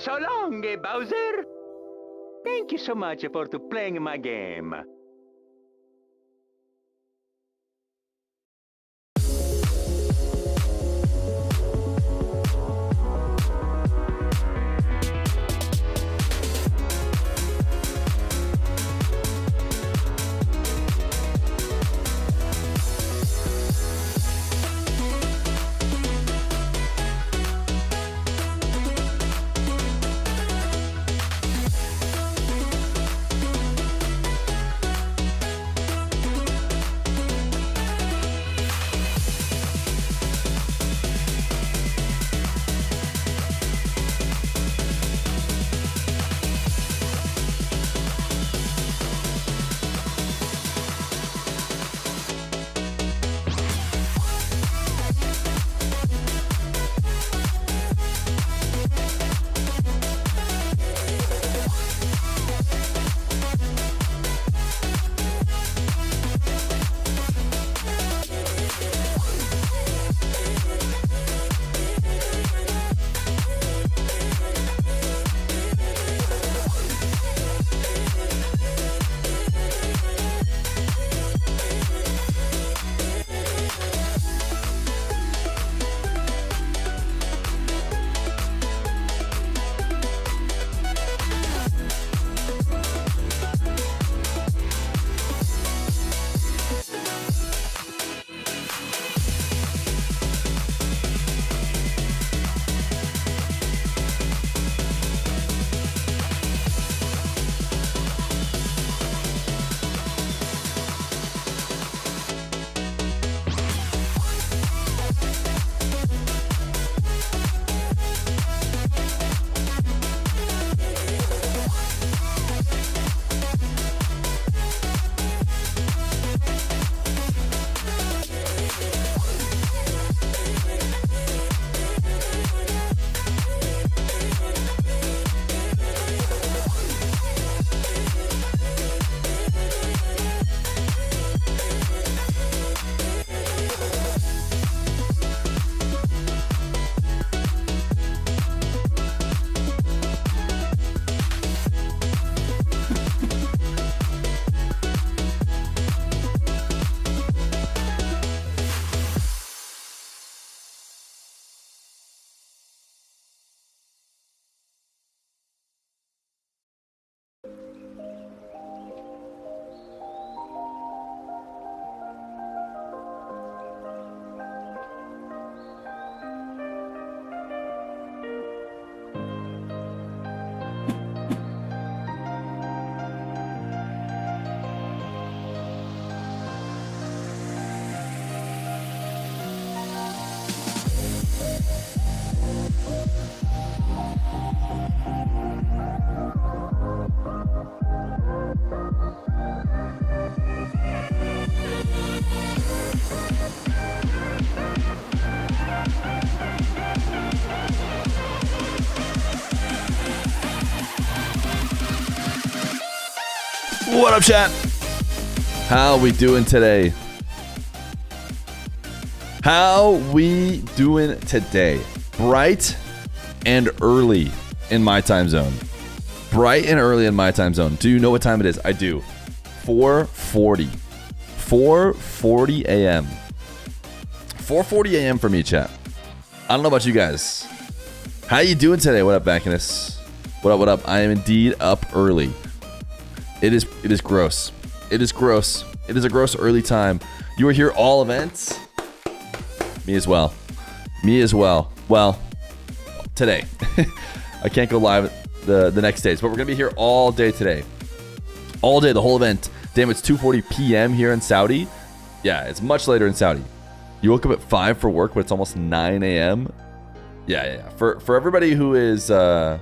So long, Bowser. Thank you so much for playing my game. What up, chat? How we doing today? How we doing today? Bright and early in my time zone. Bright and early in my time zone. Do you know what time it is? I do. 4:40. 4:40 a.m. 4:40 a.m. for me, chat. I don't know about you guys. How you doing today? What up, Bacchus? What up, what up? I am indeed up early. It is gross. It is gross. It is a gross early time. You are here all events? Me as well. Me as well. Well, today. I can't go live the next days, but we're going to be here all day today. All day, the whole event. Damn, it's 2:40 p.m. here in Saudi. Yeah, it's much later in Saudi. You woke up at 5 for work, but it's almost 9 a.m. Yeah. For everybody who is, wait,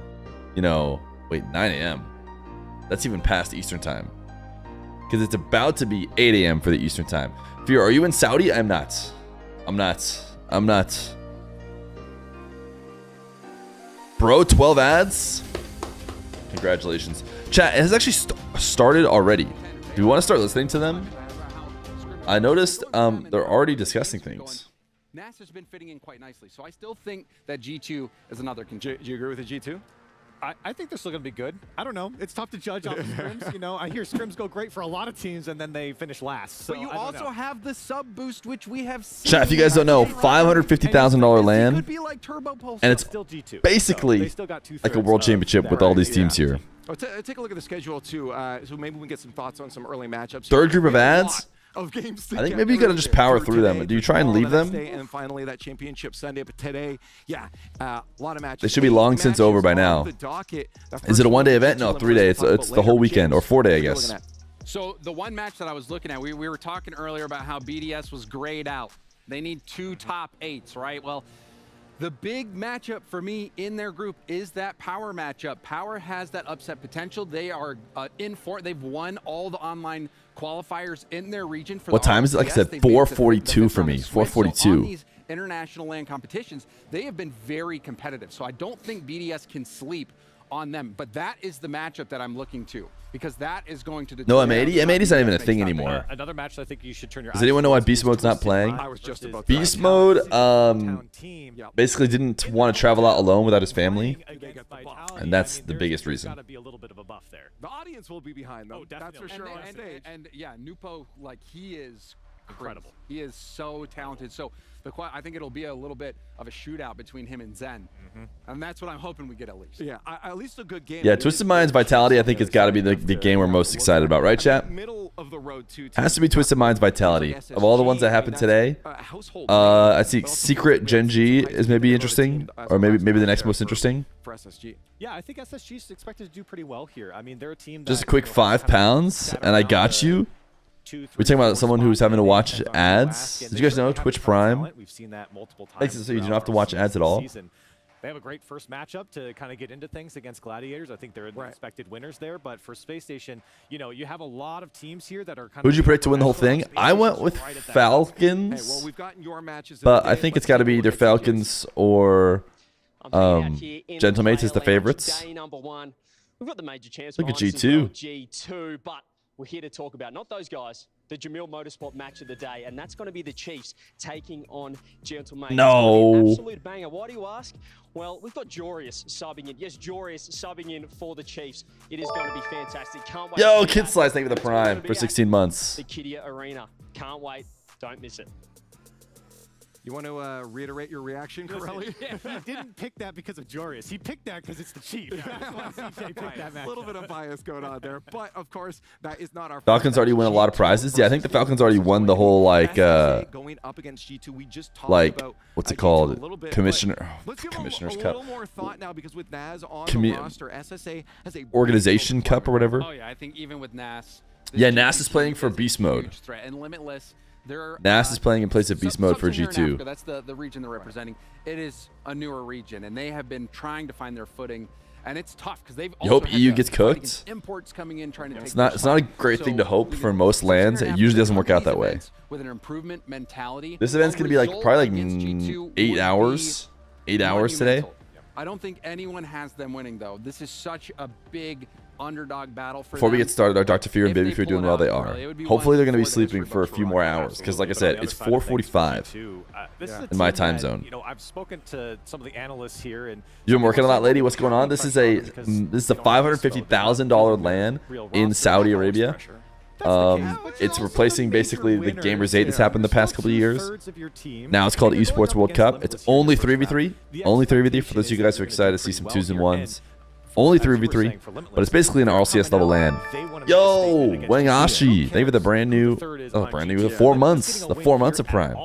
9 a.m. That's even past Eastern time. Because it's about to be 8 a.m. for the Eastern time. Feer, are you in Saudi? I'm not. Bro, 12 ads? Congratulations. Chat, it has actually started already. Do we want to start listening to them? I noticed they're already discussing things. NASA's been fitting in quite nicely, so I still think that G2 is another contender. Do you agree with the G2? I think they're still going to be good. I don't know. It's tough to judge off the scrims. You know, I hear scrims go great for a lot of teams, and then they finish last. So but you also have the sub boost, which we have seen. Chat, if you guys don't know, $550,000 land, could be like Turbo Pulse. and it's still G2. basically like a world championship with all these teams here. Oh, take a look at the schedule too. So maybe we can get some thoughts on some early matchups. Third group of ads. Of games I think maybe you gotta just power through them. Do you try and leave them? And finally that championship Sunday. But today, yeah, a lot of matches. They should be long since over by now. Is it a one-day event? No, 3 days. It's the whole weekend, or 4 day, I guess. So the one match that I was looking at, we were talking earlier about how BDS was grayed out. They need 2 top 8s, right? Well, the big matchup for me in their group is that Power matchup. Power has that upset potential. They are they've won all the online qualifiers in their region. For what time is it? Like I said, 4:42 for me. 4:42. So on these international land competitions, they have been very competitive. So I don't think BDS can sleep on them. But that is the matchup that I'm looking to, because that is going to determine. No, M80? M80's not even a thing anymore. Another match I think you should turn your. Does anyone know why Beast Mode's not playing? I was just about Beast Mode basically didn't want to travel out alone without his family, and that's the biggest reason. The audience will be behind them. That's for sure on stage. And yeah, Nupo, like, he is incredible. He is so talented. So I think it'll be a little bit of a shootout between him and Zen, and that's what I'm hoping we get at least. Yeah, at least a good game. Yeah, Twisted Minds Vitality, I think it's got to be the game we're most excited about, right, chat? Middle of the road too. Has to be Twisted Minds Vitality. Of all the ones that happened today, I see Secret Gen.G is maybe interesting, or maybe the next most interesting. For SSG. Yeah, I think SSG is expected to do pretty well here. I mean, they're a team. Just a quick £5, and I got you. We're talking about someone who's having to watch ads. Did you guys know Twitch Prime We've seen that multiple times. makes it so you don't have to watch ads at all? They have a great first matchup to kind of get into things against Gladiators. I think they're the expected winners there. But for Space Station, you know, you have a lot of teams here that are kind of. Who'd you predict to win the whole thing? I went with Falcons, Hey, well, we've gotten your matches but I think it's got to be either Falcons or Gentlemates as the favorites. Day number 1. We've got the major chance. Look at behind us G2. as well, G2, but we're here to talk about not those guys. The Jamil Motorsport match of the day, and that's going to be the Chiefs taking on Gentlemates. No. Absolute banger. Why do you ask? Well, we've got Jorius subbing in. Yes, Jorius subbing in for the Chiefs. It is going to be fantastic. Can't wait. Yo, Kid Slice, thank you for the Prime for 16 months. The Kidia Arena. Can't wait. Don't miss it. You want to reiterate your reaction, Corelli? He didn't pick that because of Jorius. He picked that because it's the Chief. A little bit of bias going on there, but of course that is not our. Falcons already win a lot of prizes. Yeah, I think the Falcons already won the whole going up against G2. We just talked about what's it called? Commissioner's Cup. A little more thought now, because with Naz on the roster, SSA has a Organization Cup or whatever. Oh yeah, I think even with Nas. Yeah, Nas is playing for Beast Mode. And Limitless. Nas is playing in place of Beast Mode for G2. That's the region they're representing. It is a newer region, and they have been trying to find their footing, and it's tough because they've. You hope EU gets cooked. Imports coming in trying to take. It's not a great thing to hope for most lands. It usually doesn't work out that way. With an improvement mentality. This event's gonna be like probably like 8 hours. 8 hours today. I don't think anyone has them winning though. This is such a big underdog battle for Before we get started, our Dr. Fear and Baby Fear doing well, they are. Hopefully they're going to be sleeping for a few more hours, because like I said, it's 4:45 in my time zone. You know, I've spoken to some of the analysts here, and you've been working on that, lady. What's going on? This is a $550,000 land in Saudi Arabia. It's replacing basically the Gamers 8 that's happened the past couple of years. Now it's called Esports World Cup. It's only 3v3. Only 3v3 for those of you guys who are excited to see some 2s and 1s. Only 3v3, but it's basically an RCS level land. Yo, Wangashi, thank you for the brand new 4 months. The 4 months of Prime.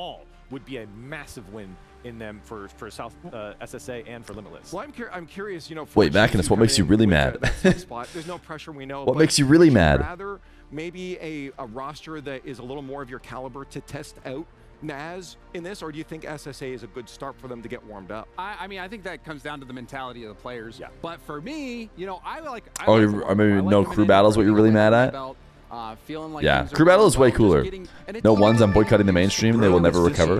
Would be a massive win in them for South SSA and for Limitless. Well, I'm curious, you know. Wait, Mackinus, what makes you really mad? There's no pressure, we know. What makes you really mad? Rather maybe a roster that is a little more of your caliber to test out Naz in this, or do you think SSA is a good start for them to get warmed up? I mean, I think that comes down to the mentality of the players. Yeah. But for me, you know, I like. Or maybe no crew battles. What you're really mad at? Feeling like yeah, crew battle is way cooler. No ones, I'm boycotting the mainstream. They will never recover.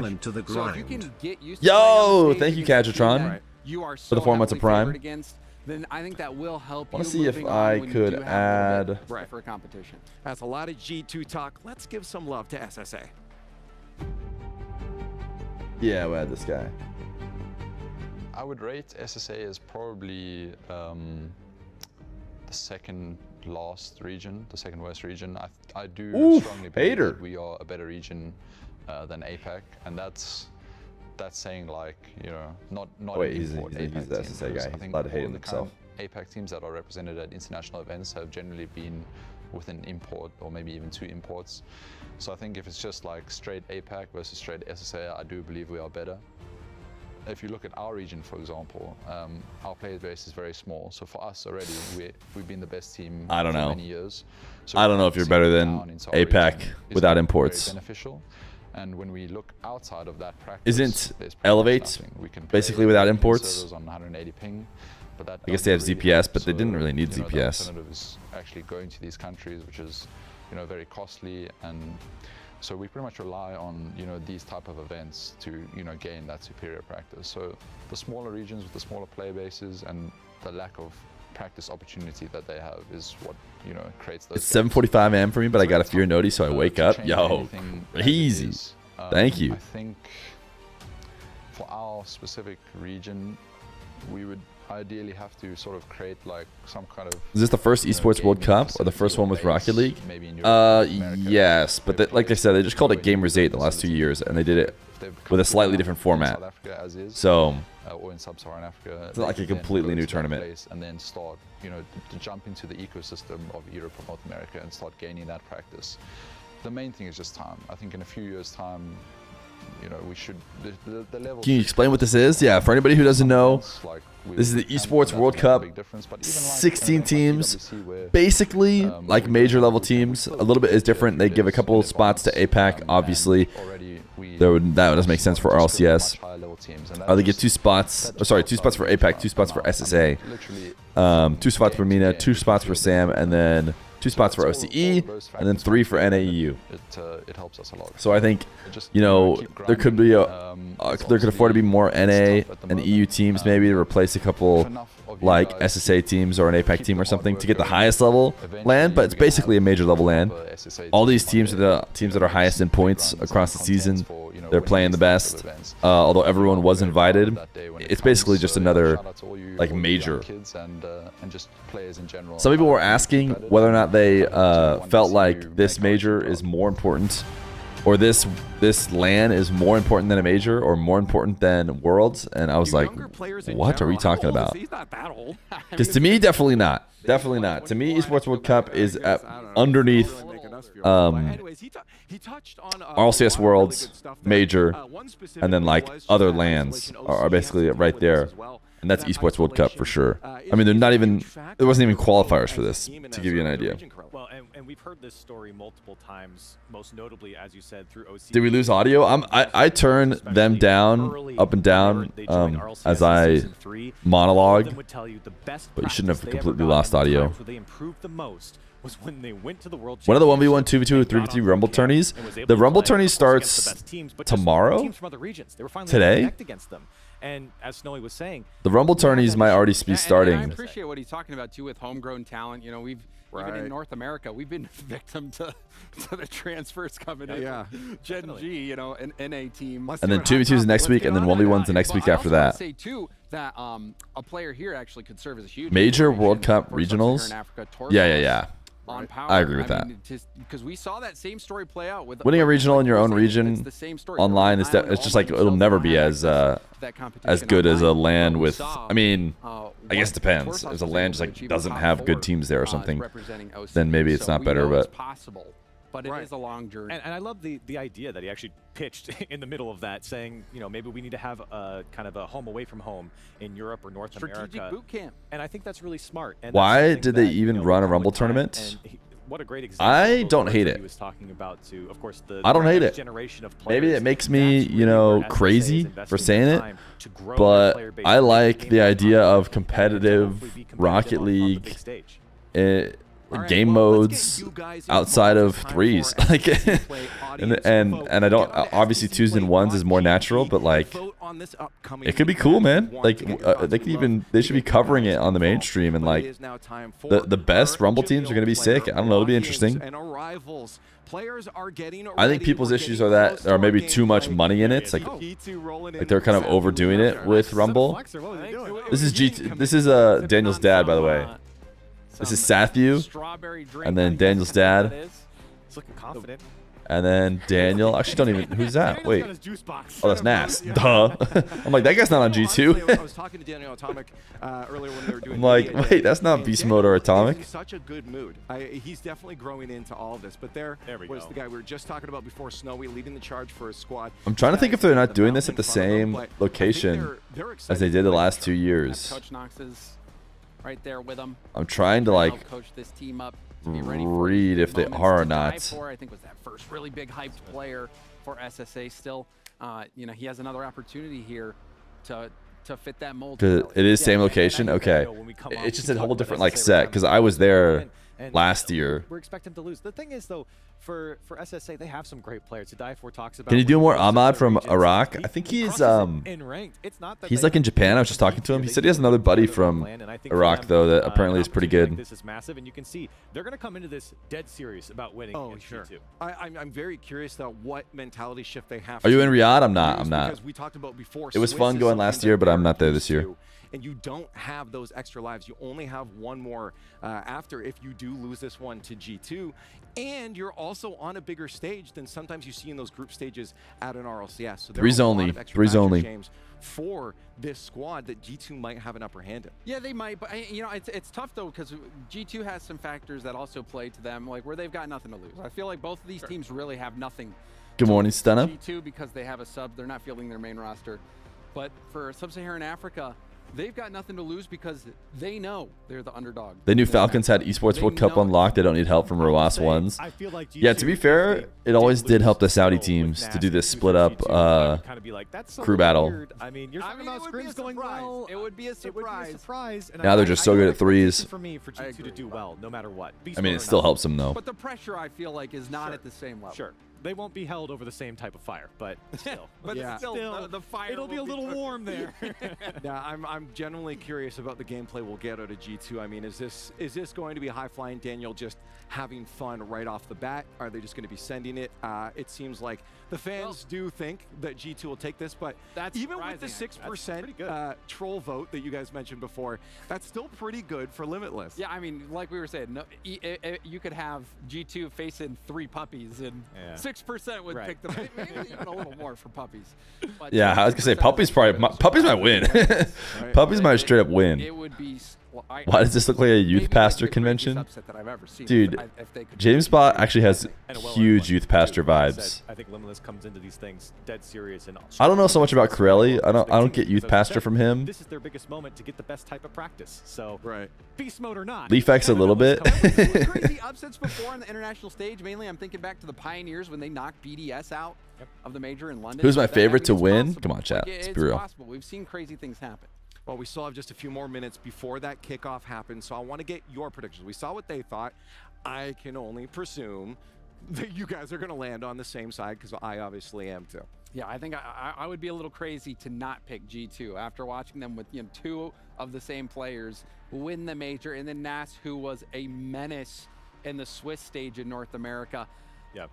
Yo, thank you, Cadratron, for the 4 months of Prime. Then I think that will help. I want to see if I could add for a competition. That's a lot of G2 talk. Let's give some love to SSA. Yeah, we'll add this guy. I would rate SSA as probably the second last region, the second worst region. I do strongly believe that we are a better region than APAC, and that's saying, like, you know, not Wait, an he's import the APAC team, SSA because guy. I think Allowed to hate all on the himself. current APAC teams that are represented at international events have generally been with an import or maybe even 2 imports. So I think if it's just like straight APAC versus straight SSA, I do believe we are better. If you look at our region, for example, our player base is very small. So for us already, we've been the best team I don't for know. many years. So I don't know if you're better than APAC without imports. Beneficial. And when we look outside of that practice, Isn't there's Elevate nothing. We can basically without play imports? servers on 180 ping, but that I guess they have doesn't ZPS, help. but they didn't really need you know, the ZPS. alternative is actually going to these countries, which is, you know, very costly, and so we pretty much rely on, you know, these type of events to, you know, gain that superior practice. So the smaller regions with the smaller player bases and the lack of practice opportunity that they have is what, you know, creates those. It's 7:45 a.m. for me, but I got a Fear noti, so I wake up. Yo, easy. Thank you. I think for our specific region, we would ideally have to sort of create like some kind of. Is this the first Esports World Cup or the first one with Rocket League? Yes, but like I said, they just called it Gamers 8 the last 2 years, and they did it with a slightly different format. So or in sub-Saharan Africa, it's not like a completely new tournament. And then start, you know, to jump into the ecosystem of Europe and North America and start gaining that practice. The main thing is just time. I think in a few years' time, you know, we should the level. Can you explain what this is? Yeah, for anybody who doesn't know, this is the Esports World Cup. 16 teams, basically like major level teams. A little bit is different. They give a couple spots to APAC, obviously. That doesn't make sense for RLCS. They give 2 spots. Oh, sorry, 2 spots for APAC, 2 spots for SSA, 2 spots for MENA, 2 spots for SAM, and then 2 spots for OCE, and then 3 for NAEU. It helps us a lot. So I think, you know, there could be there could afford to be more NA and EU teams maybe to replace a couple like SSA teams or an APAC team or something to get the highest level land, but it's basically a major level land. All these teams are the teams that are highest in points across the season. They're playing the best, although everyone was invited. It's basically just another like major. Some people were asking whether or not they felt like this major is more important, or this LAN is more important than a major, or more important than Worlds, and I was like, what are we talking about? Because to me, definitely not. Definitely not. To me, Esports World Cup is underneath RLCS Worlds, Major, and then like other LANs are basically right there. And that's Esports World Cup for sure. I mean, they're not even, there wasn't even qualifiers for this, to give you an idea. Well, and we've heard this story multiple times, most notably, as you said, through OC. Did we lose audio? I turn them down, up and down, as I monologue, but you shouldn't have completely lost audio. Was when they went to the World One of the 1v1, 2v2, 3v3 Rumble tourneys. The Rumble tourney starts tomorrow? Today? And as Snowy was saying, the Rumble tourneys might already be starting. And I appreciate what he's talking about too with homegrown talent. You know, we've even in North America, we've been victim to the transfers coming in. Yeah, Gen.G, you know, an NA team. And then 2v2s next week, and then 1v1s the next week after that. I say too that a player here actually could serve as a huge major World Cup regionals. Yeah. On power. I agree with that. Because we saw that same story play out with winning a regional in your own region online is it's just like it'll never be as good as a LAN with. I mean, I guess it depends. If a LAN just like doesn't have good teams there or something, then maybe it's not better. But it is a long journey. And I love the idea that he actually pitched in the middle of that, saying, you know, maybe we need to have a kind of a home away from home in Europe or North America. Strategic boot camp. And I think that's really smart. And why did they even run a Rumble tournament? What a great example. I don't hate it. He was talking about too, of course, I don't hate it. Maybe it makes me, you know, crazy for saying it, but I like the idea of competitive Rocket League. game modes outside of threes. Like, and I don't, obviously 2s and 1s is more natural, but like it could be cool, man. Like they should be covering it on the mainstream, and like the best Rumble teams are gonna be sick. I don't know, it'll be interesting. I think people's issues are that there are maybe too much money in it. It's like they're kind of overdoing it with Rumble. This is Daniel's dad, by the way. This is Sathu, and then Daniel's dad, He's looking confident. and then Daniel. Actually, don't even. Who's that? Wait. Oh, that's Nas. Duh. I'm like, that guy's not on G2. I was talking to Daniel Atomic earlier when we were doing. I'm like, wait, that's not Beast Mode or Atomic. He's such a good mood. He's definitely growing into all of this. But there was the guy we were just talking about before, Snowy, leading the charge for his squad. I'm trying to think if they're not doing this at the same location as they did the last 2 years. Coach Knox is right there with them. I'm trying to like Coach this team up. read if they are or not. I think was that first really big hyped player for SSA still. You know, he has another opportunity here to fit that mold. It is same location. Okay, it's just a whole different like set because I was there last year. We're expecting to lose. The thing is, though, for SSA, they have some great players. Tadai4 talks about. Can you do more Ahmad from Iraq? I think he's he's like in Japan. I was just talking to him. He said he has another buddy from Iraq though that apparently is pretty good. This is massive, and you can see they're going to come into this dead serious about winning. Oh, sure. I'm very curious though what mentality shift they have. Are you in Riyadh? I'm not. Because we talked about before. It was fun going last year, but I'm not there this year. And you don't have those extra lives. You only have one more after if you do lose this one to G2. And you're also on a bigger stage than sometimes you see in those group stages at an RLCS. So threes only. Threes only. For this squad that G2 might have an upper hand in. Yeah, they might, but you know, it's tough though because G2 has some factors that also play to them, like where they've got nothing to lose. I feel like both of these teams really have nothing. Good morning, Stunna. G2 because they have a sub, they're not fielding their main roster, but for Sub-Saharan Africa, they've got nothing to lose because they know they're the underdog. They knew Falcons had Esports World Cup unlocked. They don't need help from Roas ones. Yeah, to be fair, it always did help the Saudi teams to do this split up crew battle. I mean, you're talking about scrims going well. It would be a surprise. Now they're just so good at threes. For me, for G2 to do well, no matter what. I mean, it still helps them though. But the pressure, I feel like, is not at the same level. Sure. They won't be held over the same type of fire, but still. Still, the fire it'll be a little warm there. Yeah, I'm genuinely curious about the gameplay we'll get out of G2. I mean, is this going to be high flying Daniel just having fun right off the bat? Are they just going to be sending it? It seems like the fans do think that G2 will take this, but even with the 6% troll vote that you guys mentioned before, that's still pretty good for Limitless. Yeah, I mean, like we were saying, you could have G2 facing 3 puppies and 6% would pick them. Maybe even a little more for puppies. But yeah, I was gonna say puppies might win. Puppies might straight up win. It would be. Why does this look like a youth pastor convention? Dude, James Spot actually has huge youth pastor vibes. I think Limitless comes into these things dead serious, and I don't know so much about Corelli. I don't get youth pastor from him. This is their biggest moment to get the best type of practice. So beast mode or not. Leafx a little bit. Crazy upsets before on the international stage. Mainly, I'm thinking back to the Pioneers when they knocked BDS out of the major in London. Who's my favorite to win? Come on, chat. It's be real. possible. We've seen crazy things happen. Well, we still have just a few more minutes before that kickoff happens, so I want to get your predictions. We saw what they thought. I can only presume that you guys are going to land on the same side because I obviously am too. Yeah, I think I would be a little crazy to not pick G2 after watching them with 2 of the same players win the major, and then Nas, who was a menace in the Swiss stage in North America. Yep.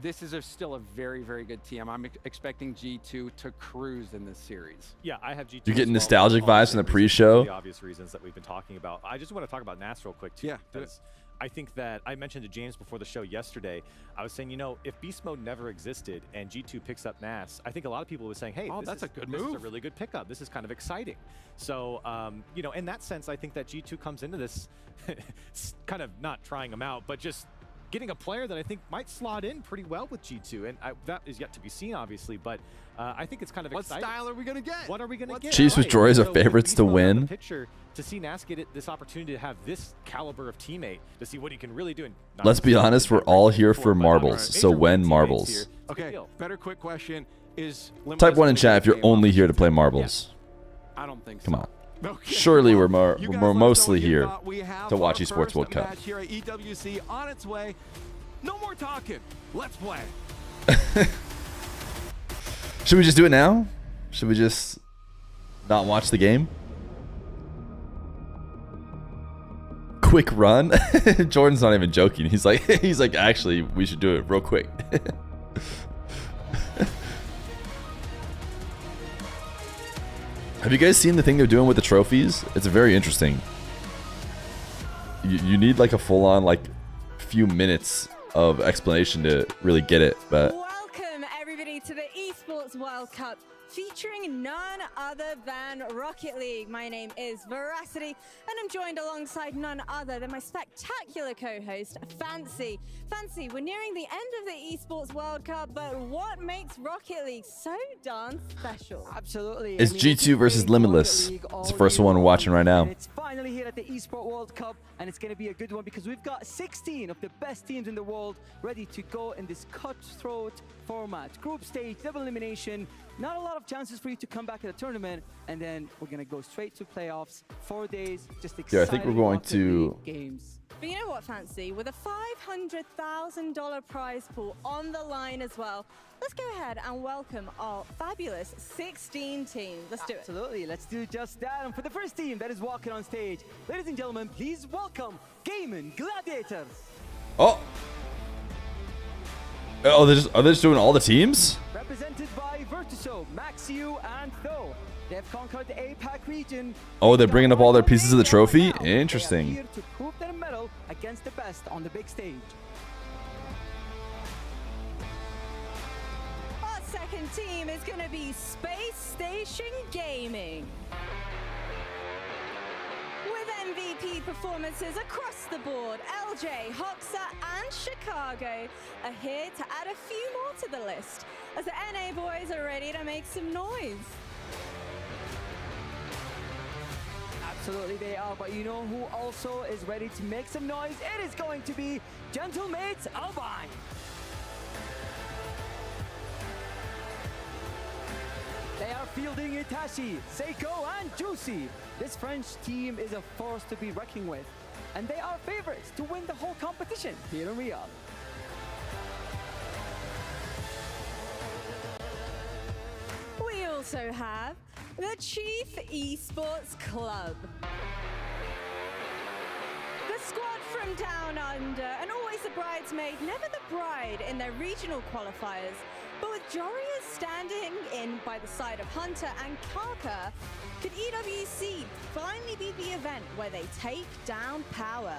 This is still a very, very good team. I'm expecting G2 to cruise in this series. Yeah, I have G2. You're getting nostalgic vibes from the pre-show. The obvious reasons that we've been talking about. I just want to talk about Nas real quick too. Yeah. Because I think that I mentioned to James before the show yesterday, I was saying, if Beast Mode never existed and G2 picks up Nas, I think a lot of people would be saying, hey, that's a good move. This is a really good pickup. This is kind of exciting. So, in that sense, I think that G2 comes into this kind of not trying them out, but just getting a player that I think might slot in pretty well with G2, and that is yet to be seen, obviously, but I think it's kind of exciting. What style are we going to get? What are we going to get? Chiefs with Droids are favorites to win. Picture to see Nas get this opportunity to have this caliber of teammate, to see what he can really do. Let's be honest, we're all here for marbles, so when marbles? Okay, better quick question. Is Type 1 in chat if you're only here to play marbles. I don't think so. Come on. Okay, Surely we're you guys more let us know mostly what you here thought. We have to watch our Esports first World Cup. match here at EWC on its way. No more talking. Let's play. Should we just do it now? Should we just not watch the game? Quick run. Jordan's not even joking. He's like, actually, we should do it real quick. Have you guys seen the thing they're doing with the trophies? It's very interesting. You need like a full-on like few minutes of explanation to really get it, but Welcome everybody to the Esports World Cup, featuring none other than Rocket League. My name is Veracity, and I'm joined alongside none other than my spectacular co-host, Fancy. Fancy, we're nearing the end of the Esports World Cup, but what makes Rocket League so darn special? Absolutely. it's G2 versus Limitless. It's the first one we're watching right now. It's finally here at the Esports World Cup, and it's going to be a good one because we've got 16 of the best teams in the world ready to go in this cutthroat format. Group stage, double elimination, not a lot of chances for you to come back at the tournament, and then we're going to go straight to playoffs. 4 days, just exciting. Yeah, I think we're going to games. But you know what, Fancy? With a $500,000 prize pool on the line as well, let's go ahead and welcome our fabulous 16 teams. Let's do it. Absolutely, let's do just that. And for the first team that is walking on stage, ladies and gentlemen, please welcome Gaimin Gladiators. Oh, are they just doing all the teams? Represented by Virtuso, Maxiu, and Tho. They have conquered the APAC region. Oh, they're bringing up all their pieces of the trophy? They are Interesting. here to prove their medal against the best on the big stage. Our second team is going to be Space Station Gaming. With MVP performances across the board, LJ, Hoxa, and Chicago are here to add a few more to the list, as the NA boys are ready to make some noise. Absolutely they are, but you know who also is ready to make some noise? It is going to be Gentlemates Albine. They are fielding Itachi, Seiko, and Juicy. This French team is a force to be reckoned with, and they are favorites to win the whole competition here in Riyadh. We also have the Chief Esports Club. The squad from down under, and always the bridesmaid, never the bride in their regional qualifiers. But with Joria standing in by the side of Hunter and Karka, could EWC finally be the event where they take down power?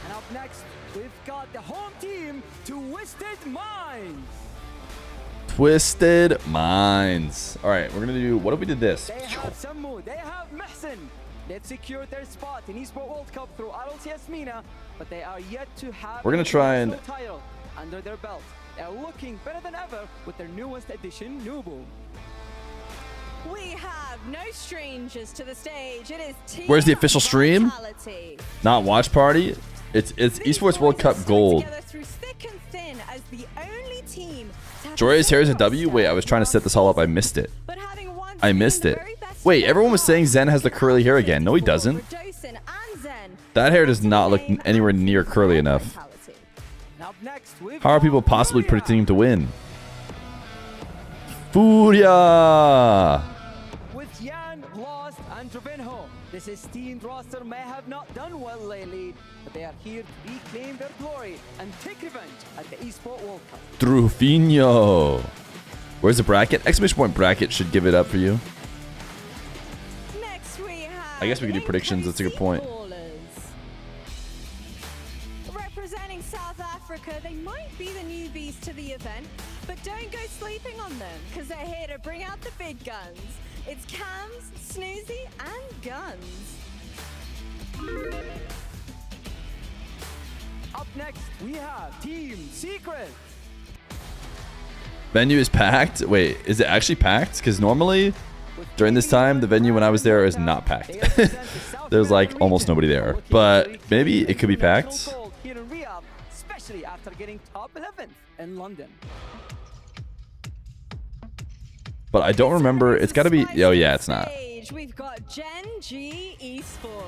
And up next, we've got the home team, Twisted Minds. Twisted Minds. All right, we're gonna do. What if we did this? They have Sammu, they have Mehsen. They've secured their spot in Esports World Cup through RLCS MENA, but they are yet to have We're gonna try and title under their belt. They are looking better than ever with their newest addition, Nubu. We have no strangers to the stage. It is Team Where's the official stream? Vitality. Not watch party. It's Esports World Cup Gold. Through thick and thin as the only team to have Joyous hair is a full W. Wait, I was trying to set this all up. I missed it. But having once I been missed the it. very best Wait, in everyone was the saying world, Zen has the curly hair again. No, he doesn't. Radosin and Zen That hair does not look anywhere near curly enough. Vitality. Up next, we've How are got people possibly Furia. predicting him to win? Furia! With Yan, Lost, and Dravenho. This esteemed roster may have not done well lately, but they are here to reclaim their glory and take revenge at the Esports World Cup. Trufino. Where's the bracket? Exclamation point bracket should give it up for you. Next we have I guess we could do predictions. That's a good point. Ballers. Representing South Africa, they might be the newbies to the event, but don't go sleeping on them, because they're here to bring out the big guns. It's Cams, Snoozy, and Guns. Up next, we have Team Secret. Venue is packed. Wait, is it actually packed? Because normally during this time, the venue when I was there is not packed. There's like almost nobody there, but maybe it could be packed. Here in Riyadh, especially after getting top 11 in London. But I don't remember. It's got to be. Oh yeah, it's not. We've got Gen.G Esports.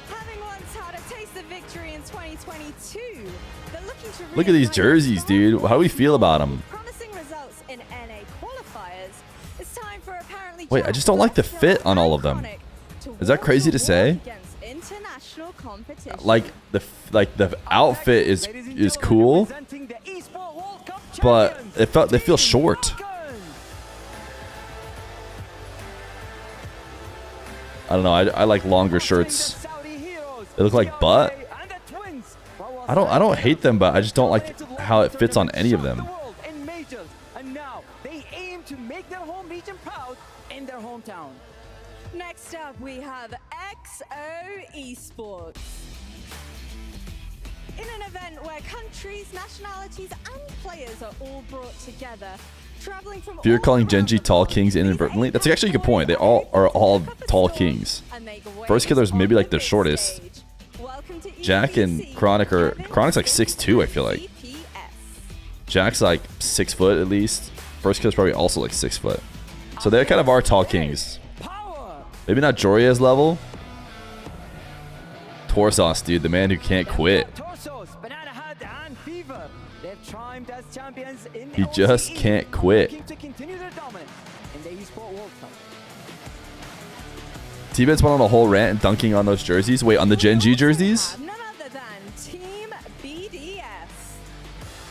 Having once had a taste of victory in 2022, they're looking to Look at these jerseys, dude. How do we feel about them? promising results in NA qualifiers. It's time for apparently Wait, I just don't like the fit on all of them. Is that crazy to say? International competition. Like the outfit is cool, but they feel short. I don't know. I like longer shirts. They look like butt. I don't hate them, but I just don't like how it fits on any of them. And now they aim to make their home region proud in their hometown. Next up, we have EXO Esports. In an event where countries, nationalities, and players are all brought together, traveling from Fear calling Gen.G tall kings inadvertently. That's actually a good point. They all are tall kings. First killer's maybe like the shortest. Jack and Chronic are Chronic's like 6'2", I feel like. Jack's like 6 foot at least. First killer's probably also like 6 foot. So they kind of are tall kings. Maybe not Joria's level. Torsos, dude, the man who can't quit. He just can't quit. T-Bed's went on a whole rant and dunking on those jerseys. Wait, on the Gen.G jerseys?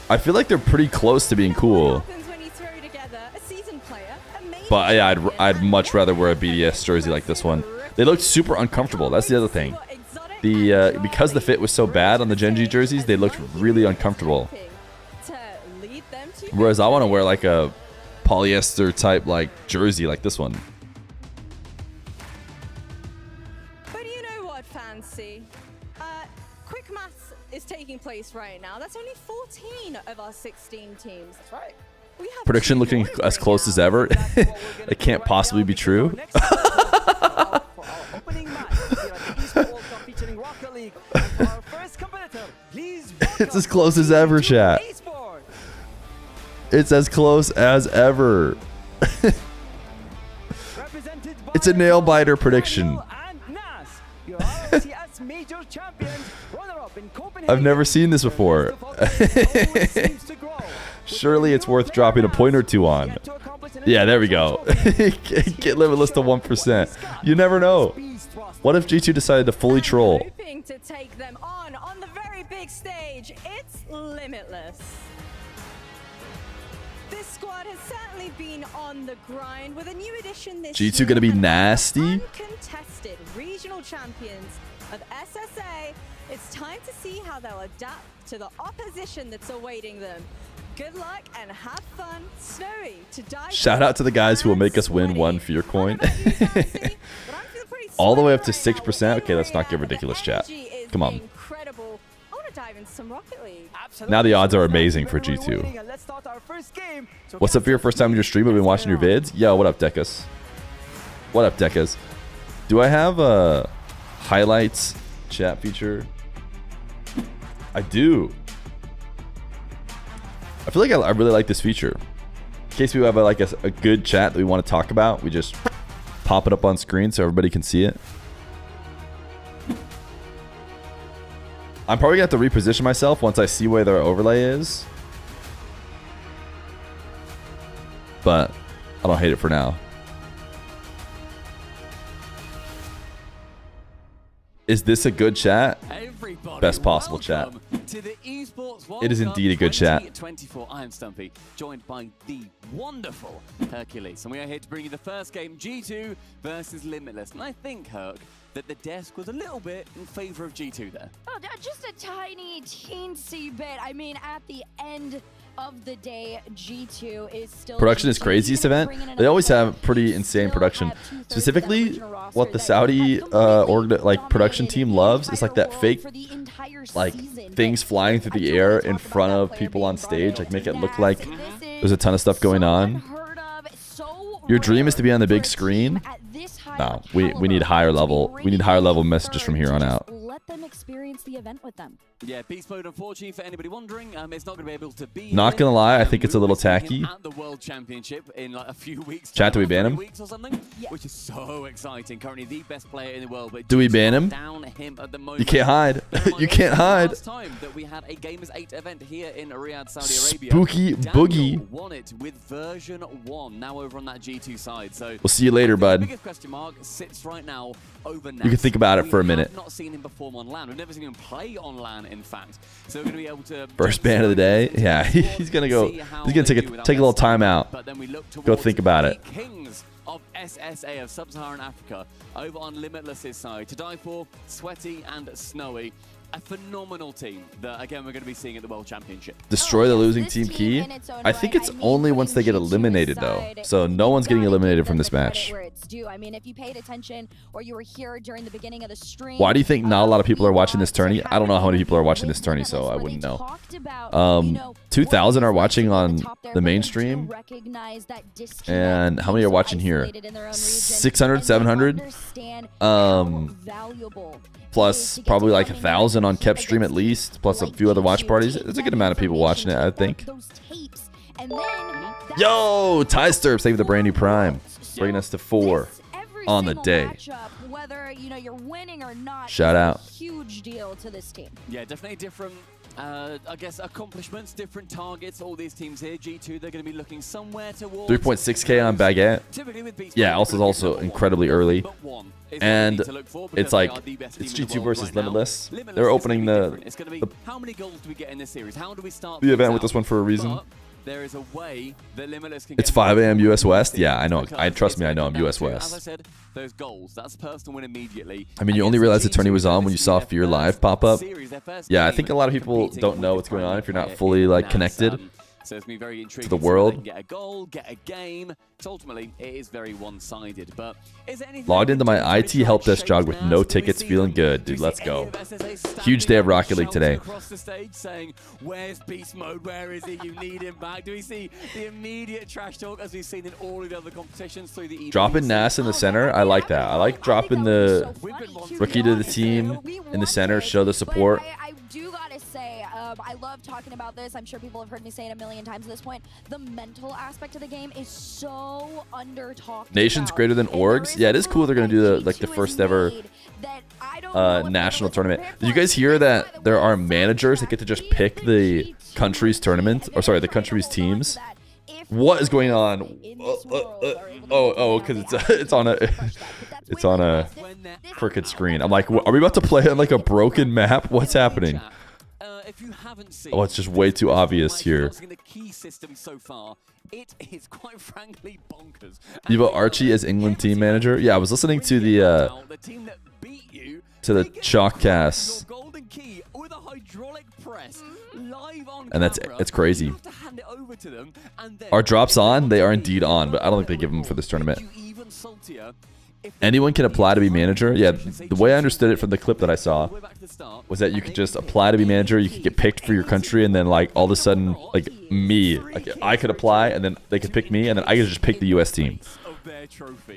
I feel like they're pretty close to being cool. But yeah, I'd much rather wear a BDS jersey like this one. They looked super uncomfortable. That's the other thing. Because the fit was so bad on the Gen.G jerseys, they looked really uncomfortable. Whereas I want to wear like a polyester type like jersey like this one. But you know what, Fancy? Quick maths is taking place right now. That's only 14 of our 16 teams. That's right. Prediction looking as close as ever. It can't possibly be true. It's as close as ever, chat. It's as close as ever. It's a nail biter prediction. I've never seen this before. Surely it's worth dropping a point or two on. Yeah, there we go. Get Limitless to 1%. You never know. What if G2 decided to fully troll? Hoping to take them on the very big stage, it's Limitless. This squad has certainly been on the grind with a new addition this G2 year. gonna be nasty. Uncontested regional champions of SSA. It's time to see how they'll adapt to the opposition that's awaiting them. Good luck and have fun. Snowy to dive. Shout out to the guys who will make us win one Fear coin. All the way up to 6%. Okay, let's not get ridiculous, chat. Come on. Incredible. I want to dive in some Rocket League. Now the odds are amazing for G2. What's up for your first time in your stream? I've been watching your vids. Yo, what up, Dekas? What up, Dekas? Do I have a highlights chat feature? I do. I feel like I really like this feature. In case we have a good chat that we want to talk about, we just pop it up on screen so everybody can see it. I'm probably going to have to reposition myself once I see where their overlay is. But I don't hate it for now. Is this a good chat? Best possible chat. It is indeed a good chat. 24. I am Stumpy, joined by the wonderful Hercules, and we are here to bring you the first game, G2 versus Limitless. And I think, Herc, that the desk was a little bit in favor of G2 there. Oh, just a tiny, teensy bit. I mean, at the end of the day, G2 is still... Production is crazy this event. They always have pretty insane production. Specifically, what the Saudi production team loves is like that fake things flying through the air in front of people on stage, like make it look like there's a ton of stuff going on. Your dream is to be on the big screen? No, we need higher level. We need higher level messages from here on out. Let them experience experience the event with them. Yeah, Beast Mode, unfortunately, for anybody wondering, it's not going to be able to be. Not gonna lie, I think it's a little tacky. At the World Championship in like a few weeks. Chat, do we ban him? Weeks or something, which is so exciting. Currently the best player in the world. But do we ban him? Down him at the moment. You can't hide. You can't hide. Last time that we had a Gamers 8 event here in Riyadh, Saudi Arabia. Spooky boogie. Won it with version 1. Now over on that G2 side. So we'll see you later, bud. The biggest question mark sits right now over Nats. You can think about it for a minute. We've not seen him perform on LAN. We've never seen him play on LAN, in fact. So we're going to be able to first ban of the day. Yeah, he's gonna go. He's gonna take a little time out. Go think about it. Kings of SSA of Sub-Saharan Africa over on Limitless's side. To die for, Sweaty and Snowy. A phenomenal team that, again, we're going to be seeing at the World Championship. Destroy the losing team key? I think it's only once they get eliminated, though. So no one's getting eliminated from this match. I mean, if you paid attention or you were here during the beginning of the stream. Why do you think not a lot of people are watching this tourney? I don't know how many people are watching this tourney, so I wouldn't know. 2,000 are watching on the mainstream. And how many are watching here? 600, 700? Plus probably like 1,000 on Kep stream at least, plus a few other watch parties. There's a good amount of people watching it, I think. Yo, Ty Stirp, thank you for the brand new Prime, bringing us to 4 on the day. Whether you're winning or not, shout out. Huge deal to this team. Yeah, definitely different. I guess accomplishments, different targets. All these teams here, G2, they're going to be looking somewhere towards 3.6K on Baguette. Yeah, also incredibly early. And it's like it's G2 versus Limitless. They're opening the how many goals do we get in this series? How do we start the event with this one for a reason? There is a way that Limitless can it's 5 a.m. US West. Yeah, I know. Trust me, I know I'm US West. As I said, those goals, that's personal win immediately. I mean, you only realized the tourney was on when you saw Fear live pop up. Yeah, I think a lot of people don't know what's going on if you're not fully like connected so it's going to be very intriguing to the world. Get a goal, get a game. So ultimately, it is very one-sided. But is there anything logged into my IT help desk jog with no tickets, feeling good, dude. Let's go. Huge day of Rocket League today. Across the stage saying, "Where's Beast Mode? Where is he? You need him back." Do we see the immediate trash talk as we've seen in all of the other competitions through the? Dropping Nas in the center, I like that. I like dropping the rookie to the team in the center, show the support. I do gotta say, I love talking about this. I'm sure people have heard me say it a million times at this point. The mental aspect of the game is so under talked. Nations greater than orgs. Yeah, it is cool. They're gonna do the first ever national tournament. Did you guys hear that there are managers that get to just pick the country's tournament, or sorry, the country's teams? What is going on? Because it's on a crooked screen. I'm like, are we about to play on like a broken map? What's happening? Oh, it's just way too obvious here. The key system so far, it is quite frankly bonkers. Evo Archie as England team manager. Yeah, I was listening to the Chalkcast, and it's crazy. Are drops on? They are indeed on, but I don't think they give them for this tournament. Anyone can apply to be manager. Yeah, the way I understood it from the clip that I saw was that you could just apply to be manager. You could get picked for your country, and then like all of a sudden, like me, like I could apply, and then they could pick me, and then I could just pick the U.S. team.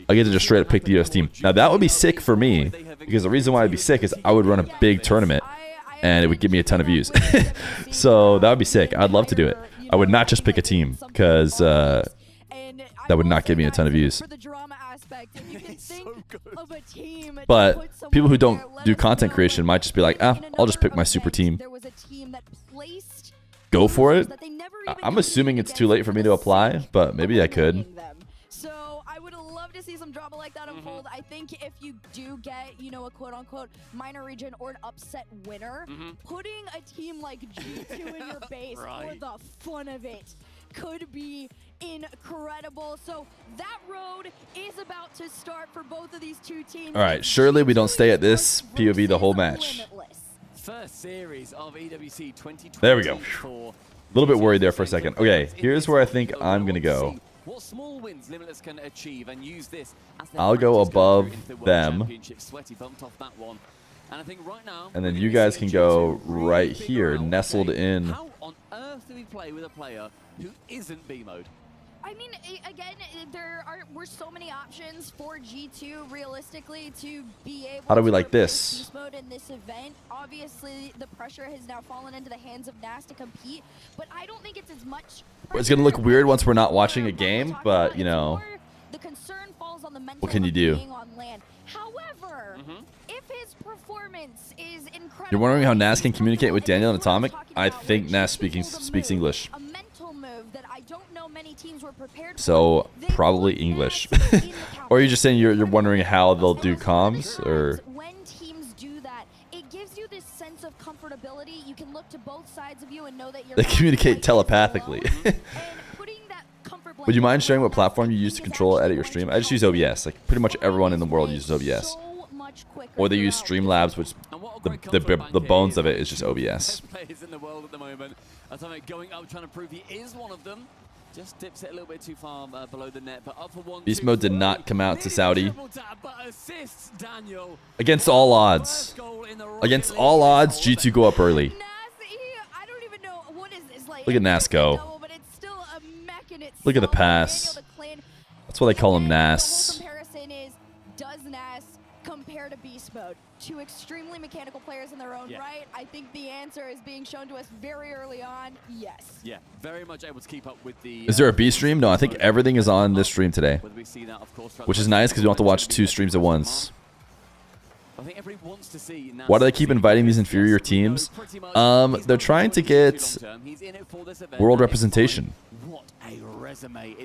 I get to just straight up pick the U.S. team. Now that would be sick for me, because the reason why I'd be sick is I would run a big tournament, and it would give me a ton of views. So that would be sick. I'd love to do it. I would not just pick a team, because that would not give me a ton of views. But people who don't do content creation might just be like, I'll just pick my super team. Go for it. I'm assuming it's too late for me to apply, but maybe I could. So I would love to see some drama like that unfold. I think if you do get, a quote-unquote minor region or an upset winner, putting a team like G2 in your base for the fun of it could be incredible. So that road is about to start for both of these two teams. All right, surely we don't stay at this POV the whole match. First series of EWC 2024. There we go. A little bit worried there for a second. Okay, here's where I think I'm gonna go. What small wins Limitless can achieve and use this as I'll go above them. Sweaty bumped off that one. And I think right now, and then you guys can go right here, nestled in. How on earth do we play with a player who isn't B mode? I mean, again, were so many options for G2 realistically to be able. How do we to like replace this? Beast Mode in this event. Obviously, the pressure has now fallen into the hands of NAS to compete, but I don't think it's as much. It's gonna look weird once we're not watching a game, but you know, the concern falls on the mental what can you of do? being on land. However, if his performance is incredible, You're wondering how Nas can communicate with Daniel and Atomic? I think Nas speaks English. a mental move that I don't know many teams were prepared So for. probably English. Or you're just saying you're wondering how they'll do comms, or When teams do that, it gives you this sense of comfortability. You can look to both sides of you and know that you're they communicate telepathically. Would you mind sharing what platform you use to control or edit your stream? I just use OBS. Like pretty much everyone in the world uses OBS. Or they use Streamlabs, which the bones of it is just OBS. Players in the world at the moment. Atomic going up, trying to prove he is one of them. Just dips it a little bit too far below the net, but up for one. Beast Mode did not come out to Saudi. But assists Daniel. Against all odds. Against all odds, G2 go up early. I don't even know what is this like. Look at Nas go. Look at the pass. That's why they call him Nas. Comparison is, does Nas compare to Beast Mode? Two extremely mechanical players in their own right. I think the answer is being shown to us very early on. Yes. Yeah, very much able to keep up with the. Is there a B stream? No, I think everything is on this stream today. Which is nice because you don't have to watch 2 streams at once. I think everybody wants to see. Why do they keep inviting these inferior teams? They're trying to get world representation,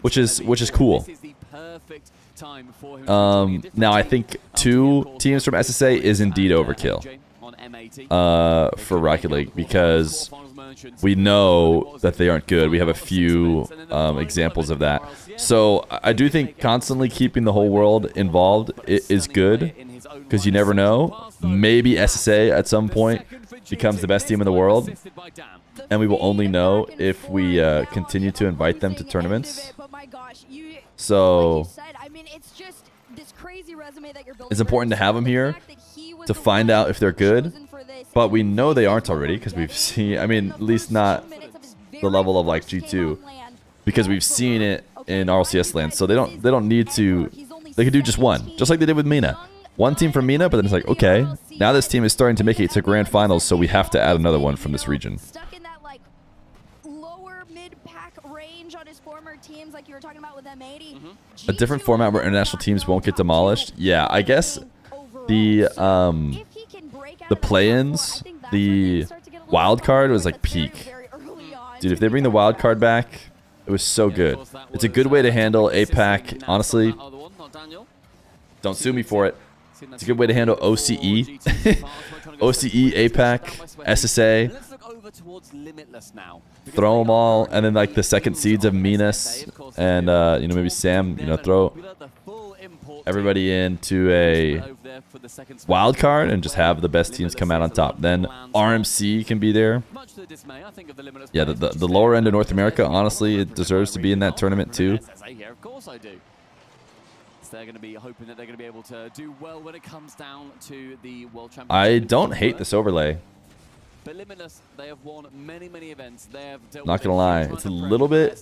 which is cool. Now I think 2 teams from SSA is indeed overkill for Rocket League because we know that they aren't good. We have a few examples of that. So I do think constantly keeping the whole world involved is good because you never know. Maybe SSA at some point becomes the best team in the world, and we will only know if we continue to invite them to tournaments. So it's important to have them here to find out if they're good, but we know they aren't already because we've seen, I mean, at least not the level of like G2, because we've seen it in RLCS land. So they don't need to, they could do just one, just like they did with Mina. One team from Mina, but then it's like, okay, now this team is starting to make it to grand finals, so we have to add another one from this region. Stuck in that like lower mid-pack range on his former teams, like you were talking about with M80. A different format where international teams won't get demolished. Yeah, I guess the play-ins, the wild card was like peak. Dude, if they bring the wild card back, it was so good. It's a good way to handle APAC. Honestly, don't sue me for it. It's a good way to handle OCE, OCE, APAC, SSA. Throw them all, and then like the second seeds of Minas and you know, maybe Sam. You know, throw everybody into a wild card and just have the best teams come out on top. Then RMC can be there. Yeah, the lower end of North America, honestly, it deserves to be in that tournament too. Of course I do. They're going to be hoping that they're going to be able to do well when it comes down to the World Championship. I don't hate this overlay. But Limitless, they have won many, many events. They have dealt Not gonna lie, it's a little bit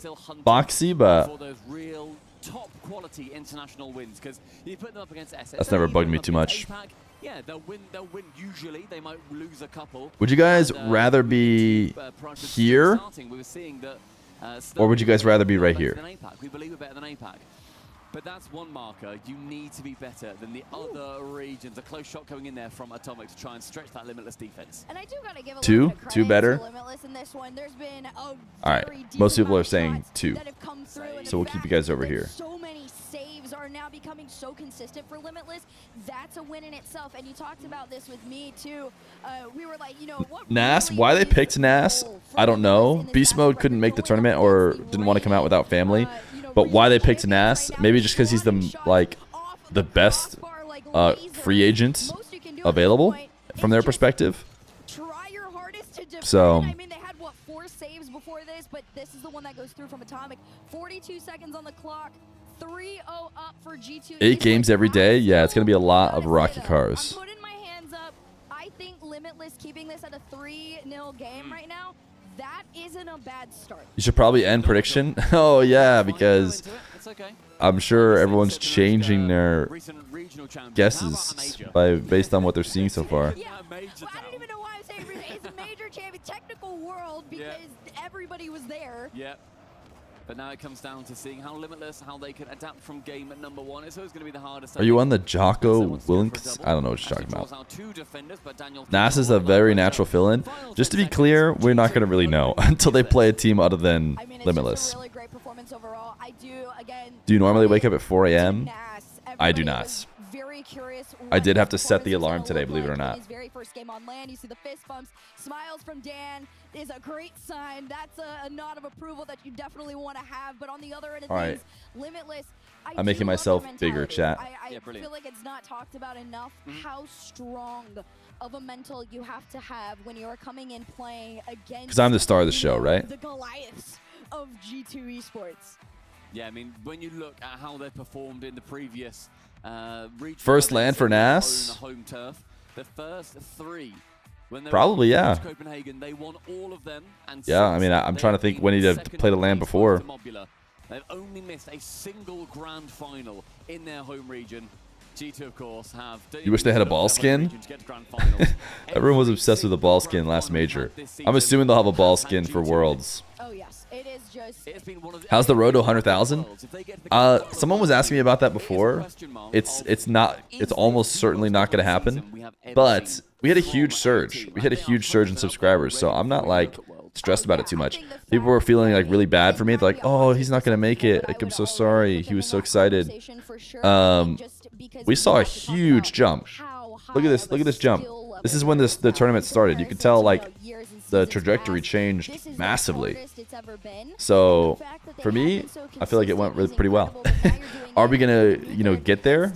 boxy, but for those real top quality international wins, because you put them up against SSA, that's never bugged me too much. Yeah, they'll win usually. They might lose a couple. Would you guys rather be here, or would you guys rather be right here? We believe we're better than APAC. But that's one marker. You need to be better than the other regions. A close shot going in there from Atomic to try and stretch that Limitless defense. And I do gotta give a two better. Limitless in this one. There's been a All right, most people are saying 2, so we'll keep you guys over here. So many saves are now becoming so consistent for Limitless. That's a win in itself. And you talked about this with me too. We were like, you know, what Nas, why they picked Nas, I don't know. Beast Mode couldn't make the tournament or didn't want to come out without family. But why they picked Nas? Maybe just because he's the best free agent available from their perspective. So I mean, they had what, 4 saves before this, but this is the one that goes through from Atomic. 42 seconds on the clock. 3-0 up for G2. 8 games every day. Yeah, it's gonna be a lot of Rocky cars. I'm putting my hands up. I think Limitless keeping this at a 3-0 game right now. that isn't a bad start. You should probably end prediction. Oh yeah, because I'm sure everyone's changing their guesses based on what they're seeing so far. Yeah, well, I don't even know why I'm saying it's a major champion technical world because everybody was there. Yeah. But now it comes down to seeing how Limitless, how they can adapt from game at number 1. It's always going to be the hardest. Are you on the Jocko Willinks? I don't know what you're talking about. Nas is a very natural fill-in. Just to be clear, we're not going to really know until they play a team other than Limitless. Really great performance overall. I do, again, Do you normally wake up at 4 a.m.? I do not. Very curious. I did have to set the alarm today, believe it or not. His very first game on land, you see the fist bumps, smiles from Dan is a great sign. That's a nod of approval that you definitely want to have. But on the other end of things, Limitless. I'm making myself bigger, chat. I feel like it's not talked about enough how strong of a mental you have to have when you're coming in playing against. Because I'm the star of the show, right? The Goliaths of G2 Esports. Yeah, I mean, when you look at how they've performed in the previous first land for Nas? Home turf, the first 3. Probably, yeah. Copenhagen, they won all of them, and yeah, I mean, I'm trying to think when he'd have played a land before. They've only missed a single grand final in their home region. G2, of course, have... You wish they had a ball skin? Everyone was obsessed with the ball skin last major. I'm assuming they'll have a ball skin for Worlds. Oh, yes. It is just... How's the road to 100,000? Someone was asking me about that before. It's almost certainly not going to happen. But we had a huge surge. We had a huge surge in subscribers, so I'm not like stressed about it too much. People were feeling like really bad for me. They're like, "Oh, he's not going to make it. Like, I'm so sorry. He was so excited." We saw a huge jump. Look at this. Look at this jump. This is when the tournament started. You could tell like the trajectory changed massively. So for me, I feel like it went really pretty well. Are we gonna, get there?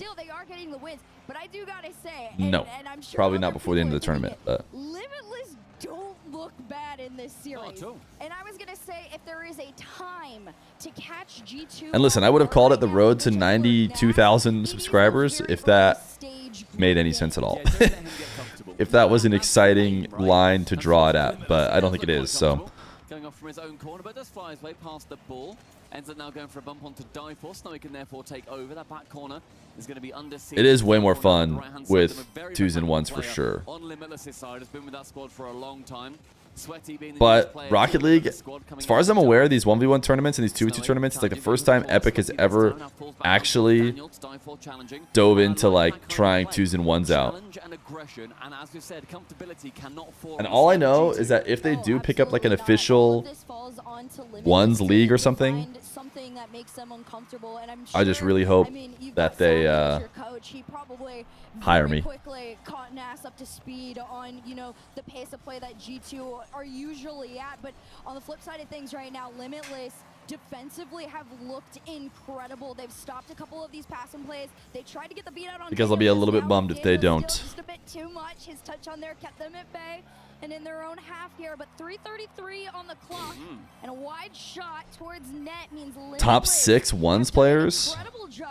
No, probably not before the end of the tournament. But Limitless don't look bad in this series. And I was gonna say, if there is a time to catch G2. And listen, I would have called it the road to 92,000 subscribers if that made any sense at all. If that was an exciting line to draw it at, but I don't think it is. So. Going off from his own corner, but does fly his way past the ball. Ends up now going for a bump onto Dive. Snowy can therefore take over. That back corner is going to be under siege. It is way more fun with 2s and 1s for sure. On Limitless' side, has been with that squad for a long time. But Rocket League, as far as I'm aware, these 1v1 tournaments and these 2v2 tournaments, it's like the first time Epic has ever actually dove into like trying 2s and 1s out. And all I know is that if they do pick up like an official 1s league or something, I just really hope that they hire me. Caught Nas up to speed on, the pace of play that G2 are usually at. But on the flip side of things right now, Limitless defensively have looked incredible. They've stopped a couple of these passing plays. They tried to get the beat out on because I'll be a little bit bummed if they don't. Just a bit too much. His touch on there kept them at bay and in their own half here. But 3:33 on the clock and a wide shot towards net means Limitless. Top 6 1s players.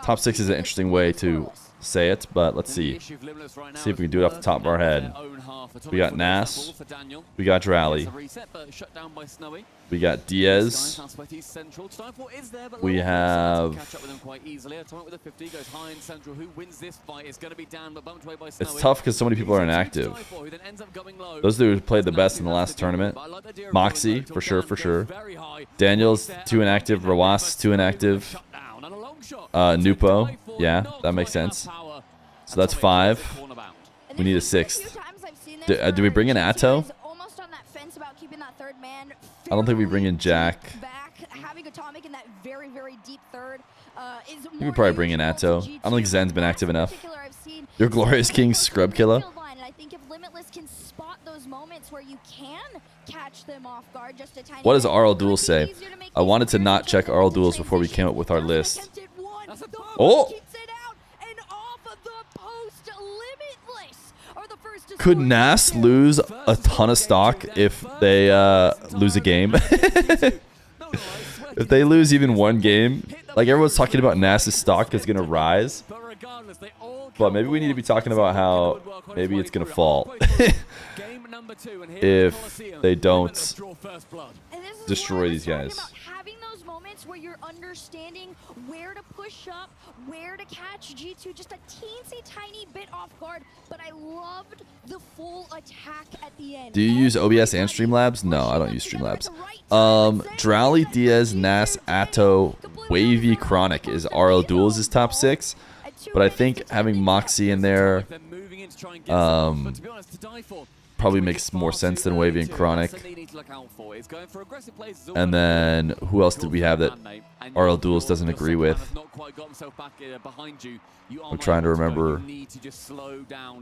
Top 6 is an interesting way to say it, but let's see. See if we can do it off the top of our head. We got Nas. We got Drally. We got Diaz. We have... It's tough because so many people are inactive. Those who played the best in the last tournament. Moxie, for sure. Daniel's 2 inactive. Rawas, 2 inactive. Nupo. Yeah, that makes sense. So that's 5. We need a 6th. Do we bring in Atto? I don't think we bring in Jack. We could probably bring in Atto. I don't think Zen's been active enough. Your Glorious King Scrub Killer. What does RL Duel say? I wanted to not check RL Duels before we came up with our list. Oh! Could Nas lose a ton of stock if they lose a game? If they lose even one game, like everyone's talking about Nas's stock is going to rise. But maybe we need to be talking about how maybe it's going to fall. if they don't destroy these guys. Having those moments where you're understanding where to push up, where to catch G2 just a teensy tiny bit off guard, but I loved the full attack at the end. Do you use OBS and Streamlabs? No, I don't use Streamlabs. Drowley, Diaz, Nas, Atto, Wavy, Chronic is RL Duels' top 6. But I think having Moxie in there probably makes more sense than Wavy and Chronic. And then who else did we have that RL Duels doesn't agree with? I'm trying to remember.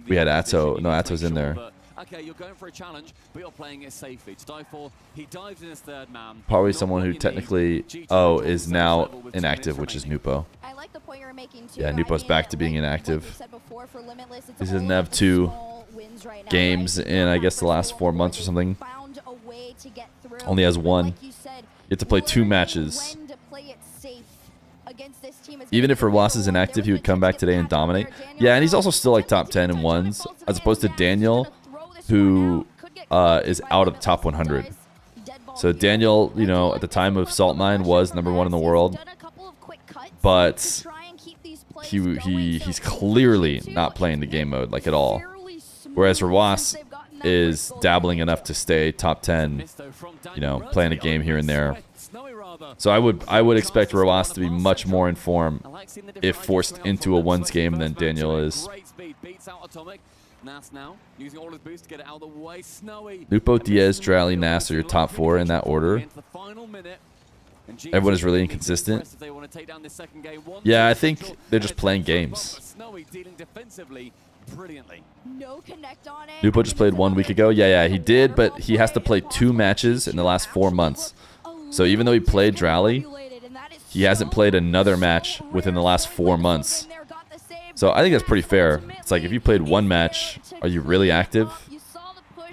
We had Atto. No, Atto's in there. Okay, you're going for a challenge, but you're playing it safely. To die for, he dives in his third man. Probably someone who technically, is now inactive, which is Nupo. I like the point you're making too. Yeah, Nupo's back to being inactive. He doesn't have 2 games in, I guess, the last 4 months or something. Only has 1. You have to play 2 matches. Even if Roas is inactive, he would come back today and dominate. Yeah, and he's also still like top 10 in ones, as opposed to Daniel, who is out of the top 100. So Daniel, you know, at the time of Salt Mine was #1 in the world, but he's clearly not playing the game mode like at all. Whereas Roas is dabbling enough to stay top 10, you know, playing a game here and there. So I would expect Roas to be much more in form if forced into a ones game than Daniel is. Nupo, Diaz, Drowley, Nas are your top 4 in that order. Everyone is really inconsistent. Yeah, I think they're just playing games. Nupo just played 1 week ago. Yeah, he did, but he has to play 2 matches in the last 4 months. So even though he played Drowley, he hasn't played another match within the last 4 months. So I think that's pretty fair. It's like if you played 1 match, are you really active?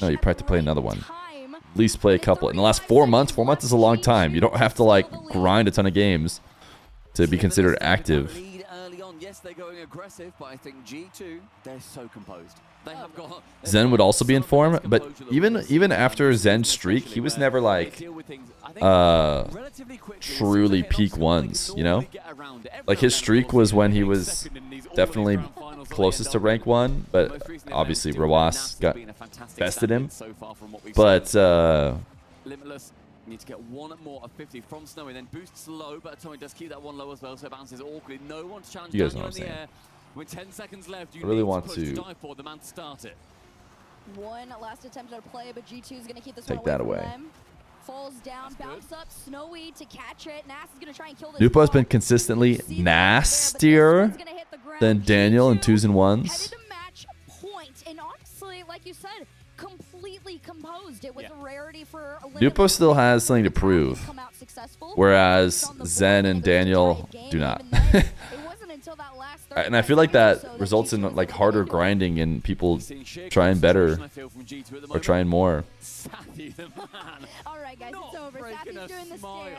No, you probably have to play another one. At least play a couple. In the last 4 months, 4 months is a long time. You don't have to like grind a ton of games to be considered active. Yes, they're going aggressive, but I think G2, they're so composed. They have got Zen would also be in form, but even after Zen's streak, he was never like truly peak ones, you know? Like his streak was when he was definitely closest to rank 1, but obviously Roas got bested him. But Limitless need to get 1 more of 50 from Snowy, then boosts low, but Tommy does keep that 1 low as well, so it bounces awkwardly. No one to challenge. You guys know what I'm saying. With 10 seconds left, you I really want to die for the man to start it. One last attempt at a play, but G2 is going to keep this take that away. Falls down, bounce up, Snowy to catch it. Nas is going to try and kill this. Nupo's been consistently nastier than Daniel in 2s and 1s. Headed to match point, and honestly, like you said, completely composed. It was a rarity for Nupo still has something to prove, whereas Zen and Daniel do not. And I feel like that results in like harder grinding and people trying better or trying more. Alright guys, it's over. Sappy's doing the stare.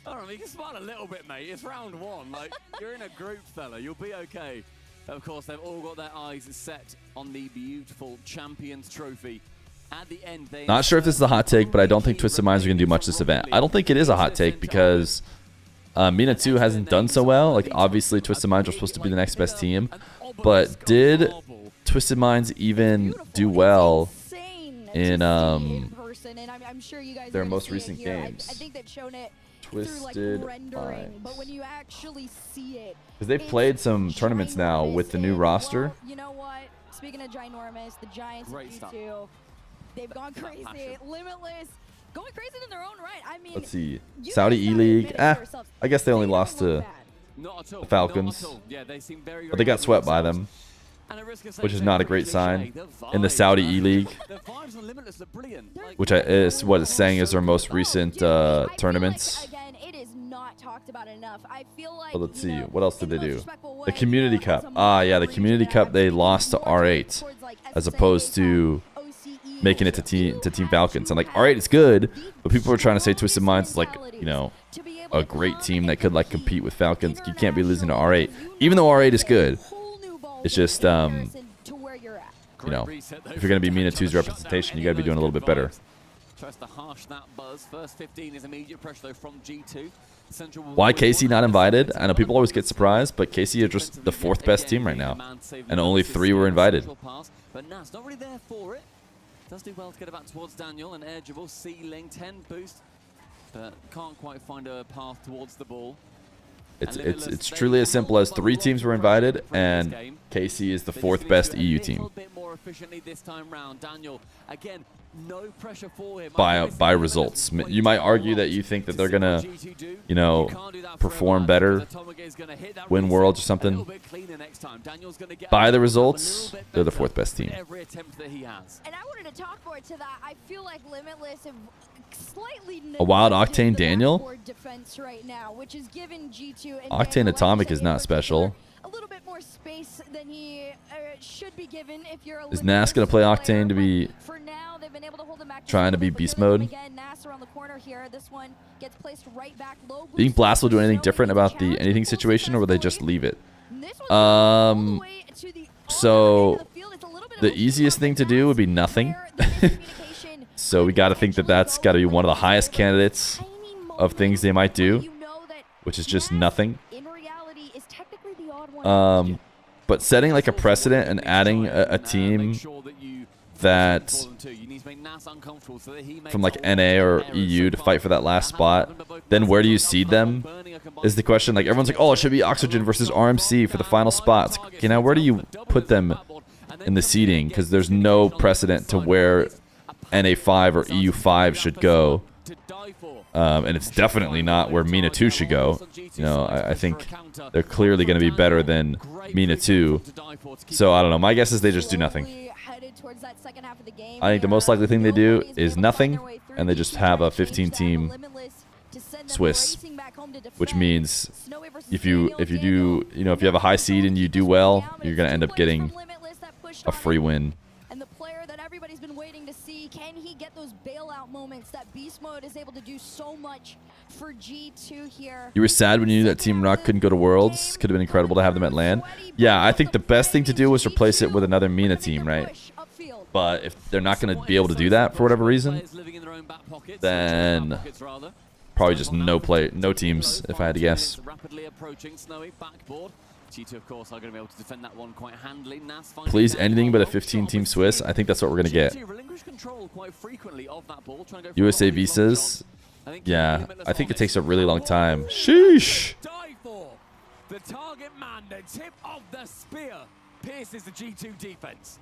Alright, you can smile a little bit, mate. It's round 1. Like, you're in a group, fella. You'll be okay. Of course, they've all got their eyes set on the beautiful Champions Trophy. At the end, they not sure if this is a hot take, but I don't think Twisted Minds are going to do much this event. I don't think it is a hot take because Mina 2 hasn't done so well. Like, obviously, Twisted Minds are supposed to be the next best team. But did Twisted Minds even do well in their most recent games? I think they've shown it Twisted through, like, rendering, Minds. but when you actually see it, Because they've played some tournaments now with the new roster. well, you know what? Speaking of ginormous, the Giants of G2, they've gone crazy. Limitless, going crazy in their own right. I mean, Let's see. Saudi E-League. I guess they only lost to the Falcons. But they got swept by them, which is not a great sign in the Saudi E-League, which is what it's saying is their most recent tournaments. But let's see, what else did they do? The Community Cup. Ah, yeah, the Community Cup, they lost to R8 as opposed to making it to Team Falcons. And like, R8 is good, but people are trying to say Twisted Minds is like, you know, a great team that could like compete with Falcons. You can't be losing to R8, even though R8 is good. It's just you know, if you're going to be Mina 2's representation, you got to be doing a little bit better. Tries to harsh that buzz. First 15 is immediate pressure though from G2. Why KC not invited? I know people always get surprised, but KC are just the 4th best team right now, and only 3 were invited. But Nas not really there for it. Does do well to get it back towards Daniel, and edgeable ceiling 10 boost, but can't quite find a path towards the ball. It's truly as simple as 3 teams were invited, and KC is the 4th best EU team. By results. You might argue that you think that they're gonna, you know, perform better, win Worlds or something. By the results, they're the 4th best team. And I wanted to talk more to that. I feel like Limitless have slightly a wild Octane Daniel. Defense right now, which is given G2 and Octane Atomic is not special. A little bit more space than he should be given. If you're a Is Nas gonna play Octane to be for now, they've been able to hold him back trying to be beast mode? Again, Nas around the corner here. This one gets placed right back low. Do you think Blast will do anything different about the anything situation, or will they just leave it? So the easiest thing to do would be nothing. So we got to think that that's got to be one of the highest candidates of things they might do, which is just nothing. But setting like a precedent and adding a team that from like NA or EU to fight for that last spot, then where do you seed them is the question. Like everyone's like, oh, it should be Oxygen versus RMC for the final spots. Okay, now where do you put them in the seeding? Because there's no precedent to where NA5 or EU5 should go. And it's definitely not where Mina 2 should go. You know, I think they're clearly going to be better than Mina 2. So I don't know. My guess is they just do nothing. I think the most likely thing they do is nothing, and they just have a 15-team Swiss, which means if you do, you know, if you have a high seed and you do well, you're going to end up getting a free win. And the player that everybody's been waiting to see, can he get those bailout moments that Beast Mode is able to do so much for G2 here? You were sad when you knew that Team Rock couldn't go to Worlds. Could have been incredible to have them at LAN. Yeah, I think the best thing to do was replace it with another Mina team, right? But if they're not going to be able to do that for whatever reason, then probably just no teams, if I had to guess. G2, of course, are going to be able to defend that one quite handily. Please, anything but a 15-team Swiss. I think that's what we're going to get. USA visas. Yeah, I think it takes a really long time. Sheesh. The target man, the tip of the spear pierces the G2 defense.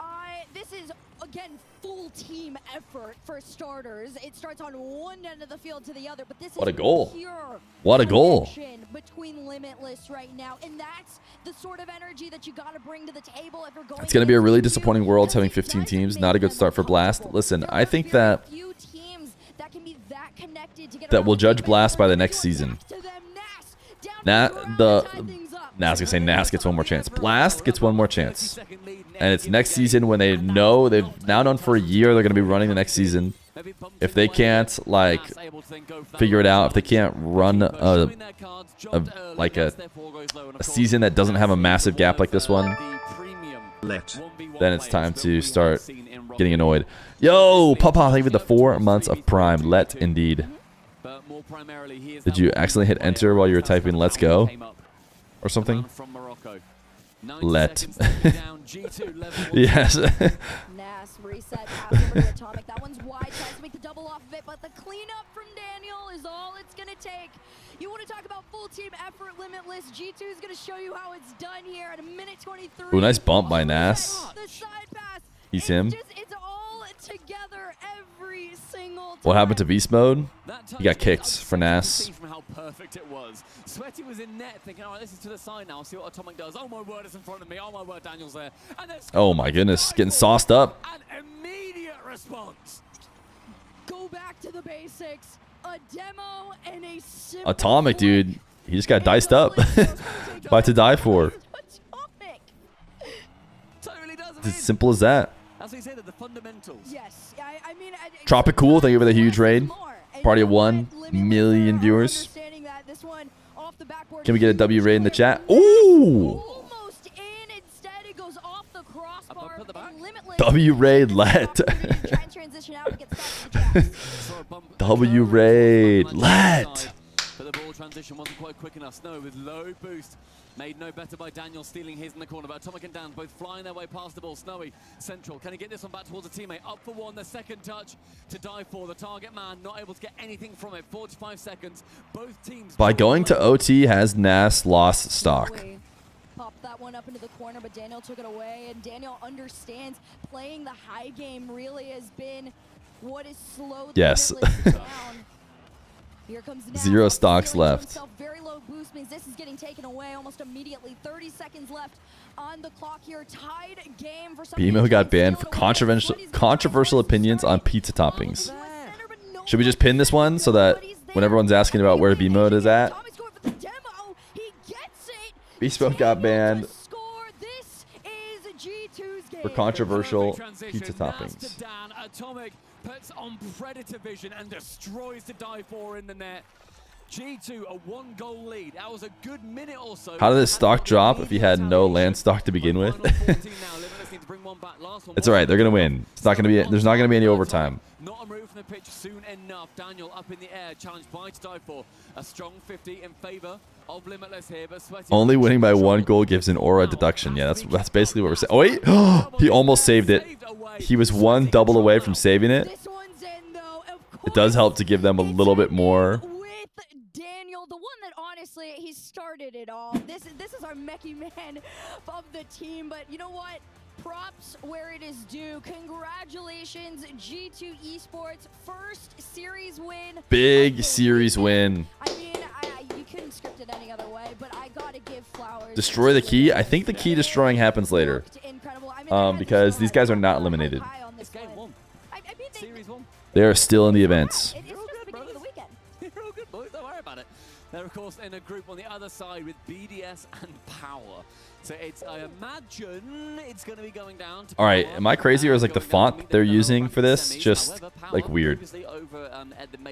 This is, again, full team effort for starters. It starts on one end of the field to the other, but this what is a goal. Pure what a goal. Between Limitless right now, and that's the sort of energy that you got to bring to the table if you're going. It's going to be a really disappointing Worlds having 15 teams. Not a good start for Blast. Listen, I think that we'll judge Blast by the next season. Nas gonna say Nas gets one more chance. Blast gets one more chance. And it's next season when they know they've now known for a year they're gonna be running the next season. If they can't like figure it out, if they can't run a season that doesn't have a massive gap like this one, then it's time to start getting annoyed. Yo, Papa, thank you for the 4 months of Prime. Let indeed. Did you accidentally hit enter while you were typing "Let's go" or something? Let. Yes. Nas reset after the atomic. That one's wide. Tries to make the double off of it, but the cleanup from Daniel is all it's gonna take. You want to talk about full team effort, Limitless? G2 is gonna show you how it's done here at a minute 23. Ooh, nice bump by Nas. He's him. It's all together every single time. What happened to beast mode? He got kicked for Nas. How perfect it was. Sweaty was in net thinking, all right, this is to the side now. See what Atomic does. Oh my word, it's in front of me. Oh my word, Daniel's there. And oh my goodness, getting sauced up. An immediate response. Go back to the basics. A demo and a simple Atomic, dude. He just got diced up. About to die for. It's as simple as that. As we say, the fundamentals. Yes, I mean, Tropic Cool, thank you for the huge raid. Party of 1 million viewers. Can we get a W raid in the chat? Ooh! Almost in. Instead, it goes off the the crossbar. Limitless. W raid let. Try and transition out and get stuck in the jabs. W raid let. But the ball transition wasn't quite quick enough. Snow with low boost. Made no better by Daniel stealing his in the corner. But Atomic and Dan both flying their way past the ball. Snowy, central. Can he get this one back towards a teammate? Up for one. The second touch to die for. The target man not able to get anything from it. 45 seconds. Both teams. By going to OT, has Nas lost stock? Popped that one up into the corner, but Daniel took it away. And Daniel understands playing the high game really has been what is slowed Yes. down. Here comes now. 0 stocks left. Very low boost means this is getting taken away almost immediately. 30 seconds left on the clock here. Tied game for some. BMO got banned for controversial opinions on pizza toppings. Should we just pin this one so that when everyone's asking about where BMO is at? Bespoke got banned for controversial pizza toppings. Atomic puts on Predator vision and destroys the die for in the net. G2 a 1-goal lead. That was a good minute or so. How did this stock drop if he had no land stock to begin with? It's all right. They're gonna win. It's not gonna be. There's not gonna be any overtime. Not a move from the pitch soon enough. Daniel up in the air, challenged by to die for. A strong 50 in favor of Limitless here, but Sweaty Only winning by 1 goal gives an aura deduction. Yeah, that's basically what we're saying. Oh wait, he almost saved it. He was 1 double away from saving it. It does help to give them a little bit more. Daniel, the one that honestly he started it all. This is our Mechie man of the team, but you know what? Props where it is due. Congratulations, G2 Esports, first series win. Big series win. I mean, you couldn't script it any other way, but I gotta give flowers. Destroy the key. I think the key destroying happens later, because these guys are not eliminated. It's game 1. Series 1. They are still in the events. It's just the beginning of the weekend. You're all good, boys. Don't worry about it. They're, of course, in a group on the other side with BDS and Power. So it's, I imagine it's going to be going down to... All right, am I crazy, or is like the font that they're using for this just like weird?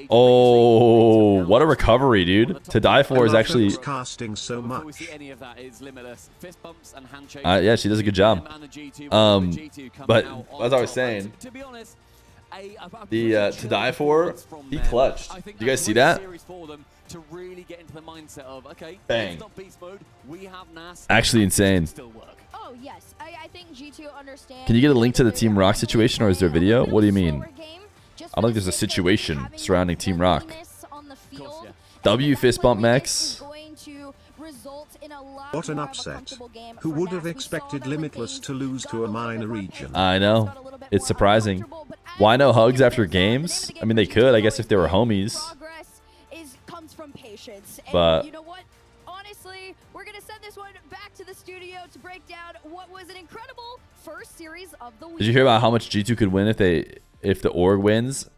Oh, what a recovery, dude. To die for is actually... casting so much. Yeah, she does a good job. But as I was saying, the to die for, he clutched. You guys see that? To really get into the mindset of, okay, bang. Not beast mode. We have Nas. Actually insane. Oh yes, I think G2 understands. Can you get a link to the Team Rock situation, or is there a video? What do you mean? I don't think there's a situation surrounding Team Rock. W fist bump Max. What an upset. Who would have expected Limitless to lose to a minor region? I know. It's surprising. Why no hugs after games? I mean, they could, I guess, if they were homies. From patience. But and you know what? Honestly, we're going to send this one back to the studio to break down what was an incredible first series of the week. Did you hear about how much G2 could win if the org wins?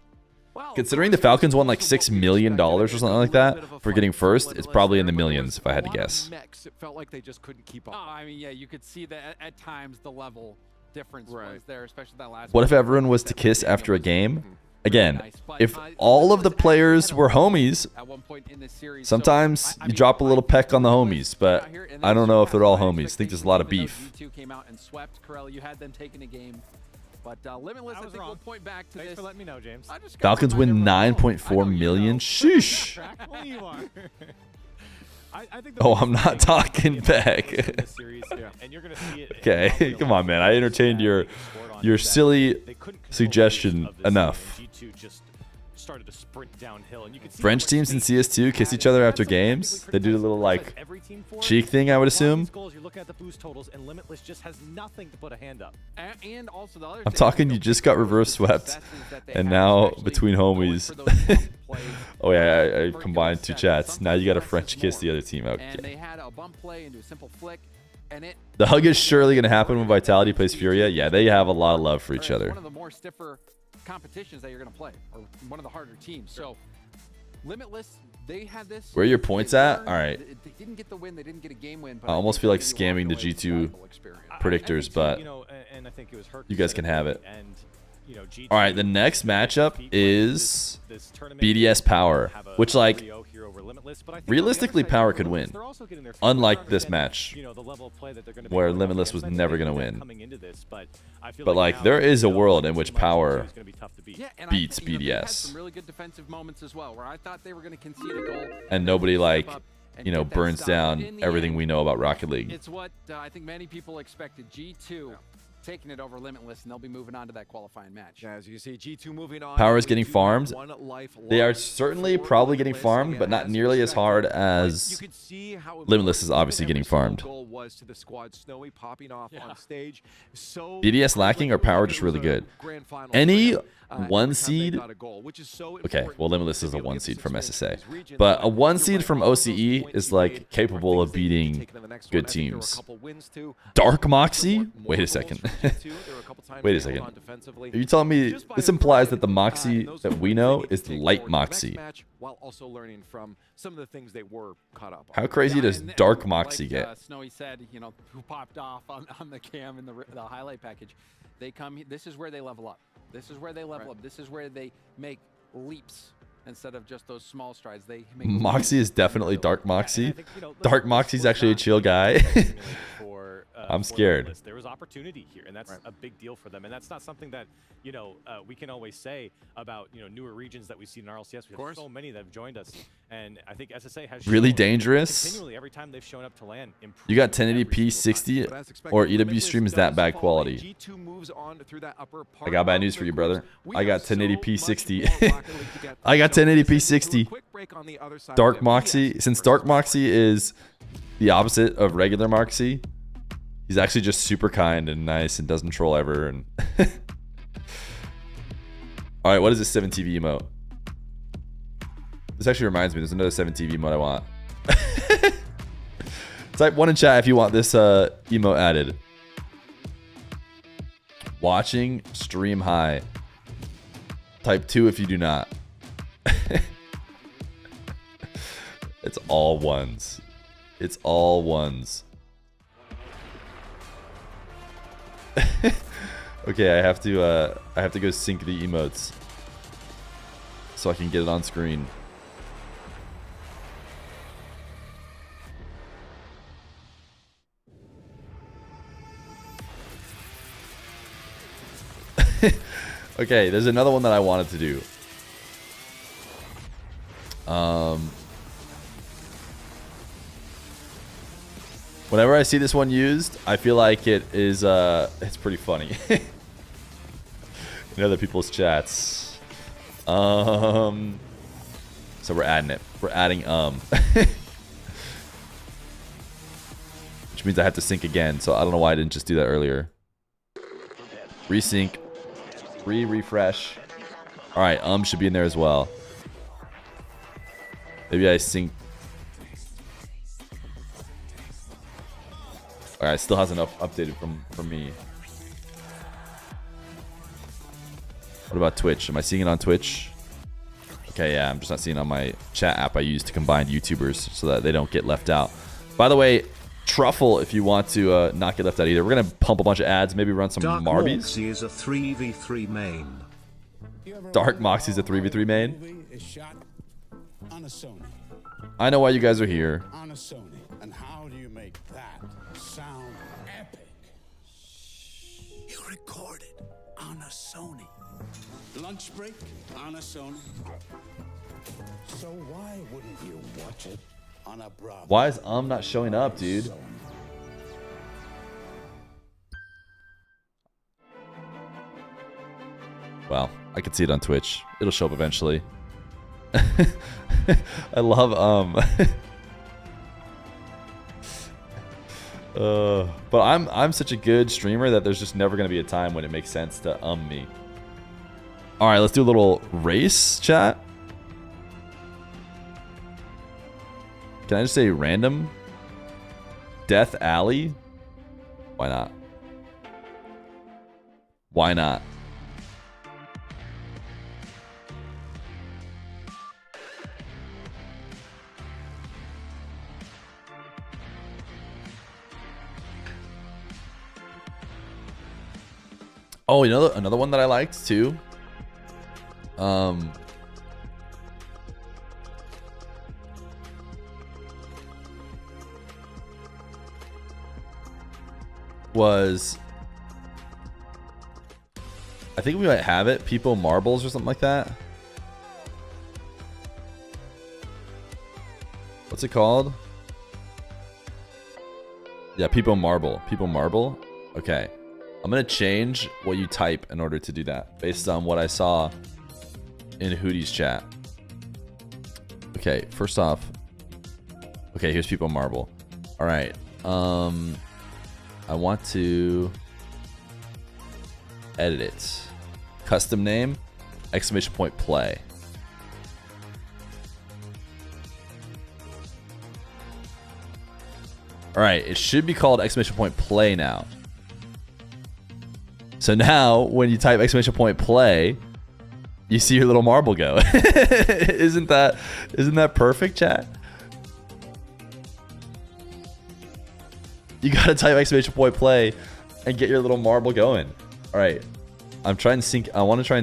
Considering the Falcons won like $6 million or something like that for getting first, it's probably in the millions if I had to guess. It felt like they just couldn't keep up. Oh, I mean, yeah, you could see that at times the level difference was there, especially that last. What if everyone was to kiss after a game? Again, if all of the players were homies, sometimes you drop a little peck on the homies, but I don't know if they're all homies. I think there's a lot of beef. Came out and swept. Corell, you had them taking a game, but Limitless, I think we'll point back to this. Thanks for letting me know, James. Falcons win 9.4 million. Sheesh. Oh, I'm not talking back. Okay, come on, man. I entertained your silly suggestion enough. Started to sprint downhill, and you can see French teams in CS2 kiss each other after games. They do a little like cheek thing, I would assume. You're looking at the boost totals, and Limitless just has nothing to put a hand up. And also the other I'm talking. You just got reverse swept, and now between homies. Oh yeah, I combined 2 chats. Now you got a French kiss the other team. Okay. And they had a bump play into a simple flick, and it. The hug is surely going to happen when Vitality plays Furia. Yeah, they have a lot of love for each other. One of the more stiffer competitions that you're going to play, or one of the harder teams. So Limitless, they had this. Where are your points at? All right. They didn't get the win. They didn't get a game win. But I almost feel like scamming the G2 predictors, but you guys can have it. you know, G2 All right, the next matchup is this tournament BDS Power, have a which like trio here over Limitless, but I think realistically on the other side, Power could win. they're also getting their Unlike this match, you know, the level of play that they're going to be where going up Limitless was against. I think never they going to knew that win. coming into this, but I feel But like now, there is a you know, world in too which much Power is going to be tough to beat. Yeah, and beats I, you know, they had BDS. some really good defensive moments as well, where I thought they were going to concede a goal. And nobody step like, up and you know, get that burns stop. down In the everything end, we know about Rocket League. It's what I think many people expected. G2 taking it over Limitless, and they'll be moving on to that qualifying match. Yeah, as you see, G2 moving on. Power is We getting do have farmed. one life They are left certainly for probably getting Limitless. farmed, Again, but not as nearly as hard expected. as You could see how Limitless is important obviously every getting single farmed. goal was to the squad. Snowy popping off on stage. So BDS lacking or Power just really good? Any one seed, okay, well Limitless is a 1 seed from SSA, but a 1 seed from OCE is like capable of beating good teams. Dark Moxie? Wait a second. Wait a second. Are you telling me this implies that the Moxie that we know is the light Moxie? While also learning from some of the things they were caught up on. How crazy does Dark Moxie get? Snowy said, you know, who popped off on the cam in the highlight package. They come. This is where they level up. This is where they level up. This is where they make leaps instead of just those small strides. They make Moxie is definitely Dark Moxie. Dark Moxie's actually a chill guy. I'm scared. There was opportunity here, and that's a big deal for them. And that's not something that, you know, we can always say about, you know, newer regions that we see in RLCS. We have so many that have joined us, and I think SSA has Really shown dangerous. continually every time they've shown up to land. You got 1080p 60 or EW stream is that bad quality? I got bad news for you, brother. I got 1080p 60. I got 1080p 60. Dark Moxie, since Dark Moxie is the opposite of regular Moxie, he's actually just super kind and nice and doesn't troll ever. And all right, what is this 7TV emote? This actually reminds me, there's another 7TV emote I want. Type 1 in chat if you want this emote added. Watching stream high. Type 2 if you do not. It's all ones. It's all ones. Okay, I have to go sync the emotes so I can get it on screen. Okay, there's another one that I wanted to do. Whenever I see this one used, I feel like it is it's pretty funny. In other people's chats. So we're adding it. We're adding which means I have to sync again, so I don't know why I didn't just do that earlier. Resync. Refresh. Alright, should be in there as well. Maybe I sync. Alright, still hasn't updated from me. What about Twitch? Am I seeing it on Twitch? Okay, yeah, I'm just not seeing it on my chat app I use to combine YouTubers so that they don't get left out. By the way, Truffle, if you want to not get left out either. We're going to pump a bunch of ads, maybe run some Dark Marbies. Moxie is a 3v3 main. Dark Moxie's a 3v3 main. Is shot on a Sony. I know why you guys are here. On a Sony. And how do you make that sound epic? You recorded on a Sony. Lunch break on a Sony. So why wouldn't you watch it on a Bravo? Why is not showing up, dude? Well, I can see it on Twitch. It'll show up eventually. I love but I'm such a good streamer that there's just never gonna be a time when it makes sense to me. All right, let's do a little race chat. Can I just say random? Death Alley? Why not? Why not? Oh, another one that I liked too. Was I think we might have it. People Marbles or something like that. What's it called? Yeah, People Marble. People Marble. Okay. I'm going to change what you type in order to do that based on what I saw in Hootie's chat. Okay, first off. Okay, here's People Marble. All right. I want to edit it. Custom name, exclamation point play. All right, it should be called exclamation point play now. So now when you type exclamation point play, you see your little marble go. Isn't that perfect, chat? You gotta type exclamation point play and get your little marble going. All right, I want to try and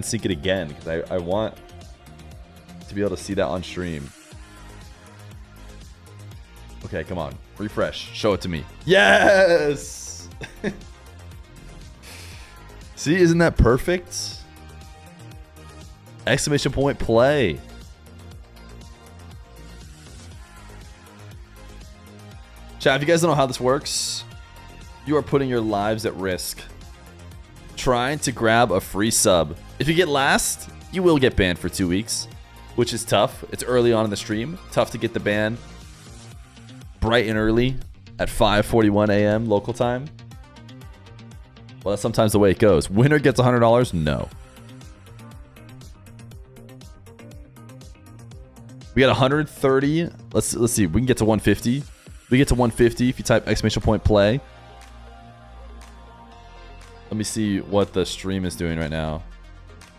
sync it again because I want to be able to see that on stream. Okay, come on, refresh, show it to me. Yes. See, isn't that perfect? Exclamation point play. Chat, if you guys don't know how this works, you are putting your lives at risk trying to grab a free sub. If you get last, you will get banned for 2 weeks, which is tough. It's early on in the stream. Tough to get the ban bright and early at 5:41 a.m. local time. Well, that's sometimes the way it goes. Winner gets $100? No. We got 130. Let's see. We can get to 150. We get to 150 if you type exclamation point play. Let me see what the stream is doing right now.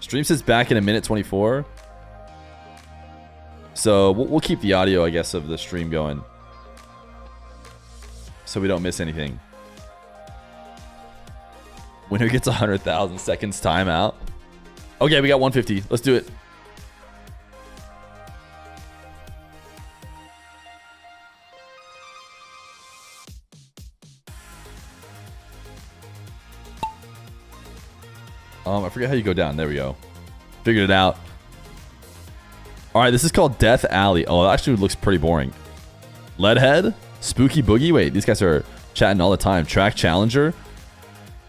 Stream says back in a minute 24. So we'll keep the audio, I guess, of the stream going, so we don't miss anything. Winner gets 100,000 seconds timeout. Okay, we got 150. Let's do it. I forget how you go down. There we go. Figured it out. All right, this is called Death Alley. Oh, it actually looks pretty boring. Leadhead? Spooky Boogie? Wait, these guys are chatting all the time. Track Challenger?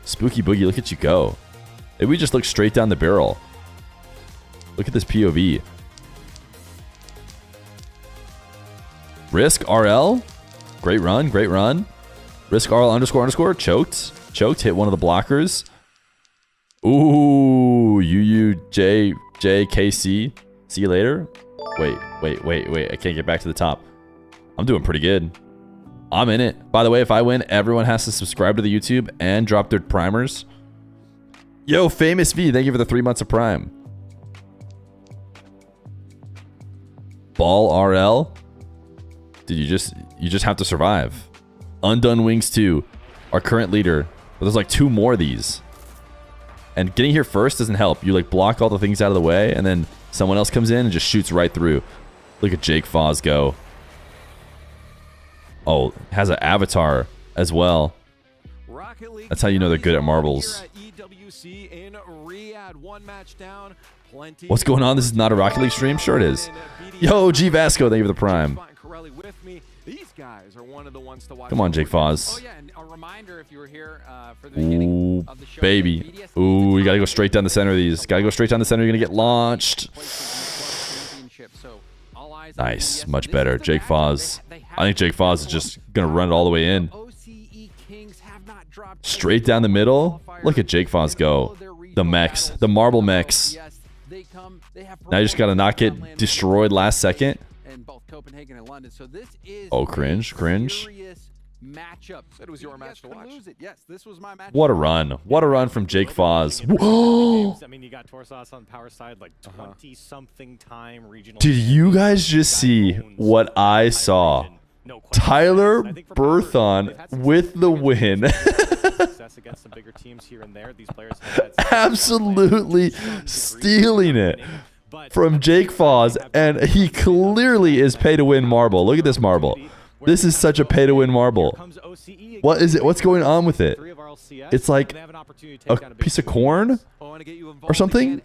Spooky Boogie, look at you go. Maybe we just look straight down the barrel. Look at this POV. Risk RL? Great run, great run. Risk RL __. Choked, hit one of the blockers. Ooh, JKC. See you later. Wait. I can't get back to the top. I'm doing pretty good. I'm in it. By the way, if I win, everyone has to subscribe to the YouTube and drop their primers. Yo, Famous V, thank you for the 3 months of Prime. Ball RL. Dude, you just have to survive. Undone Wings 2, our current leader. But there's like 2 more of these. And getting here first doesn't help. You like block all the things out of the way, and then someone else comes in and just shoots right through. Look at Jake Foz go. Oh, has an avatar as well. That's how you know they're good at marbles. What's going on? This is not a Rocket League stream? Sure it is. Yo, G Vasco, thank you for the Prime. Come on, Jake Foz. Oh yeah, and a reminder if you were here for the beginning of the show. Baby. Ooh, you gotta go straight down the center of these. Gotta go straight down the center. You're gonna get launched. Nice, much better. Jake Foz. I think Jake Foz is just gonna run it all the way in. Straight down the middle. Look at Jake Foz go. The mechs, the marble mechs. Now you just gotta not get destroyed last second. Copenhagen and London. So this is oh, cringe. Matchup. Said it was your match to watch. Yes, this was my match. What a run. What a run from Jake Foz. I mean, you got Torsauce on the power side, like 20-something time regional. Did you guys just see what I saw Tyler Berthon with the win. Against some bigger teams here and there. These players have had Absolutely stealing it from Jake Foz, and he clearly is pay-to-win marble. Look at this marble. This is such a pay-to-win marble. What is it? What's going on with it? It's like a piece of corn or something?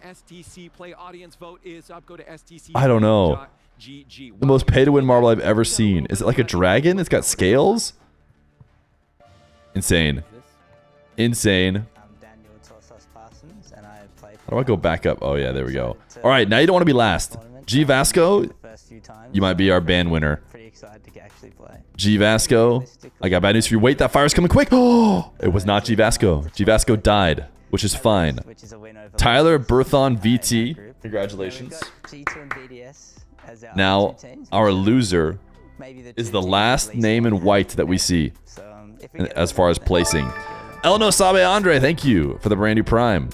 I don't know. The most pay-to-win marble I've ever seen. Is it like a dragon? It's got scales? Insane. Insane. How do I go back up? Oh, yeah, there we go. All right, now you don't want to be last. G Vasco, you might be our band winner. G Vasco, I got bad news for you. Wait, that fire's coming quick. Oh, it was not G Vasco. G Vasco died, which is fine. Tyler Berthon VT, congratulations. Now, our loser is the last name in white that we see as far as placing. El No Sabe Andre, thank you for the brand new prime.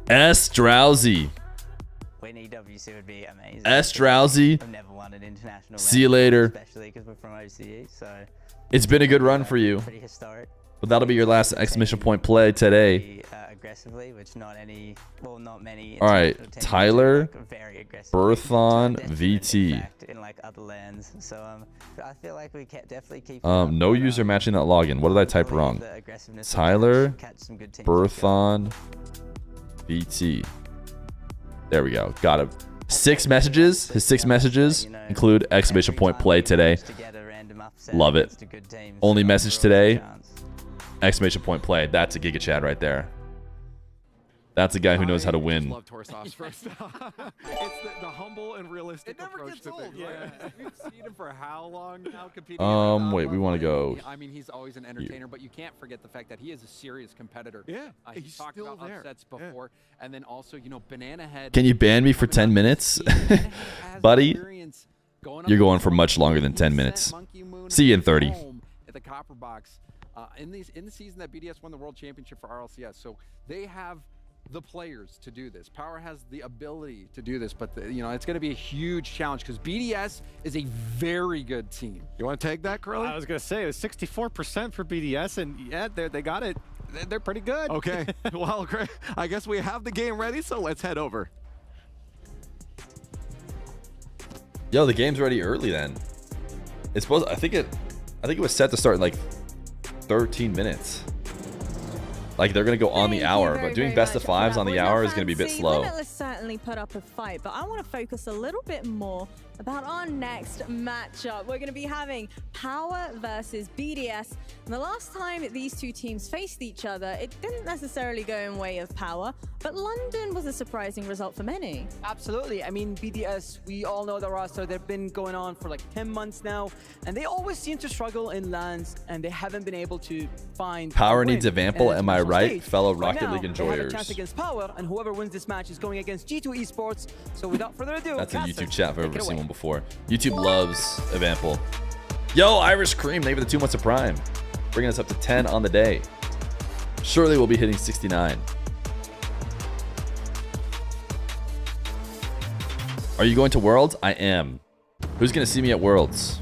S Drowsy. S Drowsy. See you later. It's been a good run for you. But that'll be your last exclamation point play today. All right, Tyler Berthon VT. No user matching that login. What did I type wrong? Tyler Berthon VT. There we go. Got it. 6 messages. His 6 messages include exclamation point play today. Love it. Only message today. Exclamation point play. That's a Giga Chad right there. That's a guy who knows how to win. Love Torsov's first. It's the humble and realistic approach to things. Yeah. We've seen him for how long now competing? Wait, we want to go. I mean, he's always an entertainer, but you can't forget the fact that he is a serious competitor. Yeah, he's talked about upsets before, and then also, you know, Banana Head. Can you ban me for 10 minutes? Buddy, you're going for much longer than 10 minutes. See you in 30. At the Copper Box, in the season that BDS won the World Championship for RLCS, so they have the players to do this. Power has the ability to do this, but you know, it's going to be a huge challenge because BDS is a very good team. You want to take that, Curly? I was going to say it was 64% for BDS, and yeah, they got it. They're pretty good. Okay, well, I guess we have the game ready, so let's head over. Yo, the game's ready early then. It's supposed. I think it was set to start in like 13 minutes. Like they're gonna go on the hour, but doing best of 5s on the hour is gonna be a bit slow. Limitless certainly put up a fight, but I want to focus a little bit more about our next matchup. We're gonna be having Power versus BDS. And the last time these two teams faced each other, it didn't necessarily go in way of Power, but London was a surprising result for many. Absolutely. I mean, BDS, we all know the roster. They've been going on for like 10 months now, and they always seem to struggle in lands, and they haven't been able to find Power needs a Vample, am I right, stage. fellow Rocket League They enjoyers? have a chance against Power, and whoever wins this match is going against G2 Esports. So without further ado, that's a YouTube chat if I've ever seen one before. YouTube loves a Vample. Yo, Irish Cream, thank you for the 2 months of Prime. Bringing us up to 10 on the day. Surely we'll be hitting 69. Are you going to Worlds? I am. Who's going to see me at Worlds?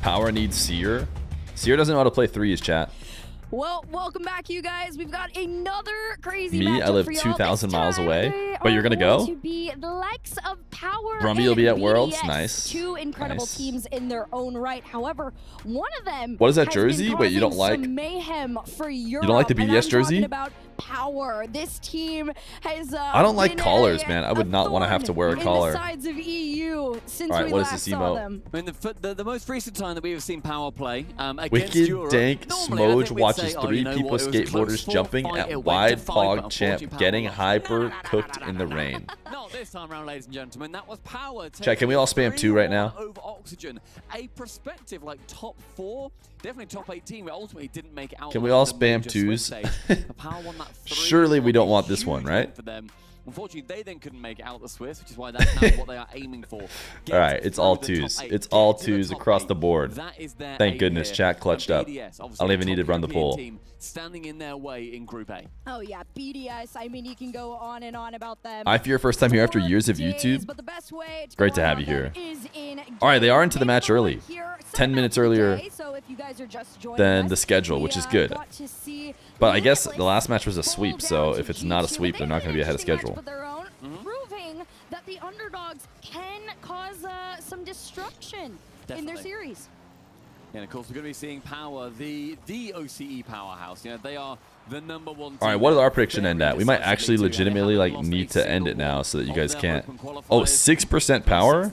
Power needs Seer. Seer doesn't know how to play threes, chat. Well, welcome back, you guys. We've got another crazy Me, I live 2,000 miles away. But you're gonna go? To be the likes of Power Brumby will be at and Worlds. BDS, Nice. Two incredible Nice. teams in their own right. However, one of them. What is that has jersey? been Wait, you don't causing like? some mayhem for Europe. You don't like the and BDS I'm jersey? talking about Power. This team has. I don't like been collars, a man. I would not want to have to wear a in collar. the sides of EU since All right, we what is last this saw emote? them. I mean, the most recent time that we have seen Power play against Wicked Europe, Dank normally I Smoj think we'd watches say, 3 you know people what, it was a close skateboarders jumping fight, at it went wide to 5, but pog unfortunately champ Power getting lost. hyper cooked in the rain. Not this time around, ladies and gentlemen. That was Power. Chat, can we all spam 2 right now? Over Oxygen, a prospective like top 4, definitely top 18, but ultimately didn't make it out. Can we of all the spam major swing 2s? stage. Power won that 3. Surely we don't want this one, right? For them. Unfortunately, they then couldn't make it out the Swiss, which is why that's now what they are aiming for. All right, it's all twos. It's all twos across the board. Thank goodness chat clutched up. I don't even need to run the poll. Standing in their way in Group A. Oh yeah, BDS. I mean, you can go on and on about them. I Feer, first time here after years of YouTube. Great to have you here. All right, they are into the match early. 10 minutes earlier than the schedule, which is good. But I guess the last match was a sweep, so if it's not a sweep, they're not going to be ahead of schedule. Proving that the underdogs can cause some destruction in their series. And of course, we're going to be seeing Power, the OCE powerhouse. You know, they are the #1 team. All right, what did our prediction end at? We might actually legitimately like need to end it now so that you guys can't. Oh, 6% power?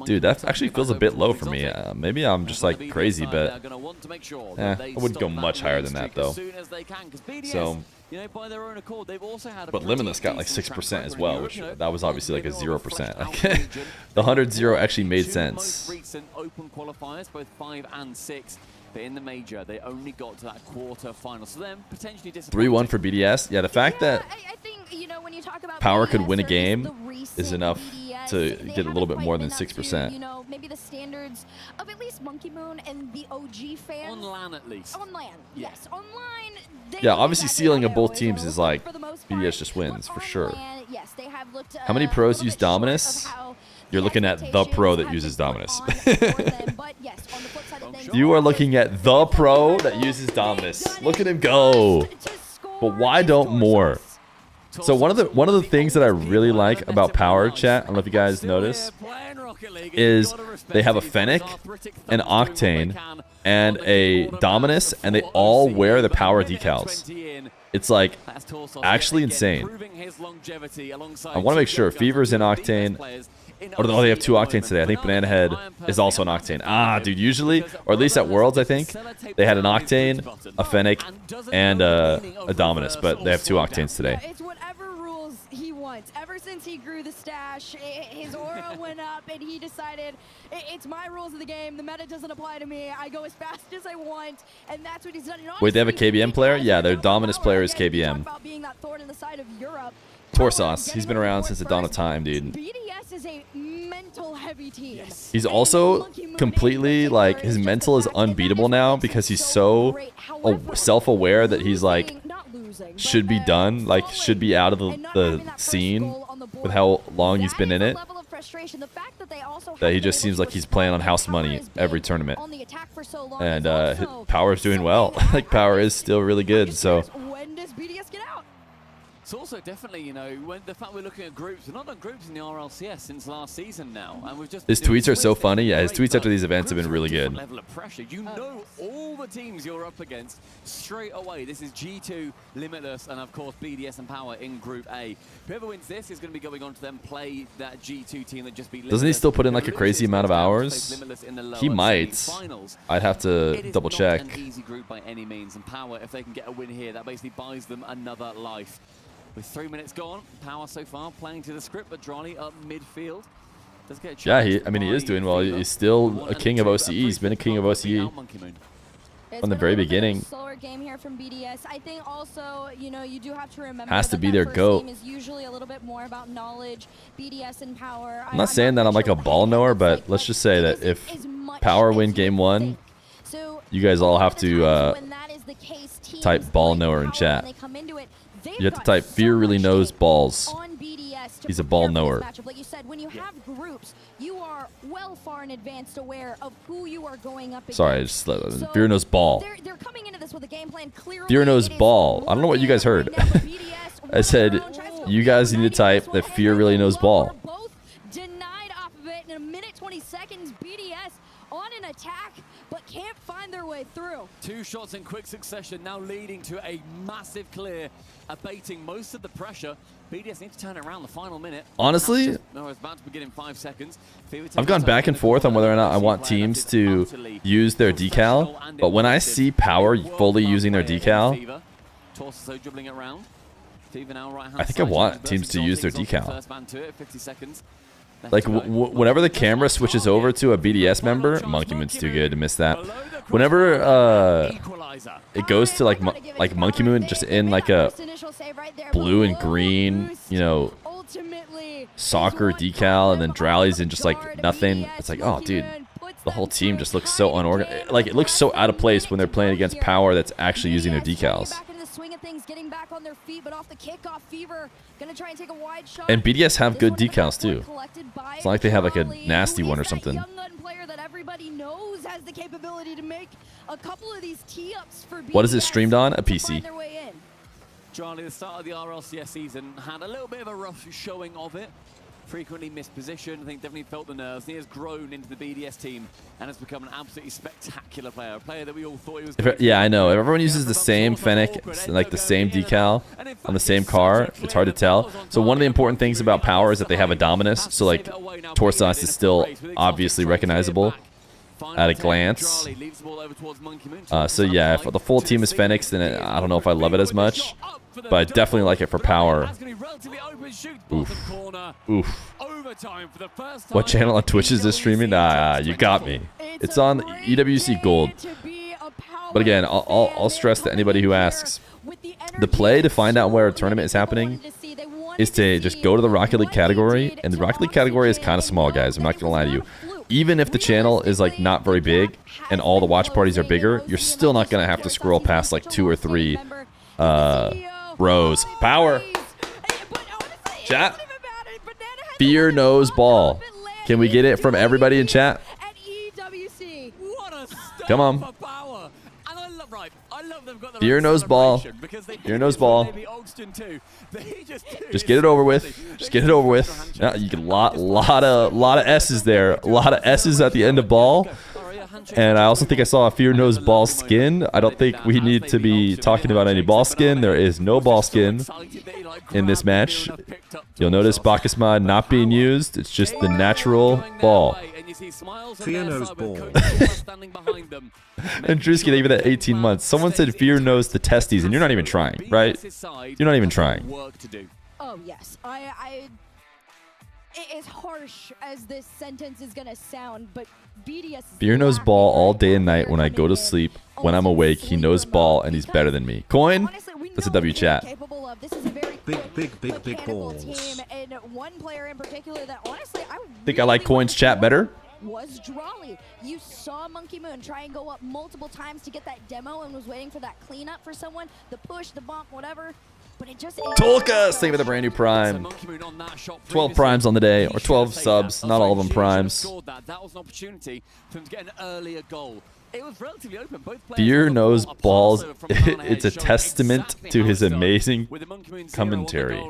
Dude, that actually feels a bit low for me. Maybe I'm just like crazy, but I wouldn't go much higher than that though. So, but Limitless got like 6% as well, which that was obviously like a 0%. Like, the 100-0 actually made sense. Recent open qualifiers, both 5 and 6. But in the major, they only got to that quarter-final. So then potentially 3-1 for BDS. Yeah, the fact that I think, you know, when you talk about Power BDS, could win a there game is is enough BDS, to they get a little bit haven't more quite than been up to, 6%. you know, maybe the standards of at least Monkey Moon and the OG fans. On LAN at least. On LAN, yes. Online, they Yeah, look obviously at that ceiling they of both always teams are is like for the most part, BDS just wins for sure. LAN, yes, they have looked, How many pros use Dominus? You're looking at the pro that uses Dominus. You are looking at the pro that uses Dominus. Look at him go. But why don't more? So one of the things that I really like about Power chat, I don't know if you guys notice, is they have a Fennec, an Octane, and a Dominus, and they all wear the Power decals. It's like actually insane. I want to make sure Fever's in Octane. Oh, they have 2 Octanes today. I think Banana Head is also an Octane. Ah, dude, usually, or at least at Worlds, I think, they had an Octane, a Fennec, and a Dominus, but they have 2 Octanes today. It's whatever rules he wants. Ever since he grew the stash, his aura went up, and he decided, it's my rules of the game. The meta doesn't apply to me. I go as fast as I want, and that's what he's done. Wait, they have a KBM player? Yeah, their Dominus player is KBM. Torsos, he's been around since the dawn of time, dude. BDS is a mental heavy team. He's also completely, like, his mental is unbeatable now because he's so self-aware that he's like, should be done, like, should be out of the scene with how long he's been in it. That he just seems like he's playing on house money every tournament. And Power's doing well. Like, Power is still really good, so. When does BDS get out? It's also definitely, you know, when the fact we're looking at groups, we've not done groups in the RLCS since last season now, and we've just his tweets are so funny. Yeah, his tweets after these events have been really good. Level of pressure, you know, all the teams you're up against straight away. This is G2, Limitless, and of course BDS and Power in Group A. Whoever wins this is going to be going on to then play that G2 team that just beat Limitless. Doesn't he still put in like a crazy amount of hours? He might. I'd have to double check. It is not an easy group by any means, and Power, if they can get a win here, that basically buys them another life. With 3 minutes gone, Power so far playing to the script, but Drani up midfield. Does get a chance. Yeah, I mean, he is doing well. He's still a king of OCE. He's been a king of OCE from the very beginning. Slower game here from BDS. I think also, you know, you do have to remember has to be their GOAT. Is usually a little bit more about knowledge. BDS and Power. I'm not saying that I'm like a ball knower, but let's just say that if Power win game 1, you guys all have to type ball knower in chat. You have to type Feer really knows balls. He's a ball knower. Like you said, when you have groups, you are well far in advance aware of who you are going up against. Sorry, I just Feer knows ball. They're coming into this with a game plan clearly. Feer knows ball. I don't know what you guys heard. I said you guys need to type that Feer really knows ball. Both denied off of it in a minute 20 seconds. BDS on an attack, but can't find their way through. 2 shots in quick succession, now leading to a massive clear, abating most of the pressure. BDS need to turn it around the final minute. Honestly, it's about to begin in 5 seconds. I've gone back and forth on whether or not I want teams to use their decal, but when I see Power fully using their decal, I think I want teams to use their decal. Like, whenever the camera switches over to a BDS member, Monkey Moon's too good to miss that. Whenever it goes to like Monkey Moon just in like a blue and green, you know, soccer decal, and then Drowley's in just like nothing. It's like, oh, dude, the whole team just looks so unorganized. Like, it looks so out of place when they're playing against Power that's actually using their decals. And BDS have good decals too. It's not like they have like a nasty one or something. What is it streamed on? A PC. Charlie, the start of the RLCS season had a little bit of a rough showing of it. Frequently missed position. I think definitely felt the nerves. He has grown into the BDS team and has become an absolutely spectacular player. A player that we all thought he was. Yeah, I know. If everyone uses the same Fennec, like the same decal on the same car, it's hard to tell. So one of the important things about Power is that they have a Dominus. So like Torsos is still obviously recognizable at a glance. So yeah, if the full team is Fenix, then I don't know if I love it as much, but I definitely like it for Power. Oof. Oof. What channel on Twitch is this streaming? You got me. It's on EWC Gold. But again, I'll stress to anybody who asks, the play to find out where a tournament is happening is to just go to the Rocket League category, and the Rocket League category is kind of small, guys. I'm not gonna lie to you. Even if the channel is like not very big and all the watch parties are bigger, you're still not gonna have to scroll past like 2 or 3 rows. Power. Chat. Fear knows ball. Can we get it from everybody in chat? Come on. Fear knows ball. Fear knows ball. Just get it over with. Just get it over with. Yeah, you get lot of S's there. A lot of S's at the end of ball. And I also think I saw a Fear knows ball skin. I don't think we need to be talking about any ball skin. There is no ball skin in this match. You'll notice Bacchus mod not being used. It's just the natural ball. Fear knows ball. And Drewski gave it at 18 months. Someone said Fear knows the testes, and you're not even trying, right? You're not even trying. Oh yes, as harsh as this sentence is gonna sound, but BDS. Fear knows ball all day and night. When I go to sleep, when I'm awake, he knows ball, and he's better than me. Coin. That's a W chat. Big balls. And one player in particular that honestly Think I like Coin's chat better? Was Drawley. You saw Monkey Moon try and go up multiple times to get that demo and was waiting for that cleanup for someone, the push, the bump, whatever. But it just Tolka, same with a brand new prime. 12 primes on the day, or 12 subs, not all of them primes. That was an opportunity for him to get an earlier goal. It was relatively open. Fear knows balls. It's a testament to his amazing commentary.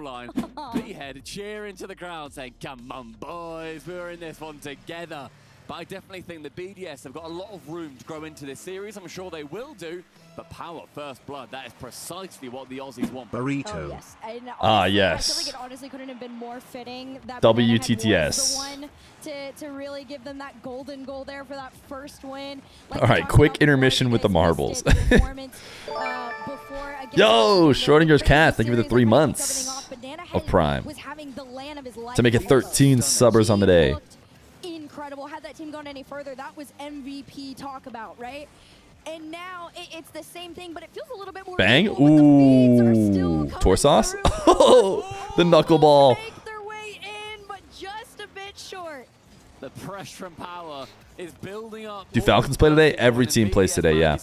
B-head cheering to the crowd saying, come on boys, we're in this one together. But I definitely think the BDS have got a lot of room to grow into this series. I'm sure they will do. But Power First Blood, that is precisely what the Aussies want. Burrito. Oh, yes. And yes. I feel like it honestly couldn't have been more fitting. That WTTS. One to really give them that golden goal there for that first win. Like all right, quick intermission with the marbles. Yo, Schrodinger's cat, thank you for the 3 months of Prime. To make it 13 subbers on the day. Incredible. Had that team gone any further, that was MVP talk about, right? And now it's the same thing, but it feels a little bit more. Bang. Ooh. Torsos. Oh, the knuckleball. Their way in, but just a bit short. The pressure from Power is building up. Do Falcons play today? Every team plays today, yeah.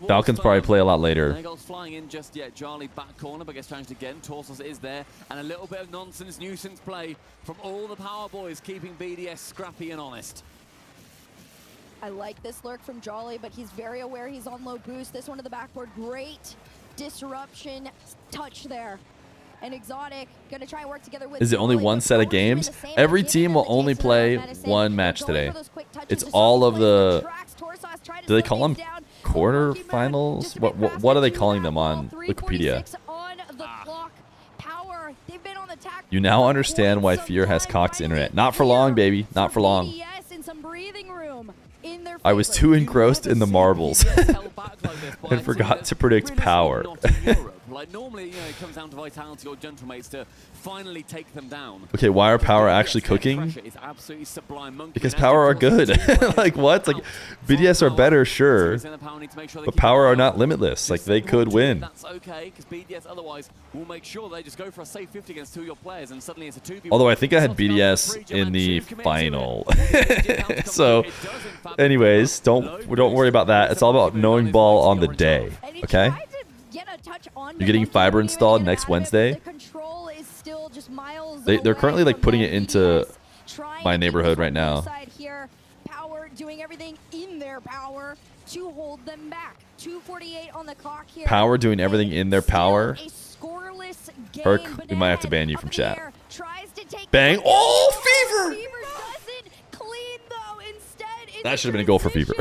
Falcons probably play a lot later. Flying in just yet. Charlie back corner, but gets challenged again. Torsos is there, and a little bit of nonsense nuisance play from all the Power boys, keeping BDS scrappy and honest. I like this lurk from Jolly, but he's very aware he's on low boost. This one to the backboard, great disruption touch there. And Exotic gonna try and work together with. Is it only one set of games? Every team will only play one match today. It's all of the. Do they call them quarterfinals? What are they calling them on Wikipedia? You now understand why Fear has Cox internet. Not for long, baby. Not for long. I was too engrossed in the marbles and forgot to predict Power. Like normally, you know, it comes down to Vitality or Gentlemates to finally take them down. Okay, why are Power actually cooking? Because Power are good. Like what? Like BDS are better, sure, but Power are not Limitless. Like they could win. That's okay, because BDS otherwise will make sure they just go for a safe 50 against 2 of your players, and suddenly it's a 2v1. Although I think I had BDS in the final. So, anyways, don't worry about that. It's all about knowing ball on the day. Okay. You're getting fiber installed next Wednesday. They're currently like putting it into my neighborhood right now. Power doing everything in their power to hold them back. 2:48 on the clock here. Power doing everything in their power. Perk, we Banana might have to ban you from chat. tries to take Bang! Oh, Fever! Fever doesn't clean though. Instead, That should have been a goal for Fever.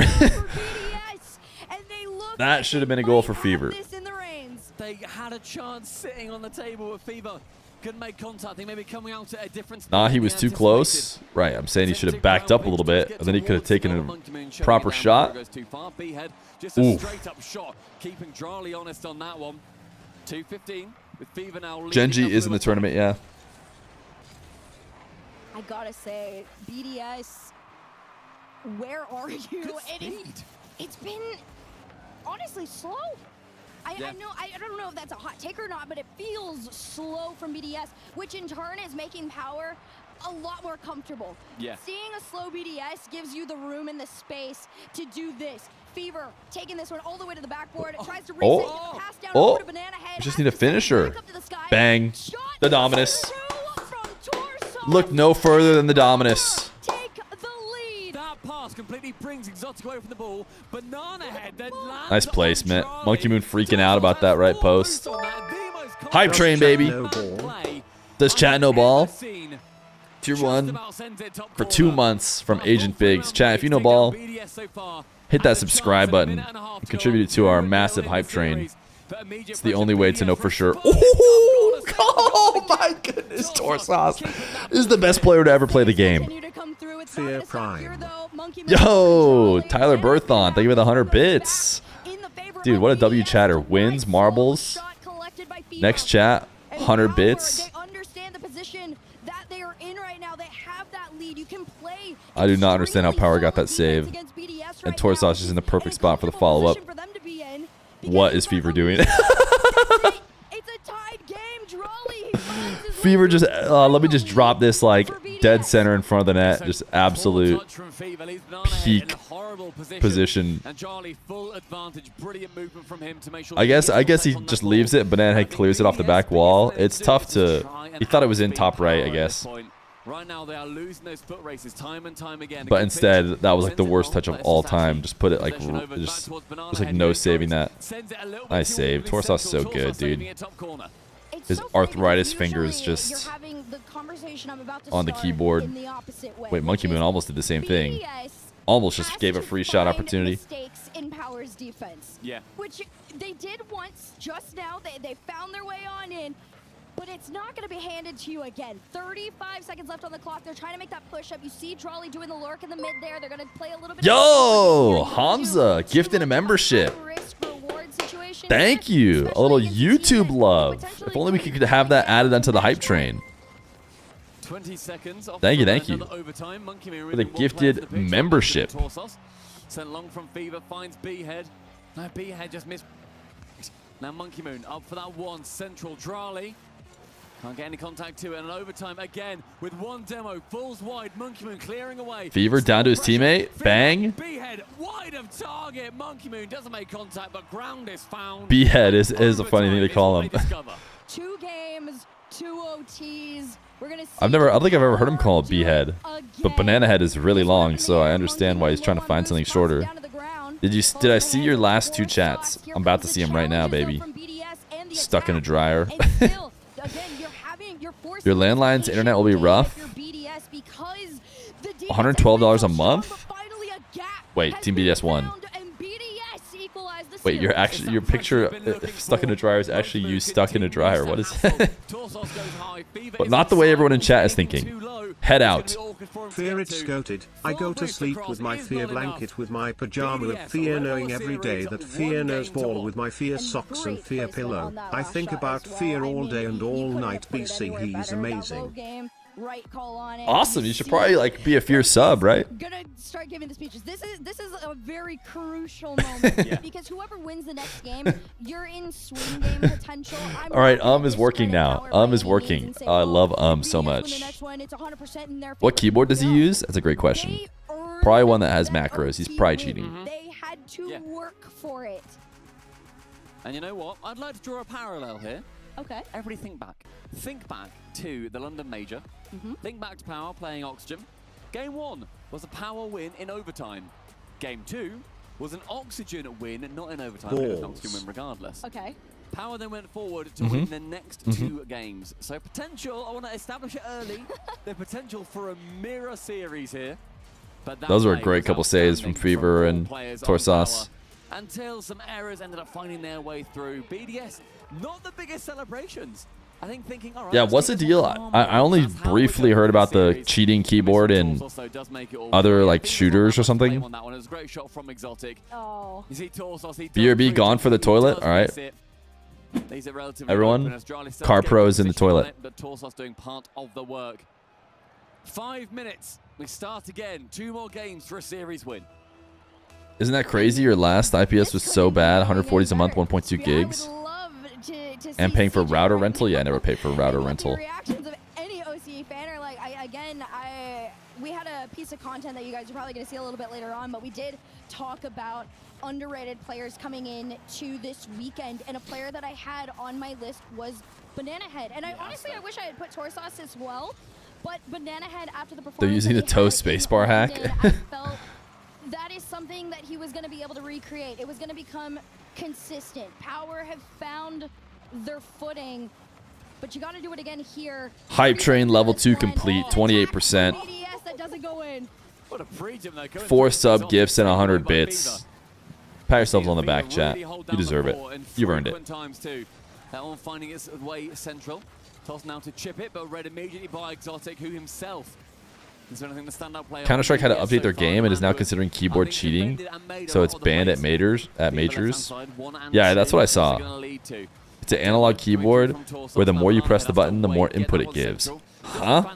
That should have been a goal for Fever. They had a chance sitting on the table with Fever. Couldn't make contact. They may be coming out at a different Nah, he was too close. Right, I'm saying he should have backed up a little bit, and then he could have taken a proper shot. Just a straight up shot, keeping Drali honest on that one. 2:15 with Fever now. Gen.G is in the tournament, yeah. I gotta say, BDS, where are you? It's been honestly slow. I don't know if that's a hot take or not, but it feels slow from BDS, which in turn is making Power a lot more comfortable. Yeah. Seeing a slow BDS gives you the room and the space to do this. Fever taking this one all the way to the backboard. It tries to reset, get the pass down over to Banana Head. We just need a finisher. Bang. The Dominus. Look no further than the Dominus. That pass completely brings Exotic away from the ball. Banana Head then lands. Nice placement. Monkey Moon freaking out about that right post. Hype train, baby. Does chat no ball? Tier 1 for 2 months from Agent Figs. Chat, if you know ball, hit that subscribe button. Contribute to our massive hype train. It's the only way to know for sure. Oh my goodness, Torsos is the best player to ever play the game. Fear Prime. Yo, Tyler Berthon, thank you for the 100 bits. Dude, what a W chatter. Wins, marbles. Next chat, 100 bits. I do not understand how Power got that save. And Torsos is in the perfect spot for the follow-up. What is Fever doing? Fever just, let me just drop this like dead center in front of the net. Just absolute peak position. I guess he just leaves it. Banana Head clears it off the back wall. It's tough to, he thought it was in top right, I guess. Right now they are losing those foot races time and time again. But instead, that was like the worst touch of all time. Just put it like, just like no saving that. Nice save. Torsos so good, dude. His arthritis fingers just on the keyboard. Wait, Monkey Moon almost did the same thing. Almost just gave a free shot opportunity. In Power's defense. Yeah. Which they did once just now. They found their way on in. But it's not going to be handed to you again. 35 seconds left on the clock. They're trying to make that push up. You see Drali doing the lurk in the mid there. They're going to play a little bit. Yo, Hamza, gifted a membership. Thank you. A little YouTube love. If only we could have that added onto the hype train. 20 seconds. Thank you. For the gifted membership. Sent long from Fever, finds B-Head. No, B-Head just missed. Now Monkey Moon up for that one. Central Drali. Can't get any contact to it, and overtime again with one demo, falls wide, Monkey Moon clearing away. Fever down to his teammate, bang. B-Head wide of target, Monkey Moon doesn't make contact, but ground is found. B-Head is a funny thing to call him. 2 games, 2 OTs. We're gonna see I don't think I've ever heard him call it B-Head, but Banana Head is really long, so I understand why he's trying to find something shorter. Did I see your last 2 chats? I'm about to see him right now, baby. Stuck in a dryer. Your landline's internet will be rough. $112 a month? Wait, Team BDS won. Wait, your picture stuck in a dryer is actually you stuck in a dryer. What is that? But not the way everyone in chat is thinking. Head out. Fear it's goated. I go to sleep with my Fear blanket with my pajama of Fear, knowing every day that Fear knows ball with my Fear socks and Fear pillow. I think about Fear all day and all night. BC, he's amazing. Right call on it. Awesome. You should probably like be a Fear sub, right? Gonna start giving the speeches. This is a very crucial moment because whoever wins the next game, you're in swing game potential. All right, is working now. Is working. I love so much. What keyboard does he use? That's a great question. Probably one that has macros. He's probably cheating. They had to work for it. And you know what? I'd like to draw a parallel here. Okay. Everybody think back. Think back to the London Major. Think back to Power playing Oxygen. Game 1 was a Power win in overtime. Game 2 was an Oxygen win, not in overtime, but an Oxygen win regardless. Okay. Power then went forward to win the next 2 games. So potential, I want to establish it early, the potential for a mirror series here. But those were a great couple saves from Fever and Torsos. Until some errors ended up finding their way through. BDS, not the biggest celebrations. I think thinking, all right, yeah, what's the deal? I only briefly heard about the cheating keyboard in other like shooters or something. Oh. BRB gone for the toilet. All right. Everyone, Car Pro's in the toilet. But Torsos doing part of the work. 5 minutes. We start again. 2 more games for a series win. Isn't that crazy? Your last IPS was so bad. 140s a month, 1.2 gigs. And paying for router rental? Yeah, I never paid for router rental. The reactions of any OCE fan are like, we had a piece of content that you guys are probably going to see a little bit later on, but we did talk about underrated players coming in to this weekend, and a player that I had on my list was Banana Head. And honestly, I wish I had put Torsos as well, but Banana Head, after the performance, they're using the toe spacebar hack. I felt that is something that he was going to be able to recreate. It was going to become consistent. Power have found their footing, but you got to do it again here. Hype train level 2 complete, 28%. BDS that doesn't go in. What a pre-jump though. 4 sub gifts and 100 bits. Pat yourselves on the back, chat. You deserve it. You've earned it. That one finding its way central. Toss now to chip it, but read immediately by Exotic, who himself is anything the standout player. Counter-Strike had to update their game and is now considering keyboard cheating, so it's banned at majors. Yeah, that's what I saw. It's an analog keyboard where the more you press the button, the more input it gives. Huh?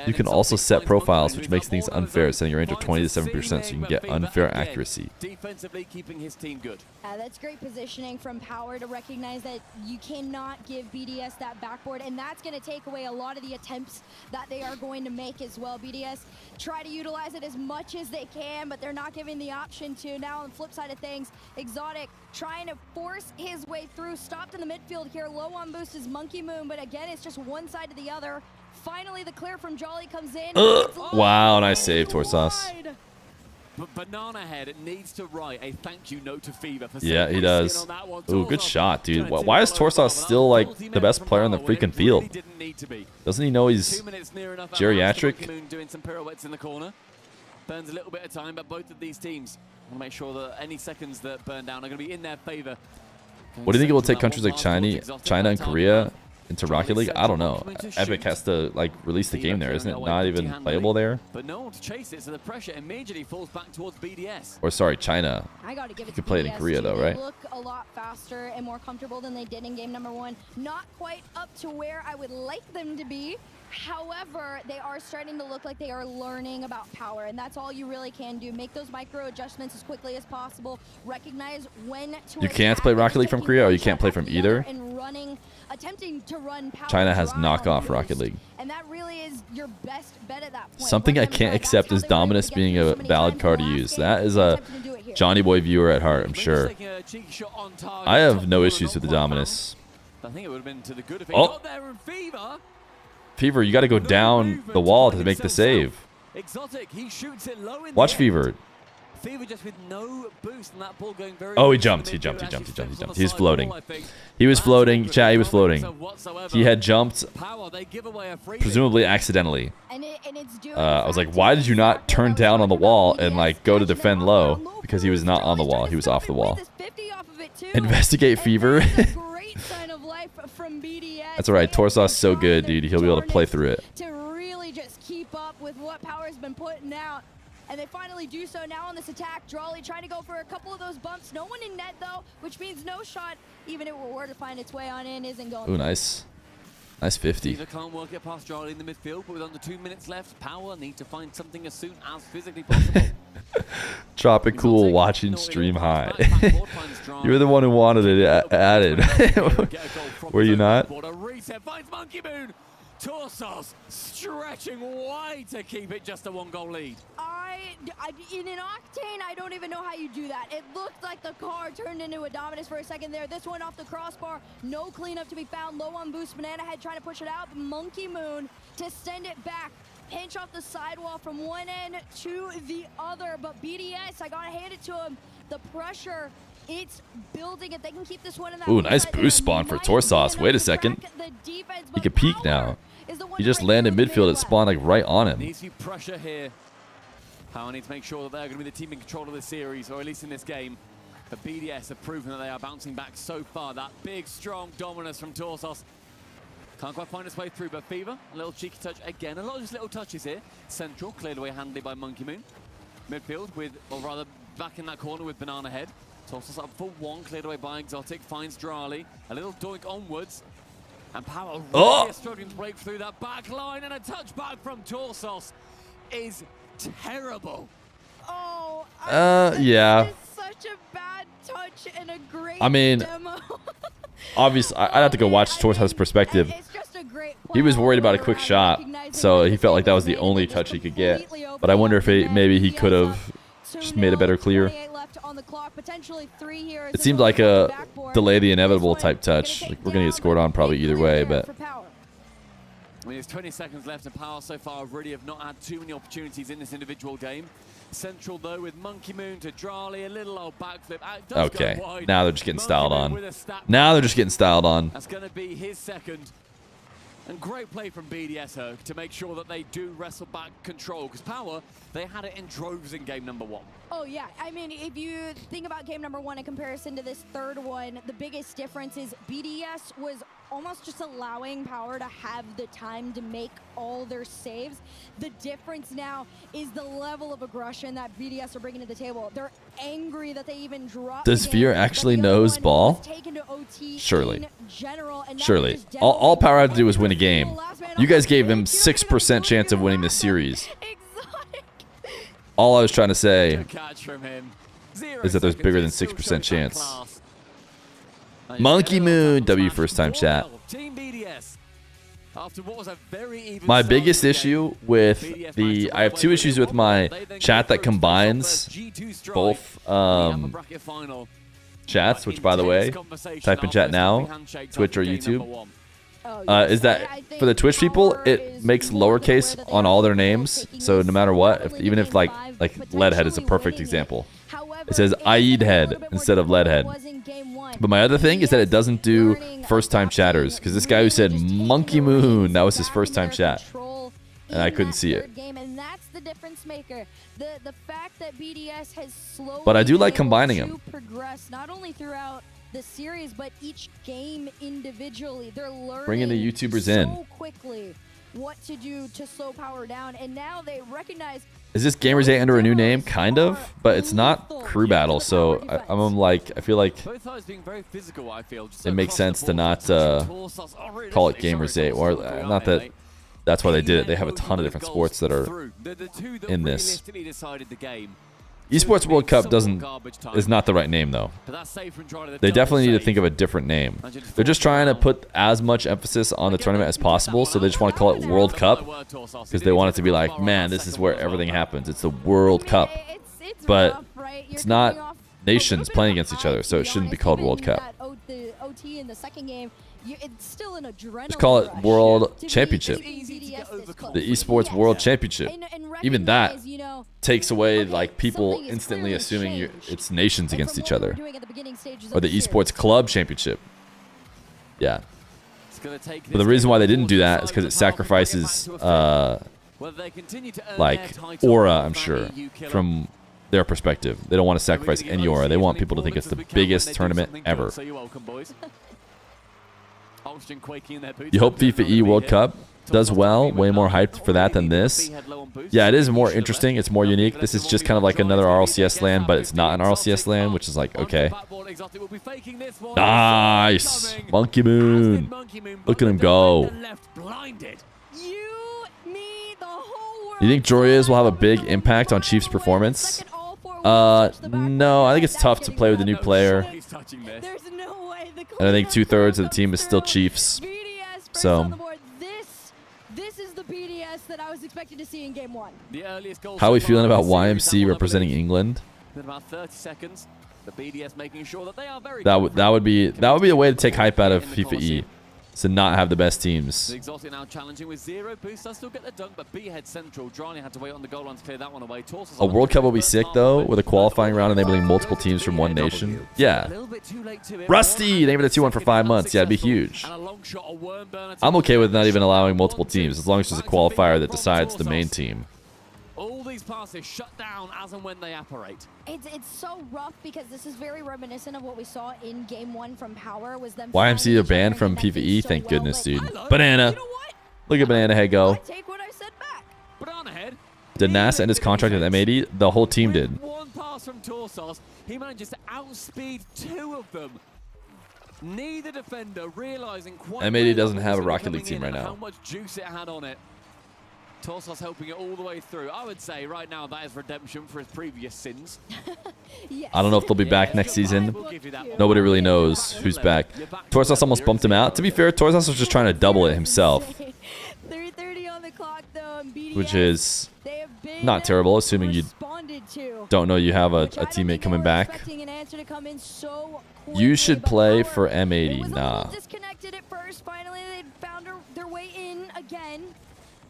You can also set profiles, which makes things unfair, setting your range of 20 to 7% so you can get unfair accuracy. Defensively keeping his team good. That's great positioning from Power to recognize that you cannot give BDS that backboard, and that's going to take away a lot of the attempts that they are going to make as well. BDS try to utilize it as much as they can, but they're not giving the option to. Now on the flip side of things, Exotic trying to force his way through, stopped in the midfield here, low on boost is Monkey Moon, but again, it's just one side to the other. Finally, the clear from Jolly comes in. Wow, nice save, Torsos. But Banana Head needs to write a thank you note to Fever for yeah, he does. Ooh, good shot, dude. Why is Torsos still like the best player on the freaking field? Doesn't he know he's geriatric? Doing some pirouettes in the corner. Burns a little bit of time, but both of these teams want to make sure that any seconds that burn down are going to be in their favor. What do you think it will take countries like China and Korea into Rocket League? I don't know. Epic has to like release the game there, isn't it? Not even playable there. But no one to chase it, so the pressure immediately falls back towards BDS. Or sorry, China. I gotta give it you could play it in Korea though, right? They look a lot faster and more comfortable than they did in game number 1. Not quite up to where I would like them to be. However, they are starting to look like they are learning about Power, and that's all you really can do. Make those micro adjustments as quickly as possible. Recognize when to. You can't play Rocket League from Korea, or you can't play from either. And attempting to run Power China has knockoff Rocket League. And that really is your best bet at that point. Something I can't accept is Dominus being a valid card to use. That is a Johnny Boy viewer at heart, I'm sure. I have no issues with the Dominus. I think it would have been to the good if he got there in Fever. Fever, you got to go down the wall to make the save. Exotic, he shoots it low in Watch Fever. Fever just with no boost and that ball going very oh, he jumped. He's floating. He was floating. Chat, he was floating. He had jumped, presumably accidentally. I was like, why did you not turn down on the wall and like go to defend low? Because he was not on the wall. He was off the wall. Investigate Fever. That's all right. Torsos so good, dude. He'll be able to play through it. To really just keep up with what Power's been putting out. And they finally do so now on this attack. Drawley trying to go for a couple of those bumps. No one in net, though, which means no shot, even if it were to find its way on in, isn't going. Ooh, nice. Nice 50. Caesar can't work it past Drawley in the midfield, but with under 2 minutes left, Power need to find something as soon as physically possible. Tropicool watching stream high. You were the one who wanted it added. Were you not? What a reset finds Monkey Moon. Torsos stretching wide to keep it just a 1-goal lead. In an Octane, I don't even know how you do that. It looked like the car turned into a Dominus for a second there. This one off the crossbar, no cleanup to be found. Low on boost, Banana Head trying to push it out. Monkey Moon to send it back. Pinch off the sidewall from one end to the other. But BDS, I gotta hand it to him. The pressure, it's building. If they can keep this one in that. Ooh, nice boost spawn for Torsos. Wait a second. He could peek now. He just landed midfield. It spawned like right on him. Needs to pressure here. Power need to make sure that they're going to be the team in control of this series, or at least in this game. But BDS have proven that they are bouncing back so far. That big, strong dominance from Torsos. Can't quite find its way through, but Fever, a little cheeky touch again. A lot of just little touches here. Central, cleared away handily by Monkey Moon. Midfield with, or rather, back in that corner with Banana Head. Torsos up for one, cleared away by Exotic, finds Drawley. A little doink onwards. And Power really struggling to break through that back line, and a touchback from Torsos is terrible. Oh, yeah. It's such a bad touch and a great demo. Obviously, I'd have to go watch Torsos' perspective. He was worried about a quick shot, so he felt like that was the only touch he could get. But I wonder if maybe he could have just made a better clear. It seemed like a delay the inevitable type touch. Like we're going to get scored on probably either way, but... I mean, there's 20 seconds left, and Power so far really have not had too many opportunities in this individual game. Central, though, with Monkey Moon to Drawley, a little old backflip. Okay, now they're just getting styled on. Now they're just getting styled on. That's going to be his second. And great play from BDS Herc to make sure that they do wrestle back control, because Power, they had it in droves in game number 1. Oh, yeah. I mean, if you think about game number 1 in comparison to this third one, the biggest difference is BDS was almost just allowing Power to have the time to make all their saves. The difference now is the level of aggression that BDS are bringing to the table. They're angry that they even dropped. Does Feer actually knows ball? Surely. Surely. All Power had to do was win a game. You guys gave him 6% chance of winning this series. All I was trying to say is that there's bigger than 6% chance. Monkey Moon, W first time chat. My biggest issue with I have 2 issues with my chat that combines both chats, which by the way, type in chat now, Twitch or YouTube. Is that for the Twitch people, it makes lowercase on all their names. So no matter what, even if like Leadhead is a perfect example. It says Aid Head instead of Leadhead. But my other thing is that it doesn't do first time chatters, because this guy who said Monkey Moon, that was his first time chat. And I couldn't see it. But I do like combining them. Not only throughout the series, but each game individually. They're learning bringing the YouTubers so in quickly what to do to slow Power down, and now they recognize. Is this Gamers 8 under a new name? Kind of, but it's not crew battle, so I feel like it makes sense to not call it Gamers 8, or not that that's why they did it. They have a ton of different sports that are in this. Esports World Cup is not the right name, though. They definitely need to think of a different name. They're just trying to put as much emphasis on the tournament as possible, so they just want to call it World Cup, because they want it to be like, man, this is where everything happens. It's the World Cup. But it's not nations playing against each other, so it shouldn't be called World Cup. Just call it World Championship. The Esports World Championship. Even that takes away like people instantly assuming it's nations against each other. Or the Esports Club Championship. Yeah. But the reason why they didn't do that is because it sacrifices like aura, I'm sure, from their perspective. They don't want to sacrifice any aura. They want people to think it's the biggest tournament ever. You hope FIFA E World Cup? does well. Way more hyped for that than this. Yeah, it is more interesting. It's more unique. This is just kind of like another RLCS LAN, but it's not an RLCS LAN, which is like, okay. Nice. Monkey Moon. Look at him go. You think Joriyas will have a big impact on Chiefs' performance? No, I think it's tough to play with a new player. And I think 2/3 of the team is still Chiefs. So, this is the BDS that I was expected to see in game 1. how are we feeling about YMC representing England? About 30 seconds. The BDS making sure that they are very That would be a way to take hype out of FIFA E. To not have the best teams. The Exotic now challenging with 0 boost. I still get the dunk, but B head central. Drani had to wait on the goal line to clear that one away. A World Cup will be sick though, with a qualifying round enabling multiple teams from one nation. Yeah. Rusty, name it a 2-1 for 5 months. Yeah, it'd be huge. I'm okay with not even allowing multiple teams as long as there's a qualifier that decides the main team. All these passes shut down as and when they apparate. It's so rough because this is very reminiscent of what we saw in game 1 from Power. Was them YMC are banned from PvE. Thank goodness, dude. Banana. Look at Banana Head go. Take what I said back. Banana Head. Did Nas end his contract with M80? The whole team did. One pass from Torsos, he manages to outspeed 2 of them. Neither defender realizing quite M80 doesn't have a Rocket League team right now. How much juice it had on it. Torsos helping it all the way through. I would say right now that is redemption for his previous sins. Yes. I don't know if they'll be back next season. Nobody really knows who's back. Torsos almost bumped him out. To be fair, Torsos was just trying to double it himself. 3:30 on the clock though, and BDS, Which is not terrible, assuming you don't know you have a teammate coming back. You should play for M80. Nah. Disconnected at first. Finally, they found their way in again.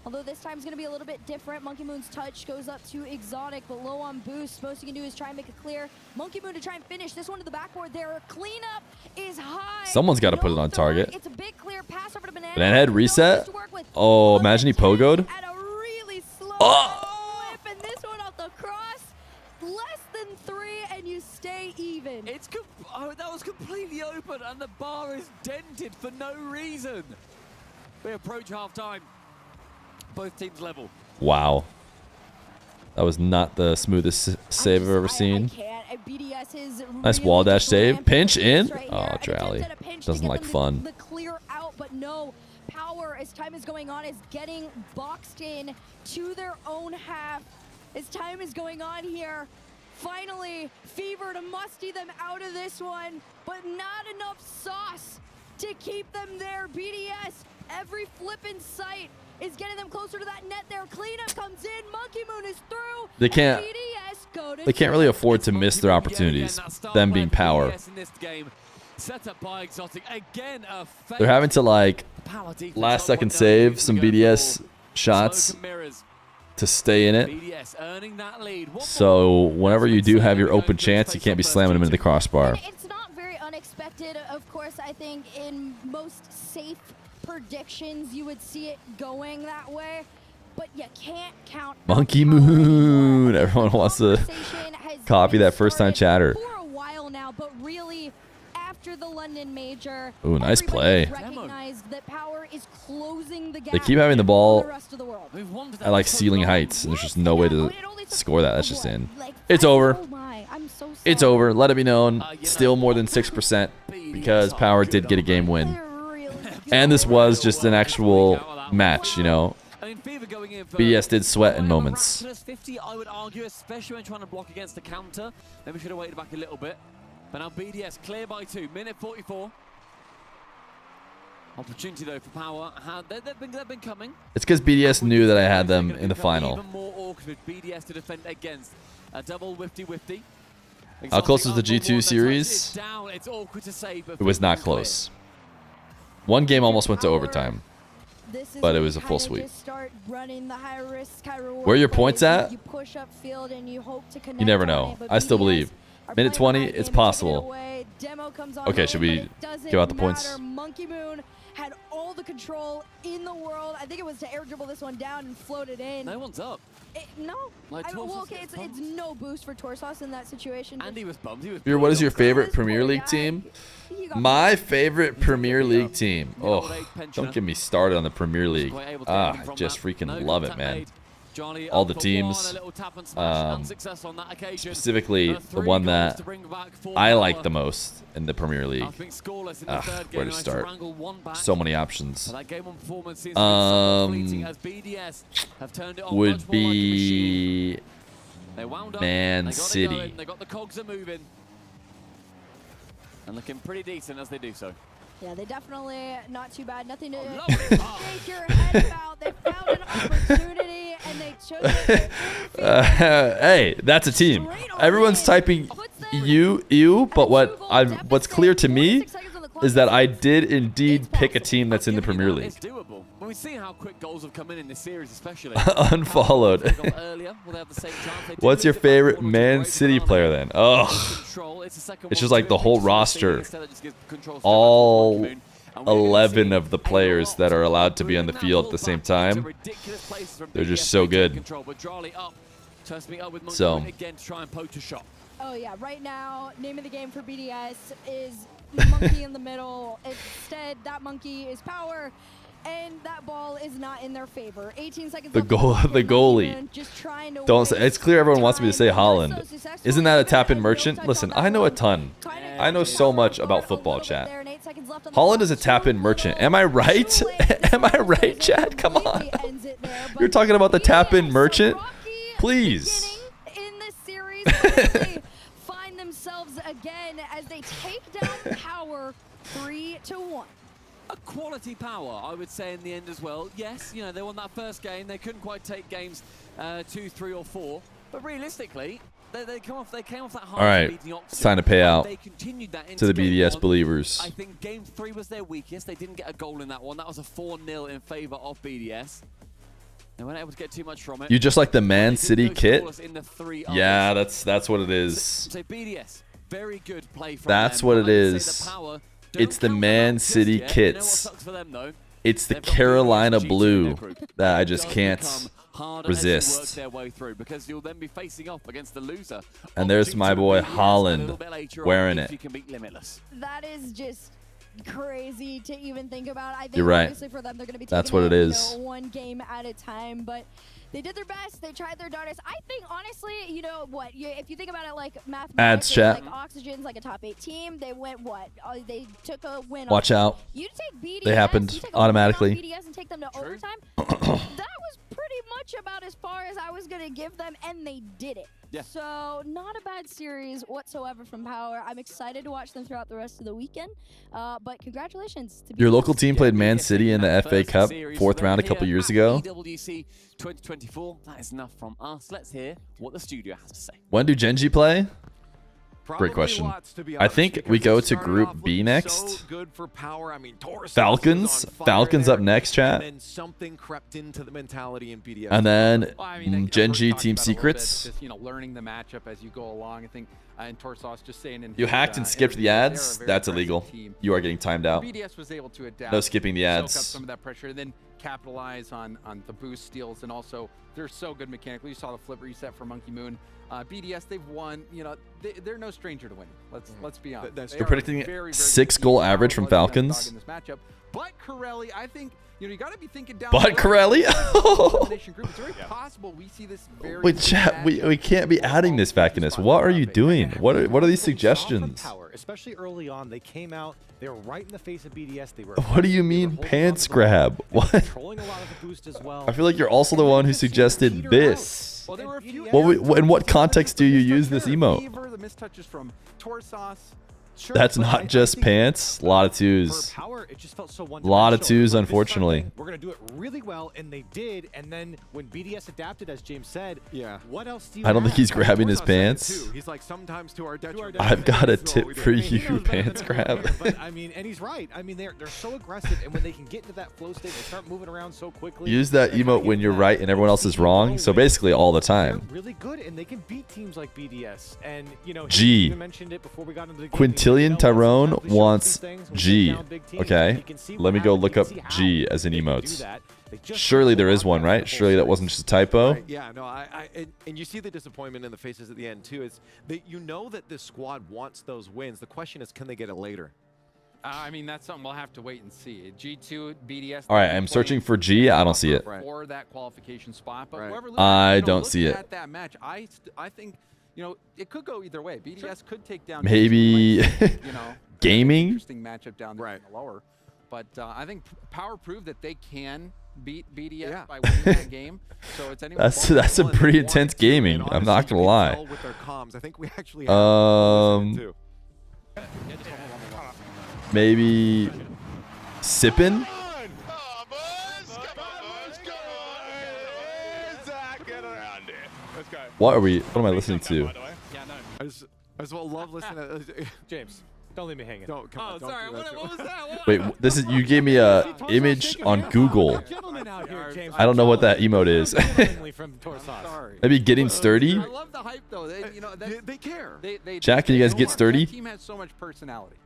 Although this time's going to be a little bit different. Monkey Moon's touch goes up to Exotic, but low on boost. Most he can do is try and make it clear. Monkey Moon to try and finish this one to the backboard there. Cleanup is high. Someone's got to put it on target. It's a big clear pass over to Banana. Banana Head reset. Oh, imagine he pogoed. At a really slow flip, and this one off the cross. Less than 3, and you stay even. That was completely open, and the bar is dented for no reason. We approach halftime. Both teams level. Wow. That was not the smoothest save I've ever seen. Nice wall dash save. Pinch in. Oh, Drally. Doesn't like fun. The clear out, but no. Power, as time is going on, is getting boxed in to their own half. As time is going on here, finally, Fever to musty them out of this one, but not enough sauce to keep them there. BDS, every flip in sight is getting them closer to that net there. Cleanup comes in. Monkey Moon is through. They can't really afford to miss their opportunities, them being Power. They're having to like last second save some BDS shots to stay in it. So whenever you do have your open chance, you can't be slamming them into the crossbar. It's not very unexpected. Of course, I think in most safe predictions you would see it going that way, but you can't count Monkey Moon. Everyone wants to copy that first time chatter. For a while now, but really after the London Major, ooh, nice play. That Power is closing the gap. They keep having the ball the rest of the world. at like ceiling heights, and there's just no way to score that. That's just in. It's over. It's over. Let it be known. Still more than 6% because Power did get a game win. And this was just an actual match, you know. BDS did sweat in moments. +50, I would argue, especially when trying to block against the counter. Maybe should have waited back a little bit. But now BDS clear by 2. Minute 44. Opportunity though for Power. They've been coming. It's because BDS knew that I had them in the final. Even more awkward with BDS to defend against. A double whifty. How close was the G2 series? It's awkward to say, but it was not close. One game almost went to overtime, but it was a full sweep. Where are your points at? You never know. I still believe. Minute 20, it's possible. Okay, should we give out the points? Monkey Moon had all the control in the world. I think it was to air dribble this one down and float it in. No one's up. No. Like, Well, okay, it's no boost for Torsos in that situation. And he was bummed. He was Feer, what is your favorite Premier League team? My favorite Premier League team. Oh, don't get me started on the Premier League. I just freaking love it, man. All the teams, specifically the one that I like the most in the Premier League. Where to start? So many options. Would be Man City. They got the cogs are moving and looking pretty decent as they do so. Yeah, they definitely not too bad. Nothing to shake your head about. They found an opportunity and they chose it. Hey, that's a team. Everyone's typing you, but what's clear to me is that I did indeed pick a team that's in the Premier League. It's doable. When we see how quick goals have come in this series, especially. Unfollowed. What's your favorite Man City player then? Oh, it's just like the whole roster. All 11 of the players that are allowed to be on the field at the same time. They're just so good. So. Oh yeah, right now, name of the game for BDS is monkey in the middle. Instead, that monkey is power, and that ball is not in their favor. 18 seconds. The goalie. Don't say. It's clear everyone wants me to say Holland. Isn't that a tap-in merchant? Listen, I know a ton. I know so much about football, chat. Holland is a tap-in merchant. Am I right? Am I right, chat? Come on. You're talking about the tap-in merchant? Please. Find themselves again as they take down power 3-1. A quality power, I would say, in the end as well. Yes, you know, they won that first game. They couldn't quite take games 2, 3, or 4. But realistically, they came off that hard. All right, it's time to pay out to the BDS believers. I think game 3 was their weakest. They didn't get a goal in that one. That was a 4-0 in favor of BDS. They weren't able to get too much from it. You just like the Man City kit? Yeah, that's what it is. So BDS, very good play from that's them. What it is. It's the Man City kits. It's the Carolina blue that I just can't resist. And there's my boy Holland wearing it. That is just crazy to even think about. I think you're right. Obviously for them, they're going to be that's taking what it is. One game at a time, but they did their best. They tried their darndest. I think honestly, you know what? If you think about it, like mathematically, like Oxygen's like a top 8 team. They went what? They took a win. Watch out! You take BDS. They happened automatically. BDS and take them to overtime. That was pretty much about as far as I was going to give them, and they did it. Yeah. So not a bad series whatsoever from Power. I'm excited to watch them throughout the rest of the weekend. But congratulations to your local team played Man City in the FA Cup 4th round a couple years ago. EWC 2024. That is enough from us. Let's hear what the studio has to say. When do Gen.G play? Great question. I think we go to Group B next. Falcons. Falcons up next, chat. And then Gen.G Team Secrets. Just, you know, learning the matchup as you go along. I think and Torsos just saying in you hacked and skipped the ads. That's illegal. You are getting timed out. BDS was able to adapt. No skipping the ads. Soak up some of that pressure and then capitalize on the boost steals, and also they're so good mechanically. You saw the flip reset for Monkey Moon. BDS, they've won. You know, they're no stranger to winning. Let's be honest. You're predicting 6-goal average from Falcons. In this matchup. But Corelli, I think you know you got to be thinking down. But Corelli. It's very possible we see this very. Wait, chat. We can't be adding this back in this. What are you doing? What are these suggestions? Power, especially early on, they came out. They were right in the face of BDS. They were. What do you mean pants grab? What? Controlling a lot of the boost as well. I feel like you're also the one who suggested this. Well, there were a few in what context do you use this emote? The mistouches from Torsos. Sure, that's not just pants. A lot of twos. A lot of twos, unfortunately. We're going to do it really well, and they did. And then when BDS adapted, as James said, what else do you I don't think he's have? grabbing his pants. He's like, sometimes to our detriment. I've got a tip for you, pants grab. But I mean, and he's right. I mean, they're so aggressive, and when they can get into that flow state, they start moving around so quickly. Use that emote when you're right and everyone else is wrong. So basically all the time. They're really good, and they can beat teams like BDS. And you know, G. you mentioned it before we got into the game. Killian Tyrone wants G. Okay, let me go look up G as an emote. Surely there is one, right? Surely that wasn't just a typo. Right, yeah, no, and you see the disappointment in the faces at the end too. It's that you know that this squad wants those wins. The question is, can they get it later? I mean, that's something we'll have to wait and see. G2, BDS. All right, I'm searching for G. I don't see it. For that qualification spot, but whoever loses, I don't see it. At that match, I think, you know, it could go either way. BDS could take down. Maybe you know, gaming. Interesting matchup down there in the lower, but I think Power proved that they can beat BDS by winning that game. So it's that's a pretty intense gaming. I'm not gonna lie. With their comms, I think we actually have maybe sippin'. What are we? What am I listening to? I just love listening to James. Don't leave me hanging. Don't come on. Sorry. What was that? Wait, this is you gave me a image on Google. I don't know what that emote is. Maybe getting sturdy. I love the hype though. They care. Chat, can you guys get sturdy? That team has so much personality.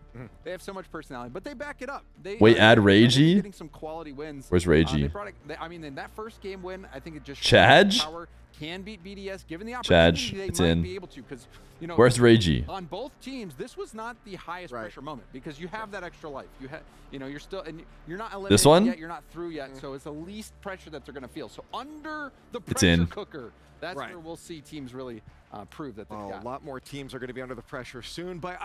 They have so much personality, but they back it up. Wait, add Ragey? Getting some quality wins. Where's Ragey? I mean, in that first game win, I think it just Chadge? Power can beat BDS given the opportunity. Chadge, they it's might in. be able to, because you know. Where's Ragey? On both teams, this was not the highest pressure moment because you have that extra life. You have, you know, you're still and you're not eliminated This one? yet. You're not through yet, so it's the least pressure that they're going to feel. So under the It's pressure in. cooker, that's where we'll see teams really prove that they've got. A lot more teams are going to be under the pressure soon. But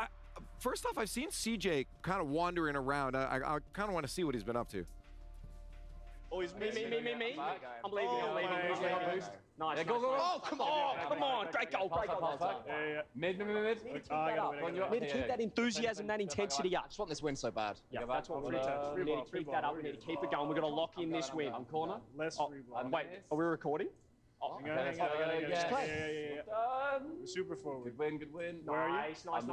first off, I've seen CJ kind of wandering around. I kind of want to see what he's been up to. Oh, it's me. I'm leaving. Nice. Go. Oh, come on. Great goal. Mid. Keep that enthusiasm, that intensity up. I just want this win so bad. Yeah, that's what we need to. We need to keep that up. We need to keep it going. We're going to lock in this win. Corner. Wait, are we recording? Oh, yeah. Super forward. Good win. Where are you? Nice. I am.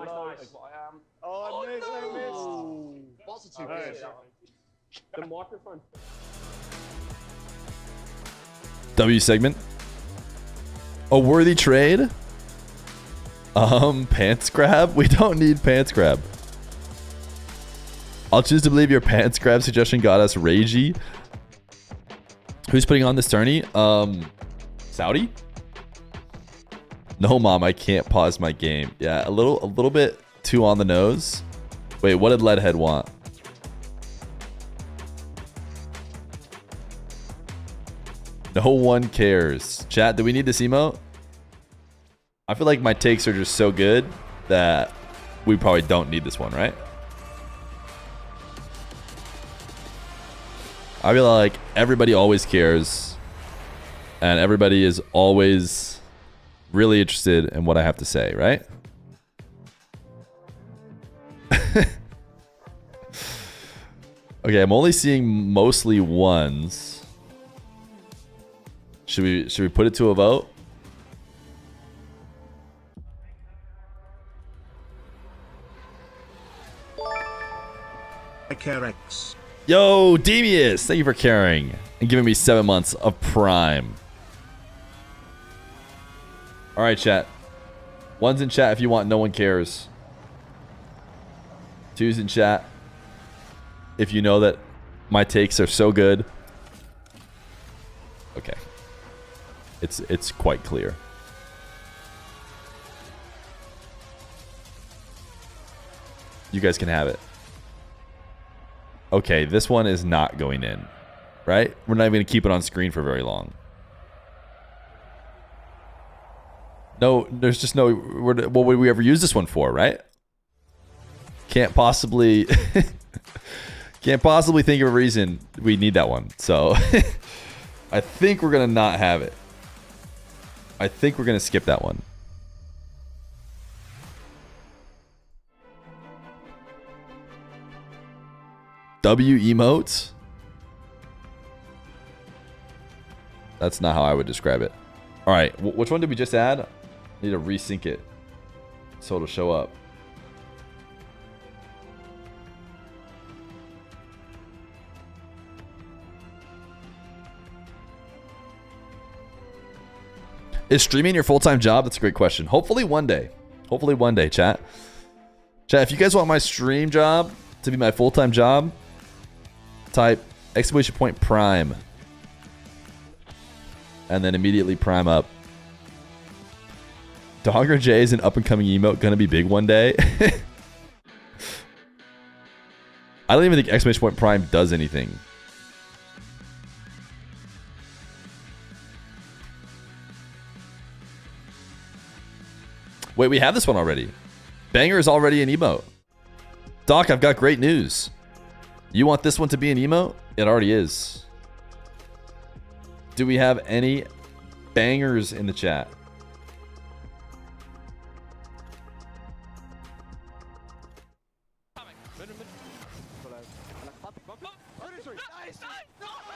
Oh, I missed. What's the 2 The microphone. W segment. A worthy trade? Pants grab? We don't need pants grab. I'll choose to believe your pants grab suggestion got us Ragey. Who's putting on this tourney? Saudi? No, mom, I can't pause my game. Yeah, a little bit too on the nose. Wait, what did Leadhead want? No one cares. Chat, do we need this emote? I feel like my takes are just so good that we probably don't need this one, right? I feel like everybody always cares and everybody is always really interested in what I have to say, right? Okay, I'm only seeing mostly ones. Should we put it to a vote? CareX. Yo, Devious, thank you for caring and giving me 7 months of Prime. All right, chat. One's in chat if you want. No one cares. Two's in chat if you know that my takes are so good. Okay. It's quite clear. You guys can have it. Okay, this one is not going in, right? We're not even going to keep it on screen for very long. No, there's just no... What would we ever use this one for, right? Can't possibly... can't possibly think of a reason we need that one. So, I think we're going to not have it. I think we're going to skip that one. W emotes? That's not how I would describe it. All right, which one did we just add? I need to resync it so it'll show up. Is streaming your full-time job? That's a great question. Hopefully one day. Hopefully one day, chat. Chat, if you guys want my stream job to be my full-time job, type exclamation point prime. And then immediately prime up. Dogger J is an up-and-coming emote. Gonna be big one day. I don't even think exclamation point prime does anything. Wait, we have this one already. Banger is already an emote. Doc, I've got great news. You want this one to be an emote? It already is. Do we have any bangers in the chat?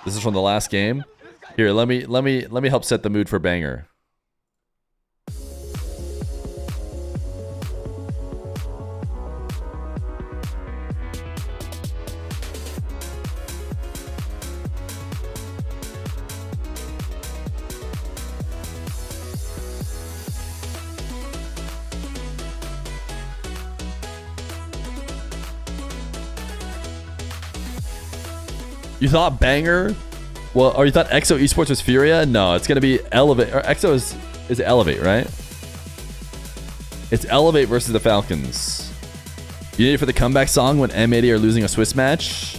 This is from the last game. Here, let me help set the mood for banger. You thought banger? Well, or you thought EXO Esports was Furia? No, it's gonna be Elevate. Or EXO is Elevate, right? It's Elevate versus the Falcons. You need it for the comeback song when M80 are losing a Swiss match?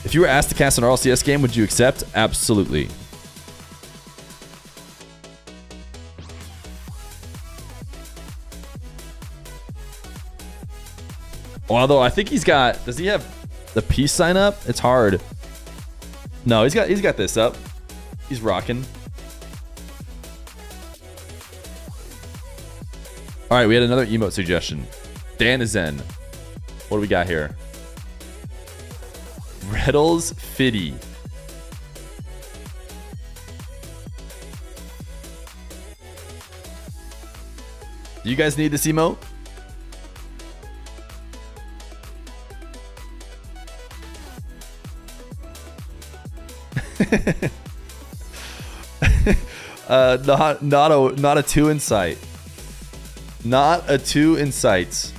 If you were asked to cast an RLCS game, would you accept? Absolutely. Although I think he's got. Does he have the peace sign up? It's hard. No, he's got this up. He's rocking. All right, we had another emote suggestion. Danizen. What do we got here? Riddles Fitty. Do you guys need this emote? Not a 2 insight. Not a 2 insights.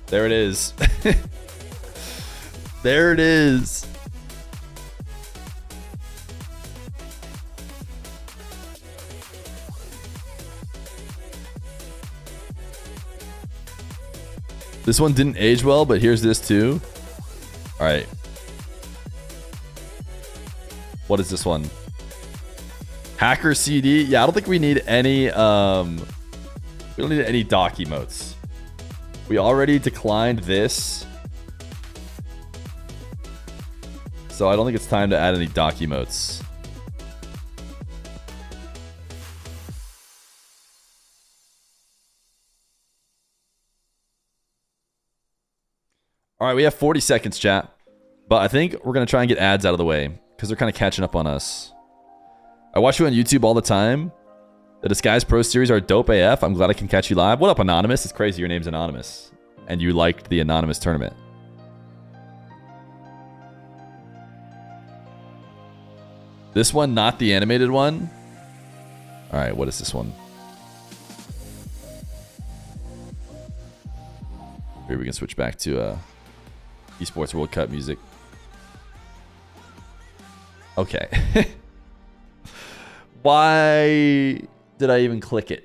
There it is. There it is. This one didn't age well, but here's this too. All right. What is this one? Hacker CD. Yeah, I don't think we need any. We don't need any dock emotes. We already declined this, so I don't think it's time to add any dock emotes. All right, we have 40 seconds, chat. But I think we're going to try and get ads out of the way because they're kind of catching up on us. I watch you on YouTube all the time. The Disguise Pro Series are dope AF. I'm glad I can catch you live. What up, Anonymous? It's crazy your name's Anonymous. And you liked the Anonymous tournament. This one, not the animated one. All right, what is this one? Here we can switch back to Esports World Cup music. Okay. Why did I even click it?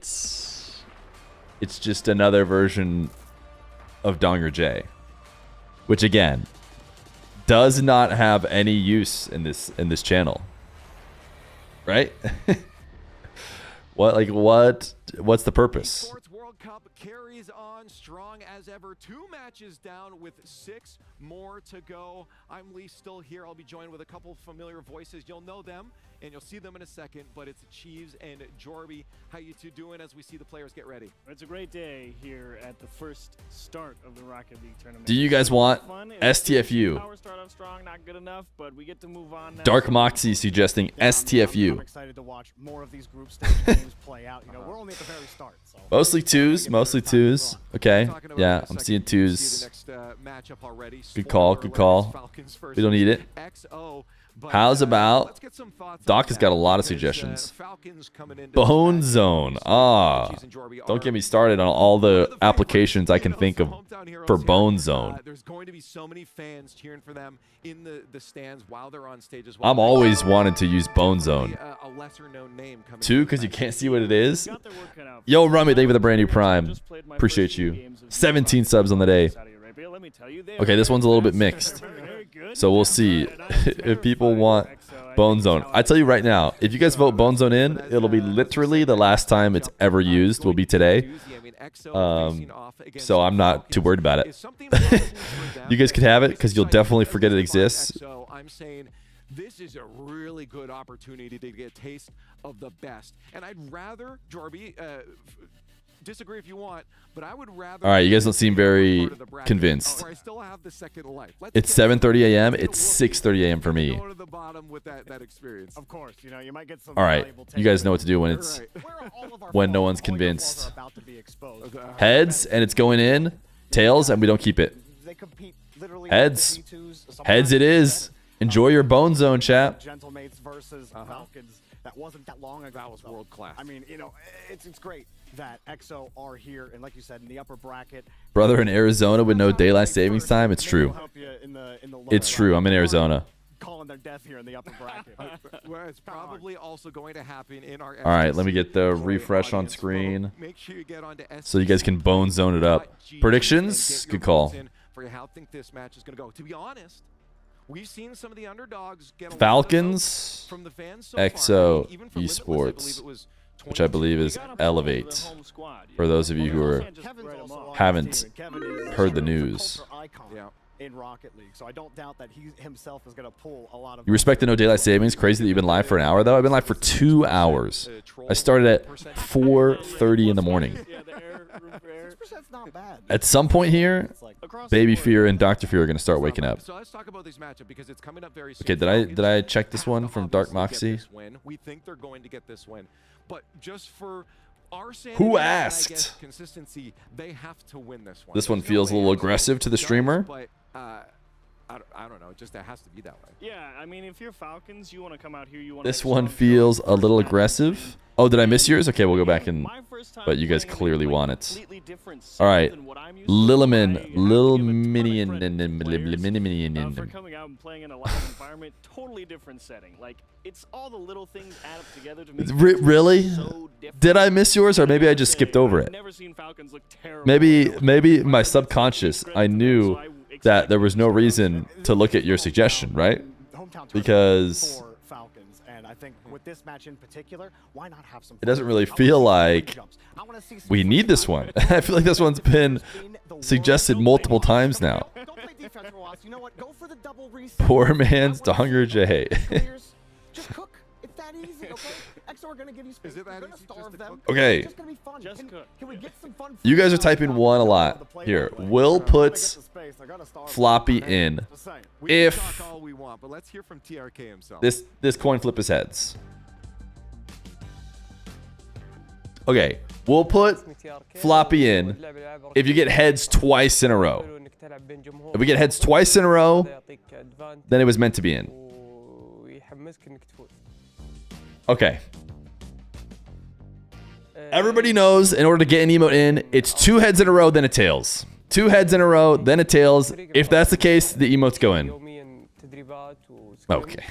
It's just another version of Donger J, which again does not have any use in this channel, right? What's the purpose? Esports World Cup carries on strong as ever. 2 matches down with 6 more to go. I'm Lee, still here. I'll be joined with a couple familiar voices. You'll know them and you'll see them in a second, but it's Cheeves and Jorby. How you two doing as we see the players get ready? It's a great day here at the first start of the Rocket League tournament. Do you guys want STFU? Power start off strong, not good enough, but we get to move on now. Dark Moxie suggesting STFU. I'm excited to watch more of these group stage games play out. You know, we're only at the very start. So. Mostly 2s. twos, mostly twos. Okay, yeah, I'm seeing twos. Good call, good call. We don't need it. How's about Doc has got a lot of suggestions. Bone Zone. Ah, don't get me started on all the applications I can think of for Bone Zone. There's going to be so many fans cheering for them in the stands while they're on stage as well. I'm always wanted to use Bone Zone. Two, because you can't see what it is. Yo, Rummy, thank you for the brand new Prime. Appreciate you. 17 subs on the day. Okay, this one's a little bit mixed. So we'll see if people want Bone Zone. I tell you right now, if you guys vote Bone Zone in, it'll be literally the last time it's ever used will be today. So I'm not too worried about it. You guys can have it because you'll definitely forget it exists. So I'm saying this is a really good opportunity to get a taste of the best. And I'd rather, Jorby, disagree if you want, but I would rather. All right, you guys don't seem very convinced. It's 7:30 a.m. It's 6:30 a.m. for me. Of course, you know, you might get some. All right, you guys know what to do when it's when no one's convinced. Heads and it's going in. Tails and we don't keep it. Heads. Heads it is. Enjoy your Bone Zone, chat. Gentlemates versus Falcons. That wasn't that long ago. That was world class. I mean, you know, it's great that EXO are here, and like you said, in the upper bracket. Brother in Arizona with no daylight savings time. It's true. It's true. I'm in Arizona. Calling their death here in the upper bracket. Where it's probably also going to happen in our. All right, let me get the refresh on screen so you guys can Bone Zone it up. Predictions? Good call. For how I think this match is going to go. To be honest, we've seen some of the underdogs get Falcons, from the fans so EXO Esports, which I believe is Elevate. For those of you who haven't heard the news. In Rocket League, so I don't doubt that he himself is going to pull a lot of. You respect the no daylight savings? Crazy that you've been live for an hour though. I've been live for 2 hours. I started at 4:30 in the morning. At some point here, Baby Feer and Dr. Feer are going to start waking up. So let's talk about this matchup because it's coming up very soon. Okay, did I check this one from Dark Moxie? We think they're going to get this win, but just for our who asked? Consistency, they have to win this one. This one feels a little aggressive to the streamer. But I don't know. It just has to be that way. Yeah, I mean, if you're Falcons, you want to come out here. You want. This one feels a little aggressive. Oh, did I miss yours? Okay, we'll go back and. But you guys clearly want it. All right, Lil Minion. For coming out and playing in a live environment, totally different setting. Like it's all the little things add up together to make. Really? Did I miss yours, or maybe I just skipped over it? Never seen Falcons look terrible. Maybe my subconscious, I knew that there was no reason to look at your suggestion, right? Because Falcons, and I think with this match in particular, why not have some? It doesn't really feel like we need this one. I feel like this one's been suggested multiple times now. Poor man's Donger J. Just cook. It's that easy, okay? EXO are gonna give you space. Is it that easy? Starve them. Okay. It's just gonna be fun. Can we get some fun? You guys are typing one a lot. Here, Will puts floppy in. If this coin flip is heads. Okay, we'll put floppy in if you get heads twice in a row. If we get heads twice in a row, then it was meant to be in. Okay. Everybody knows in order to get an emote in, it's 2 heads in a row, then a tails. 2 heads in a row, then a tails. If that's the case, the emotes go in. Okay.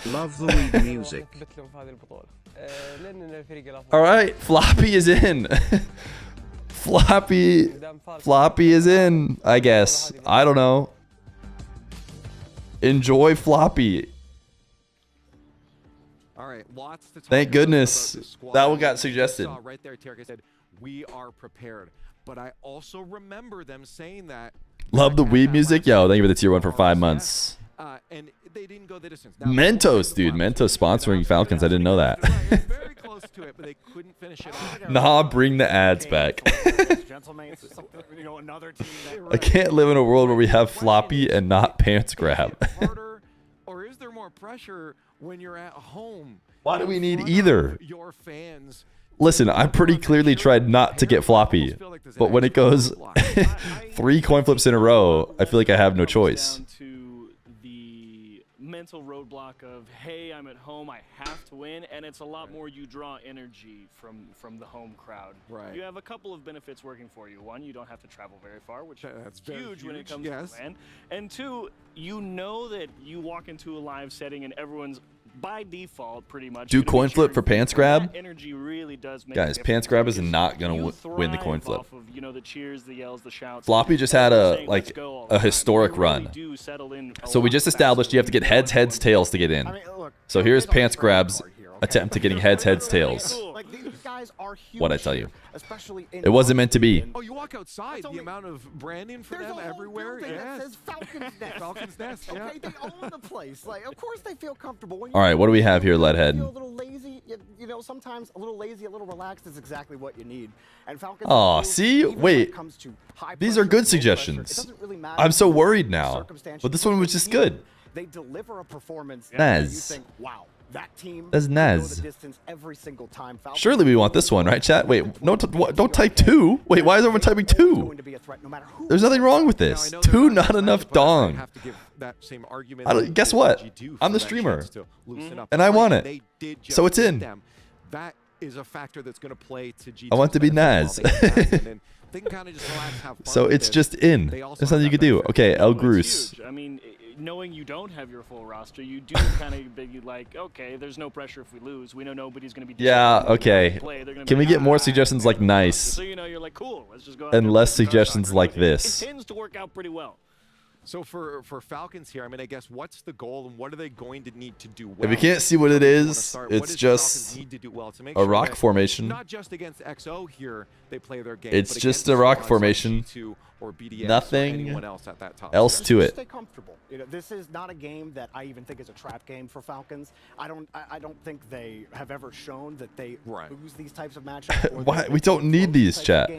Love the weed music. All right, floppy is in. Floppy is in, I guess. I don't know. Enjoy floppy. All right, lots to talk Thank goodness about that one got suggested. Right there, Terry said, we are prepared. But I also remember them saying that. Love the weed music. Yo, thank you for the tier 1 for 5 months. And they didn't go the distance. Mentos, dude. Mentos sponsoring Falcons. I didn't know that. Very close to it, but they couldn't finish it off. Nah, bring the ads back. I can't live in a world where we have floppy and not pants grab. Or is there more pressure when you're at home? Why do we need either? Your fans. Listen, I pretty clearly tried not to get floppy, but when it goes 3 coin flips in a row, I feel like I have no choice. Down to the mental roadblock of, hey, I'm at home, I have to win, and it's a lot more you draw energy from the home crowd. Right. You have a couple of benefits working for you. One, you don't have to travel very far, which that's is huge when it comes to LAN. And 2, you know that you walk into a live setting and everyone's by default pretty much. Do coin flip for pants grab? Energy really does make Guys, pants grab is not gonna win the coin flip. off of, you know, the cheers, the yells, the shouts. Floppy just had a historic run. So we just established you have to get heads, heads, tails to get in. So here's pants grab's attempt to getting heads, heads, tails. What'd I tell you? It wasn't meant to be. Oh, you walk outside, the amount of branding for them everywhere. That says Falcons Nest. Falcons Nest, yeah. Okay, they own the place. Like, of course they feel comfortable. When All right, what do we have here, Leadhead? You feel a little lazy. You know, sometimes a little lazy, a little relaxed is exactly what you need. And Falcons. Oh, see? Wait. These are good suggestions. I'm so worried now. But this one was just good. They deliver a performance. Nice. You think, wow. That team That's nice. the distance every single time. Surely we want this one, right, chat? Wait, no, don't type 2. Wait, why is everyone typing 2? There's nothing wrong with this. 2, not enough dong. Guess what? I'm the streamer, and I want it, so it's in. That is a factor that's going to play to G2. I want to be Naz. So it's just in. There's nothing you can do. Okay, El Grus. I mean, knowing you don't have your full roster, you do kind of be like, okay, there's no pressure if we lose. We know nobody's going to be. Yeah, okay. Can we get more suggestions like nice? So you know, you're like, cool. Let's just go ahead and less suggestions like this. It tends to work out pretty well. So for Falcons here, I mean, I guess what's the goal and what are they going to need to do well? If you can't see what it is, it's just a rock formation. Not just against EXO here, they play their game. It's just a rock formation. Or BDS Nothing or else at that top. else to it. Stay comfortable. You know, this is not a game that I even think is a trap game for Falcons. I don't think they have ever shown that they lose these types of matchups. Why? We don't need these, chat.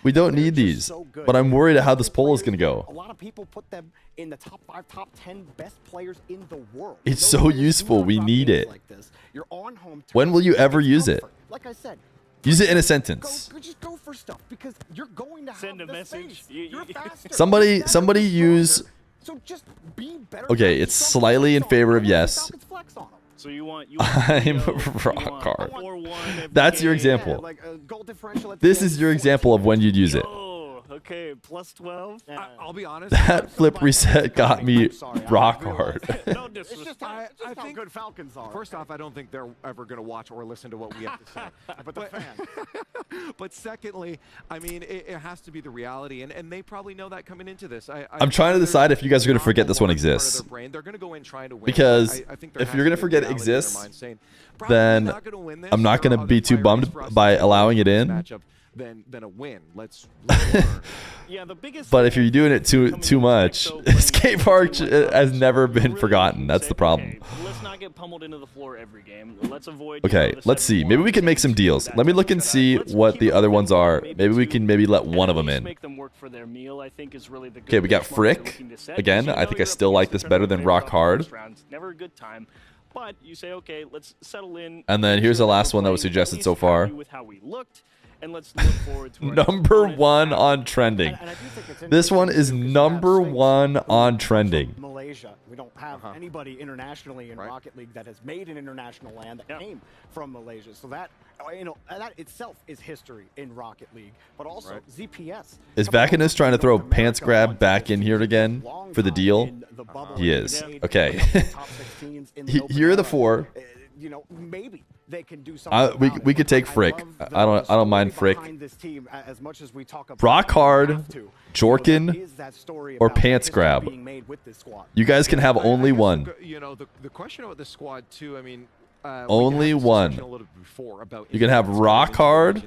We don't need these. But I'm worried at how this poll is going to go. A lot of people put them in the top 5, top 10 best players in the world. It's so useful. We need it. When will you ever use it? Like I said, use it in a sentence. Just go for stuff because you're going to send a message. Somebody use. So just be better. Okay, it's slightly in favor of yes. So you want I'm rock hard. That's your example. This is your example of when you'd use it. Okay, plus 12. I'll be honest. That flip reset got me rock hard. No It's just how good Falcons are. First off, I don't think they're ever going to watch or listen to what we have to say. But the fans. But secondly, I mean, it has to be the reality, and they probably know that coming into this. I'm trying to decide if you guys are going to forget this one exists. They're going to go in trying to win. Because if you're going to forget it exists, then I'm not going to be too bummed by allowing it in. Than a win. Let's yeah, the biggest. But if you're doing it too much, skate park has never been forgotten. That's the problem. Let's not get pummeled into the floor every game. Let's avoid. Okay, let's see. Maybe we can make some deals. Let me look and see what the other ones are. Maybe we can let one of them in. Make them work for their meal, I think, is really the. Okay, we got Frick. Again, I think I still like this better than Rock Hard. Never a good time. But you say, okay, let's settle in. And then here's the last one that was suggested so far. With how we looked. And let's look forward to number 1 on trending. This one is number 1 on trending. Malaysia. We don't have anybody internationally in Rocket League that has made an international land that came from Malaysia. So that, you know, that itself is history in Rocket League. But also ZPS. Is Vacanus trying to throw Pants Grab back in here again for the deal? He is. Okay. Here are the 4. You know, maybe they can do something. We could take Frick. I don't mind Frick. Rock Hard, Jorkin, or Pants Grab. You guys can have only one. You know, the question about the squad too. I mean, only one. You can have Rock Hard.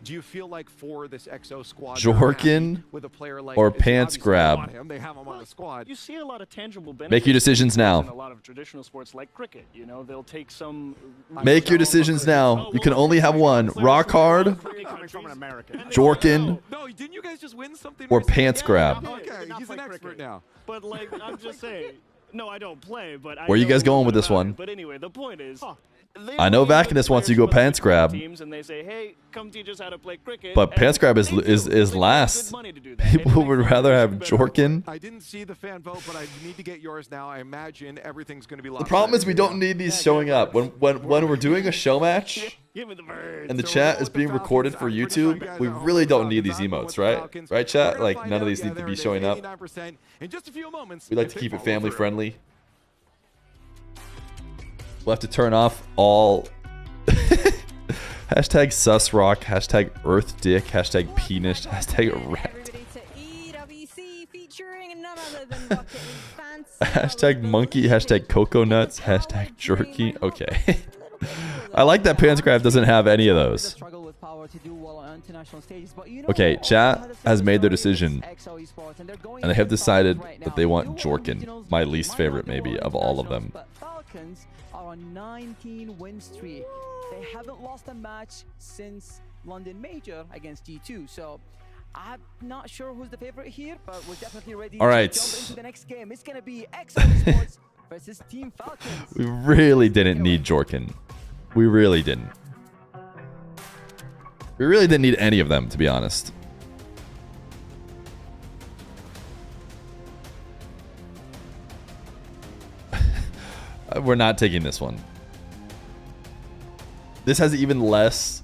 Do you feel like for this EXO squad, Jorkin, with a player like or Pants Grab? They have him on the squad. You see a lot of tangible benefits. Make your decisions now. In a lot of traditional sports like cricket, you know, they'll take some. Make your decisions now. You can only have one. Rock Hard, Jorkin, didn't you guys just win something or Pants Grab. Okay, he's an expert now. But like, I'm just saying. No, I don't play, but where are you guys going with this one? But anyway, the point is, I know Vacuous wants you to go pants grab, teams and they say, hey, come teach us how to play cricket. but pants grab is last. People would rather have Jorkin. I didn't see the fan vote, but I need to get yours now. I imagine everything's going to be The problem is we don't need these showing up. When we're doing a show match and the chat is being recorded for YouTube, we really don't need these emotes, right? Right, chat? Like, none of these need to be showing up. We like to keep it family friendly. We'll have to turn off all hashtag susrock, hashtag earthdick, hashtag penis, hashtag rat. Hashtag monkey, hashtag cocoa nuts, hashtag jerky. Okay. I like that Panscraft doesn't have any of those. Okay, chat has made their decision, and they have decided that they want Jorkin, my least favorite maybe of all of them. Falcons are on 19-win streak. They haven't lost a match since London Major against G2, so I'm not sure who's the favorite here, but we're definitely ready to jump into the next game. It's going to be EXO Esports versus Team Falcons. We really didn't need Jorkin. We really didn't. We really didn't need any of them, to be honest. We're not taking this one. This has even less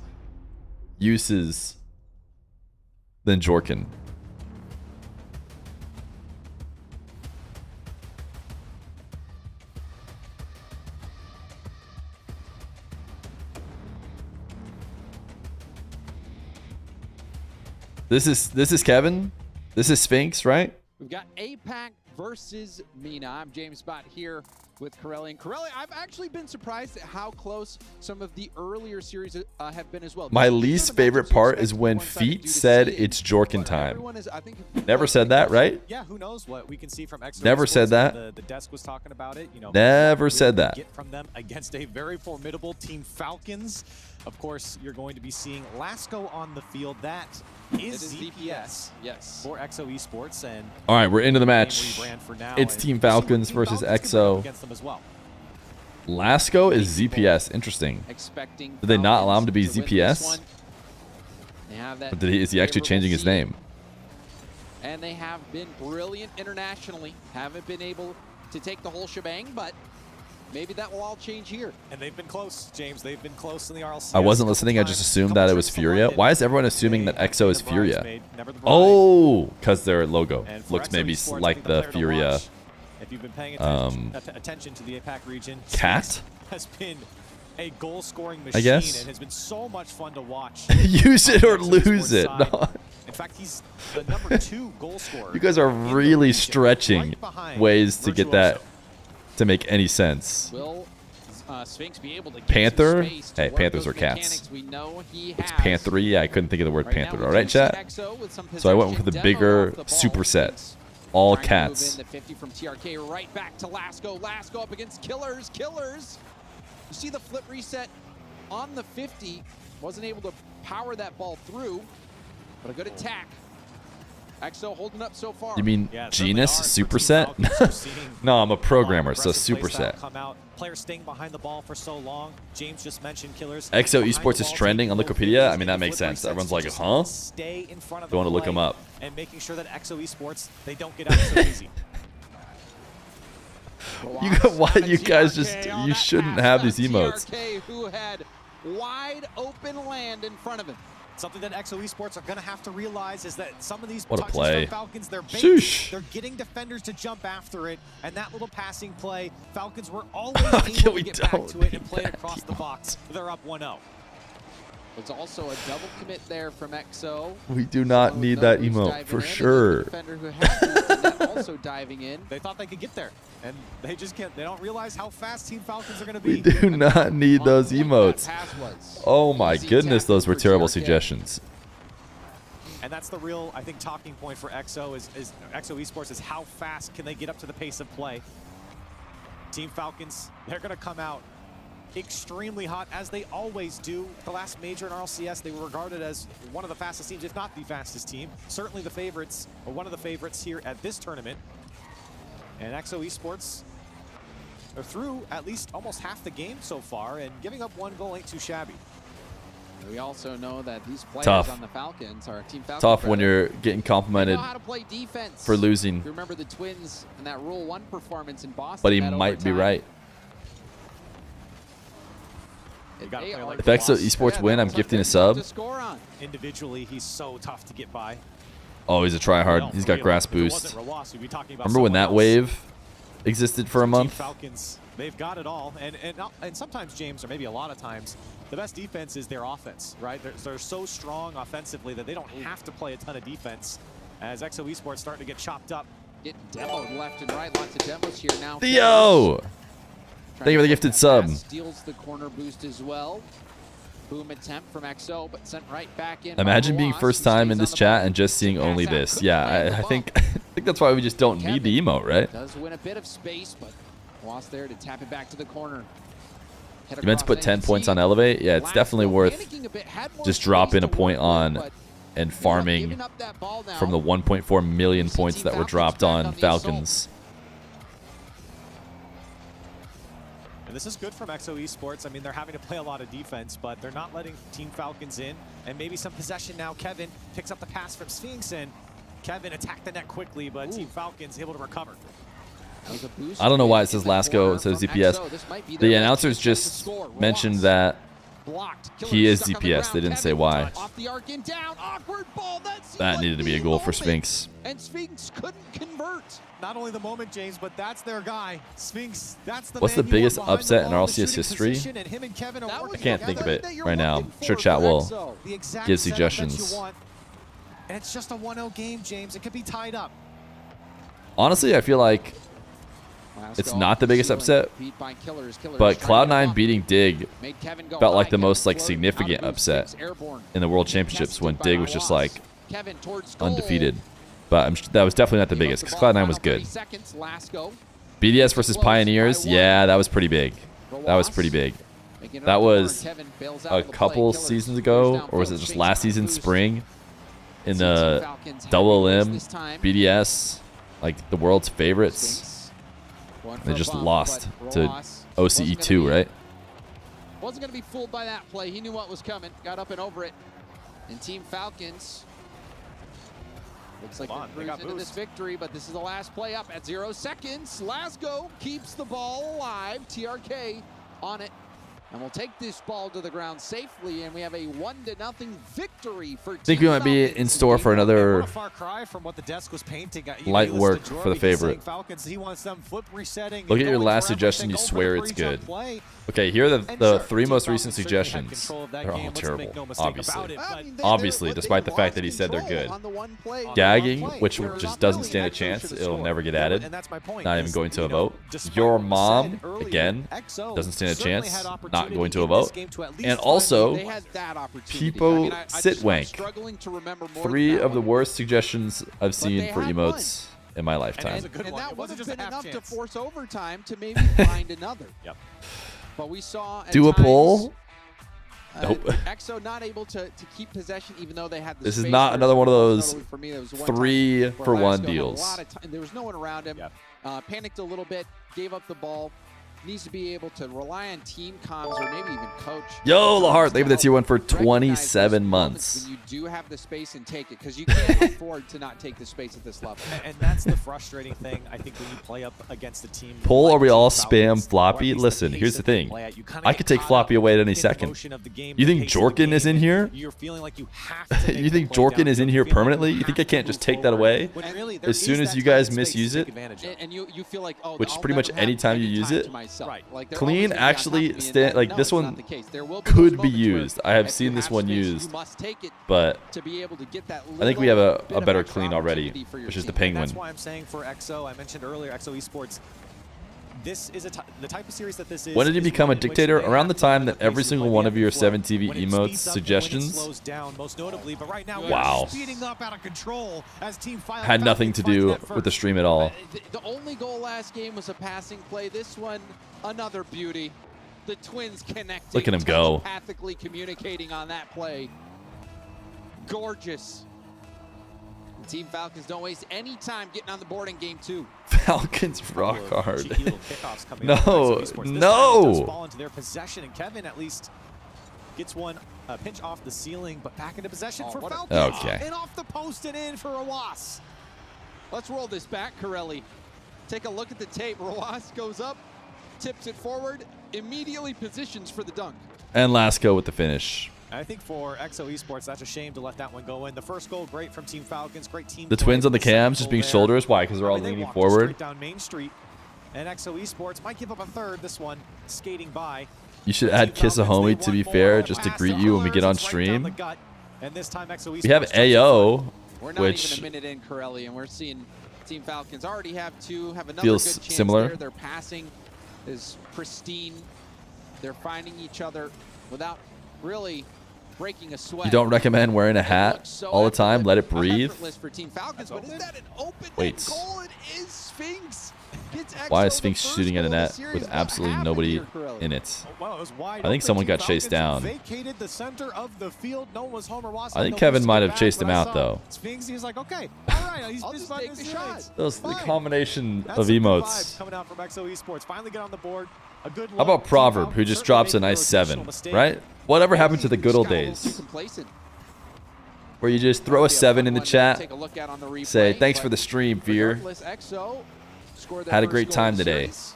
uses than Jorkin. This is Kevin. This is Sphinx, right? We've got APAC versus Mina. I'm James Bott here with Corelli. And Corelli, I've actually been surprised at how close some of the earlier series have been as well. My least favorite part is when Feet said it's Jorkin time. Never said that, right? Yeah, who knows what we can see from EXO Never Esports. said that. The desk was talking about it. You know, Never said that. Get from them against a very formidable Team Falcons. Of course, you're going to be seeing Lasco on the field. That is ZPS. Yes. For EXO Esports. And All right, we're into the match. It's Team Falcons versus EXO. Lasco is ZPS. Interesting. Did they not allow him to be ZPS? Or is he actually changing his name? And they have been brilliant internationally. Haven't been able to take the whole shebang, but maybe that will all change here. And they've been close, James. They've been close in the RLCS. I wasn't listening. I just assumed that it was Furia. Why is everyone assuming that EXO is Furia? Oh, because their logo looks maybe like the Furia. If you've been paying attention to the APAC region, Cat has been a goal-scoring machine. I guess. And has been so much fun to watch. Use it or lose it. In fact, he's the number 2 goal scorer. You guys are really stretching ways to get that to make any sense. Will Sphinx be able to Panther? Hey, Panthers are cats. It's Panther. Yeah, I couldn't think of the word Panther. All right, chat? So I went with the bigger superset. All cats. The 50 from TRK right back to Lasco. Lasco up against Killers. Killers. You see the flip reset on the 50. Wasn't able to power that ball through, but a good attack. EXO holding up so far. You mean genus superset? No, I'm a programmer, so superset. Players staying behind the ball for so long. James just mentioned Killers. EXO Esports is trending on Wikipedia. I mean, that makes sense. Everyone's like, huh? Don't want to look them up. And making sure that EXO Esports, they don't get out so easy. Why you guys just, you shouldn't have these emotes. TRK, who had wide open land in front of him. Something that EXO Esports are going to have to realize is that some of these What a touches play. from Falcons, they're bait. Sheesh. They're getting defenders to jump after it, and that little passing play, Falcons were always able to get back to it and play it across the box. They're up 1-0. It's also a double commit there from EXO. We do not need that emote for sure. Defender who had also diving in. They thought they could get there, and they just can't. They don't realize how fast Team Falcons are going to We be. do not need those emotes. Oh my goodness, those were terrible suggestions. And that's the real, I think, talking point for EXO is EXO Esports is how fast can they get up to the pace of play. Team Falcons, they're going to come out extremely hot, as they always do. The last major in RLCS, they were regarded as one of the fastest teams, if not the fastest team. Certainly the favorites, or one of the favorites here at this tournament. And EXO Esports, or through at least almost half the game so far, and giving up 1 goal ain't too shabby. We also know that these players Tough. on the Falcons are Team Falcons. Tough when you're getting complimented know how to play defense. for losing. You remember the Twins and that Rule 1 performance in Boston. But he that might be overtime. right. You gotta play like If EXO Esports win, I'm gifting a sub. Individually, he's so tough to get by. Oh, he's a tryhard. He's got grass boost. Remember when that wave existed for a month? Falcons, they've got it all, and sometimes, James, or maybe a lot of times, the best defense is their offense, right? They're so strong offensively that they don't have to play a ton of defense. As EXO Esports starting to get chopped up. Getting demoed left and right. Lots of demos here now. Theo! Thank you for the gifted sub. Steals the corner boost as well. Boom attempt from EXO, but sent right back in. Imagine being first time in this chat and just seeing only this. Yeah, I think that's why we just don't need the emote, right? Does win a bit of space, but lost there to tap it back to the corner. You meant to put 10 points on Elevate? Yeah, it's definitely worth just dropping a point on and farming from the 1.4 million points that were dropped on Falcons. And this is good from EXO Esports. I mean, they're having to play a lot of defense, but they're not letting Team Falcons in. And maybe some possession now. Kevin picks up the pass from Sphinx, and Kevin attacked the net quickly, but Team Falcons able to recover. I don't know why it says Lasco, it says ZPS. The announcers just mentioned that he is ZPS. They didn't say why. That needed to be a goal for Sphinx. And Sphinx couldn't convert. Not only the moment, James, but that's their guy. Sphinx, that's the What's the man biggest you want upset in behind the ball, RLCS the shooting history? position, and him and Kevin are working I can't think of it together. right now. I'm sure chat will The exact give setup that you suggestions. want. And it's just a 1-0 game, James. It could be tied up. Honestly, I feel like it's not the biggest upset, but Cloud9 beating Dig felt like the most significant upset in the World Championships when Dig was just like undefeated. But that was definitely not the biggest because Cloud9 was good. BDS versus Pioneers, yeah, that was pretty big. That was pretty big. That was a couple seasons ago, or was it just last season, spring, in the double limb BDS, like the world's favorites. They just lost to OCE2, right? Wasn't going to be fooled by that play. He knew what was coming. Got up and over it. And Team Falcons looks like they're cruising into this victory, but this is the last play up at 0 seconds. Lasco keeps the ball alive. TRK on it. And we'll take this ball to the ground safely, and we have a 1-0 victory for Team I think we might be in store for another Far cry from what the desk was painting. light work for the favorite. Falcons, he wants them flip resetting. Look at your last suggestion. You swear it's good. Okay, here are the 3 most recent suggestions. They're all terrible, obviously. Obviously, despite the fact that he said they're good. Gagging, which just doesn't stand a chance. It'll never get added. Not even going to a vote. Your mom, again, doesn't stand a chance. Not going to a vote. And also, Peepo Sitwank. 3 of the worst suggestions I've seen for emotes in my lifetime. And that would have been enough to force overtime to maybe find another. But we saw at Do a times, poll? Nope. EXO not able to keep possession even though they had the This is space. not another one of those For me, there was one 3 time for where 1 Lasco had a deals. lot of time. There was no one around him. Panicked a little bit, gave up the ball. Needs to be able to rely on team comms or maybe even coach. Yo, Lahart, thank you for the tier 1 for 27 months. When you do have the space and take it, because you can't afford to not take the space at this level. And that's the frustrating thing, I think, when you play up against a team. Poll, are we all spam floppy? Listen, here's the thing. I could take floppy away at any second. You think Jorkin is in here? You're feeling like you have to You think Jorkin is in here permanently? You think I can't just take that away? As soon as you guys misuse it, And you feel like, oh, which I'll pretty much never any have time you any use time it, to myself. Like, they're clean always gonna be on top actually of me, and stand like no, this it's not one the case. There will be could those be moments where used. I have if seen you this have one space, used, you must take it but to be able to get that I think we have a bit of better extra clean already, opportunity for your which is the team. Penguin. That's why I'm saying for EXO, I mentioned earlier, EXO Esports, this is the type of series that this is. When did you become a one in which dictator? they Around the have time to that every basically single play one the of your end 7 before. TV When it emotes speeds up, suggestions when it slows down, most notably, but right now Wow. we're speeding up out of control as Team had nothing to do with the stream at all. The only goal last game was a passing play. This one, another beauty. The Twins connecting. Look at him go. Telepathically communicating on that play. Gorgeous. Team Falcons don't waste any time getting on the board in game 2. Falcons rock hard. No, Does no. fall into their possession, and Kevin at least gets one pinch off the ceiling, but back into possession for Falcons. Okay. And off the post and in for Rawas. Let's roll this back, Corelli. Take a look at the tape. Rawas goes up, tips it forward, immediately positions for the dunk. And Lasco with the finish. I think for EXO Esports, that's a shame to let that one go in. The first goal, great from Team Falcons, great team. The twins on the cams just being shoulders. Why? Because they're all leaning forward. Straight down Main Street, and EXO Esports might give up a third. This one skating by. You should add Kiss a Homie, to be fair, just to greet you when we get on stream. And this time EXO Esports We have AO, We're not which even a minute in, Corelli, and we're seeing Team Falcons already have another feels good chance similar. there. Their passing is pristine. They're finding each other without really breaking a sweat. you don't recommend wearing a hat all the time. Let it breathe. Effortless for Team Falcons, but is that an open Wait. goal? It is. Sphinx gets Why EXO is the Sphinx first shooting at a goal of the net series. with What absolutely happened nobody here, Corelli? in it? Well, it was wide I think open. someone Team got chased Falcons down. Vacated the center of the field. No one was home or Ross. I think Kevin might have chased him out, though. Sphinx, he was like, okay, all right, he's I'll just take the shot. The combination That's of some good emotes. vibes coming out from EXO Esports. Finally get on the board. A good How about Proverb, who just drops a nice 7, right? Whatever happened to the good old days? Where you just throw a 7 in the chat, say, thanks for the stream, Feer. Regardless, EXO scored their Had a first great goal time of the today. series.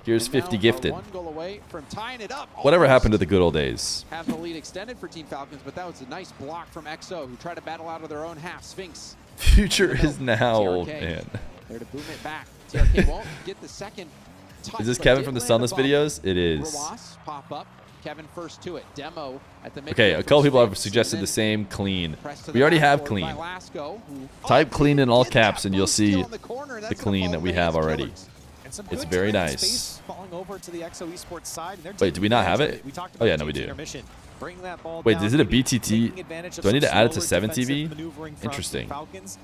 Here's And now 50 are gifted. one goal away from tying it up. Whatever Almost happened to the good old days? have the lead extended for Team Falcons, but that was a nice block from EXO, who tried to battle out of their own half. Sphinx. Future is now old, TRK man. there to boom it back. TRK won't get the second touch. Is this but Kevin did from the land Sunless above videos? It is. Rawas, pop up. Kevin first to it. Demo at the Okay, midfield a couple for people have Sphinx, suggested and the same clean. press to We the already have backboard clean. by Lasco, who Type clean in all caps and you'll boost see on the corner, and the that's gonna clean fall that we into have his already. Killers. And some It's good very time and nice. space falling over to the EXO Esports side. And they're Wait, do we not have taking it? We talked Oh, yeah, about no, we James do. intermission. Bring that ball Wait, down, is it a maybe BTT? taking advantage of Do I need some to add it to slower 7 defensive TV? maneuvering from Interesting. Falcons.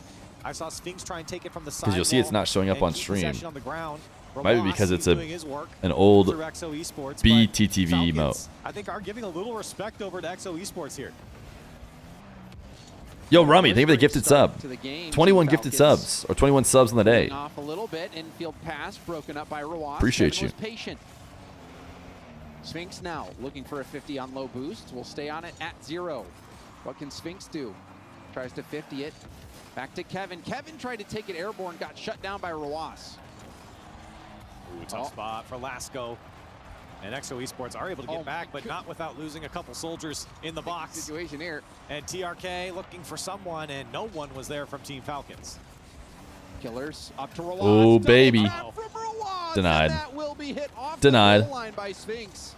I saw Sphinx try and take it from the side. Because you'll see it's not showing up and on keep stream. possession on the ground. Might be Rawas, because it's he's doing his work an old through EXO Esports, but BTTV Falcons, emote. I think are giving a little respect over to EXO Esports here. Yo, Rummy, thank you for the gifted sub. To the game, 21 Team gifted Falcons subs, or 21 subs on the day. off a little bit. Infield pass broken up by Rawas. Appreciate Kevin you. was patient. Sphinx now looking for a 50 on low boost. Will stay on it at 0. What can Sphinx do? Tries to 50 it. Back to Kevin. Kevin tried to take it airborne, got shut down by Rawas. Ooh, tough spot for Lasco. And EXO Esports are able to get back, but not without losing a couple soldiers in the box. Situation here. And TRK looking for someone, and no one was there from Team Falcons. Killers up to Rawas. Oh, baby. Double tap from Rawas, Denied. and that will be hit off Denied. the goal line by Sphinx.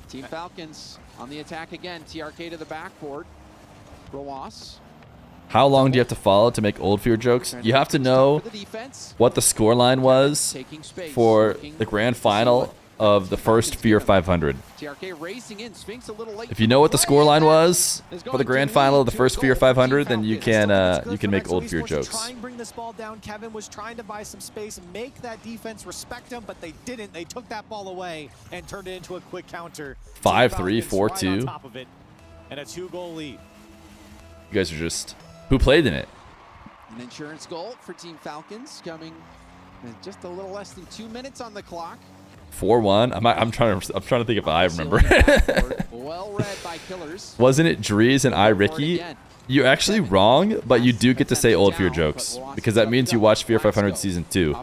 Team Falcons on the attack again. TRK to the backboard. Rawas. How long do you have to follow to make old Fear jokes? You have to know what the scoreline was for the grand final of the first Fear 500. TRK racing in. Sphinx a little late. If you know what the scoreline was for the grand final of the first Fear 500, then you can make old Fear jokes. Try and bring this ball down. Kevin was trying to buy some space, make that defense respect him, but they didn't. They took that ball away and turned it into a quick counter. 5-3, 4-2. Right on top of it, and a 2-goal lead. You guys are just... Who played in it? An insurance goal for Team Falcons coming in just a little less than 2 minutes on the clock. 4-1. I'm trying to think if I remember. Well read by Killers. Wasn't it Drees and I Ricky? You're actually wrong, but you do get to say old Fear jokes because that means you watched Fear 500 season 2.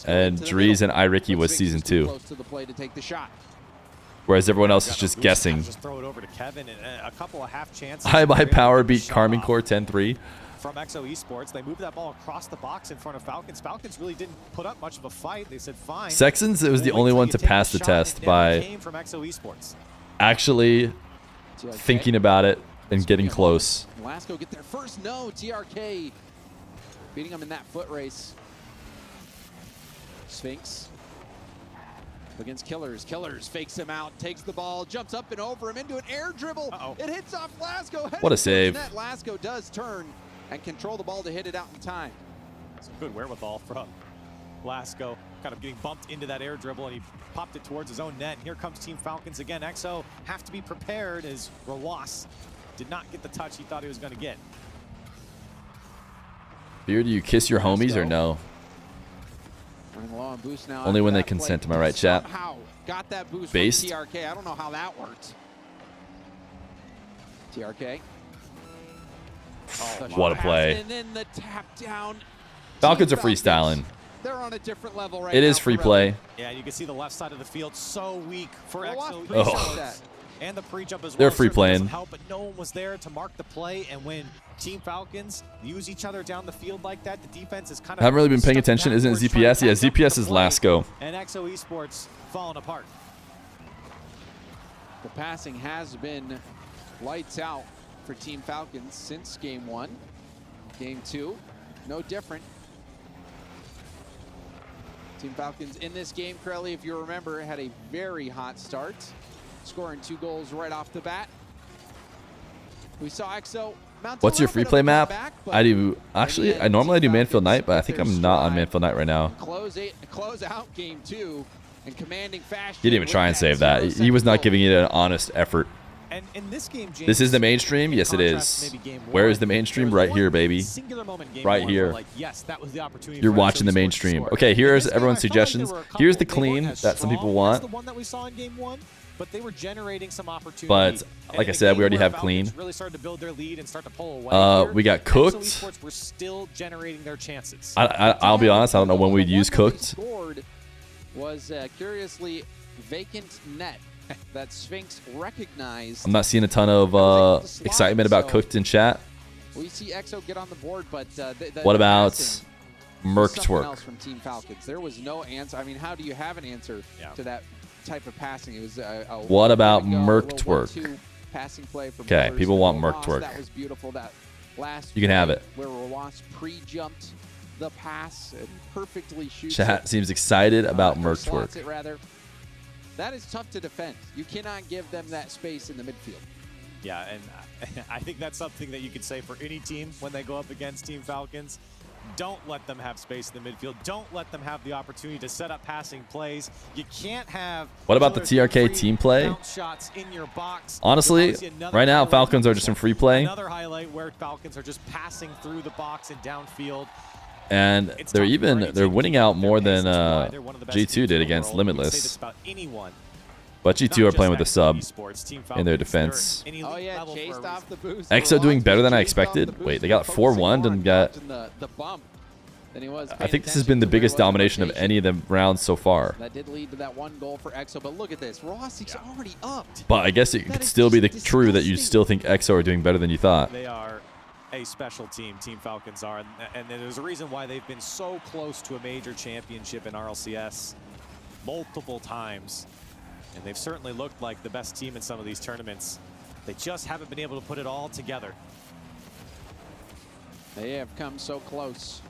And Drees and I Ricky was season 2. Close to the play to take the shot. Whereas everyone else is just guessing. Just throw it over to Kevin, and a couple of half chances. High by power beat Carmine Core 10-3. From EXO Esports, they moved that ball across the box in front of Falcons. Falcons really didn't put up much of a fight. They said, fine. Sexton's was the only one to pass the test by came from EXO Esports. actually thinking about it and getting close. Lasco get their first no. TRK beating them in that foot race. Sphinx against Killers. Killers fakes him out, takes the ball, jumps up and over him into an air dribble. It hits off Lasco. What a save. Lasco does turn and control the ball to hit it out in time. Some good wherewithal from Lasco. Kind of getting bumped into that air dribble, and he popped it towards his own net. And here comes Team Falcons again. EXO have to be prepared as Rawas did not get the touch he thought he was going to get. Fear, do you kiss your homies or no? Running low on boost now. Only when they consent. Am I right, chat? Somehow got that boost Based? from TRK. I don't know how that worked. TRK. What a play. And then the tap down. Falcons are freestyling. They're on a different level right It now. is free play. Yeah, you can see the left side of the field so weak for EXO Oh. Esports. And the pre-jump as well. They're free certainly playing. doesn't help, but no one was there to mark the play. And when Team Falcons use each other down the field like that, the defense is kind of. I haven't really been paying stuck attention. Isn't it backwards trying ZPS? to Yeah, catch up ZPS the is play, Lasco. And EXO Esports falling apart. The passing has been lights out for Team Falcons since game 1. Game 2, no different. Team Falcons in this game, Corelli, if you remember, had a very hot start, scoring 2 goals right off the bat. We saw EXO mount a What's your little free bit play of a map? comeback, but I do. Actually, I normally do Manfield Night, but I think I'm not on Manfield Night right now. Close out game 2 and commanding fashion. He didn't even try and save that. He was not giving it an honest effort. And in this game, James, This is the mainstream? Yes, it is. Where is the mainstream? Right here, baby. Right here. Like, yes, that was the opportunity. You're for watching the EXO Esports to mainstream. score. Okay, here's In this game, everyone's I felt like suggestions. there were a couple- Here's the they weren't clean as that some people strong as want. the one that we saw in game 1, but they were generating some opportunity. But And like in I a said, we game already where have Falcons clean. Really started to build their lead and start to pull away. We got EXO cooked. Esports were still generating their chances. I'll be honest. I don't know when we'd use cooked. Scored was curiously vacant net that Sphinx recognized. I'm not seeing a ton of excitement about cooked in chat. We see EXO get on the board, but What about passing Merc was something Twerk? else from Team Falcons. There was no answer. I mean, how do you have an answer to that type of passing? It was a What about a Merc little Twerk? 1-2 passing play for Okay, Brothers people want and Merc Ross. Twerk. That was beautiful. That last You can have play it. where Ross pre-jumped the pass and perfectly shoots Chat it. seems excited about Merc Slots Twerk. it rather. That is tough to defend. You cannot give them that space in the midfield. Yeah, and I think that's something that you could say for any team when they go up against Team Falcons. Don't let them have space in the midfield. Don't let them have the opportunity to set up passing plays. You can't have. What about the TRK team play? Shots in your box. Honestly, right now Falcons are just in free play, Another highlight where Falcons are just passing through the box and downfield. and they're winning out more than G2 did against Limitless. But G2 are playing with a sub in their defense. Oh yeah, chased off the boost. EXO doing better than I expected. Wait, they got 4-1 and got. The bump than he was. I think this has been the biggest domination of any of the rounds so far. That did lead to that 1 goal for EXO, but look at this. Ross is already up. But I guess it could still be true that you still think EXO are doing better than you thought. They are a special team, Team Falcons are, and there's a reason why they've been so close to a major championship in RLCS multiple times. And they've certainly looked like the best team in some of these tournaments. They just haven't been able to put it all together. They have come so close.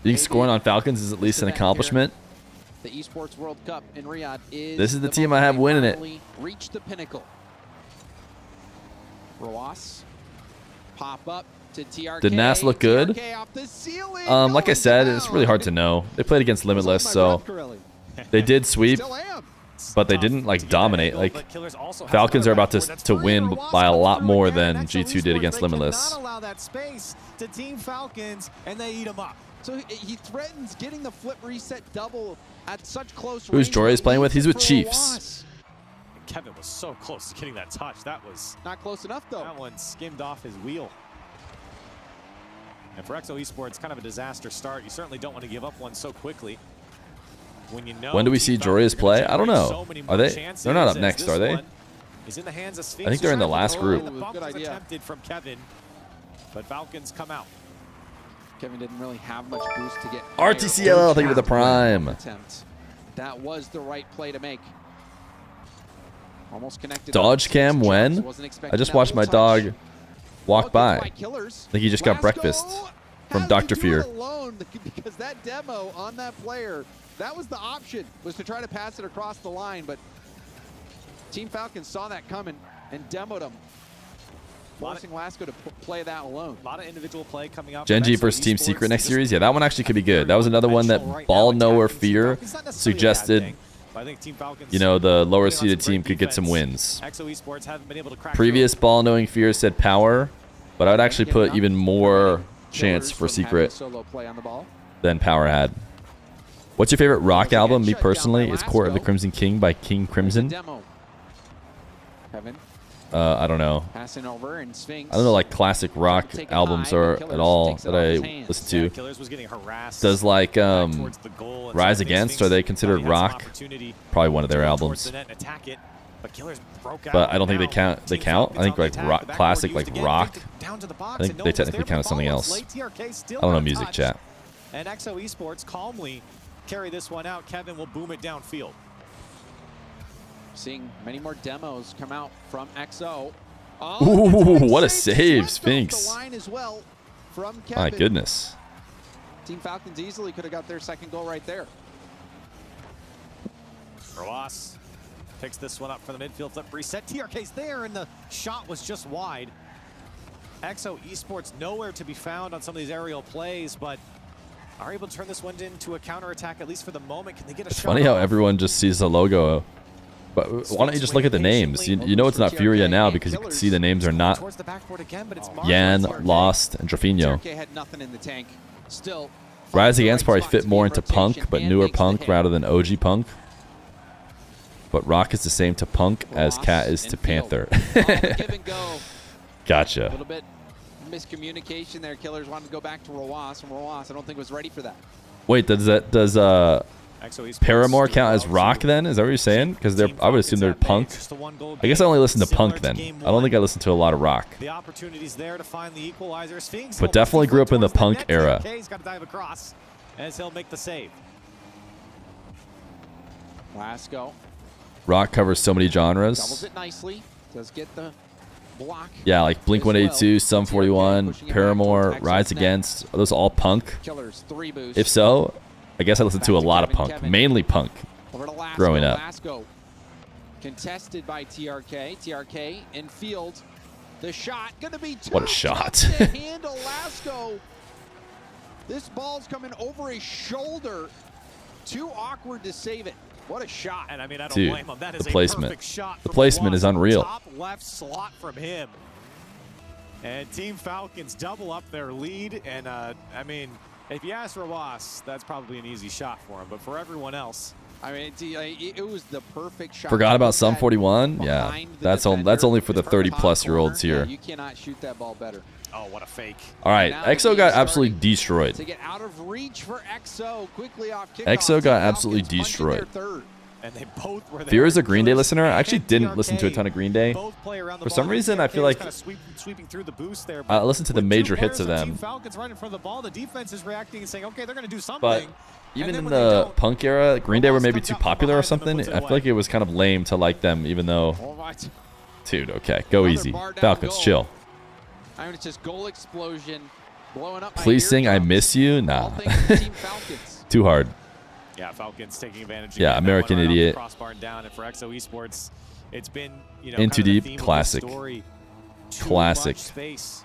Being scoring on Falcons is at least an accomplishment. The Esports World Cup in Riyadh is. This is the team I have winning it. Reach the pinnacle. Roas pop up to TRK. Did Nas look good? TRK off the ceiling. Like I said, it's really hard to know. They played against Limitless, so they did sweep, but they didn't like dominate. Like Falcons are about to win by a lot more than G2 did against Limitless. Not allow that space to Team Falcons, and they eat them up. So he threatens getting the flip reset double at such close Who's range. Jory's playing with? He's with For Chiefs. Roas. Kevin was so close to getting that touch. That was not close enough, though. That one skimmed off his wheel. And for EXO Esports, kind of a disaster start. You certainly don't want to give up one so quickly. When you know When do we see Jory's play? I don't know. Are they? They're not up next, are they? Is in the hands of I think they're in the last group. The bump was attempted from Kevin, but Falcons come out. Kevin didn't really have much boost to get. RTCL, thank you for the prime. Attempt. That was the right play to make. Almost connected. Dodge cam when? I just watched my dog walk by. I think he just got breakfast from Dr. Feer. Alone because that demo on that player, that was the option, was to try to pass it across the line, but Team Falcons saw that coming and demoed him, forcing Lasco to play that alone. A lot of individual play coming out. Gen.G versus Team Secret next series. Yeah, that one actually could be good. That was another one that Ball Knower Fear suggested I think Team Falcons, you know, the lower seeded team could get some wins. EXO Esports haven't been able to crack Previous ball knowing Fear said power, but I would actually put even more chance for Secret Solo play on the ball. than Power had. What's your favorite rock album? Me personally, is Court of the Crimson King by King Crimson. Demo. Kevin I don't know. passing over and Sphinx. I don't know like classic rock albums or at all that I listen to. Killers was getting harassed. Does like Rise Against, are they considered rock? Probably one of their albums. But I don't think they count. They count. I think like rock, classic like rock. I think they technically count as something else. I don't know music, chat. And EXO Esports calmly carry this one out. Kevin will boom it downfield. Seeing many more demos come out from EXO. Ooh, what a save, Sphinx. The line as well from Kevin. My goodness. Team Falcons easily could have got their second goal right there. Roas picks this one up for the midfield flip reset. TRK's there, and the shot was just wide. EXO Esports nowhere to be found on some of these aerial plays, but are able to turn this one into a counterattack, at least for the moment. Can they get a It's shot funny how off? everyone just sees the logo. But why don't you just look at the names? You know it's not Furia now because you can see the names are not Yan, Lost, and Trofinho. TRK had nothing in the tank. Still, Rise Against probably fit more into Punk, but newer Punk rather than OG Punk. But Rock is the same to Punk as Cat is to Panther. Gotcha. A little bit miscommunication there. Killers wanted to go back to Roas, and Roas I don't think was ready for that. Wait, does Paramore count as rock then? Is that what you're saying? Because I would assume they're Punk. I guess I only listen to Punk then. I don't think I listen to a lot of rock. The opportunities there to find the equalizer. Sphinx But definitely grew up in the Punk era. He's got to dive across as he'll make the save. Lasco Rock covers so many doubles genres. it nicely. Does get the block. Yeah, like Blink-182, Sum 41, Paramore, Rise Against. Are those all Punk? Killers 3 boost. If so, I guess I listened to a lot of Punk, mainly Punk, Over to Lasco. growing up. Lasco contested by TRK. TRK in field. The shot gonna be too What a shot. tough to handle Lasco. This ball's coming over his shoulder. Too awkward to save it. What a shot. And I mean, I don't Dude, blame him. That the is placement. a perfect shot. The placement is unreal. Top left slot from him. And Team Falcons double up their lead. And I mean, if you ask Roas, that's probably an easy shot for him. But for everyone else, I mean, it was the perfect shot. Forgot about Sum 41? Yeah, that's only for the 30-plus-year-olds here. You cannot shoot that ball better. Oh, what a fake. All right, EXO got absolutely destroyed. To get out of reach for EXO quickly off kickoff. EXO got absolutely destroyed. And they both were there. Fear is a Green Day listener. I actually didn't listen to a ton of Green Day. For some reason, I feel like sweeping through the boost there. I listened to the major hits of them. Team Falcons right in front of the ball. The defense is reacting and saying, okay, they're going to do something. But even in the Punk era, Green Day were maybe too popular or something. I feel like it was kind of lame to like them, even though... Dude, okay, go easy. Falcons, chill. I mean, it's just goal explosion, blowing up. Please sing I Miss You? Nah. Too hard. Yeah, Falcons taking advantage. Yeah, American Idiot. Crossbar and down, and for EXO Esports, it's been, you know, In Too kind of the Deep, theme of classic. the story. Too Classic. much space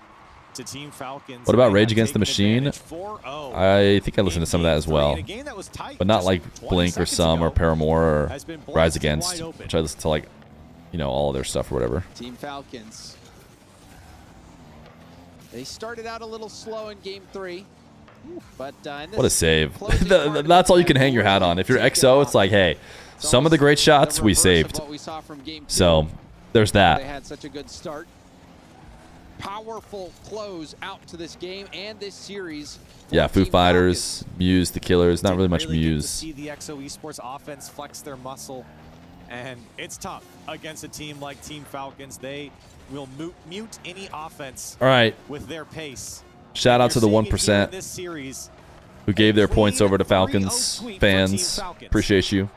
to Team Falcons. What about They Rage have Against the taken Machine? advantage 4-0 I think I listened to some of that as well. in a game that was tight But not just like 20 Blink or seconds Sum or ago. Paramore or Has been Rise blitzed Against, wide open. which I listen to like, you know, all of their stuff or whatever. Team Falcons. They started out a little slow in game 3. But in What a this save. closing part That's all you can hang your hat on. If you're EXO, it's like, hey, some of the great shots we saved. what we saw from game 2. So there's They that. had such a good start. Powerful close out to this game and this series. Yeah, for Foo Team Fighters, Muse, The Killers, not really much Really get to Muse. see the EXO Esports offense flex their muscle, and it's tough against a team like Team Falcons. They will mute any offense All right. with their pace. Shout out to the You're seeing it here in 1% this series. who gave their points over to 3-0 Falcons sweep for fans. Team Falcons. Appreciate you.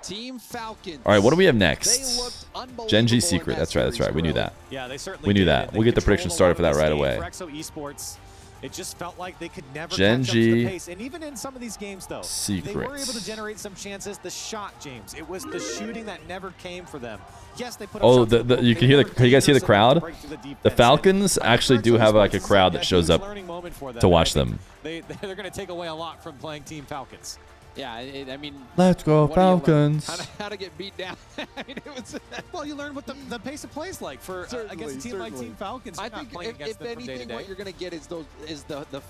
Team Falcons. All right, what do we have They next? looked unbelievable Gen.G in secret. that That's right. That's series right. We knew early. that. Yeah, they certainly We knew did. that. They We'll get the controlled prediction a started lot for that of this right game away. For EXO Esports, it just felt like they could never Gen.G catch up to the pace. And even in some of these games, though, they were secrets. able to generate some chances. The shot, James, it was the shooting that never came for them. Yes, they put up Oh, shots, but you they can hear the. never Can you guys hear the came crowd? to break through the defense. The Falcons actually do have like a crowd that shows up Learning moment for them. to And I watch think them. They're going to take away a lot from playing Team Falcons. Yeah, I mean, Let's go what do you learn? Falcons. How to get beat down. I mean, it was. Well, you learn what the pace of play is like for against a team like Team Falcons. I think if anything, what you're going to get is the.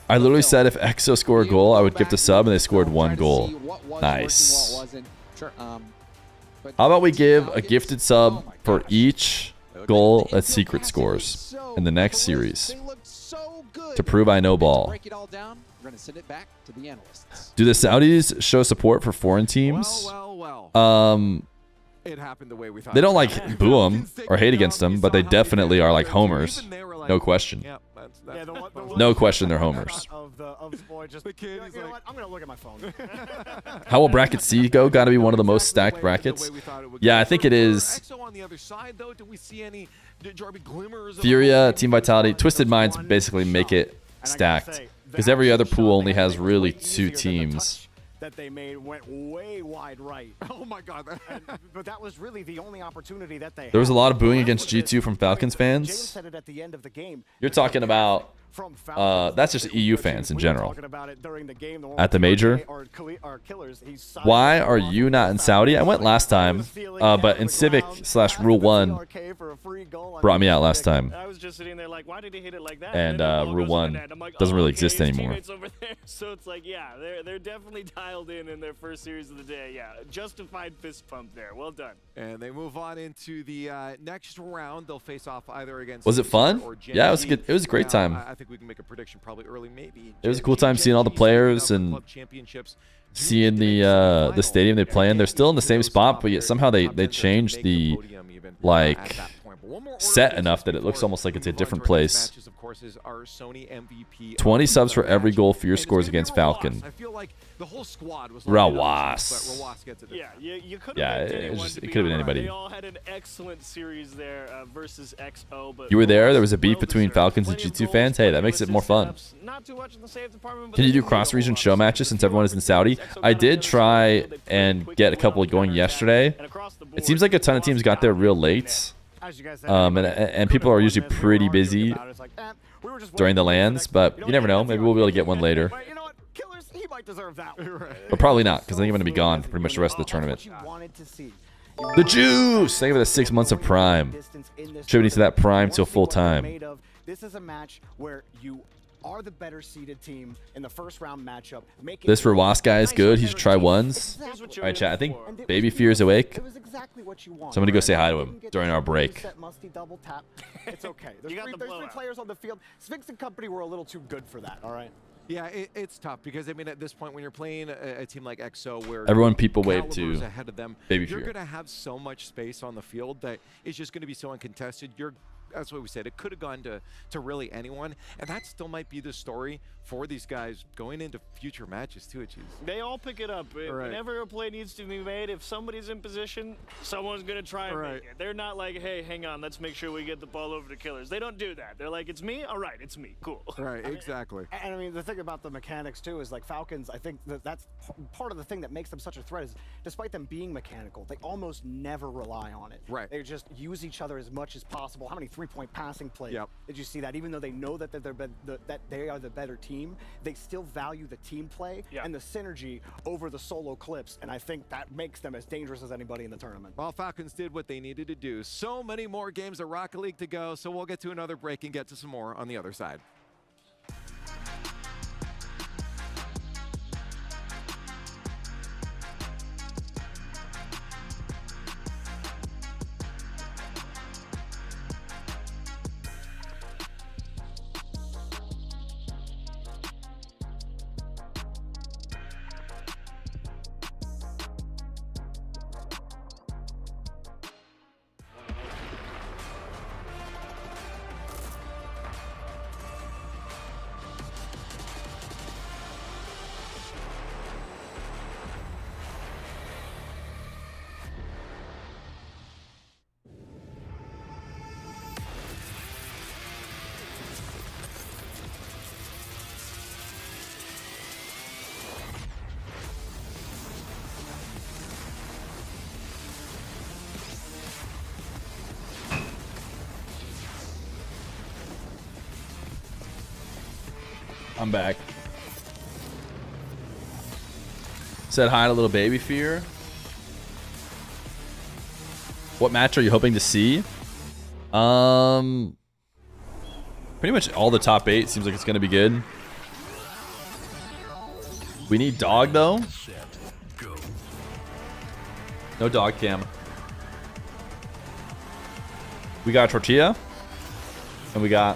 I literally said if EXO scored a goal, I would gift a sub, and they scored 1 goal. Nice. Sure. How about we give a gifted sub for each goal that Secret scores in the next series to prove I know ball? Break it all down. We're going to send it back to the analysts. Do the Saudis show support for foreign teams? Well. It happened the way we thought. They don't like boo them or hate against them, but they definitely are like homers. No question. No question they're homers. I'm gonna look at my phone. How will bracket C go? Got to be one of the most stacked brackets. Yeah, I think it is. Furia, Team Vitality, Twisted Minds basically make it stacked because every other pool only has really 2 teams. That they made went way wide right. Oh my God! But that was really the only opportunity that they had. There was a lot of booing against G2 from Falcons fans. Said it at the end of the game. You're talking about that's just EU fans in general. At the major. Why are you not in Saudi? I went last time, but in Civic/Rule 1 brought me out last time. I was just sitting there like, why did he hit it like that? And Rule 1 doesn't really exist anymore. Over there. So it's like, yeah, they're definitely dialed in their first series of the day. Yeah, justified fist pump there. Well done. And they move on into the next round. They'll face off either against. Was it fun? Yeah, it was good. It was a great time. I think we can make a prediction probably early, maybe. It was a cool time seeing all the players and seeing the stadium they play in. They're still in the same spot, but yet somehow they changed the like set enough that it looks almost like it's a different place. 20 subs for every goal Fear scores against Falcon. I feel like the whole squad was Rawas. Yeah, you could have it could have been anybody. They all had an excellent series there versus EXO. But You were there. There was a beef between Falcons and G2 fans. Hey, that makes it more fun. Can you do cross-region show matches since everyone is in Saudi? I did try and get a couple going yesterday. It seems like a ton of teams got there real late. And people are usually pretty busy during the lands, but you never know. Maybe we'll be able to get one later. But probably not, because I think I'm going to be gone for pretty much the rest of the tournament. The juice! Thank you for the 6 months of Prime. Contributing to that Prime till full time. This is a match where you are the better seeded team in the first round matchup. This Rawas guy is good. He should try ones. All right, chat. I think Baby Fear is awake. So I'm going to go say hi to him during our break. It's okay. There's three players on the field. Sphinx and company were a little too good for that, all right? Yeah, it's tough because, I mean, at this point, when you're playing a team like EXO where everyone people wave to ahead of them, Baby you're Fear. going to have so much space on the field that it's just going to be so uncontested. That's what we said. It could have gone to really anyone, and that still might be the story for these guys going into future matches too. They all pick it up. Whenever a play needs to be made, if somebody's in position, someone's going to try and make it. They're not like, hey, hang on, let's make sure we get the ball over to killers. They don't do that. They're like, it's me? All right, it's me. Cool. Right, exactly. And I mean, the thing about the mechanics too is like Falcons, I think that's part of the thing that makes them such a threat is despite them being mechanical, they almost never rely on it. Right. They just use each other as much as possible. How many three-point passing plays did you see that? Even though they know that that they are the better team, they still value the team play and the synergy over the solo clips, and I think that makes them as dangerous as anybody in the tournament. Well, Falcons did what they needed to do. So many more games of Rocket League to go, so we'll get to another break and get to some more on the other side. I'm back. Said hi to little baby Fear. What match are you hoping to see? Pretty much all the top 8 seems like it's gonna be good. We need dog though. No dog cam. We got tortilla and we got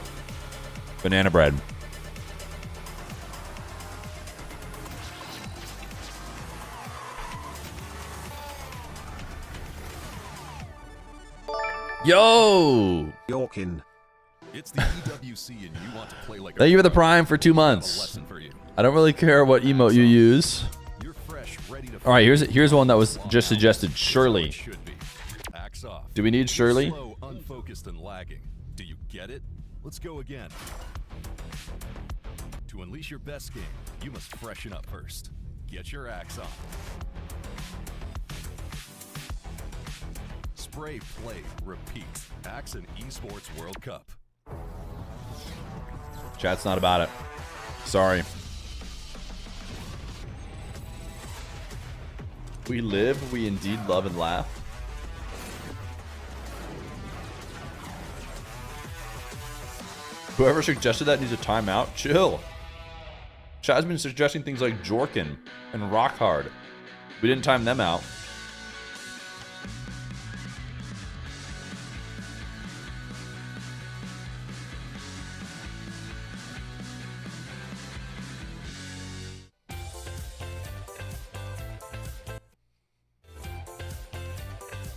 banana bread. Yo! Yorkin. It's the EWC and you want to play like Thank you for the Prime for 2 months. I don't really care what emote you use. All right, here's one that was just suggested. Shirley. Do we need Shirley? Slow, unfocused, and lagging. Do you get it? Let's go again. To unleash your best game, you must freshen up first. Get your axe on. Spray, play, repeat. Axe and Esports World Cup. Chat's not about it. Sorry. We live, we indeed love and laugh. Whoever suggested that needs a timeout. Chill. Chat has been suggesting things like Jorkin and Rock Hard. We didn't time them out.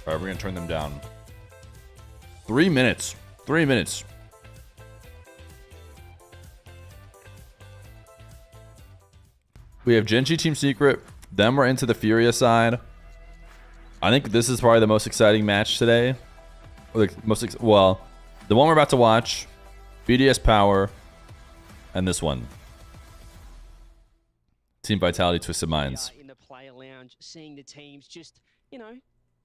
All right, we're going to turn them down. 3 minutes. 3 minutes. We have Gen.G Team Secret. Then we're into the Furia side. I think this is probably the most exciting match today. Or the most well, the one we're about to watch, BDS Power, and this one. Team Vitality Twisted Minds. In the player lounge, seeing the teams just,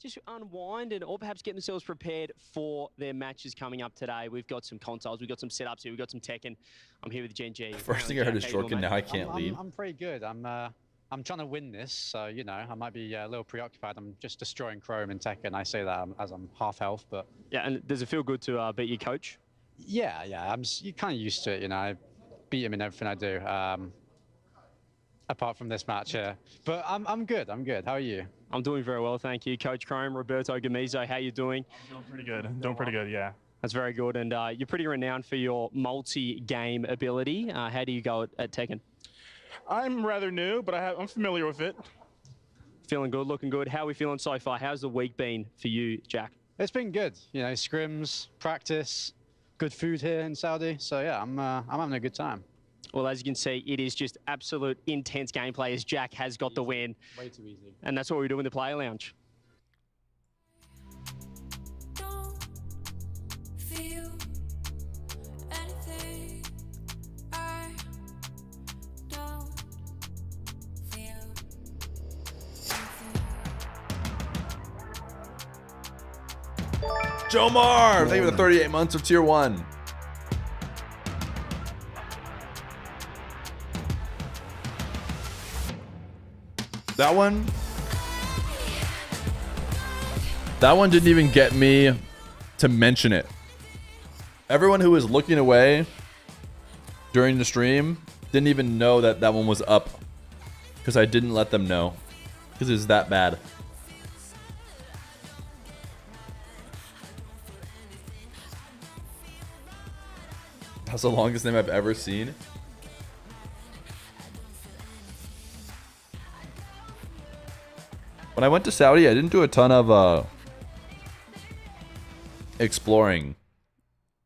just unwind and or perhaps get themselves prepared for their matches coming up today. We've got some consoles, we've got some setups here, we've got some Tekken. I'm here with Gen.G. First thing I heard is Jorkin, now I can't lead. I'm pretty good. I'm trying to win this, so I might be a little preoccupied. I'm just destroying Chrome and Tekken. I say that as I'm half health, but yeah. And does it feel good to beat your coach? Yeah. I'm kind of used to it. I beat him in everything I do. Apart from this match here, but I'm good. I'm good. How are you? I'm doing very well, thank you, Coach Chrome. Roberto Gamizo, how you doing? Doing pretty good. Doing pretty good. Yeah. That's very good, and you're pretty renowned for your multi-game ability. How do you go at Tekken? I'm rather new, but I'm familiar with it. Feeling good, looking good. How are we feeling so far? How's the week been for you, Jack? It's been good. Scrims, practice, good food here in Saudi. So yeah, I'm having a good time. Well, as you can see, it is just absolute intense gameplay as Jack has got the win. Way too easy. And that's what we do in the player lounge. Jomar, thank you for the 38 months of tier 1. That one didn't even get me to mention it. Everyone who was looking away during the stream didn't even know that that one was up because I didn't let them know because it was that bad. That's the longest name I've ever seen. When I went to Saudi, I didn't do a ton of exploring.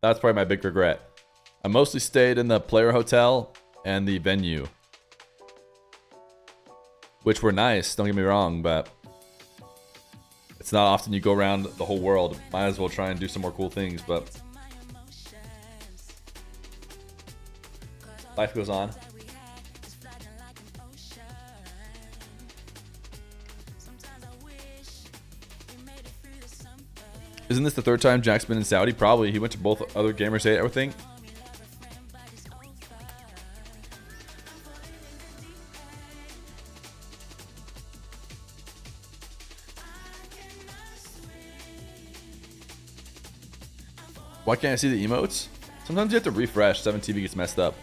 That's probably my big regret. I mostly stayed in the player hotel and the venue, which were nice, don't get me wrong, but it's not often you go around the whole world. Might as well try and do some more cool things, but life goes on. Isn't this the third time Jack's been in Saudi? Probably. He went to both other Gamers 8, I would think. Why can't I see the emotes? Sometimes you have to refresh. 7TV gets messed up.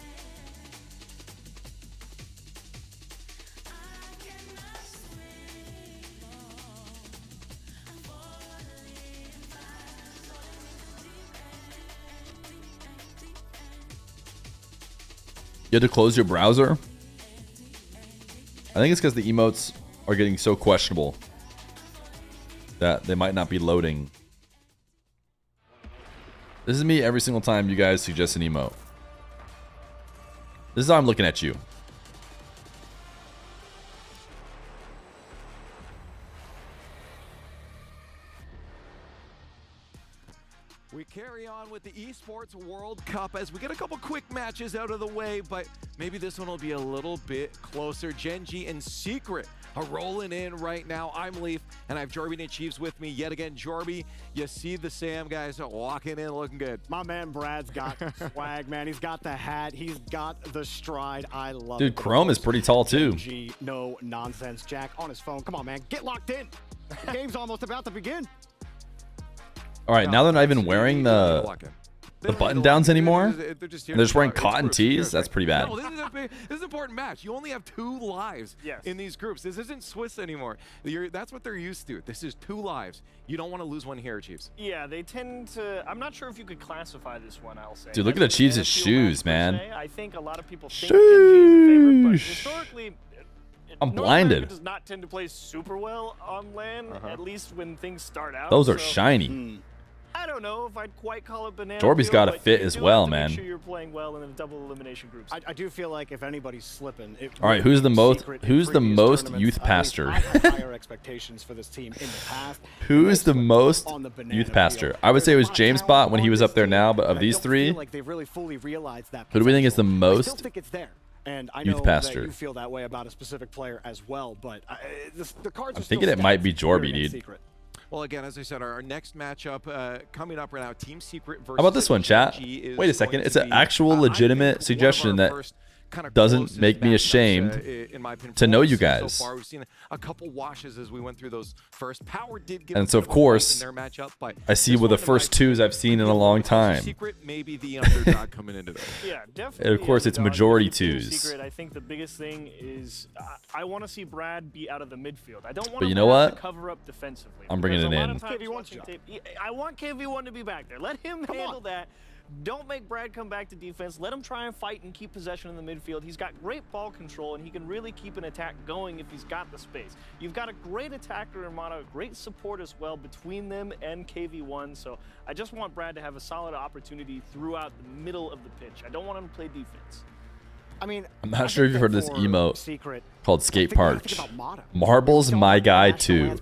You had to close your browser? I think it's because the emotes are getting so questionable that they might not be loading. This is me every single time you guys suggest an emote. This is how I'm looking at you. We carry on with the Esports World Cup as we get a couple quick matches out of the way, but maybe this one will be a little bit closer. Gen.G and Secret are rolling in right now. I'm Leaf, and I have Jorby and Chiefs with me yet again. Jorby, you see the Sam guys walking in looking good. My man Brad's got swag, man. He's got the hat. He's got the stride. I love it. Dude, Chrome is pretty tall, too. Gen.G, no nonsense. Jack on his phone. Come on, man. Get locked in. The game's almost about to begin. All right, now they're not even wearing the button downs anymore. And they're just wearing cotton tees. That's pretty bad. No, this is an important match. You only have 2 lives in these groups. This isn't Swiss anymore. That's what they're used to. This is 2 lives. You don't want to lose one here, Chiefs. Yeah, they tend to. I'm not sure if you could classify this one, I'll say. Dude, look at the Chiefs' shoes, man. I think a lot of people think Gen.G is the favorite, but historically, I'm North blinded. America does not tend to play super well on LAN, at least when things start out. Those are so shiny. I don't know if I'd quite call it banana. Jorby's got to fit as well, man. Make sure you're playing well in the double elimination groups. I do feel like if anybody's slipping, All right, who's the most youth pastor? Higher expectations for this team in the past. Who's the most youth pastor? I would say it was James Bot when he was up there now, but of these 3, like they've really fully realized that. who do we think is the I still most think it's there. And I youth know pastor? that you feel that way about a specific player as well, but the cards I'm are thinking still it might stacked be Jorby, here in dude. Secret. Well, again, as I said, our next matchup coming up right now, Team Secret versus How about this one, chat? Gen.G Wait a second. It's an actual legitimate suggestion that doesn't make me ashamed to know you guys. So far, we've seen a couple washes as we went through those first. Power did get And so, of course, in their matchup, but I see with the first 2s I've seen in a long time. Secret may be the underdog coming into this. Yeah, definitely. And of course, it's majority 2s. Secret, I think the biggest thing is I want to see Brad be out of the midfield. I don't want But you know what? to cover up defensively. I'm bringing it in. I want KV1 to be back there. Let him handle that. Don't make Brad come back to defense. Let him try and fight and keep possession in the midfield. He's got great ball control, and he can really keep an attack going if he's got the space. You've got a great attacker in Mono, great support as well between them and KV1. So I just want Brad to have a solid opportunity throughout the middle of the pitch. I don't want him to play defense. I mean, I'm not sure if you've heard this emote Secret, called Skate Parch. Marbles my guy too.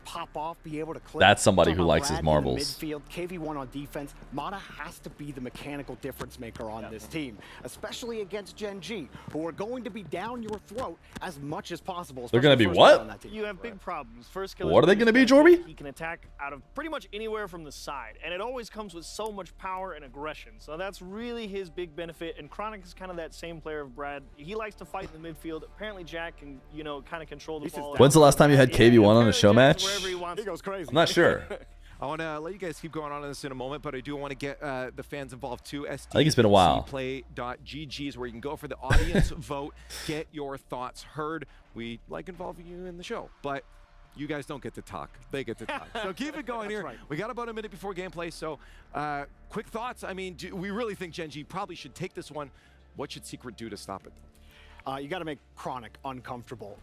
That's somebody who likes his marbles. Midfield, KV1 on defense. Mata has to be the mechanical difference maker on this team, especially against Gen.G, who are going to be down your throat as much as possible. They're going to be what? You have big problems. First killer. What are they going to be, Jorby? He can attack out of pretty much anywhere from the side, and it always comes with so much power and aggression. So that's really his big benefit. And Chronic is kind of that same player of Brad. He likes to fight in the midfield. Apparently, Jack can, you know, kind of control the ball. When's the last time you had KV1 on a show match? He goes crazy. I'm not sure. I want to let you guys keep going on in this in a moment, but I do want to get the fans involved too. I think it's been a while. Play.gg is where you can go for the audience vote, get your thoughts heard. We like involving you in the show, but you guys don't get to talk. They get to talk. So keep it going here. Right. We got about a minute before gameplay, so quick thoughts. I mean, we really think Gen.G probably should take this one. What should Secret do to stop it? You got to make Chronic uncomfortable.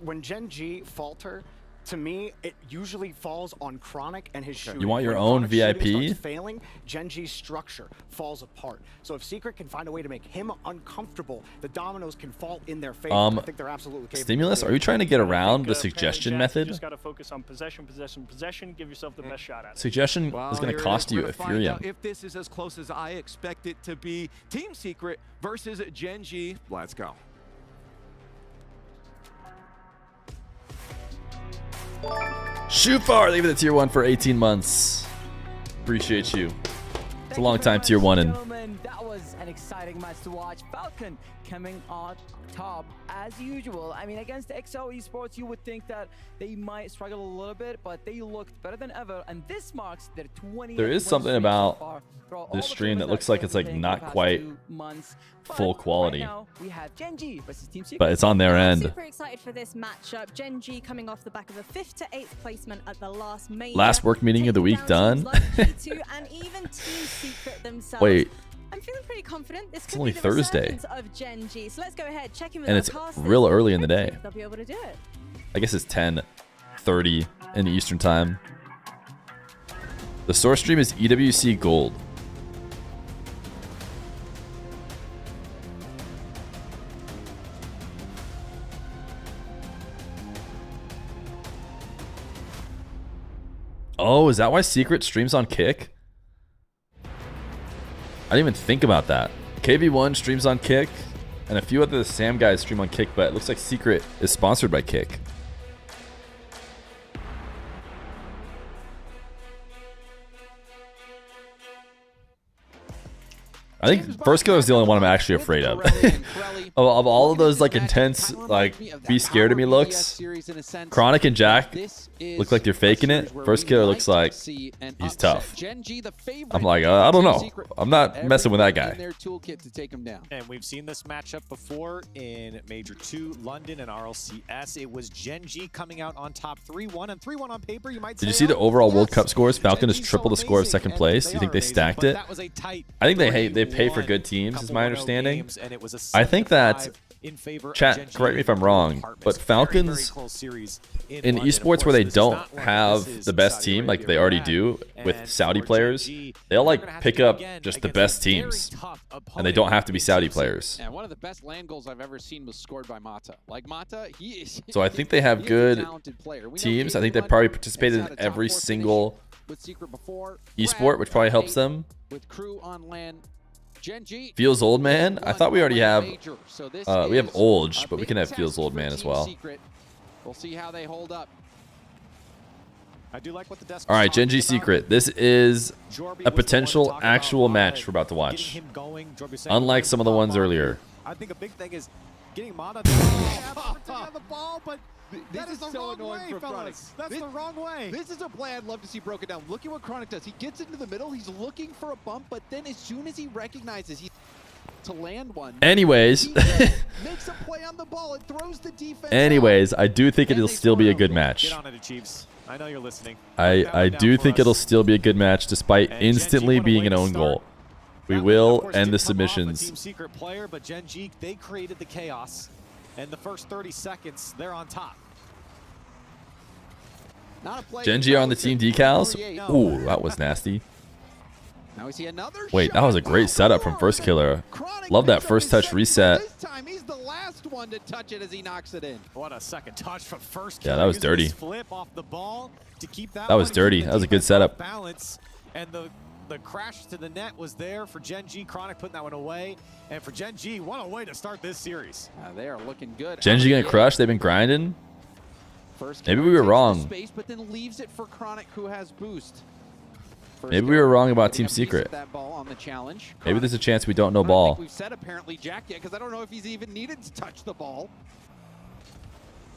When Gen.G falter, to me, it usually falls on Chronic and his shooting. You want your when own Chronic VIP? starts failing, Gen.G's structure falls apart. So if Secret can find a way to make him uncomfortable, the dominoes can fall in their favor. I think they're absolutely capable. Stimulus, are you trying to get around the suggestion Jack, method? You just got to focus on possession. Give yourself the best shot at it. Suggestion is going to cost you a Furia. If this is as close as I expect it to be, Team Secret versus Gen.G. Let's go. Shufar, leave it at tier 1 for 18 months. Appreciate you. It's a long time tier 1 and That was an exciting match to watch. Falcon coming on top as usual. I mean, against EXO Esports, you would think that they might struggle a little bit, but they looked better than ever. And this marks their 20th. There is something about this stream that looks like it's like not quite full quality, right now, we have Gen.G versus Team Secret. but it's on their end. Super excited for this matchup. Gen.G coming off the back of a 5th to 8th placement at the last major. Last work meeting of the week done. G2 and even Team Secret themselves. Wait. I'm feeling pretty confident. This could only be the Thursday. resurgence of Gen.G. So let's go ahead, check in with And our it's casters. real early in the day. They'll be able to do it. I guess it's 10:30 in the Eastern time. The source stream is EWC Gold. Oh, is that why Secret streams on Kick? I didn't even think about that. KV1 streams on Kick, and a few other Sam guys stream on Kick, but it looks like Secret is sponsored by Kick. I think First Killer is the only one I'm actually afraid of. Of all of those like intense, like be scared of me looks, Chronic and Jack look like they're faking it. First Killer looks like he's tough. I'm like, I don't know. I'm not messing with that guy. And we've seen this matchup before in Major 2, London and RLCS. It was Gen.G coming out on top 3-1 and 3-1 on paper. You might say, Did you see the overall World Cup scores? Falcon has triple the score of second place. You think they stacked it? I think they pay for good teams, is my understanding. I think that, chat, correct me if I'm wrong, but Falcons in esports where they don't have the best team like they already do with Saudi players, they'll like pick up just the best teams, and they don't have to be Saudi players. And one of the best land goals I've ever seen was scored by Mata. Like Mata, he is. So I think they have good teams. I think they probably participated in every single esport, which probably helps them. With crew on land. Gen.G Feels Old Man? I thought we already have we have Olge, but we can have Feels Old Man as well. We'll see how they hold up. I do like what the desk. All right, Gen.G Secret. This is a potential actual match we're about to watch. Unlike some of the ones earlier. I think a big thing is getting Mana to have the ball, but that is the wrong way, fellas. That's the wrong way. This is a play I'd love to see broken down. Look at what Chronic does. He gets into the middle. He's looking for a bump, but then as soon as he recognizes he to land one. Anyways. Makes a play on the ball. It throws the defense. Anyways, I do think it'll still be a good match. Get on it, Chiefs. I know you're listening. I do think it'll still be a good match despite instantly being an own goal. We will end the submissions. Team Secret player, but Gen.G, they created the chaos. And the first 30 seconds, they're on top. Gen.G are on the team decals. Ooh, that was nasty. Now we see another Wait, that was a great setup from First Killer. Love that first touch reset. This time he's the last one to touch it as he knocks it in. What a second touch from First Killer. Yeah, that was dirty. Flip off the ball to keep that was dirty. That was a good setup. Balance, and the crash to the net was there for Gen.G. Chronic putting that one away. And for Gen.G, what a way to start this series. They are looking good. Gen.G gonna crush. They've been grinding. Maybe we were wrong. Space, but then leaves it for Chronic, who has boost. Maybe we were wrong about Team Secret. That ball on the challenge. Maybe there's a chance we don't know ball. I think we've said apparently Jack yet, because I don't know if he's even needed to touch the ball.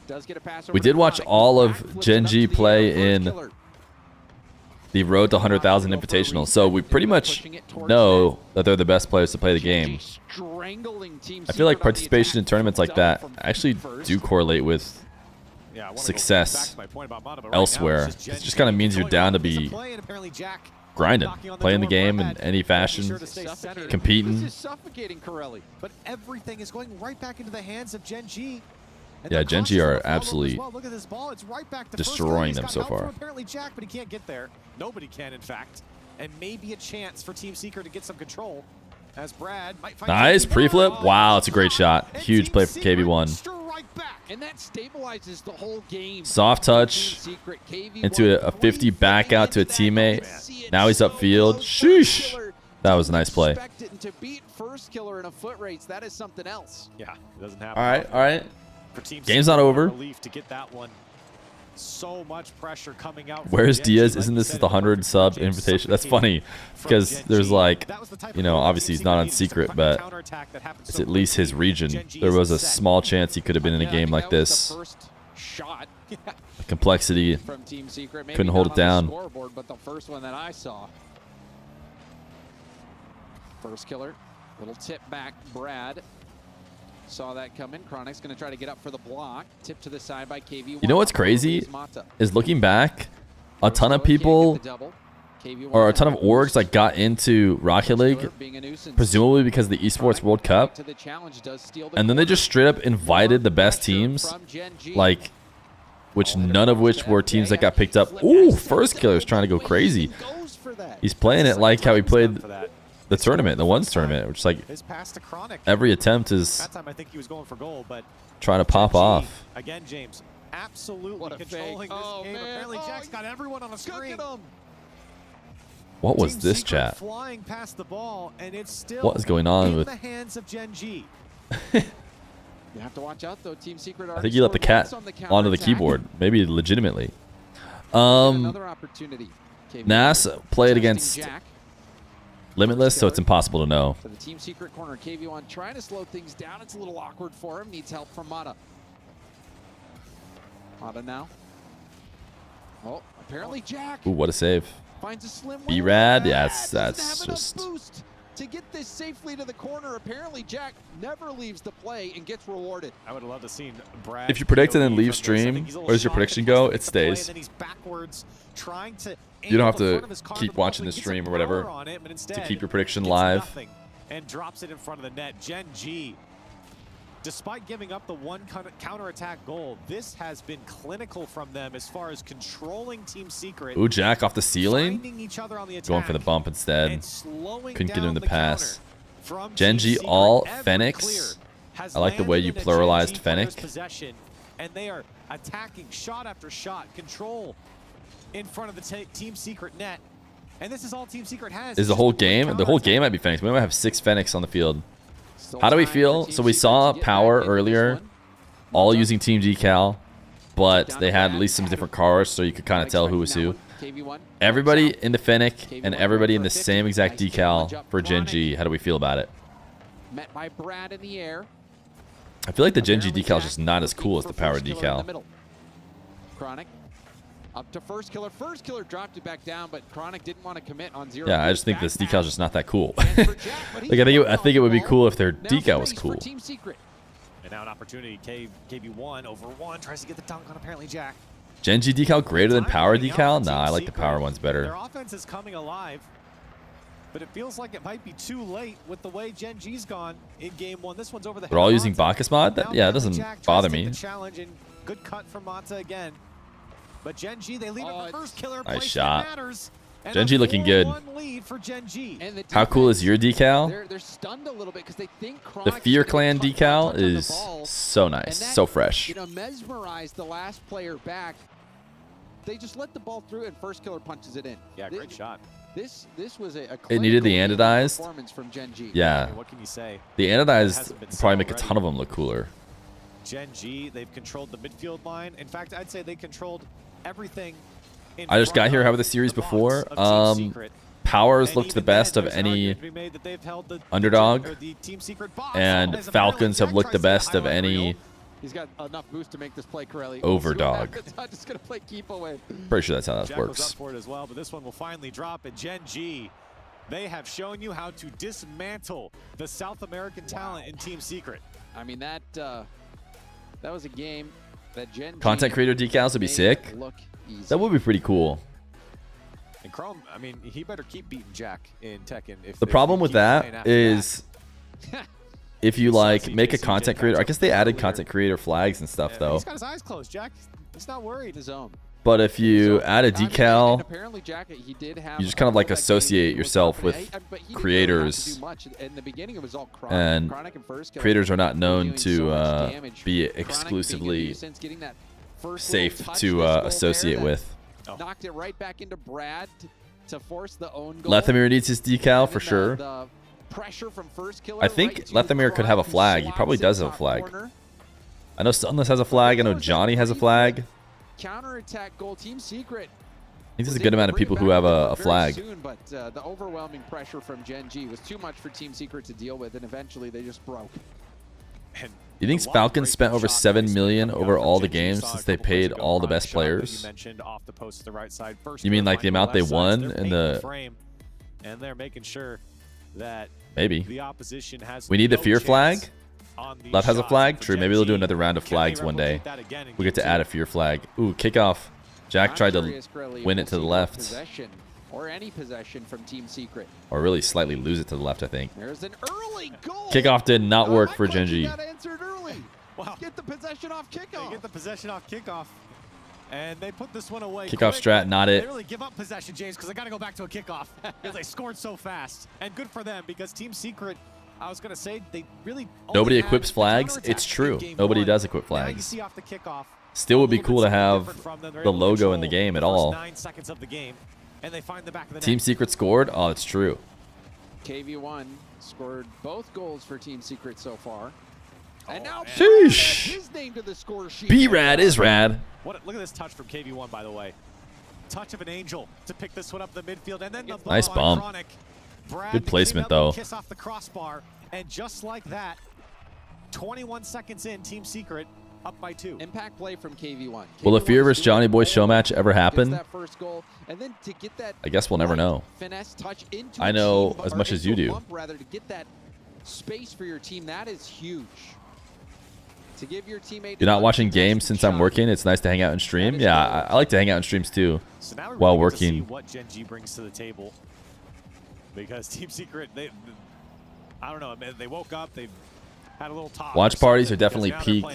Does get a pass over. We did watch all of Gen.G play in the Road to 100,000 Invitational, so we pretty much know that they're the best players to play the game. I feel like participation in tournaments like that actually do correlate with success elsewhere. It just kind of means you're down to be grinding, playing the game in any fashion, competing. But everything is going right back into the hands of Gen.G. Yeah, Gen.G are absolutely Look at this ball. It's right back to destroying them so far. Apparently Jack, but he can't get there. Nobody can, in fact. And maybe a chance for Team Secret to get some control. As Brad might find nice pre-flip. Wow, it's a great shot. Huge play for KV1. And that stabilizes the whole game. Soft touch into a 50 back out to a teammate. Now he's upfield. Sheesh. That was a nice play. To beat First Killer in a foot race, that is something else. Yeah, it doesn't happen. All right. Game's not over. To get that one. so much pressure coming out. Where's Gen.G, Diaz? like Isn't you this said, the in 100 sub invitation? That's funny because Gen.G. there's like, That was the type you of know, play that obviously he's Team not on Secret secret, needed, but counterattack that happens it's so at least his quickly. region. Gen.G There is was a set. small chance he could have been in a Yeah, I game think like that was this. the first shot The complexity from Team Secret. Maybe couldn't hold not it on the down. scoreboard, but the first one that I saw. First killer, little tip back, Brad. Saw that coming. Chronic's going to try to get up for the block. Tip to the side by KV1. You know what's crazy is looking back, a ton of people or a ton of orgs like got into Rocket League, presumably because of the Esports World Cup, and then they just straight up invited the best teams, like, which none of which were teams that got picked up. Ooh, First Killer's trying to go crazy. He's playing it like how he played the tournament, the ones tournament, which is like every attempt is That time I think he was going for goal, but trying to pop off. again, James, absolutely controlling this game. Apparently, Jack's got everyone on the screen. What was Team this Secret chat? flying past the ball, and it's still What is going on in with- the hands of Gen.G. You have to watch out though. Team Secret. I think you let the cat onto the keyboard, maybe legitimately. Another opportunity. Nas played against Limitless, so it's impossible to know. For the Team Secret corner, KV1 trying to slow things down. It's a little awkward for him. Needs help from Mata. Mata now. Oh, apparently Jack Ooh, what a save. finds a slim B-Rad, window. yes, Doesn't that's have enough just... boost to get this safely to the corner. Apparently Jack never leaves the play and gets rewarded. I would love to see Brad. If you predict and then POV leave from this. I stream, think he's a little where does your shy prediction at go? the It play, and stays. then he's backwards, trying to You don't have angle the to front of his car keep the ball watching so the he gets stream some or whatever power on it, but to instead keep your prediction gets live. nothing and drops it in front of the net. Gen.G, despite giving up the one counterattack goal, this has been clinical from them as far as controlling Team Secret. Ooh, Jack off the ceiling. finding each other on the Going attack for the bump instead. and slowing Couldn't get down him the the pass. from Gen.G Team Secret. all Every Phoenix. clear has I like the way you landed in a pluralized Gen.G player's Fennec. possession, and they are attacking shot after shot, control in front of the Team Secret net. And this is all Team Secret has. Is the whole game? The whole game might be Phoenix. We might have 6 Phoenix on the field. How do we feel? So we saw Power earlier, all using Team Decal, but they had at least some different cars, so you could kind of tell who was who. Everybody in the Fennec and everybody in the same exact decal for Gen.G. How do we feel about it? Met by Brad in the air. I feel like the Gen.G decal is just not as cool as the Power decal. Chronic up to First Killer. First Killer dropped it back down, but Chronic didn't want to commit on 0. Yeah, I just think this decal is just not that cool. Like I think it would be cool if their decal was cool. Team Secret. And now an opportunity. KB1 over 1 tries to get the dunk on apparently Jack. Gen.G decal greater than Power decal? Nah, I like the Power ones better. Their offense is coming alive, but it feels like it might be too late with the way Gen.G's gone in game 1. This one's over the They're all using Bacchus mod? Yeah, it doesn't bother me. The challenge and good cut from Mata again. But Gen.G, they leave it for First Killer. Nice shot. And Gen.G a looking good. 4-1 lead for Gen.G. How cool is your decal? They're stunned a little bit because they think The Chronic Feer Clan decal is so nice, so fresh. You know, mesmerized the last player back. They just let the ball through and First Killer punches it in. Yeah, great shot. This was a It needed the clinical anodized. performance from Gen.G. Yeah. I mean, what can you say? The It anodized hasn't been would said probably make a already. ton of them look cooler. Gen.G, they've controlled the midfield line. In fact, I'd say they controlled everything. In I just got front here of having the series the box before. of Team Secret. Powers And looked the even best then, of there's an any argument to be made that they've held the underdog, the Team Secret box. and As apparently Falcons have Jack looked the tries to best of highlight any reel. He's got enough boost to make this play, Corelli. overdog. I'm just going to play keep away. Pretty sure that's how that Jack was works. up for it as well, but this one will finally drop. And Gen.G, they have shown you how to dismantle the South American talent in Team Secret. I mean, that was a game that Gen.G Content creator decals would be made sick. look easy. That would be pretty cool. And Chrome, I mean, he better keep beating Jack in Tekken. The problem with that is if you like make a content creator, I guess they added content creator flags and stuff though. He's got his eyes closed, Jack. He's not worried. His own. But if you add a decal, Apparently, Jack, he did have you just kind of like associate yourself with but he didn't really have to creators, do much. In the beginning, it was all and Chronic and First Killer creators are not known doing so much to damage. be Chronic being a exclusively nuisance, getting that first safe little touch to this goal associate there with. that knocked it right back into Brad to force the own goal. Lethamyr needs his decal for And sure. the pressure from First Killer I think right to Lethamyr could have a Chronic, who flag. He swats probably it does have a top flag. corner. I know Sunless has a flag. I know Johnny has a flag. counterattack goal. Team Secret. I think there's a good amount of people who have a flag. Soon, but the overwhelming pressure from Gen.G was too much for Team Secret to deal with, and eventually they just broke. You think Falcons spent over $7 million over all the games since they paid all the best players? You mean like the amount they won in the? And they're making sure that maybe the opposition has. We need the Fear flag. Left has a flag. True. Maybe they'll do another round of flags one day. We get to add a Fear flag. Ooh, kickoff. Jack tried to win it to the left. Possession or any possession from Team Secret. Or really slightly lose it to the left, I think. There's an early goal. Kickoff did not work for Gen.G. Wow. Get the possession off kickoff. They get the possession off kickoff. And they put this one away. Kickoff strat, not it. They really give up possession, James, because they got to go back to a kickoff because they scored so fast. And good for them because Team Secret, I was going to say, they really nobody equips flags. It's true. Nobody does equip flags. You see off the kickoff. Still would be cool to have the logo in the game at all. 9 seconds of the game, and they find the back of the net. Team Secret scored. Oh, it's true. KV1 scored both goals for Team Secret so far. And now his name to the score sheet. B-Rad is rad. Look at this touch from KV1, by the way. Touch of an angel to pick this one up the midfield, and then the nice bump. Good placement though. Kiss off the crossbar, and just like that, 21 seconds in, Team Secret up by 2. Impact play from KV1. Will a Fear versus Johnny Boy show match ever happen? That first goal, and then to get that I guess we'll never know. Finesse touch into I know as much as you do. Rather to get that space for your team, that is huge. To give your teammate. You're not watching games since I'm working. It's nice to hang out and stream. Yeah, I like to hang out and streams too so now while really working. See what Gen.G brings to the table, because Team Secret, I don't know, they woke up, they had a little talk. Watch parties are definitely peak,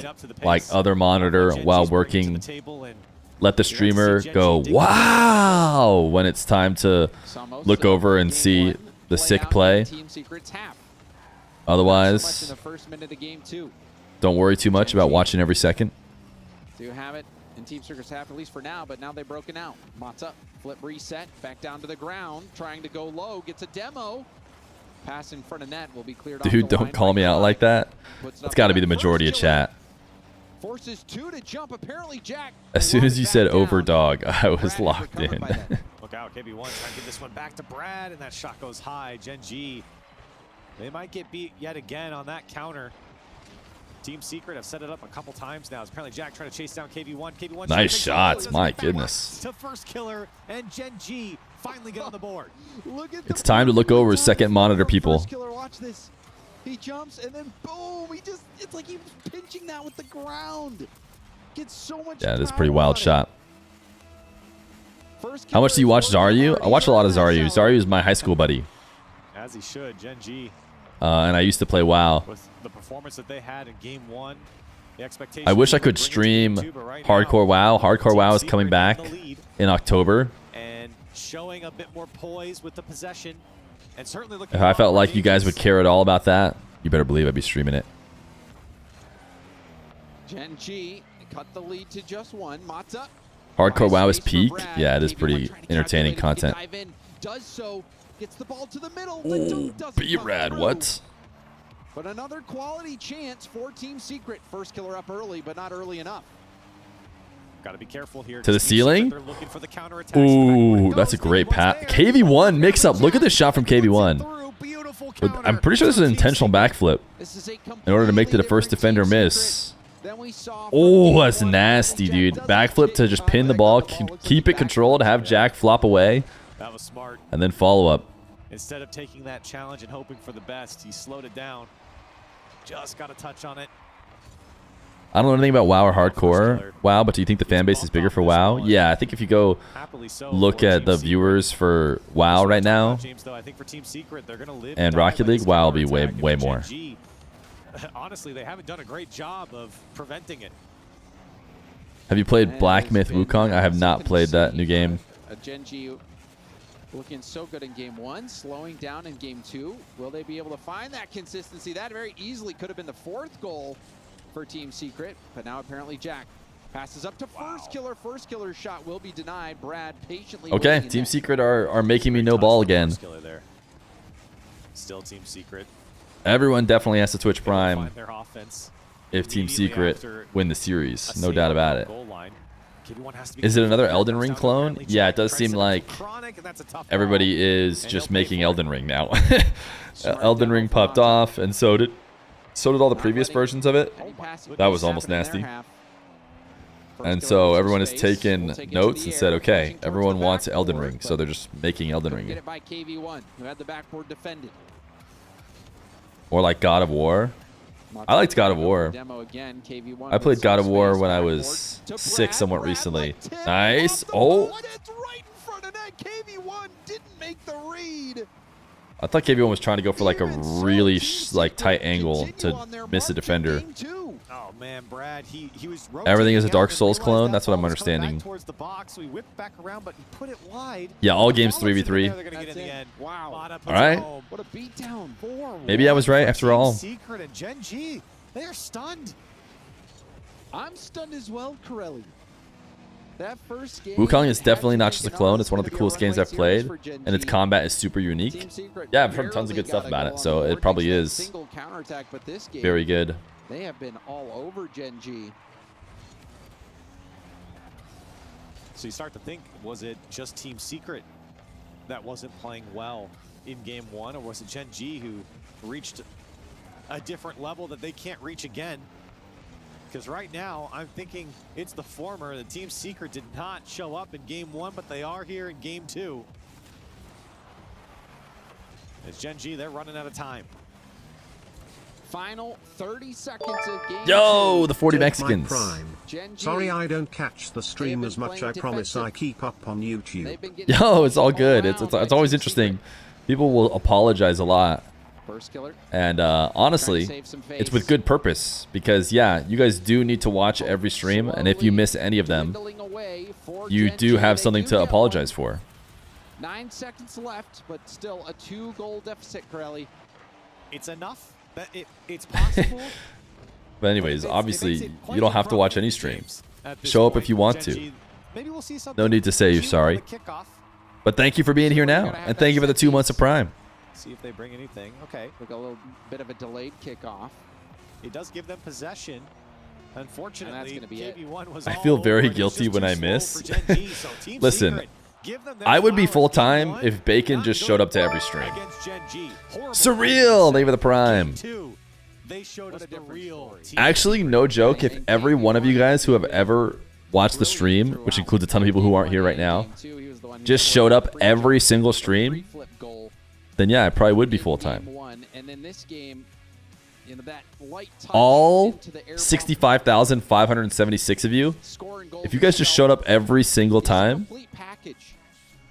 like other monitor while working. Let the streamer go, wow, when it's time to look over and see the sick play. Otherwise, don't worry too much about watching every second. Do have it in Team Secret's half, at least for now, but now they've broken out. Mata, flip reset, back down to the ground, trying to go low, gets a demo. Pass in front of net will be cleared off. Dude, don't call me out like that. That's got to be the majority of chat. Forces 2 to jump. Apparently, Jack. As soon as you said over dog, I was locked in. Look out, KV1 trying to get this one back to Brad, and that shot goes high. Gen.G, they might get beat yet again on that counter. Team Secret have set it up a couple times now. It's apparently Jack trying to chase down KV1. KV1 nice shots, my goodness. To first killer, and Gen.G finally get on the board. It's time to look over second monitor people. First killer, watch this. He jumps and then boom, it's like he was pinching that with the ground. Gets so much. Yeah, that's a pretty wild shot. How much do you watch Zaryu? I watch a lot of Zaryu. Zaryu is my high school buddy. As he should, Gen.G. And I used to play WoW. With the performance that they had in Game 1, the expectation. I wish I could stream Hardcore WoW. Hardcore WoW is coming back in October. And showing a bit more poise with the possession. And certainly looking if I felt like you guys would care at all about that, you better believe I'd be streaming it. Gen.G cut the lead to just 1. Mata. Hardcore WoW is peak. Yeah, it is pretty entertaining content. Dive in, does so, gets the ball to the middle. Ooh, B-Rad, what? But another quality chance for Team Secret. First killer up early, but not early enough. Got to be careful here. To the ceiling? Ooh, that's a great pass. KV1 mix up. Look at this shot from KV1. I'm pretty sure this is an intentional backflip in order to make the first defender miss. Oh, that's nasty, dude. Backflip to just pin the ball, keep it controlled, have Jack flop away, that was smart. And then follow up. Instead of taking that challenge and hoping for the best, he slowed it down. Just got a touch on it. I don't know anything about WoW or Hardcore WoW, but do you think the fan base is bigger for WoW? Yeah, I think if you go look at the viewers for WoW right now and Rocket League, WoW will be way more. Honestly, they haven't done a great job of preventing it. Have you played Black Myth Wukong? I have not played that new game. Gen.G looking so good in Game 1, slowing down in Game 2. Will they be able to find that consistency? That very easily could have been the 4th goal for Team Secret, but now apparently Jack passes up to first killer. First killer's shot will be denied. Brad patiently. Okay, Team Secret are making me no ball again. Still Team Secret. Everyone definitely has to Twitch Prime if Team Secret win the series. No doubt about it. Is it another Elden Ring clone? Yeah, it does seem like everybody is just making Elden Ring now. Elden Ring popped off, and so did all the previous versions of it. That was almost nasty. And so everyone has taken notes and said, okay, everyone wants Elden Ring, so they're just making Elden Ring. Or like God of War. I liked God of War. I played God of War when I was 6 somewhat recently. Nice. Oh. I thought KV1 was trying to go for like a really tight angle to miss a defender. Oh man, Brad, he was everything is a Dark Souls clone. That's what I'm understanding. The box. We whipped back around, but he put it wide. Yeah, all games 3v3. Wow. All right. What a beatdown. Maybe I was right after all. Secret and Gen.G, they are stunned. I'm stunned as well, Corelli. That first game Wukong is definitely not just a clone. It's one of the coolest games I've played, and its combat is super unique. Yeah, I've heard tons of good stuff about it, so it probably is very good. They have been all over Gen.G. So you start to think, was it just Team Secret that wasn't playing well in game 1, or was it Gen.G who reached a different level that they can't reach again? Because right now, I'm thinking it's the former. The Team Secret did not show up in game 1, but they are here in game 2. As Gen.G, they're running out of time. Final 30 seconds of game. Yo, the 40 Mexicans. Sorry I don't catch the stream as much. I promise I keep up on YouTube. Yo, it's all good. It's always interesting. People will apologize a lot. And honestly, it's with good purpose, because yeah, you guys do need to watch every stream, and if you miss any of them, you do have something to apologize for. 9 seconds left, but still a 2-goal deficit, Corelli. It's enough that it's possible. But anyways, obviously, you don't have to watch any streams. Show up if you want to. No need to say you're sorry. But thank you for being here now, and thank you for the 2 months of Prime. See if they bring anything. Okay. Look, a little bit of a delayed kickoff. It does give them possession. Unfortunately, KV1 was I feel very guilty when I miss. Listen, I would be full-time if Bacon just showed up to every stream. Surreal! Thank you for the Prime. They showed us the real team. Actually, no joke, if every one of you guys who have ever watched the stream, which includes a ton of people who aren't here right now, just showed up every single stream, then yeah, I probably would be full-time. All 65,576 of you, if you guys just showed up every single time,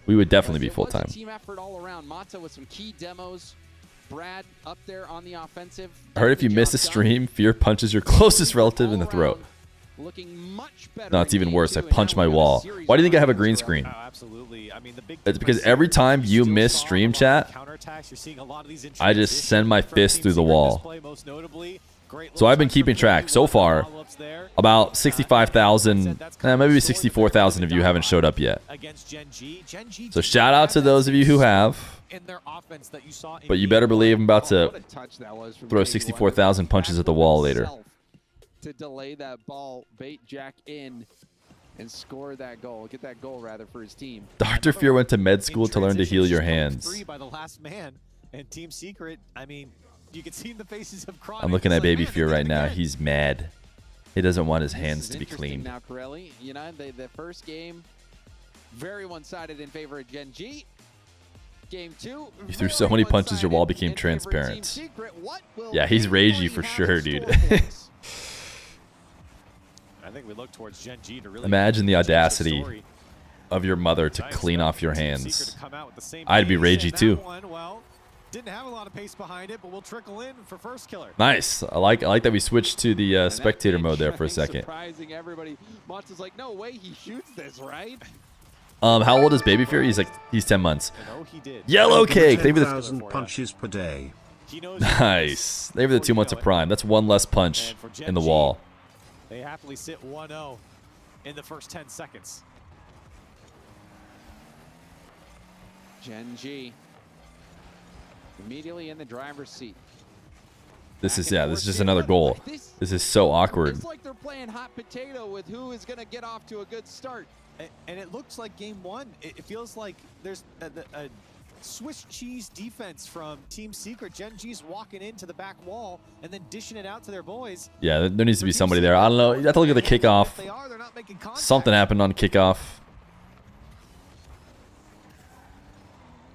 we would definitely be full-time. Team effort all around. Mata with some key demos. Brad up there on the offensive. I heard if you miss a stream, Fear punches your closest relative in the throat. No, it's even worse. I punch my wall. Why do you think I have a green screen? Absolutely. I mean, the big it's because every time you miss stream chat, I just send my fist through the wall. So I've been keeping track. So far, about 65,000, maybe 64,000 of you haven't showed up yet. So shout out to those of you who have. But you better believe I'm about to throw 64,000 punches at the wall later. To delay that ball, bait Jack in, and score that goal. Get that goal, rather, for his team. Dr. Fear went to med school to learn to heal your hands. By the last man, and Team Secret, I mean, you can see in the faces of Chronic. I'm looking at Baby Fear right now. He's mad. He doesn't want his hands to be cleaned. Now, Corelli, you know, the first game, very one-sided in favor of Gen.G. Game 2. You threw so many punches, your wall became transparent. Yeah, he's ragey for sure, dude. I think we look towards Gen.G to really imagine the audacity of your mother to clean off your hands. I'd be ragey too. Well, didn't have a lot of pace behind it, but we'll trickle in for first killer. Nice. I like that we switched to the spectator mode there for a second. Surprising everybody. Monta's like, no way he shoots this, right? How old is Baby Fear? He's 10 months. Yellow Cake. Thank you for the 10,000 punches per day. Nice. Thank you for the 2 months of Prime. That's one less punch in the wall. They happily sit 1-0 in the first 10 seconds. Gen.G immediately in the driver's seat. This is just another goal. This is so awkward. It's like they're playing hot potato with who is going to get off to a good start. And it looks like game one. It feels like there's a Swiss cheese defense from Team Secret. Gen.G's walking into the back wall and then dishing it out to their boys. Yeah, there needs to be somebody there. I don't know. You have to look at the kickoff. Something happened on kickoff.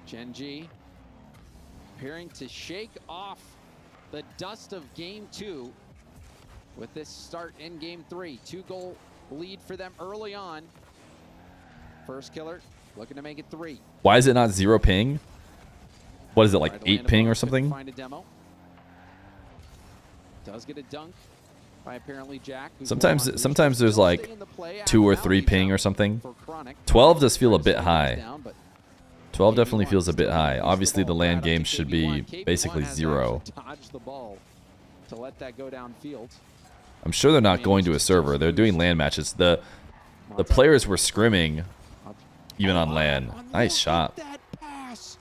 Gen.G appearing to shake off the dust of game 2 with this start in game 3. 2-goal lead for them early on. First killer looking to make it 3. Why is it not 0 ping? What is it, like 8 ping or something? Find a demo. Does get a dunk by apparently Jack. Sometimes there's like 2 or 3 ping or something. 12 does feel a bit high. 12 definitely feels a bit high. Obviously, the LAN game should be basically 0. Dodge the ball to let that go downfield. I'm sure they're not going to a server. They're doing LAN matches. The players were scrimming even on LAN. Nice shot. That pass.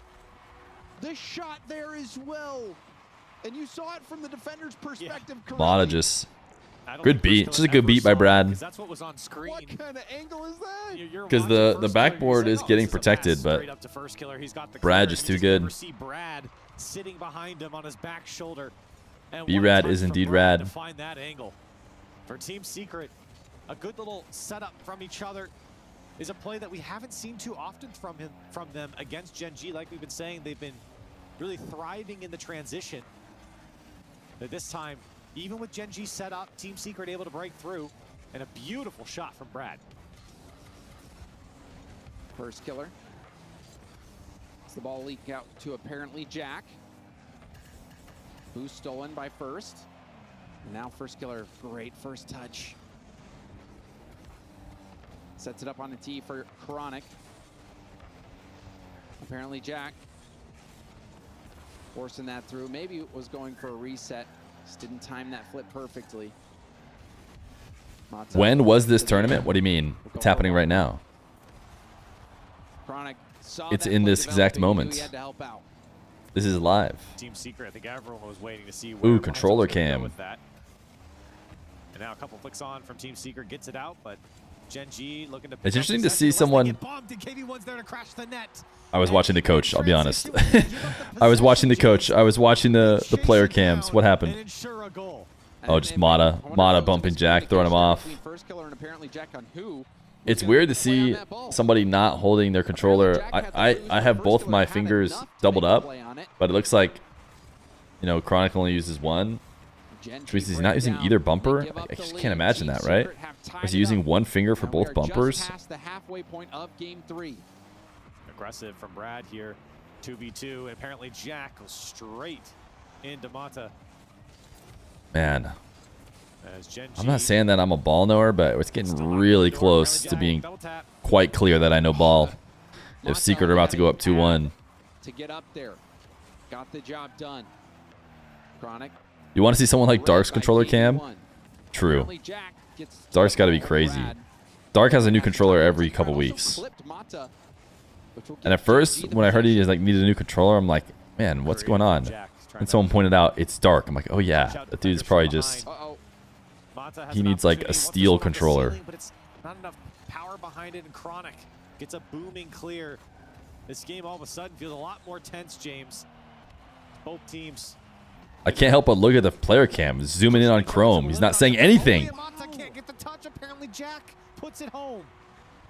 The shot there as well. And you saw it from the defender's perspective. Mata just good beat. Just a good beat by Brad. That's what was on screen. What kind of angle is that? Because the backboard is getting protected, but Brad just too good. Brad sitting behind him on his back shoulder. B-Rad is indeed rad. To find that angle for Team Secret, a good little setup from each other is a play that we haven't seen too often from them against Gen.G. Like we've been saying, they've been really thriving in the transition. But this time, even with Gen.G set up, Team Secret able to break through, and a beautiful shot from Brad. First killer. It's the ball leak out to apparently Jack. Who's stolen by first. And now first killer, great first touch. Sets it up on the tee for Chronic. Apparently Jack forcing that through. Maybe it was going for a reset. Just didn't time that flip perfectly. When was this tournament? What do you mean? It's happening right now. Chronic saw it's that in play this exact developing, knew moment. he had to help out. This is live. Team Secret, I think everyone was waiting to see where Ooh, controller Monta's gonna go cam. with that. And now a couple flicks on from Team Secret, gets it out, but Gen.G looking to pick It's up interesting to possession. see Once they someone. get bumped, and KV1's there to crash the net. I was watching the coach. I'll be honest. I was watching the coach. I was watching the player cams. What happened? Oh, just Mata bumping Jack, throwing him off. First killer and apparently Jack on who. It's weird to see somebody not holding their controller. I have both my fingers doubled up, but it looks like, you know, Chronic only uses one. Which means he's not using either bumper. I just can't imagine that, right? Or is he using one finger for both bumpers? Past the halfway point of game 3. Aggressive from Brad here. 2v2, and apparently Jack goes straight into Mata. Man. As Gen.G I'm not saying that I'm a ball knower, but it's getting really close to being quite clear that I know ball. If Secret are about to go up 2-1. To get up there. Got the job done. Chronic. You want to see someone like Dark's controller cam? True. Dark's got to be crazy. Dark has a new controller every couple weeks. And at first, when I heard he needed a new controller, I'm like, man, what's going on? And someone pointed out, it's Dark. I'm like, oh yeah, that dude's probably just... He needs like a steel controller. But it's not enough power behind it, and Chronic gets a booming clear. This game all of a sudden feels a lot more tense, James. Both teams. I can't help but look at the player cam, zooming in on Chrome. He's not saying anything. Mata can't get the touch. Apparently Jack puts it home.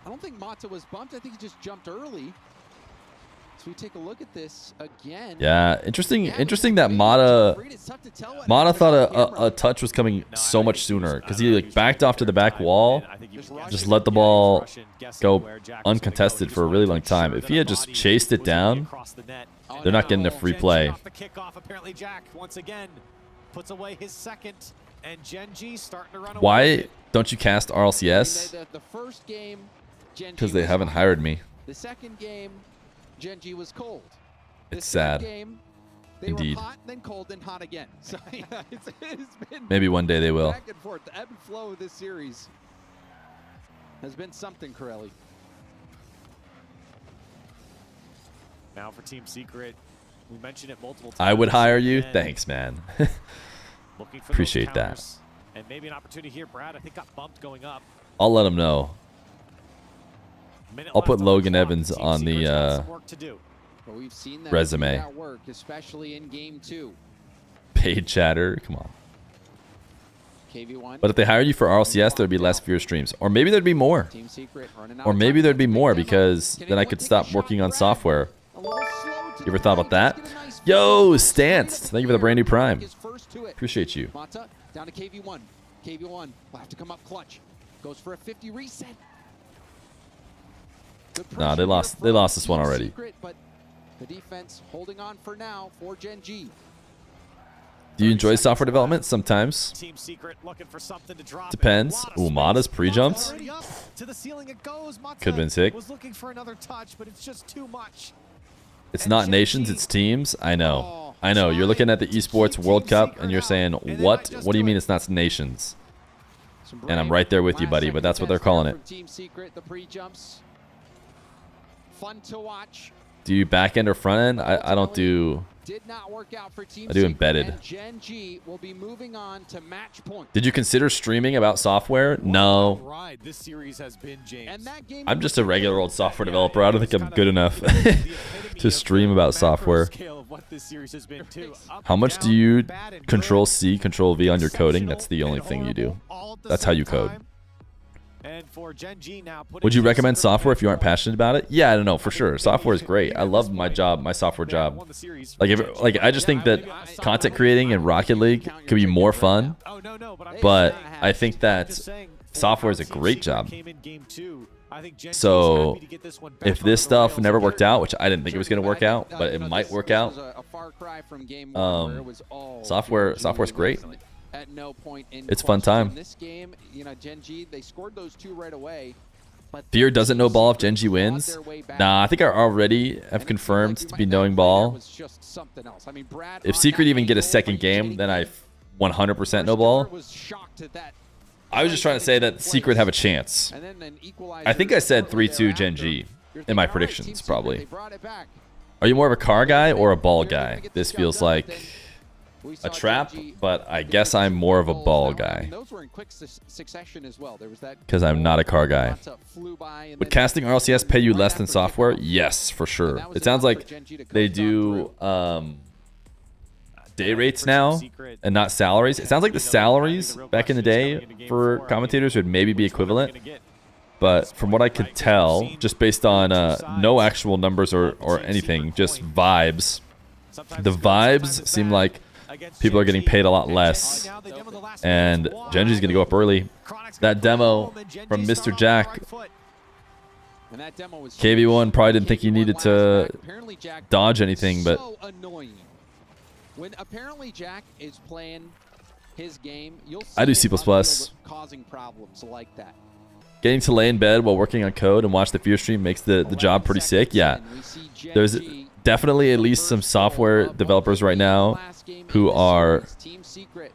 I don't think Mata was bumped. I think he just jumped early. So we take a look at this again. Yeah, interesting that Mata thought a touch was coming so much sooner because he like backed off to the back wall, just let the ball go uncontested for a really long time. If he had just chased it down, they're not getting a free play. The kickoff, apparently Jack once again puts away his second, and Gen.G starting to run away. Why don't you cast RLCS? The first game, Gen.G Because they was haven't hot. hired me. The second game, Gen.G was cold. It's sad. Game, they Indeed. were hot, then cold, then hot again. So yeah, it's been Maybe one day they will. back and forth. The ebb and flow of this series has been something, Corelli. Now for Team Secret, we mentioned it multiple times. I would hire you. And Thanks, man. Looking for Appreciate those that. counters. And maybe an opportunity here. Brad, I think, got bumped going up. I'll let him know. Minute I'll put left on the Logan clock. Evans Team on Secret's got the some work to do. But we've seen them resume. do that work, especially in game 2. Paid chatter. Come on. KV1. But if they hired you for RLCS, there'd be less Fear streams. Or maybe there'd be more. Team Secret running out Or of maybe time. there'd be more because then I could stop working on software. You ever thought about that? Yo, Stance. Thank you for the brand new Prime. Appreciate you. Mata down to KV1. KV1 will have to come up clutch. Goes for a 50 reset. Nah, they lost this one already. Secret, but the defense holding on for now for Gen.G. Do you enjoy software development? Sometimes. Team Secret looking for something to drop. Depends. Ooh, Mata's pre-jumps. To the ceiling it goes. Mata Could've been sick. was looking for another touch, but it's just too much. It's not nations, it's teams. I know. I know. You're looking at the Esports World Cup and you're saying, what? What do you mean it's not nations? And I'm right there with you, buddy, but that's what they're calling it. Team Secret, the pre-jumps. Fun to watch. Do you back end or front end? I don't do. Did not work out for Team I do Secret, embedded. and Gen.G will be moving on to match point. Did you consider streaming about software? No. Ride this series has been, James. I'm just a regular old software developer. I don't think I'm good enough to stream about software. How much do you Control C, Control V on your coding? That's the only thing you do. That's how you code. And for Gen.G now, Would you recommend software if you aren't passionate about it? Yeah, I don't know, for sure. Software is great. I love my job, my software job. Like I just think that content creating in Rocket League could be more fun. But I think that software is a great job. So if this stuff never worked out, which I didn't think it was going to work out, but it might work out, software's great. At no point in It's fun time. in this game, you know, Gen.G, they scored those 2 right away. But Fear doesn't know ball if Gen.G wins. Nah, I think I already have confirmed to be knowing ball. If Secret even get a second game, then I 100% know ball. I was just trying to say that Secret have a chance. I think I said 3-2 Gen.G in my predictions, probably. Are you more of a car guy or a ball guy? This feels like a trap, but I guess I'm more of a ball guy because I'm not a car guy. Would casting RLCS pay you less than software? Yes, for sure. It sounds like they do day rates now and not salaries. It sounds like the salaries back in the day for commentators would maybe be equivalent, but from what I could tell, just based on no actual numbers or anything, just vibes, the vibes seem like people are getting paid a lot less, and Gen.G is going to go up early. That demo from Mr. Jack, KV1 probably didn't think he needed to dodge anything, but when apparently Jack is playing his game, you'll see I do C++. causing problems like that. Getting to lay in bed while working on code and watch the Fear stream makes the job pretty sick. Yeah, there's definitely at least some software developers right now who are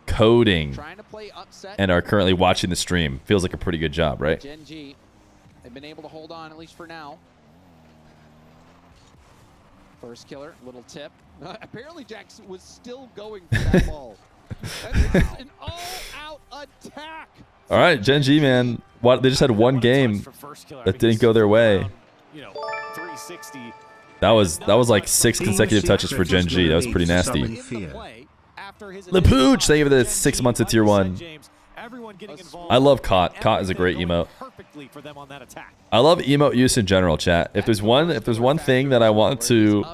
coding and are currently watching the stream. Feels like a pretty good job, right? Gen.G, they've been able to hold on at least for now. First killer, little tip. Apparently Jack was still going for that ball. That is an all-out attack. All right, Gen.G, man. What, they just had one game that didn't go their way. That was like 6 consecutive touches for Gen.G. That was pretty nasty. Lapooch, thank you for the 6 months of Tier 1. I love Cot. Cot is a great emote. I love emote use in general, chat. If there's one thing that I want to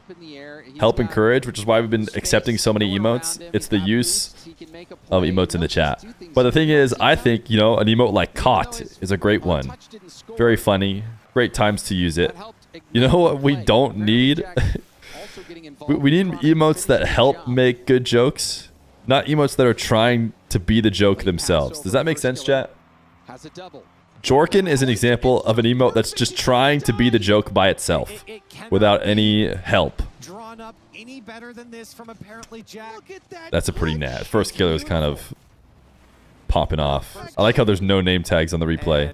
help encourage, which is why we've been accepting so many emotes, it's the use of emotes in the chat. But the thing is, I think, you know, an emote like Cot is a great one. Very funny. Great times to use it. You know what we don't need? we need emotes that help make good jokes, not emotes that are trying to be the joke themselves. Does that make sense, chat? Jorkin is an example of an emote that's just trying to be the joke by itself without any help. That's a pretty nat. First killer is kind of popping off. I like how there's no name tags on the replay.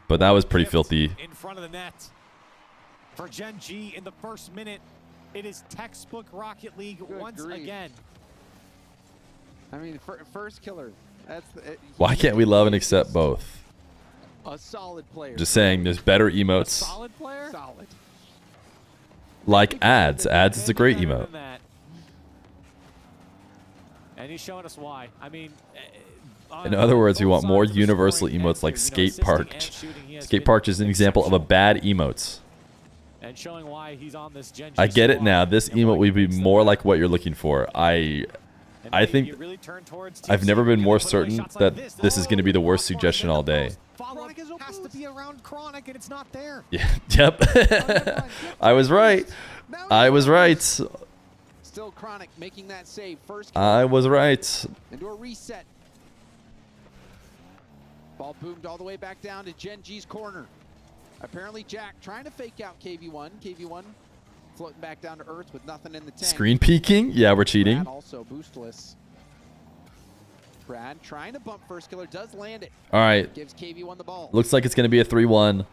But that was pretty filthy. In front of the net. For Gen.G in the first minute, it is textbook Rocket League once again. I mean, first killer. That's Why can't we love and accept both? a solid player. Just saying, there's better emotes. Solid player? Solid. Like ads. Ads is a great emote. And he's showing us why. I mean, In other words, we want more universal emotes like Skate Parked. Skate Parked is an example of a bad emotes. and showing why he's on this Gen.G I get it squad. now. This emote would be more like what you're looking for. I think I've never been more certain that this is going to be the worst suggestion all day. Chronic has to be around Chronic, and it's not there. Yeah. Yep. I was right. I was right. Still Chronic making that save. First I was right. into a reset. Ball boomed all the way back down to Gen.G's corner. Apparently Jack trying to fake out KV1. KV1 floating back down to earth with nothing in the tank. Screen peeking? Yeah, we're cheating. Brad also boostless. Brad trying to bump first killer, does land it. All right. Gives KV1 the ball. Looks like it's going to be a 3-1.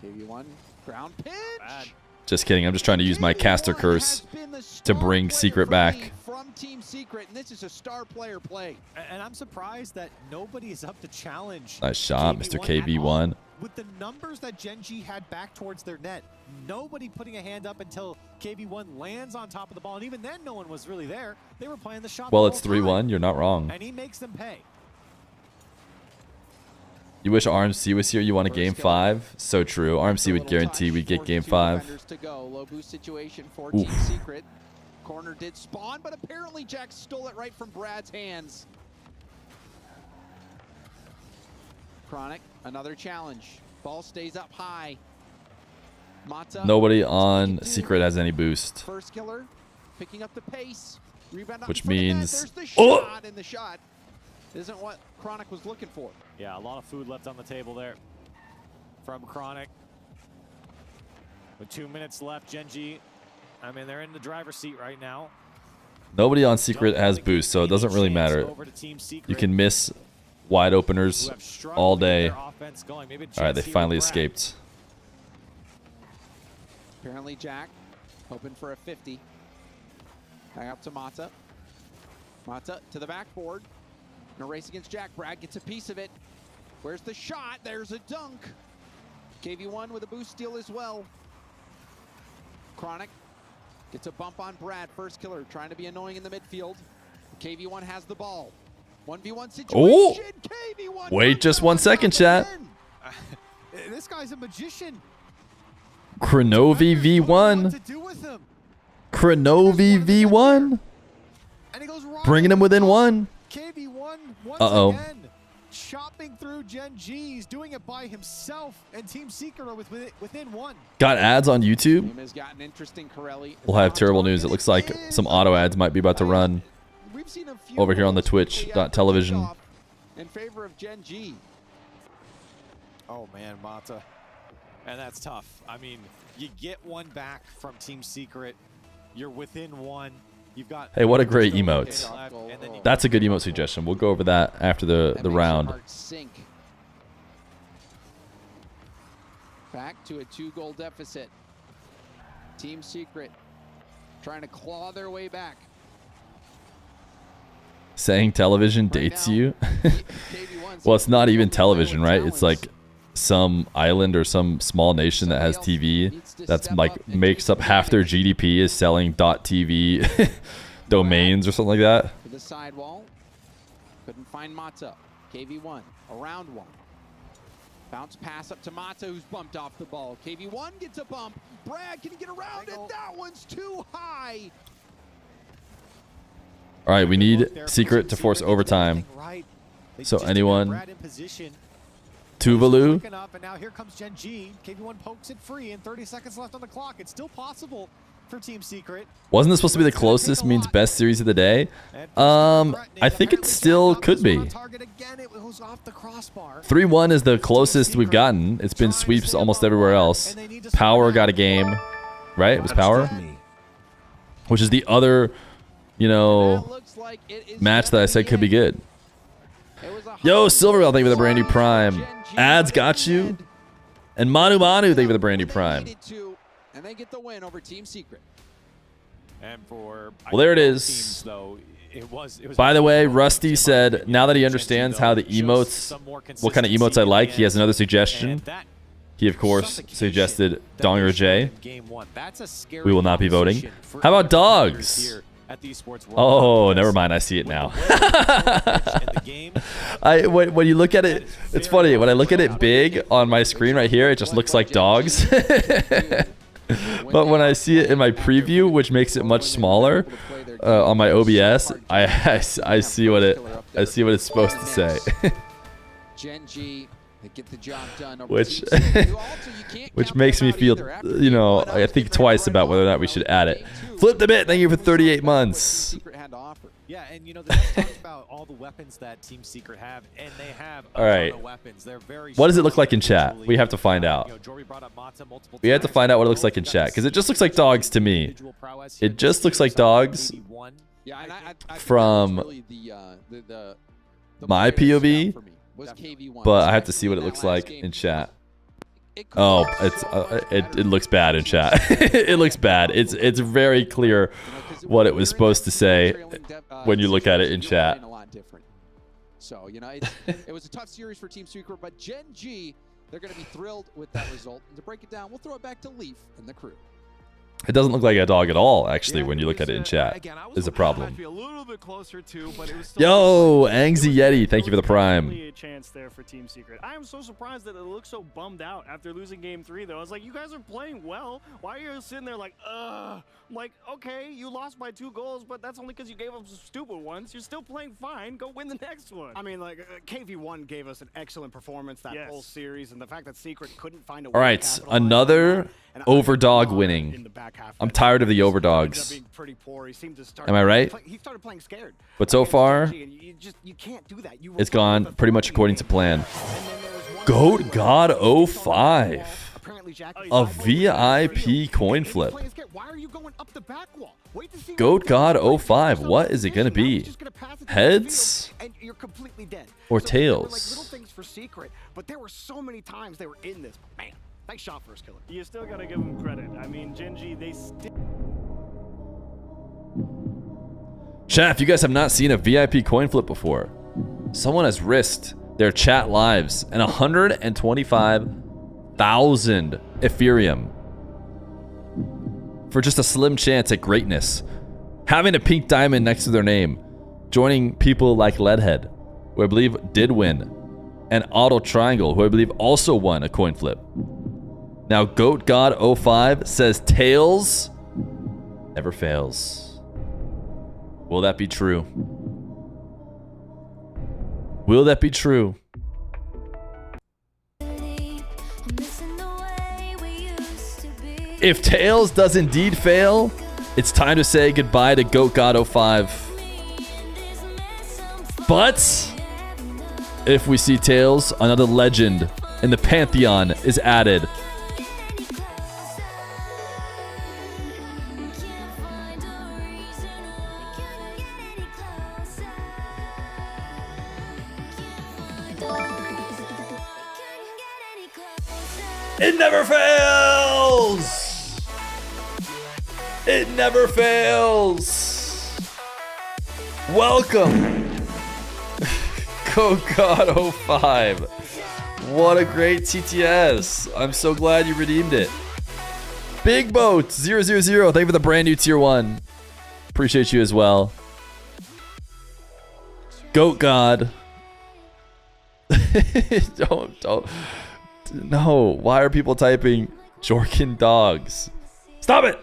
KV1 ground pitch. Just kidding. I'm just trying to use my caster curse to bring Secret back. From Team Secret, and this is a star player play. And I'm surprised that nobody is up to challenge. Nice shot, Mr. KV1. With the numbers that Gen.G had back towards their net, nobody putting a hand up until KV1 lands on top of the ball. And even then, no one was really there. They were playing the shot. Well, the it's whole time. 3-1. You're not wrong. And he makes them pay. You wish RMC was here. You want a game 5? So true. RMC would guarantee we'd get game 5. To go. Low boost situation for Oof. Team Secret. Corner did spawn, but apparently Jack stole it right from Brad's hands. Chronic, another challenge. Ball stays up high. Mata. Nobody on Secret has any boost. First killer, picking up the pace. Rebound up Which in front of the net. means- There's the Oh! shot, and the shot isn't what Chronic was looking for. Yeah, a lot of food left on the table there from Chronic. With 2 minutes left, Gen.G, I mean, they're in the driver's seat right now. Nobody on Secret has boost, so it doesn't really matter. You can miss wide openers all day. All right, they finally escaped. Apparently Jack hoping for a 50. Back up to Mata. Mata to the backboard. In a race against Jack. Brad gets a piece of it. Where's the shot? There's a dunk. KV1 with a boost steal as well. Chronic gets a bump on Brad. First killer trying to be annoying in the midfield. KV1 has the ball. 1v1 situation. Oh! KV1 Wait just 1 second, chat. This guy's a magician. Chronovi V1. Chronovi V1. Bringing him within 1. KV1 once again chopping through Gen.G. He's doing it by himself, and Team Secret are within 1. Got ads on YouTube? Game has gotten interesting, Corelli. We'll have terrible news. It looks like some auto ads might be about to run over here on the Twitch.television. In favor of Gen.G. Oh man, Mata. And that's tough. I mean, you get 1 back from Team Secret. You're within 1. You've got Hey, what a great emote. That's a good emote suggestion. We'll go over that after the round. Sink. Back to a 2-goal deficit. Team Secret trying to claw their way back. Saying television dates you? Well, it's not even television, right? It's like some island or some small nation that has TV that's like makes up half their GDP is selling .tv domains or something like that. To the sidewall. Couldn't find Mata. KV1 around 1. Bounce pass up to Mata, who's bumped off the ball. KV1 gets a bump. Brad, can he get around it? That one's too high. All right, we need Secret to force overtime. So anyone? Tuvalu? And now here comes Gen.G. KV1 pokes it free, and 30 seconds left on the clock. It's still possible for Team Secret. Wasn't this supposed to be the closest means best series of the day? I think it still could be. 3-1 is the closest we've gotten. It's been sweeps almost everywhere else. Power got a game, right? It was Power, which is the other, you know, match that I said could be good. Yo, Silverwell, thank you for the brand new Prime. Ads got you. And Manu, thank you for the brand new Prime. And they get the win over Team Secret. And for well, there it is. teams, though, It was By the way, Rusty said now that he understands how the emotes, what kind of emotes I like, he has another suggestion. He, of course, suggested Donger J. We will not be voting. How about dogs? Oh, never mind. I see it now. When you look at it, it's funny. When I look at it big on my screen right here, it just looks like dogs. But when I see it in my preview, which makes it much smaller on my OBS, I see what it's supposed to say. Gen.G, they get the job done. Which makes me feel, you know, I think twice about whether or not we should add it. Flip the bit. Thank you for 38 months. Yeah, and you know, let's talk about all the weapons that Team Secret have, and they have a All right. ton of weapons. They're very What does it look like in chat? We have to find out. We have to find out what it looks like in chat, because it just looks like dogs to me. It just looks like dogs from my POV, but I have to see what it looks like in chat. Oh, it looks bad in chat. It looks bad. It's very clear what it was supposed to say when you look at it in chat. So, you know, it was a tough series for Team Secret, but Gen.G, they're going to be thrilled with that result. And to break it down, we'll throw it back to Leaf and the crew. It doesn't look like a dog at all, actually, when you look at it in chat. Is a problem. Yo, Angzy Yeti, thank you for the prime. A chance there for Team Secret. I am so surprised that it looks so bummed out after losing game 3, though. I was like, you guys are playing well. Why are you sitting there like, ugh? I'm like, okay, you lost by 2 goals, but that's only because you gave up some stupid ones. You're still playing fine. Go win the next one. I mean, like, KV1 gave us an excellent performance that whole series, and the fact that Secret couldn't find a way All right, another overdog winning. I'm tired of the overdogs. Am I right? He started playing scared. But so far, you can't do that. it's gone pretty much according to plan. Goat God 05. A VIP coin flip. Goat God 05. What is it going to be? Heads or tails? Little things for Secret, but there were so many times they were in this. Man, nice shot, first killer. You still got to give them credit. I mean, Gen.G, they still... Chat, if you guys have not seen a VIP coin flip before, someone has risked their chat lives and 125,000 Ethereum for just a slim chance at greatness. Having a pink diamond next to their name, joining people like Leadhead, who I believe did win, and Auto Triangle, who I believe also won a coin flip. Now, Goat God 05 says tails never fails. Will that be true? Will that be true? If tails does indeed fail, it's time to say goodbye to Goat God 05. But if we see tails, another legend in the pantheon is added. It never fails! It never fails! Welcome! Goat God 05. What a great TTS. I'm so glad you redeemed it. Big Boat 000. Thank you for the brand new tier 1. Appreciate you as well. Goat God. Don't. No, why are people typing Jorkin dogs? Stop it!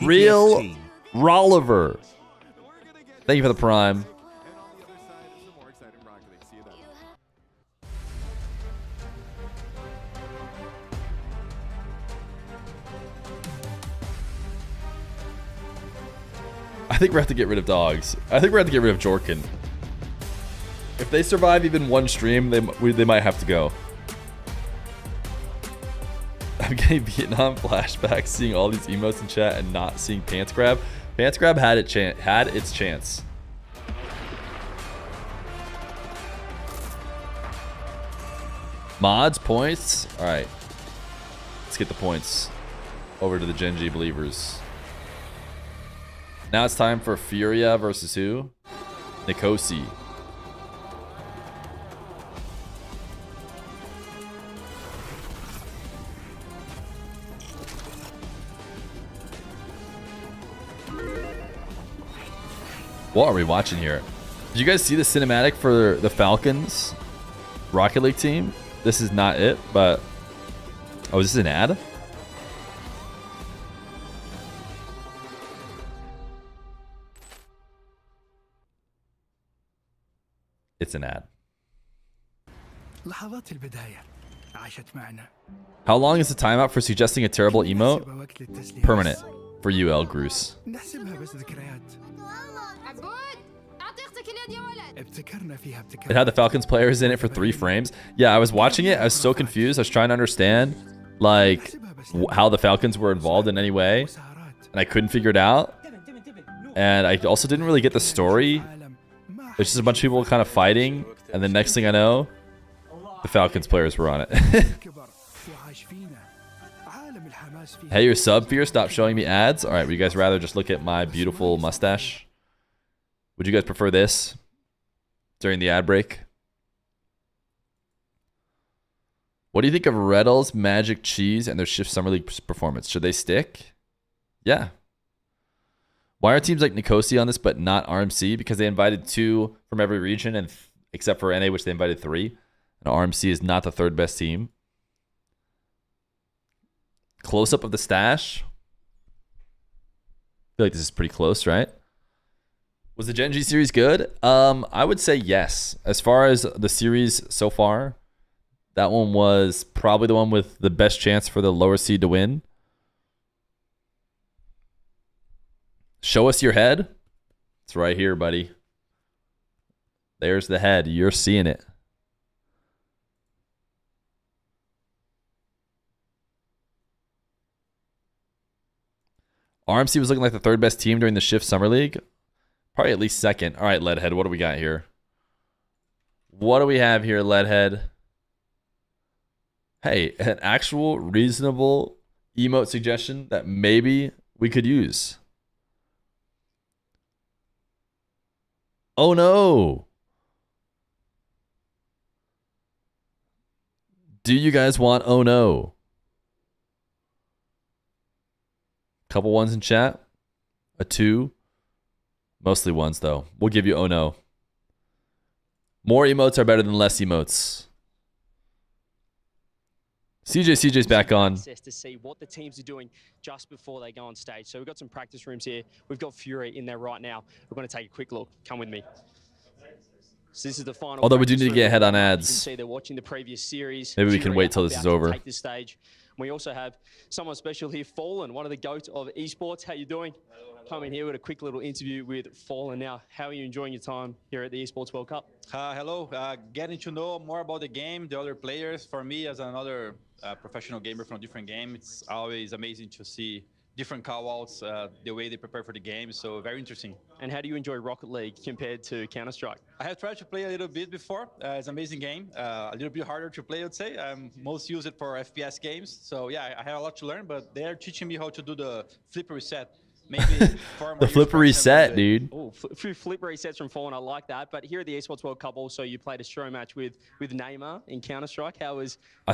Real Rolliver. Thank you for the prime. I think we have to get rid of dogs. I think we have to get rid of Jorkin. If they survive even one stream, they might have to go. I'm getting Vietnam flashbacks, seeing all these emotes in chat and not seeing Pants Grab. Pants Grab had its chance. Mods, points. All right, let's get the points over to the Gen.G believers. Now it's time for Furia versus who? Nkosi. What are we watching here? Did you guys see the cinematic for the Falcons Rocket League team? This is not it, but... Oh, is this an ad? It's an ad. How long is the timeout for suggesting a terrible emote? Permanent. For you, El Gruce. It had the Falcons players in it for 3 frames. Yeah, I was watching it. I was so confused. I was trying to understand, like, how the Falcons were involved in any way. And I couldn't figure it out. And I also didn't really get the story. There's just a bunch of people kind of fighting. And the next thing I know, the Falcons players were on it. Hey, your sub, Feer, stop showing me ads. All right, would you guys rather just look at my beautiful mustache? Would you guys prefer this during the ad break? What do you think of Reddle's Magic Cheese and their Shift Summer League performance? Should they stick? Yeah. Why are teams like Nkosi on this but not RMC? Because they invited 2 from every region, and except for NA, which they invited 3. And RMC is not the 3rd best team. Close up of the stash. I feel like this is pretty close, right? Was the Gen.G series good? I would say yes. As far as the series so far, that one was probably the one with the best chance for the lower seed to win. Show us your head. It's right here, buddy. There's the head. You're seeing it. RMC was looking like the 3rd best team during the Shift Summer League. Probably at least 2nd. All right, Leadhead, what do we got here? What do we have here, Leadhead? Hey, an actual reasonable emote suggestion that maybe we could use. Oh no! Do you guys want oh no? Couple ones in chat. A 2. Mostly ones, though. We'll give you oh no. More emotes are better than less emotes. CJ's back on. To see what the teams are doing just before they go on stage. So we've got some practice rooms here. We've got Furia in there right now. We're going to take a quick look. Come with me. So this is the final. Although we do need to get ahead on You can ads. see they're watching the previous series. Maybe we can wait till this Furia is about to over. Take the stage. We also have someone special here, Fallen, one of the GOATs of esports. How you doing? Coming here with a quick little interview with Fallen now. How are you enjoying your time here at the Esports World Cup? Hello. Getting to know more about the game, the other players. For me, as another professional gamer from a different game, it's always amazing to see different call-outs, the way they prepare for the game. So very interesting. And how do you enjoy Rocket League compared to Counter-Strike? I have tried to play a little bit before. It's an amazing game. A little bit harder to play, I would say. I'm most use it for FPS games. So yeah, I had a lot to learn, but they're teaching me how to do the flip reset. Maybe the flip reset, dude. Oh, a few flip resets from Fallen. I like that. But here at the Esports World Cup, also you played a show match with Neymar in Counter-Strike. I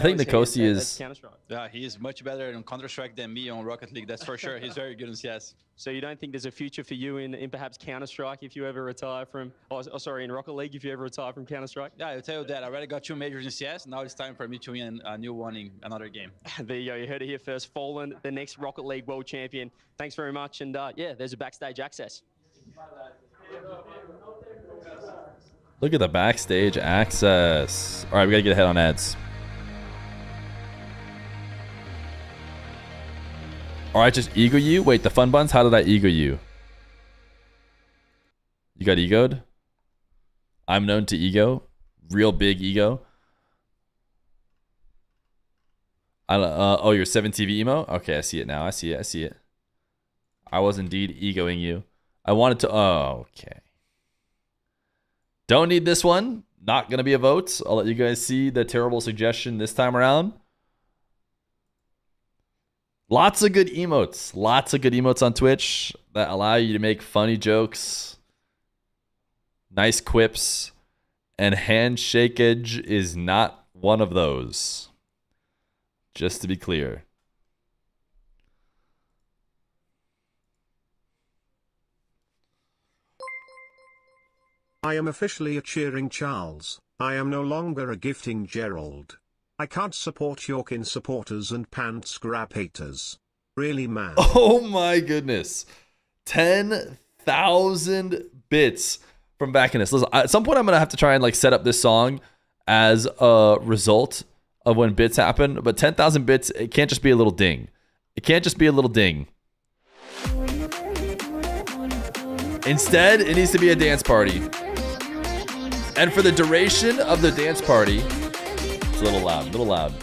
think Nkosi is. Yeah, he is much better in Counter-Strike than me on Rocket League. That's for sure. He's very good in CS. So you don't think there's a future for you in perhaps Counter-Strike if you ever retire from, in Rocket League if you ever retire from Counter-Strike? Yeah, I'll tell you that. I already got 2 majors in CS. Now it's time for me to win a new one in another game. There you go. You heard it here first. Fallen, the next Rocket League world champion. Thanks very much. And yeah, there's a backstage access. Look at the backstage access. All right, we got to get ahead on ads. All right, just ego you. Wait, the fun buns? How did I ego you? You got egoed? I'm known to ego. Real big ego. Oh, your 7TV emo? Okay, I see it now. I see it. I was indeed egoing you. I wanted to... Oh, okay. Don't need this one. Not going to be a vote. I'll let you guys see the terrible suggestion this time around. Lots of good emotes. Lots of good emotes on Twitch. that allow you to make funny jokes, nice quips, and handshakeage is not one of those. Just to be clear. I am officially a cheering Charles. I am no longer a gifting Gerald. I can't support Yorkin supporters and pants grab haters. Really, man. Oh my goodness. 10,000 bits from Bacchus. Listen, at some point I'm going to have to try and like set up this song as a result of when bits happen. But 10,000 bits, it can't just be a little ding. It can't just be a little ding. Instead, it needs to be a dance party. And for the duration of the dance party, it's a little loud.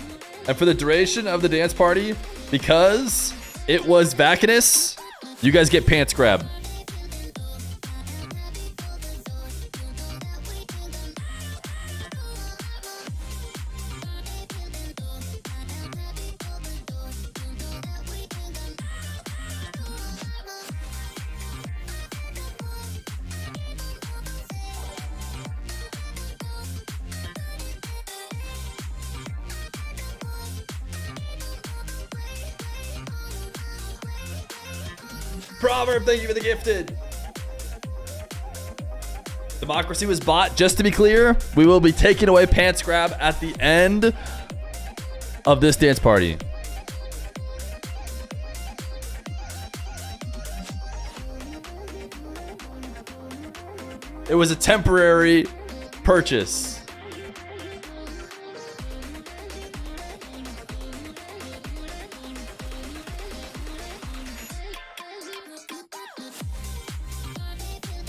And for the duration of the dance party, because it was Bacchus, you guys get pants grab. Proverb, thank you for the gifted. Democracy was bought. Just to be clear, we will be taking away pants grab at the end of this dance party. It was a temporary purchase.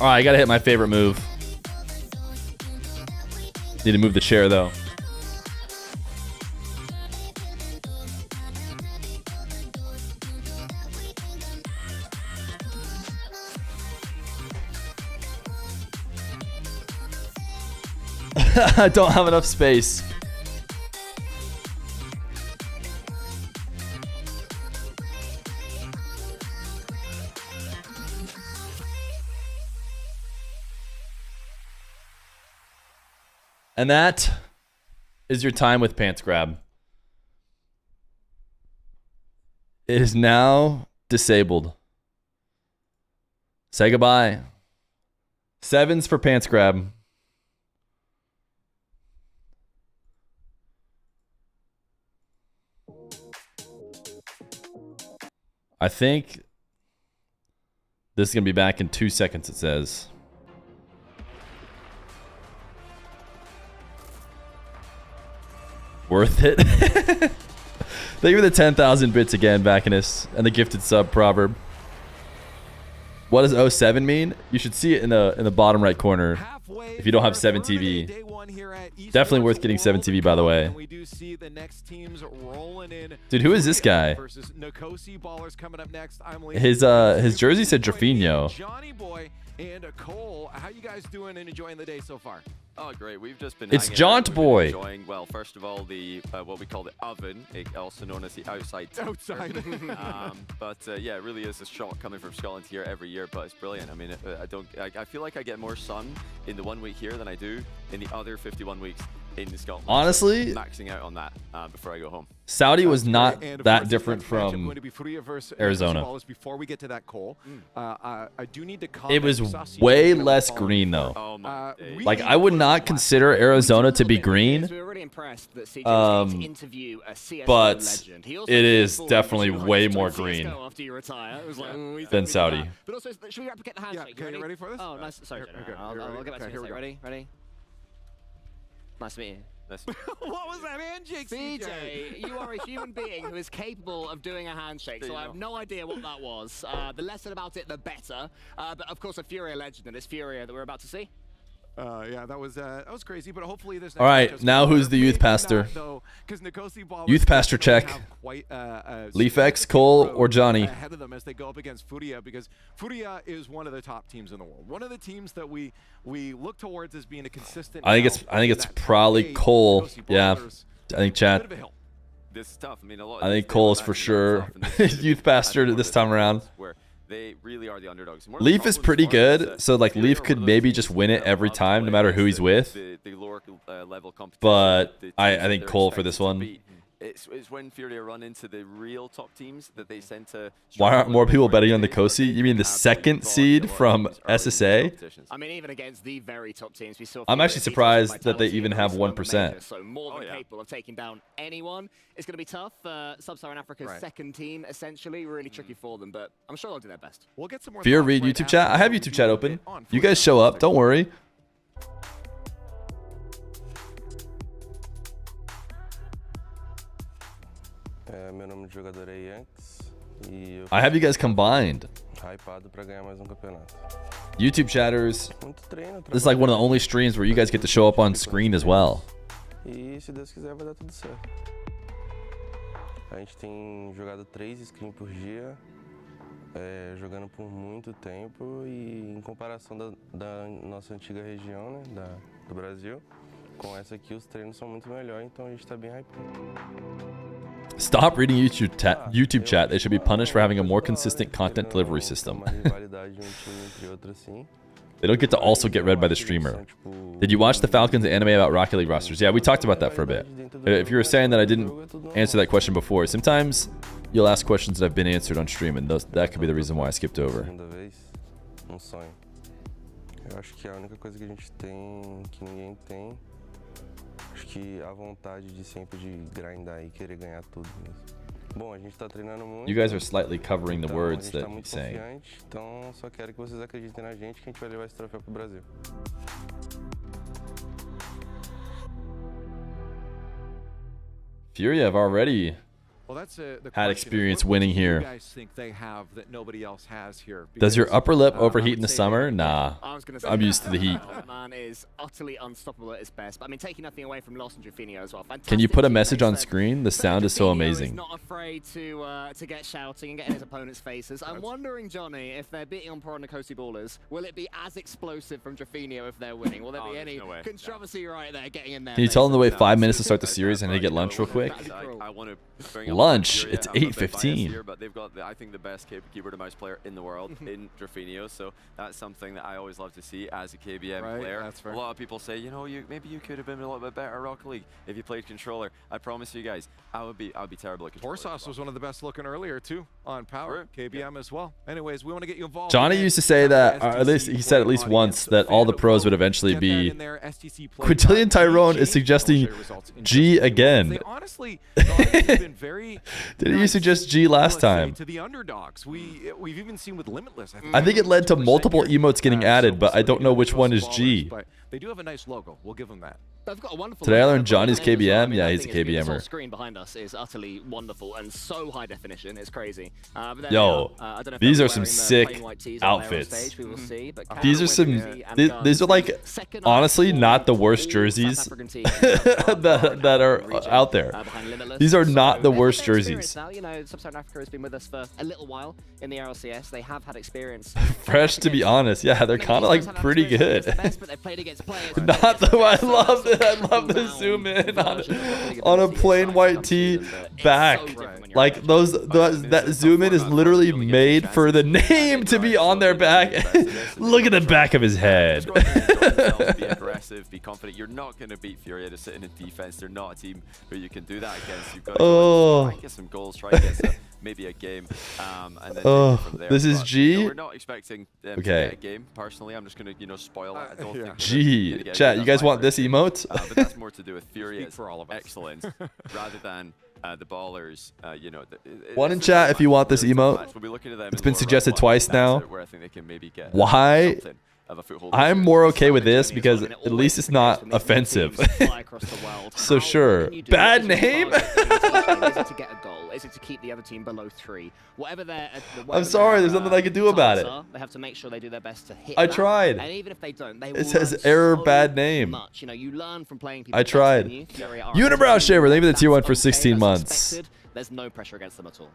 All right, I gotta hit my favorite move. Need to move the chair though. I don't have enough space. And that is your time with Pants Grab. It is now disabled. Say goodbye. 7s for Pants Grab. I think this is going to be back in 2 seconds, it says. Worth it. Thank you for the 10,000 bits again, Bacchus, and the gifted sub proverb. What does 07 mean? You should see it in the bottom right corner if you don't have 7 TV. Definitely worth getting 7 TV, by the way. Dude, who is this guy? His jersey said Jorfinho. Johnny Boy and Cole, how you guys doing and enjoying the day so far? Oh, great. We've just been It's Jaunt Boy. Enjoying, well, first of all, the what we call the oven, also known as the outside. Yeah, it really is a shock coming from Scotland here every year, but it's brilliant. I mean, I feel like I get more sun in the 1 week here than I do in the other 51 weeks in Scotland. Honestly, so maxing out on that before I go home. Saudi was not that different from Arizona. Before we get to that, Cole, I do need to It was way less green though. Like I would not consider Arizona to be green, but it is definitely way more green than Saudi. But also, should we replicate the handshake? Okay, you ready for this? Oh, nice. Sorry, I'll get back to you. Ready? Nice to meet you. What was that handshake, CJ? You are a human being who is capable of doing a handshake, so I have no idea what that was. The less said about it, the better. But of course, a Furia legend, and it's Furia that we're about to see. Yeah, that was crazy, but hopefully this. All right, now who's the youth pastor? Youth pastor check. Leaf X, Cole, or Johnny? Ahead of them as they go up against Furia, because Furia is one of the top teams in the world. One of the teams that we look towards as being a consistent. I think it's probably Cole. Yeah, I think Chad. This is tough. I mean, I think Cole is for sure youth pastor this time around. they really are the underdogs. Leaf is pretty good, so like Leaf could maybe just win it every time, no matter who he's with. The lower level competition, But the I teams that think they're Cole for expected this to one. beat. It's when Furia run into the real top teams that they tend to. Why aren't more people betting on the Nkosi? You mean the second seed from SSA? I mean, even against the very top teams, we saw. I'm actually surprised that they even have 1%. So more than capable of taking down anyone. It's going to be tough. Sub-Saharan Africa's second team, essentially, really tricky for them, but I'm sure they'll do their best. We'll get some more. Fear, read YouTube chat. I have YouTube chat open. You guys show up. Don't worry. Meu nome de jogador é Yanks e eu I have you guys combined. hypado para ganhar mais campeonato. YouTube chatters. This is like one of the only streams where you guys get to show up on screen as well. E se Deus quiser vai dar tudo certo. A gente tem jogado 3 scrims por dia, jogando por muito tempo e em comparação da nossa antiga região, né, do Brasil, com essa aqui os treinos são muito melhores, então a gente está bem hypado. Stop reading YouTube chat. They should be punished for having a more consistent content delivery system. They don't get to also get read by the streamer. Did you watch the Falcons anime about Rocket League rosters? Yeah, we talked about that for a bit. If you were saying that I didn't answer that question before, sometimes you'll ask questions that have been answered on stream, and that could be the reason why I skipped over. Eu acho que a única coisa que a gente tem que ninguém tem, acho que a vontade de sempre de grindar e querer ganhar tudo mesmo. Bom, a gente tá treinando muito. You guys are slightly covering the words that he's saying. Então só quero que vocês acreditem na gente que a gente vai levar esse troféu pro Brasil. Furia have already had experience winning here. You guys think they have that nobody else has here? Does your upper lip overheat in the summer? Nah, I'm used to the heat. Man is utterly unstoppable at his best. But I mean, taking nothing away from Lost and Drafinio as well. Fantastic. Can you put a message on screen? The sound is so amazing. Not afraid to get shouting and get in his opponent's faces. I'm wondering, Johnny, if they're beating on Pro and Nkosi ballers, will it be as explosive from Drafinio if they're winning? Will there be any controversy right there getting in there? Can you tell them to wait 5 minutes to start the series and they get lunch real quick? I want to bring up Lunch. Furia. It's I'm not a bit 8:15. biased here, but they've got, I think, the best keyboard and mouse player in the world in Drafinio. So that's something that I always love to see as a KBM player. That's fair. A lot of people say, you know, maybe you could have been a little bit better at Rocket League if you played controller. I promise you guys, I would be terrible at controller. Horsauce was one of the best looking earlier too on Power. KBM as well. Anyways, we want to get you involved. Johnny used to say that, or at least he said at least once, that all the pros would eventually be. Quintillion Tyrone is suggesting G again. Honestly, been very. Did you suggest G last time? To the underdogs, we've even seen with Limitless. I think it led to multiple emotes getting added, but I don't know which one is G. But they do have a nice logo. We'll give them that. They've got a wonderful. Today I learned Johnny's KBM. I mean, Yeah, he's a KBMer. The screen behind us is utterly wonderful and so high definition. It's crazy. Yo, these are some sick outfits. These are some. These are like honestly not the worst jerseys that are out there. These are not the worst jerseys. Now, you know, Sub-Saharan Africa has been with us for a little while in the RLCS. They have had experience. Fresh, to be honest. Yeah, they're kind of like pretty good. Not the. I love it. I love the zoom in on a plain white tee back. Like that zoom in is literally made for the name to be on their back. Look at the back of his head. Be aggressive, be confident. You're not going to beat Furia just sitting in defense. They're not a team who you can do that against. You've got to try and get some goals, try and get maybe a game, and then take it from there. This is but, G. You know, we're not expecting them to get a game. Personally, I'm just going to spoil that. I don't think G. Chat, you guys want this emote? But that's more to do with Furia's excellence rather than the ballers. One in chat if you want this emote. We'll be looking at them It's been suggested twice now. Where I think they can maybe get why? I'm more okay with this because at least it's not offensive. So sure. Bad name? To get a goal? Is it to keep the other team below 3? Whatever I'm sorry, there's nothing I can do about it. They have to make sure they do their best to hit. I tried. And even if they don't, they will it says error bad name. Much. You know, you learn from playing people. I tried. Unibrow Shaver, thank you for the tier 1 for 16 months. There's no pressure against them at all.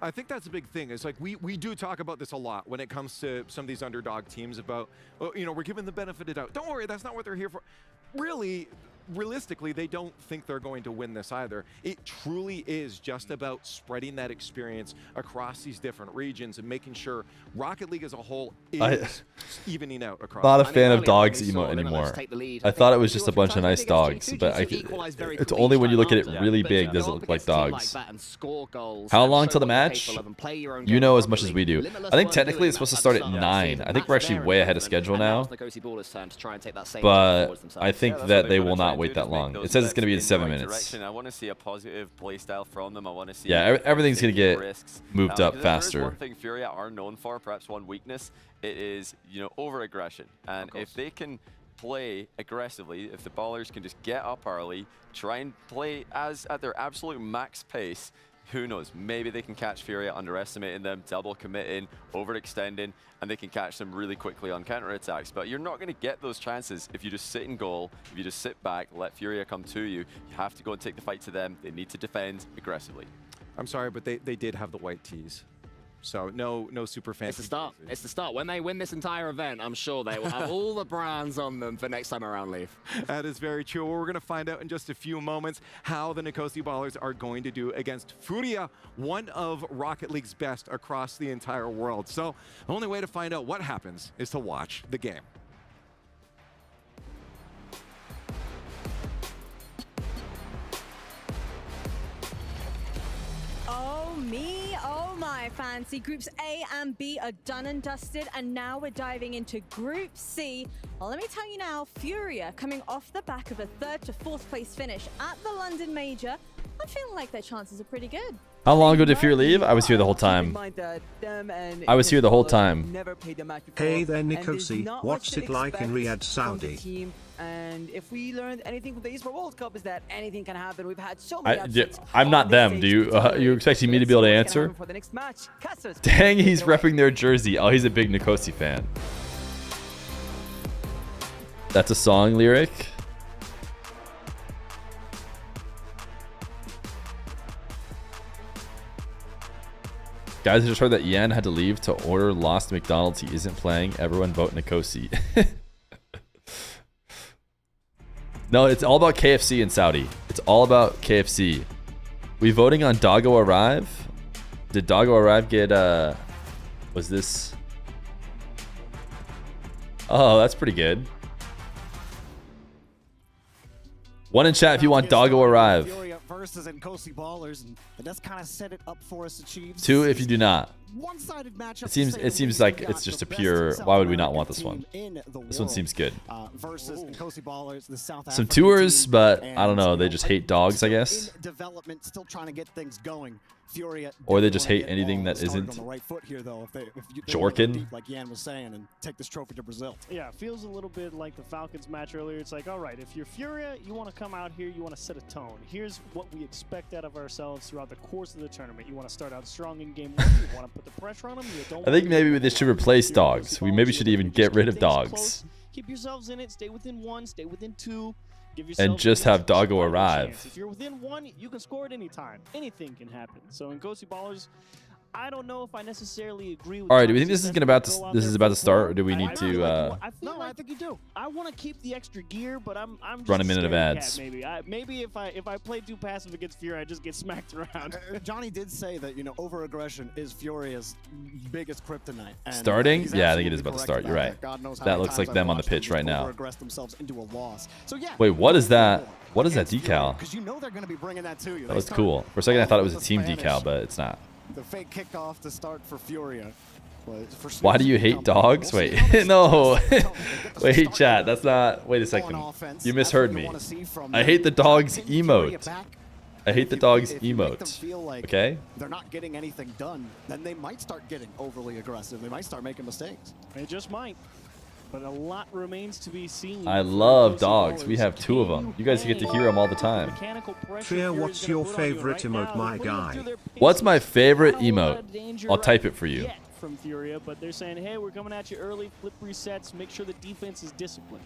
I think that's a big thing. It's like we do talk about this a lot when it comes to some of these underdog teams about, we're giving the benefit of doubt. Don't worry, that's not what they're here for. Really, realistically, they don't think they're going to win this either. It truly is just about spreading that experience across these different regions and making sure Rocket League as a whole is evening out across. Not a fan of dogs emote anymore. I thought it was just a bunch of nice dogs, but it's only when you look at it really big does it look like dogs. How long till the match? You know as much as we do. I think technically it's supposed to start at 9. I think we're actually way ahead of schedule now. But I think that they will not wait that long. It says it's going to be in 7 minutes. I want to see a positive playstyle from them. I want to see everything's going to get moved up faster. One thing Furia are known for, perhaps one weakness, it is, you know, over-aggression. And if they can play aggressively, if the ballers can just get up early, try and play at their absolute max pace, who knows, maybe they can catch Furia underestimating them, double committing, overextending, and they can catch them really quickly on counterattacks. But you're not going to get those chances if you just sit in goal, if you just sit back, let Furia come to you. You have to go and take the fight to them. They need to defend aggressively. I'm sorry, but they did have the white tees. So no super fancy. It's the start. It's the start. When they win this entire event, I'm sure they will have all the brands on them for next time around, Leaf. That is very true. We're going to find out in just a few moments how the Nkosi Ballers are going to do against Furia, one of Rocket League's best across the entire world. So the only way to find out what happens is to watch the game. Oh my, fancy. Groups A and B are done and dusted, and now we're diving into Group C. Well, let me tell you now, Furia, coming off the back of a 3rd to 4th place finish at the London Major, I'm feeling like their chances are pretty good. How long ago did Fear leave? I was here the whole time. I was here the whole time. Hey there, Nkosi. What's it like in Riyadh, Saudi? And if we learned anything from the Esports World Cup is that anything can happen. We've had so many upsets. I'm not them. Do you? You expecting me to be able to answer? Dang, he's repping their jersey. Oh, he's a big Nkosi fan. That's a song lyric. Guys, I just heard that Yan had to leave to order Lost McDonald's. He isn't playing. Everyone vote Nkosi. No, it's all about KFC in Saudi. It's all about KFC. We voting on Doggo Arrive? Did Doggo Arrive get was this? Oh, that's pretty good. One in chat if you want Doggo Arrive. Versus Nkosi Ballers, and that's kind of set it up for us to achieve. 2 if you do not. One-sided matchup. It seems like it's just a pure. Why would we not want this one? This one seems good. Versus Nkosi Ballers, the South Some tours, but I don't know. They just hate dogs, I guess. In development, still trying to get things going. Furia, or they just hate anything that isn't on the right foot here, though. If Jorkin, like Yan was saying, and take this trophy to Brazil. Yeah, it feels a little bit like the Falcons match earlier. It's like, all right, if you're Furia, you want to come out here, you want to set a tone. Here's what we expect out of ourselves throughout the course of the tournament. You want to start out strong in game 1. You want to put the pressure on them. You don't I think maybe they should replace dogs. We maybe should even get rid of dogs. Keep yourselves in it. Stay within 1. Stay within 2. And just have Doggo arrive. If you're within 1, you can score at any time. Anything can happen. So in Nkosi Ballers, I don't know if I necessarily agree with. All right, do we think this is about to start, or do we need to? I think you do. I want to keep the extra gear, but I'm just run a minute of ads. Maybe if I play too passive against Fury, I just get smacked around. Johnny did say that over-aggression is Furia's biggest kryptonite. Starting? Yeah, I think it is about to start. You're right. That looks like them on the pitch right now. Wait, what is that? What is that decal? Because you know they're going to be bringing that to you. That was cool. For a second, I thought it was a team decal, but it's not. The fake kickoff to start for Furia. Why do you hate dogs? Wait, no. Wait, chat. That's not. Wait a second. You misheard me. I hate the dog's emote. I hate the dog's emote. Okay? They're not getting anything done. Then they might start getting overly aggressive. They might start making mistakes. They just might. But a lot remains to be seen. I love dogs. We have 2 of them. You guys get to hear them all the time. Fear, what's your favorite emote, my guy? What's my favorite emote? I'll type it for you. From Furia, but they're saying, hey, we're coming at you early, flip resets, make sure the defense is disciplined.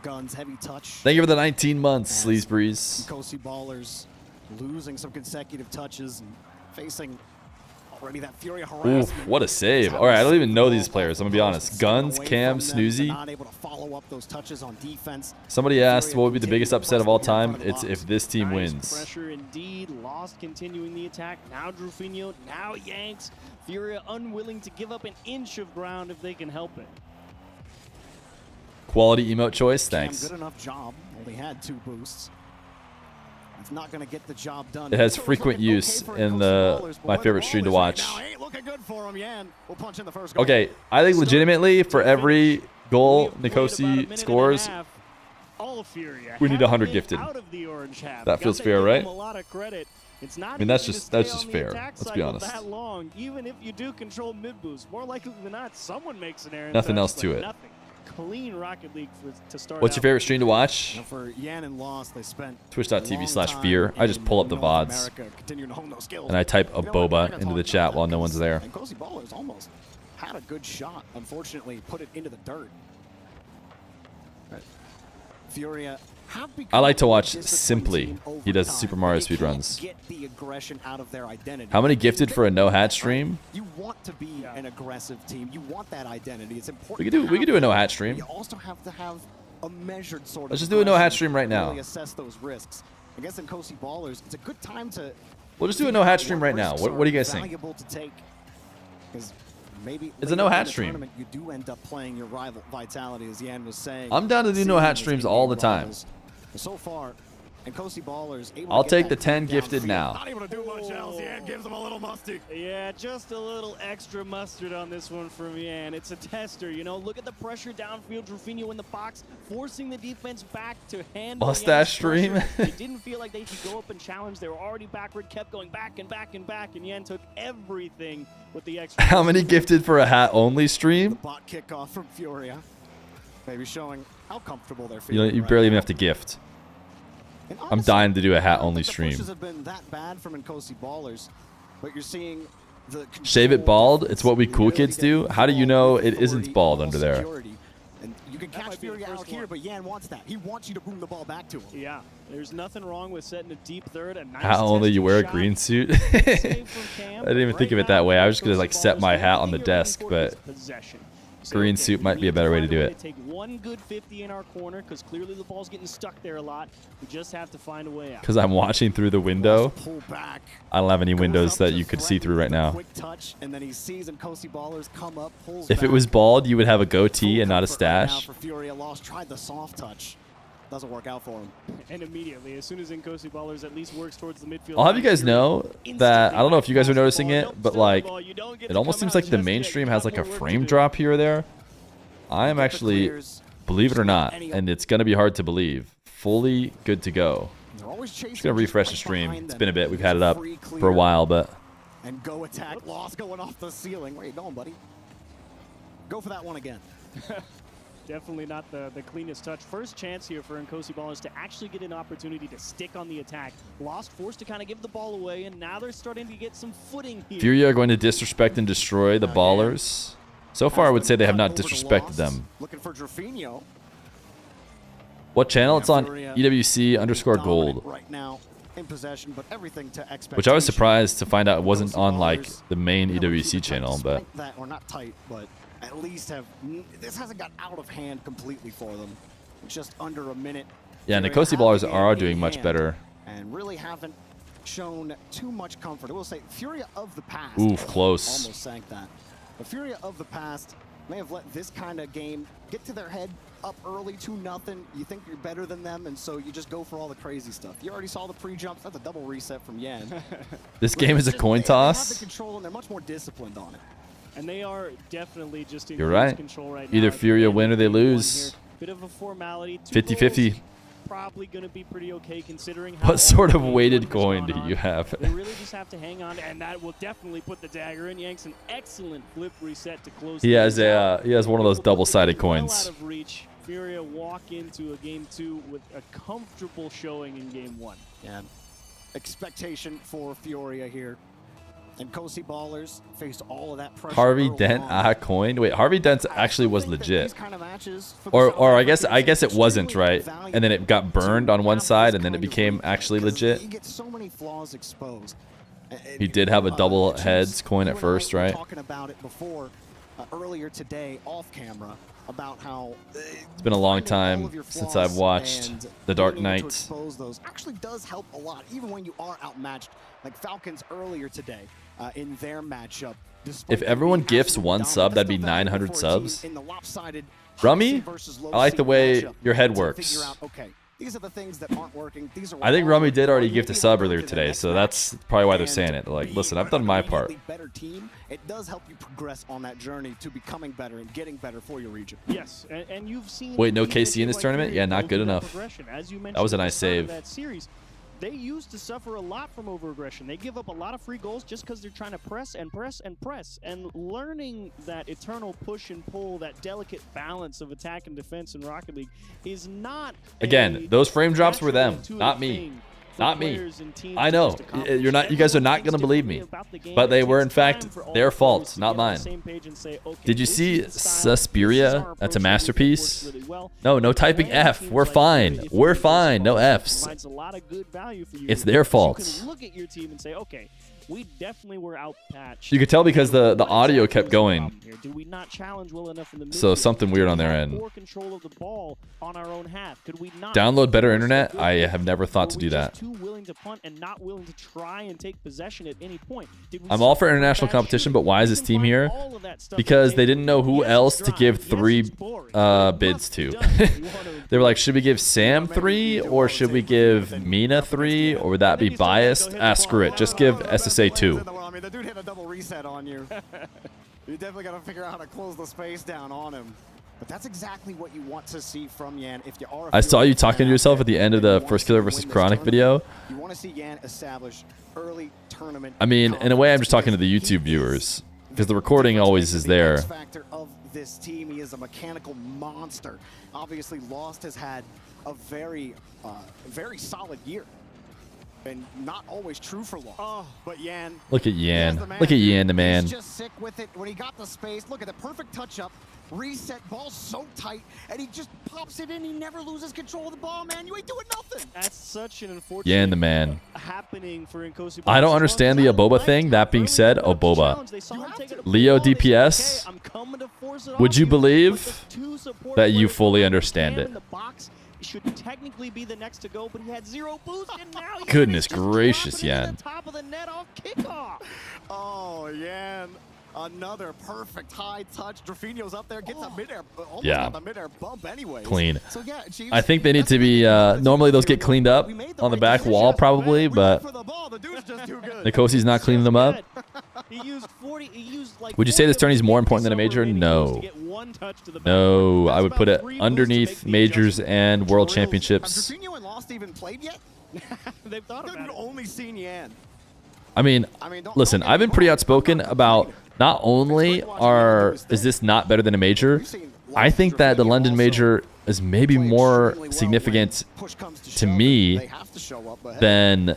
Guns, heavy touch. Thank you for the 19 months, Sleaze Breeze. Nkosi Ballers losing some consecutive touches and facing already. That Furia Oof, what a save. All right, I don't even know these players. I'm going to be honest. Guns, Cam, Snoozy. Not able to follow up those touches on defense. Somebody asked what would be the biggest upset of all time. It's if this team wins. Pressure indeed. Lost continuing the attack. Now Drufinho. Now Yanks. Furia unwilling to give up an inch of ground if they can help it. Quality emote choice. Thanks. Good enough job. Only had 2 boosts. It's not going to get the job done. It has frequent use in my favorite stream to watch. Okay, I think legitimately for every goal Nkosi scores, we need 100 gifted. That feels fair, right? I mean, that's just fair. Let's be honest. Even if you do control mid boost, more likely than not, someone makes an error. Nothing else to it. Clean Rocket League to start. What's your favorite stream to watch? For Yan and Lost, they spent Twitch.tv/Feer. I just pull up the VODs and I type a boba into the chat while no one's there. Nkosi Ballers almost had a good shot. Unfortunately, put it into the dirt. Furia. I like to watch Simply. He does Super Mario speedruns. Get the aggression out of their identity. How many gifted for a no hat stream? You want to be an aggressive team. You want that identity. It's important. We could do a no hat stream. You also have to have a measured sort of. Let's just do a no hat stream right now. Really assess those risks. I guess in Nkosi Ballers, it's a good time to. We'll just do a no hat stream right now. What do you guys think? Valuable to take, because maybe it's a no hat stream. You do end up playing your rival Vitality, as Yan was saying. I'm down to do no hat streams all the time. So far, Nkosi Ballers able I'll to take get the 10 that gifted downfield. now. Not able to do much else. Yan gives him a little mustard. Yeah, just a little extra mustard on this one from Yan. It's a tester, you know. Look at the pressure downfield. Drufinho in the box, forcing the defense back to handle Mustache stream. They didn't feel like they could go up and challenge. They were already backward, kept going back and back and back, and Yan took everything with the extra. How many gifted for a hat only stream? The bot kickoff from Furia. Maybe showing how comfortable they're feeling. You barely even have to gift. I'm dying to do a hat only stream. Pushes have been that bad from Nkosi Ballers, but you're seeing the Shave it bald. It's what we cool kids do. How do you know it isn't bald under there? And you can catch Furia out here, but Yan wants that. He wants you to boom the ball back to him. Yeah, there's nothing wrong with setting a deep third. A nice Hat only you wear a shot. green suit. I didn't even think of it that way. I was just gonna like set my hat on the desk, but green suit might be a better way to do it. Take one good 50 in our corner because clearly the ball's getting stuck there a lot. We just have to find a way out. Because I'm watching through the window. I don't have any windows that you could see through right now. Quick touch, and then he sees Nkosi Ballers come up, pulls If it back. was bald, you would have a goatee and not a stash. For Furia, Lost tried the soft touch. Doesn't work out for him. And immediately, as soon as Nkosi Ballers at least works towards the midfield. I'll have you guys know that, I don't know if you guys are noticing it, but like, it almost seems like the mainstream has like a frame drop here or there. I am actually, believe it or not, and it's going to be hard to believe, fully good to go. Just going to refresh the stream. It's been a bit. We've had it up for a while, but... And go attack. Lost going off the ceiling. Where you going, buddy? Go for that one again. Definitely not the cleanest touch. First chance here for Nkosi Ballers to actually get an opportunity to stick on the attack. Lost forced to kind of give the ball away, and now they're starting to get some footing here. Furia are going to disrespect and destroy the Ballers. So far, I would say they have not disrespected them. Looking for Drufinho. What channel? It's on EWC_gold. Right now in possession, but everything to expectation. Which I was surprised to find out it wasn't on like the main EWC channel, but that, or not tight, but at least have this hasn't got out of hand completely for them. Just under a minute. Yeah, Nkosi Ballers are doing much better. And really haven't shown too much comfort. I will say Furia of the past. Oof, close. Almost sank that. The Furia of the past may have let this kind of game get to their head up early, 2-0. You think you're better than them, and so you just go for all the crazy stuff. You already saw the pre-jumps. That's a double reset from Yan. This game is a coin They toss. have the control, and they're much more disciplined on it. And they are definitely just in You're right. control right Either now. Furia win or they lose. Bit of a formality. 50-50. Probably going to be pretty okay considering What sort of weighted coin do you have? They really just have to hang on, and that will definitely put the dagger in. Yanks an excellent flip reset to close. He has one of those double-sided coins. Well out of reach. Furia walk into a game 2 with a comfortable showing in game 1. Yeah. Expectation for Furia here. And Nkosi Ballers faced all of that pressure. Harvey Dent coined. Wait, Harvey Dent actually was legit. Or I guess it wasn't, right? And then it got burned on one side and then it became actually legit. You get so many flaws exposed. He did have a double heads coin at first, right? Talking about it before earlier today off camera about how it's been a long time since I've watched The Dark Knight. Those actually does help a lot, even when you are outmatched. Like Falcons earlier today in their matchup. If everyone gifts 1 sub, that'd be 900 subs. Rummy, I like the way your head works. These are the things that aren't working. I think Rummy did already gift a sub earlier today, so that's probably why they're saying it. They're like, listen, I've done my part. Better team, it does help you progress on that journey to becoming better and getting better for your region. Yes, and you've seen. Wait, no KC in this tournament? Yeah, not good enough. That was a nice save. They used to suffer a lot from over-aggression. They give up a lot of free goals just because they're trying to press and press and press. And learning that eternal push and pull, that delicate balance of attack and defense in Rocket League is not. Again, those frame drops were them, not me. Not me. I know. You're not. You guys are not going to believe me. But they were, in fact, their fault, not mine. Did you see Suspiria? That's a masterpiece. No typing F. We're fine. We're fine. No Fs. It's their fault. Look at your team and say, okay, we definitely were outpatched. You could tell because the audio kept going. Did we not challenge well enough in the So something weird on their end. More control of the ball on our own half. Could we not download better internet? I have never thought to do that. Too willing to punt and not willing to try and take possession at any point. I'm all for international competition, but why is this team here? Because they didn't know who else to give 3 bids to. They were like, should we give Sam 3 or should we give Mina 3, or would that be biased? Screw it. Just give SSA 2. I mean, the dude hit a double reset on you. You definitely got to figure out how to close the space down on him. But that's exactly what you want to see from Yan. If you are, I saw you talking to yourself at the end of the First Killer versus Chronic video. You want to see Yan establish early tournament. I mean, in a way, I'm just talking to the YouTube viewers because the recording always is there. Factor of this team, he is a mechanical monster. Obviously, Lost has had a very solid year. And not always true for Lost. Oh, but Yan. Look at Yan. Look at Yan, the man. He's just sick with it when he got the space. Look at the perfect touch-up. Reset, ball so tight, and he just pops it in. He never loses control of the ball, man. You ain't doing nothing. That's such an unfortunate Yan, the man. happening for Nkosi. I don't understand the Oboba thing. That being said, Oboba. Leo DPS. Would you believe that you fully understand it? Should technically be the next to go, but he had 0 boost, and now goodness gracious, Yan. Top of the net off kickoff. Oh, Yan. Another perfect high touch. Drafinho's up there, gets a midair, almost yeah. the midair bump anyway. Clean. So, yeah, I think they need to be, normally those get cleaned up on the back wall probably, but Nkosi's not cleaning them up. Would you say this tourney is more important than a major? No. No, I would put it underneath majors and world championships. Have Drafinho and Lost even played yet? They've thought about it. Only seen Yan. I mean, listen, I've been pretty outspoken about not only is this not better than a major, I think that the London major is maybe more significant to me than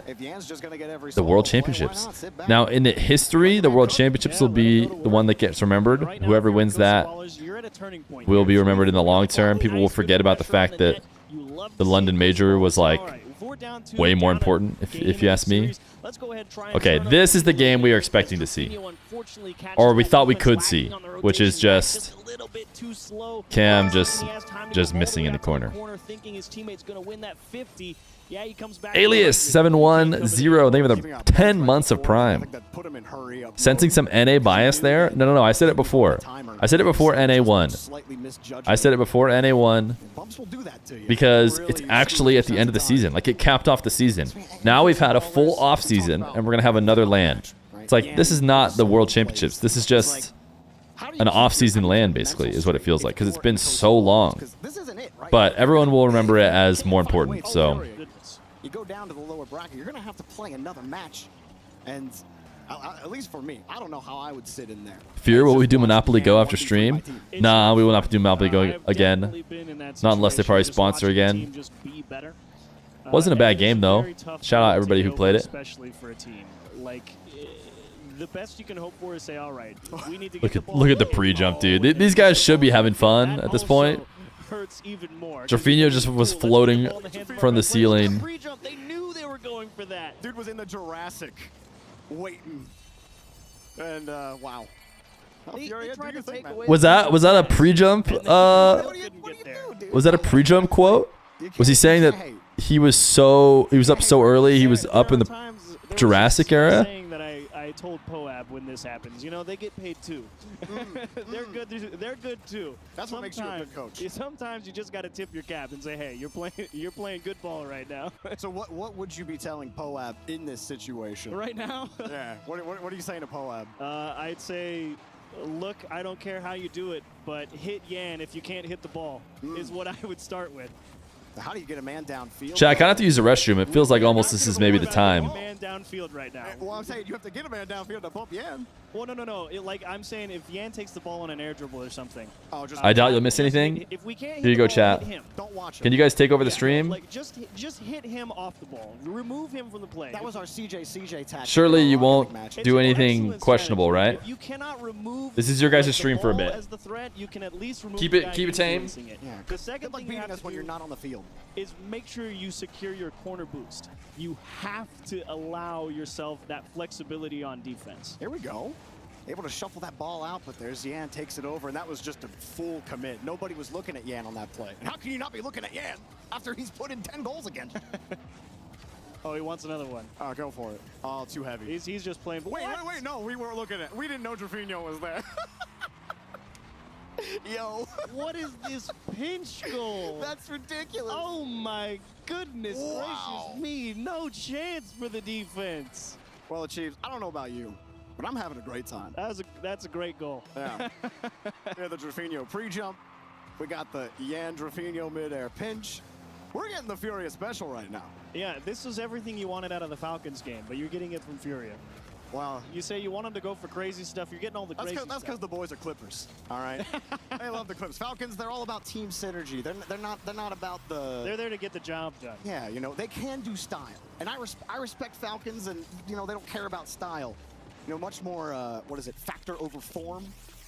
the World Championships. Now, in the history, the World Championships will be the one that gets remembered. Whoever wins that will be remembered in the long term. People will forget about the fact that the London major was like way more important, if you ask me. Okay, this is the game we are expecting to see, or we thought we could see, which is just Cam just missing in the corner. Alias 710, they were the 10 months of Prime. Sensing some NA bias there? No, I said it before. I said it before NA won. I said it before NA won because it's actually at the end of the season. Like, it capped off the season. Now we've had a full off season and we're going to have another LAN. It's like, this is not the World Championships. This is just an off-season LAN, basically, is what it feels like, because it's been so long. But everyone will remember it as more important, so. You go down to the lower bracket, you're going to have to play another match. And at least for me, I don't know how I would sit in there. Fear, will we do Monopoly Go after stream? Nah, we will not do Monopoly Go again. Not unless they probably sponsor again. Wasn't a bad game, though. Shout out everybody who played it. Especially for a team. Like, the best you can hope for is say, all right, we need to look at the pre-jump, dude. These guys should be having fun at this point. Drafinho just was floating from the ceiling. They knew they were going for that. Dude was in the Jurassic. waiting. And wow. They tried to take away Was that a pre-jump? Was that a pre-jump quote? Was he saying that he was up so early? He was up in the Jurassic era. Saying that I told Poab when this happens. You know, they get paid too. They're good. They're good too. That's what makes you a good coach. Sometimes you just got to tip your cap and say, hey, you're playing good ball right now. So what would you be telling Poab in this situation? Right now? Yeah. What are you saying to Poab? I'd say, look, I don't care how you do it, but hit Yan if you can't hit the ball is what I would start with. How do you get a man downfield? Chat, I kind of have to use the restroom. It feels like almost this is maybe the time. Man downfield right now. Well, I'm saying you have to get a man downfield to bump Yan. Well, no. Like I'm saying, if Yan takes the ball on an air dribble or something. I doubt you'll miss anything. If we can't Here you go, chat. Don't watch him. Can you guys take over the stream? Like just hit him off the ball. Remove him from the play. That was our CJ tactic. Surely you won't do anything questionable, right? If you cannot remove This is your guys' stream for a bit. as the threat, you can at least remove Keep the it guy tame. influencing it. Yeah. The second thing you have to when do you're not on the field is make sure you secure your corner boost. You have to allow yourself that flexibility on defense. Here we go. Able to shuffle that ball out, but there's Yan, takes it over, and that was just a full commit. Nobody was looking at Yan on that play. And how can you not be looking at Yan after he's put in 10 goals again? Oh, he wants another one. Oh, go for it. Oh, too heavy. He's just playing. Wait, no, we weren't looking at. We didn't know Drafinho was there. Yo. What is this pinch goal? That's ridiculous. Oh my goodness gracious me. No chance for the defense. Well, Chiefs, I don't know about you, but I'm having a great time. That's a great goal. Yeah. Yeah, the Drafinho pre-jump. We got the Yan Drafinho mid-air pinch. We're getting the Furia special right now. Yeah, this was everything you wanted out of the Falcons game, but you're getting it from Furia. Wow. You say you want them to go for crazy stuff, you're getting all the crazy stuff. That's because the boys are Clippers, all right? They love the Clippers. Falcons, they're all about team synergy. They're not about the... They're there to get the job done. Yeah, you know, they can do style. And I respect Falcons, and, you know, they don't care about style. You know, much more, what is it, factor over form?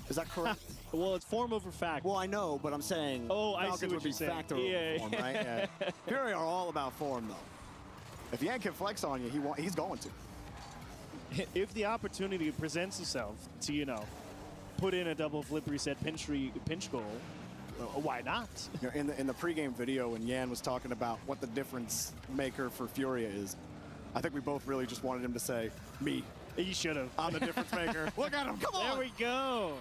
Is that correct? Well, it's form over fact. Well, I know, but I'm saying Falcons would be factor over form, right? Yeah. Fury are all about form, though. If Yan can flex on you, he's going to. If the opportunity presents itself to, you know, put in a double flip reset pinch goal, why not? You know, in the pregame video, when Yan was talking about what the difference maker for Furia is, I think we both really just wanted him to say, me. You should have. I'm the difference maker. Look at him. Come on. There we go.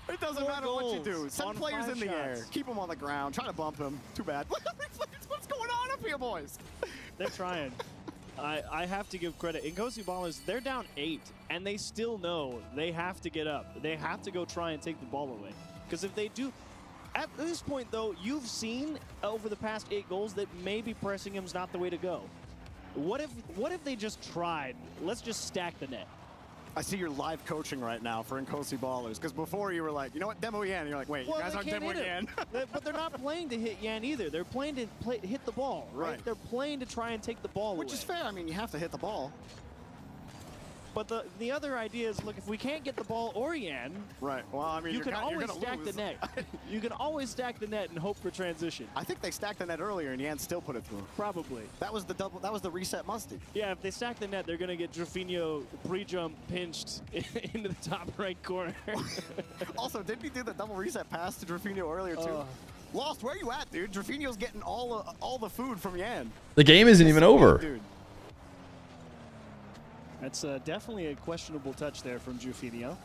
It doesn't matter what you do. Send players in the air. shots. Keep them on the ground. Try to bump him. Too bad. What's going on up here, boys? They're trying. I have to give credit. Nkosi Ballers, they're down 8, and they still know they have to get up. They have to go try and take the ball away. Because if they do, at this point, though, you've seen over the past 8 goals that maybe pressing him's not the way to go. What if they just tried? Let's just stack the net. I see you're live coaching right now for Nkosi Ballers, because before you were like, you know what, demo Yan. And you're like, wait, you guys aren't demoing Yan. But they're not playing to hit Yan either. They're playing to hit the ball, right? They're playing to try and take the ball away. Which is fair. I mean, you have to hit the ball. But the other idea is, look, if we can't get the ball or Yan, right? Well, I mean, you can always stack the net. You can always stack the net and hope for transition. I think they stacked the net earlier, and Yan still put it through. Probably. That was the double. That was the reset musty. Yeah, if they stack the net, they're gonna get Drafinho pre-jump pinched into the top right corner. Also, didn't he do the double reset pass to Drafinho earlier too? Lost, where you at, dude? Drafinho's getting all the food from Yan. The game isn't even over. Dude. That's definitely a questionable touch there from Drafinho.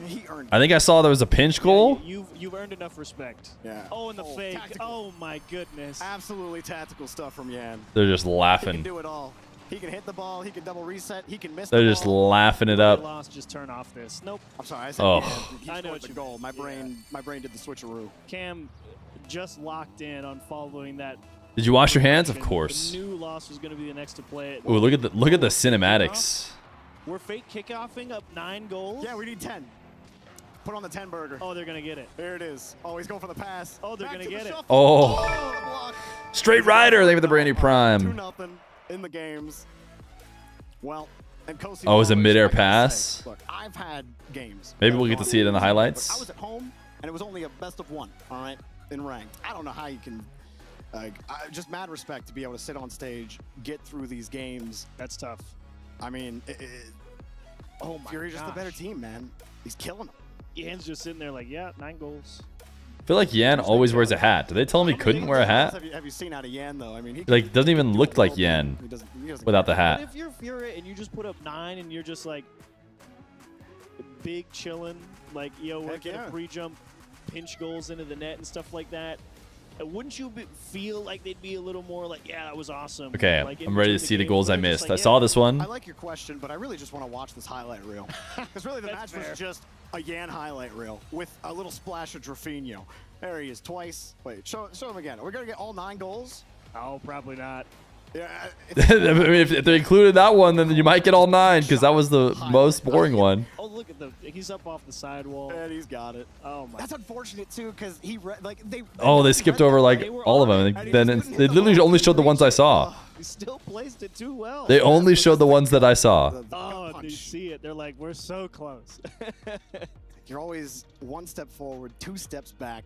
He earned it. I think I saw there was a pinch goal. Yeah, you've earned enough respect. Yeah. Oh, and the fake. Tactical. Oh my goodness. Absolutely tactical stuff from Yan. They're just laughing. He can do it all. He can hit the ball. He can double reset. He can miss. They're the just ball. laughing it up. Lost. Just turn off this. Nope. I'm sorry. I said I know what the you goal. My brain did the switcheroo. Cam just locked in on following that. Did you wash your hands? Of course. The new loss was going to be the next to play it. Ooh, look at the cinematics. We're fake kickoffing up 9 goals. Yeah, we need 10. Put on the 10 burger. Oh, they're going to get it. There it is. Oh, he's going for the pass. Oh, they're going to get it. Oh. Straight rider. They with the brand new prime. 2-0 in the games. Well, and Nkosi. Oh, it was a midair pass. Look, I've had games. Maybe we'll get to see it in the highlights. I was at home, and it was only a best of 1. All right, in ranked. I don't know how you can. Just mad respect to be able to sit on stage, get through these games. That's tough. I mean, oh my Fury's just a better team, man. He's killing them. Yan's just sitting there like, yeah, 9 goals. I feel like Yan always wears a hat. Did they tell him he couldn't wear a hat? Have you seen out of Yan though? I mean, he like doesn't even look like Yan without the hat. But if you're Furia and you just put up 9 and you're just like big chilling, like yo, we're gonna pre-jump pinch goals into the net and stuff like that, wouldn't you feel like they'd be a little more like, yeah, that was awesome? Okay, like, I'm ready to see the goals I missed. like, I saw this one. I like your question, but I really just want to watch this highlight reel. Because really the match was just a Yan highlight reel with a little splash of Drafinho. There he is twice. Wait, show him again. Are we going to get all 9 goals? Oh, probably not. Yeah. I mean, if they included that one, then you might get all 9 because that was the most boring one. Oh, look at he's up off the sidewall. And he's got it. Oh my. That's unfortunate too, because they skipped over like all of them. And then they literally only showed the ones I saw. He still placed it too well. They only showed the ones that I saw. Oh, and you see it. They're like, we're so close. You're always 1 step forward, 2 steps back,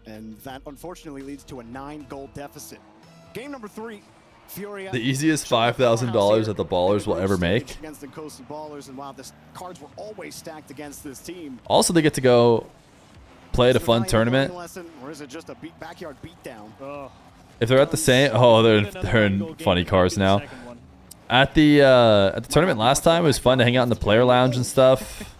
and that unfortunately leads to a 9-goal deficit. Game number 3. Furia. The easiest $5,000 that the Ballers will ever make. Against the Nkosi Ballers, and wow, the cards were always stacked against this team. Also, they get to go play at a fun tournament. Or is it just a backyard beatdown? Oh. If they're at the same, they're in funny cars now. At the tournament last time, it was fun to hang out in the player lounge and stuff.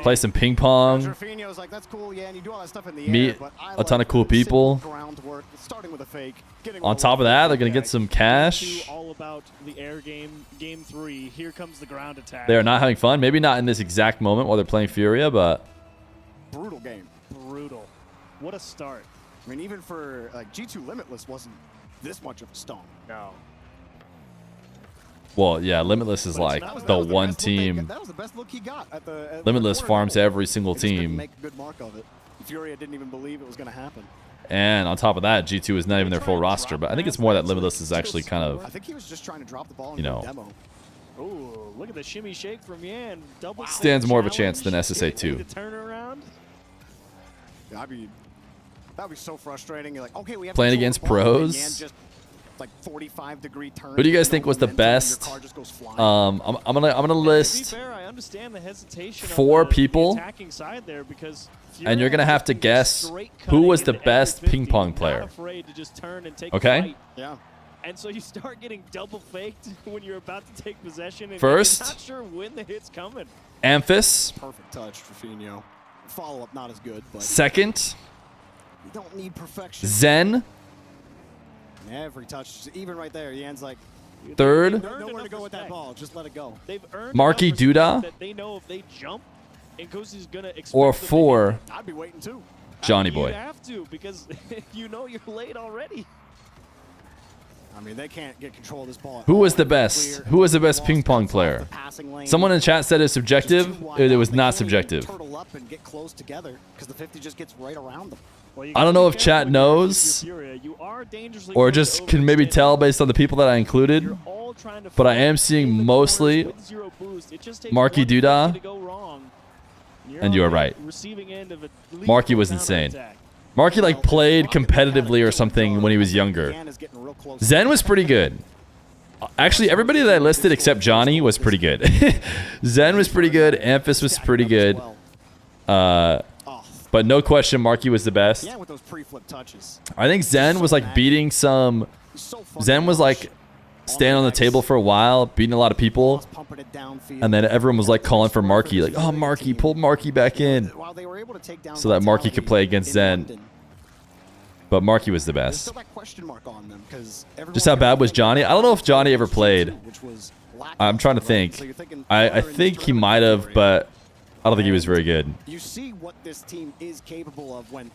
Play some ping pong. Drafinho's like, that's cool, yeah, and you do all that stuff in the Meet air, but I a ton of cool people. Groundwork, starting with a fake, On top of that, they're gonna get some cash. All about the air game. Game 3. Here comes the ground attack. They are not having fun. Maybe not in this exact moment while they're playing Furia, but brutal game. Brutal. What a start. I mean, even for like G2 Limitless wasn't this much of a stone. No. well, yeah, Limitless is like the one team. That was the best look he got at the Limitless farms every single team. Make a good mark of it. Furia didn't even believe it was going to happen. And on top of that, G2 is not even their full roster. But I think it's more that Limitless is actually kind of, I think he was just trying to drop the ball in you know, the demo. Ooh, look at the shimmy shake from Yan. Double stands more of a chance than SSA2. Turnaround. That'd be so frustrating. You're like, okay, we have playing against pros. Just, like 45-degree turn. Who do you guys think was the best? I'm gonna list Fair, I understand the hesitation 4 people, attacking side there because and you're gonna have to guess who was the best ping pong player. Afraid to just turn and take okay. Yeah. And so you start getting double faked when you're about to take possession. And First, you're not sure when the hit's coming. Amphis. Perfect touch, Drafinho. Follow up not as good, but second. You don't need perfection. Zen. Every touch, even right there, Yan's like. Third. Nowhere to go with that ball. Just let it go. They've earned Marky Duda. that they know if they jump, Nkosi's gonna expect or 4. I'd be waiting too. Johnny Boy. You have to because you know you're late already. I mean, they can't get control of this ball. Who was the best? Who was the best ping pong player? Someone in chat said it's subjective. It was not subjective. Turtle up and get close together because the 50 just gets right around them. I don't know if chat knows or just can maybe tell based on the people that I included, but I am seeing mostly Marky Duda, and you are right. Marky was insane. Marky like played competitively or something when he was younger. Zen was pretty good. Actually, everybody that I listed except Johnny was pretty good. Zen was pretty good. Amphis was pretty good. But no question, Marky was the best. Yeah, with those pre-flip touches. I think Zen was like beating some. Zen was like staying on the table for a while, beating a lot of people, and then everyone was like calling for Marky, like, "Oh, Marky, pull Marky back in," so that Marky could play against Zen. But Marky was the best. Just how bad was Johnny? I don't know if Johnny ever played. I'm trying to think. I think he might have, but I don't think he was very good. You see what this team is capable of when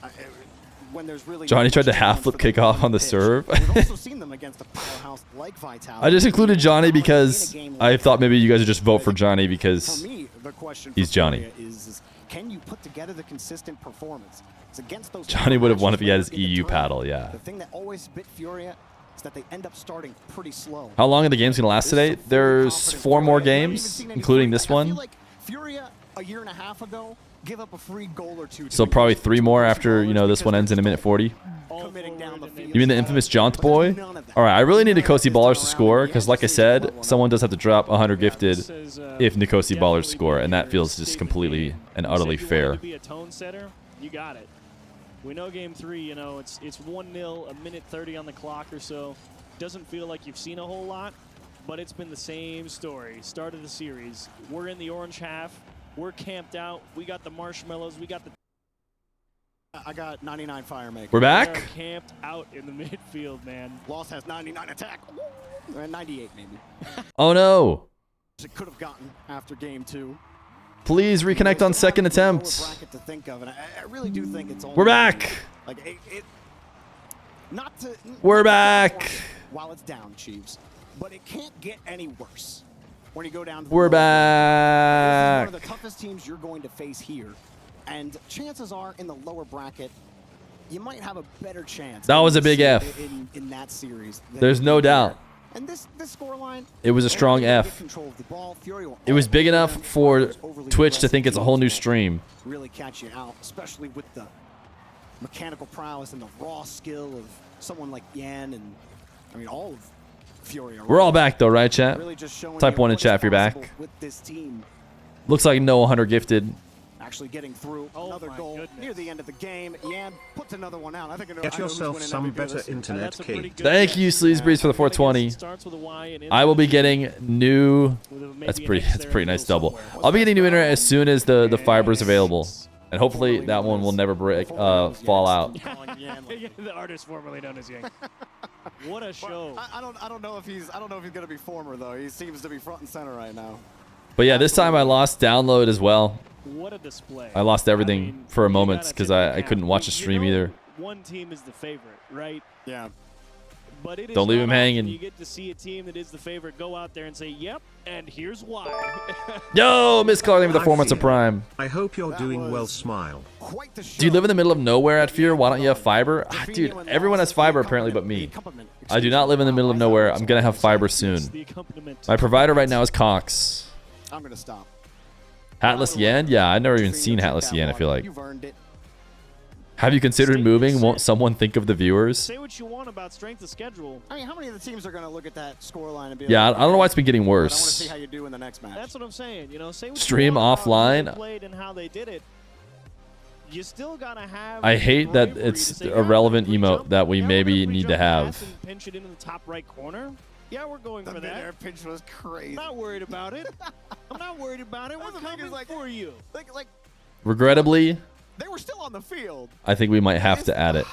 there's really Johnny tried to half flip kick off on the serve. We've also seen them against a powerhouse like Vitality. I just included Johnny because I thought maybe you guys would just vote for Johnny because for me, the question he's Johnny. Is can you put together the consistent performance? It's against those Johnny would have won if he had his EU paddle, yeah. The thing that always bit Furia is that they end up starting pretty slow. How long are the games going to last today? There's 4 more games, including this one. Furia a year and a half ago give up a free goal or 2. So probably 3 more after, you know, this one ends in 1:40. You mean the infamous Jaunt Boy? None of All right, I really need Nkosi Ballers to score because, like I said, someone does have to drop 100 gifted if Nkosi Ballers score, and that feels just completely and utterly fair. Be a tone setter, you got it. We know game 3, you know, it's 1-0, a minute 30 on the clock or so. Doesn't feel like you've seen a whole lot, but it's been the same story. Start of the series. We're in the orange half. We're camped out. We got the marshmallows. We got the... I got 99 Fire Maker. We're back. They're camped out in the midfield, man. Lost has 99 attack. 98 maybe. Oh no. It could have gotten after game 2. Please reconnect on second attempt. Bracket to think of, and I really do think it's only We're back. Like We're back. While it's down, Chiefs, but it can't get any worse. When you go down. We're back. This is one of the toughest teams you're going to face here, and chances are in the lower bracket, you might have a better chance. That was a big F. In that series. There's no doubt. And this scoreline, it was a strong F. It was big enough for Twitch to think it's a whole new stream. Really catch you out, especially with the mechanical prowess and the raw skill of someone like Yan and, I mean, all of Furia. We're all back though, right, chat? Really just Type 1 in chat if you're back. With this team. Looks like no 100 gifted. Actually getting through another goal near the end of the game. Yan puts another one out. I think Get yourself some better internet, kid. Thank you, Sleazebreeze, for the 420. I will be getting new. That's pretty nice double. I'll be getting new internet as soon as the fiber is available, and hopefully that one will never break fall out. The artist formerly known as Yang. What a show! I don't know if he's gonna be former though. He seems to be front and center right now. But yeah, this time I lost download as well. What a display! I lost everything for a moment because I couldn't watch the stream either. One team is the favorite, right? Yeah. But it is don't leave him hanging. You get to see a team that is the favorite go out there and say, "Yep," and here's why. Yo, Miss Carly with the 4 months of Prime. I hope you're doing well. Smile. Do you live in the middle of nowhere at Fear? Why don't you have fiber? Dude, everyone has fiber apparently but me. I do not live in the middle of nowhere. I'm gonna have fiber soon. My provider right now is Cox. I'm gonna stop. Hatless Yen? Yeah, I've never even seen Hatless Yen, I feel like. Have you considered moving? Won't someone think of the viewers? Say what you want about strength of schedule. I mean, how many of the teams are going to look at that scoreline and be yeah, like, I don't know why it's been getting worse. I want to see how you do in the next match. That's what I'm saying. You know, say what stream you want offline. About how they played and how they did it. You still gotta have. I hate that it's a relevant emote that we maybe need to have. Pinch it into the top right corner. Yeah, we're going for that. Air pinch was crazy. Not worried about it. I'm not worried about it. We're coming for you. Like, regrettably, they were still on the field. I think we might have to add it.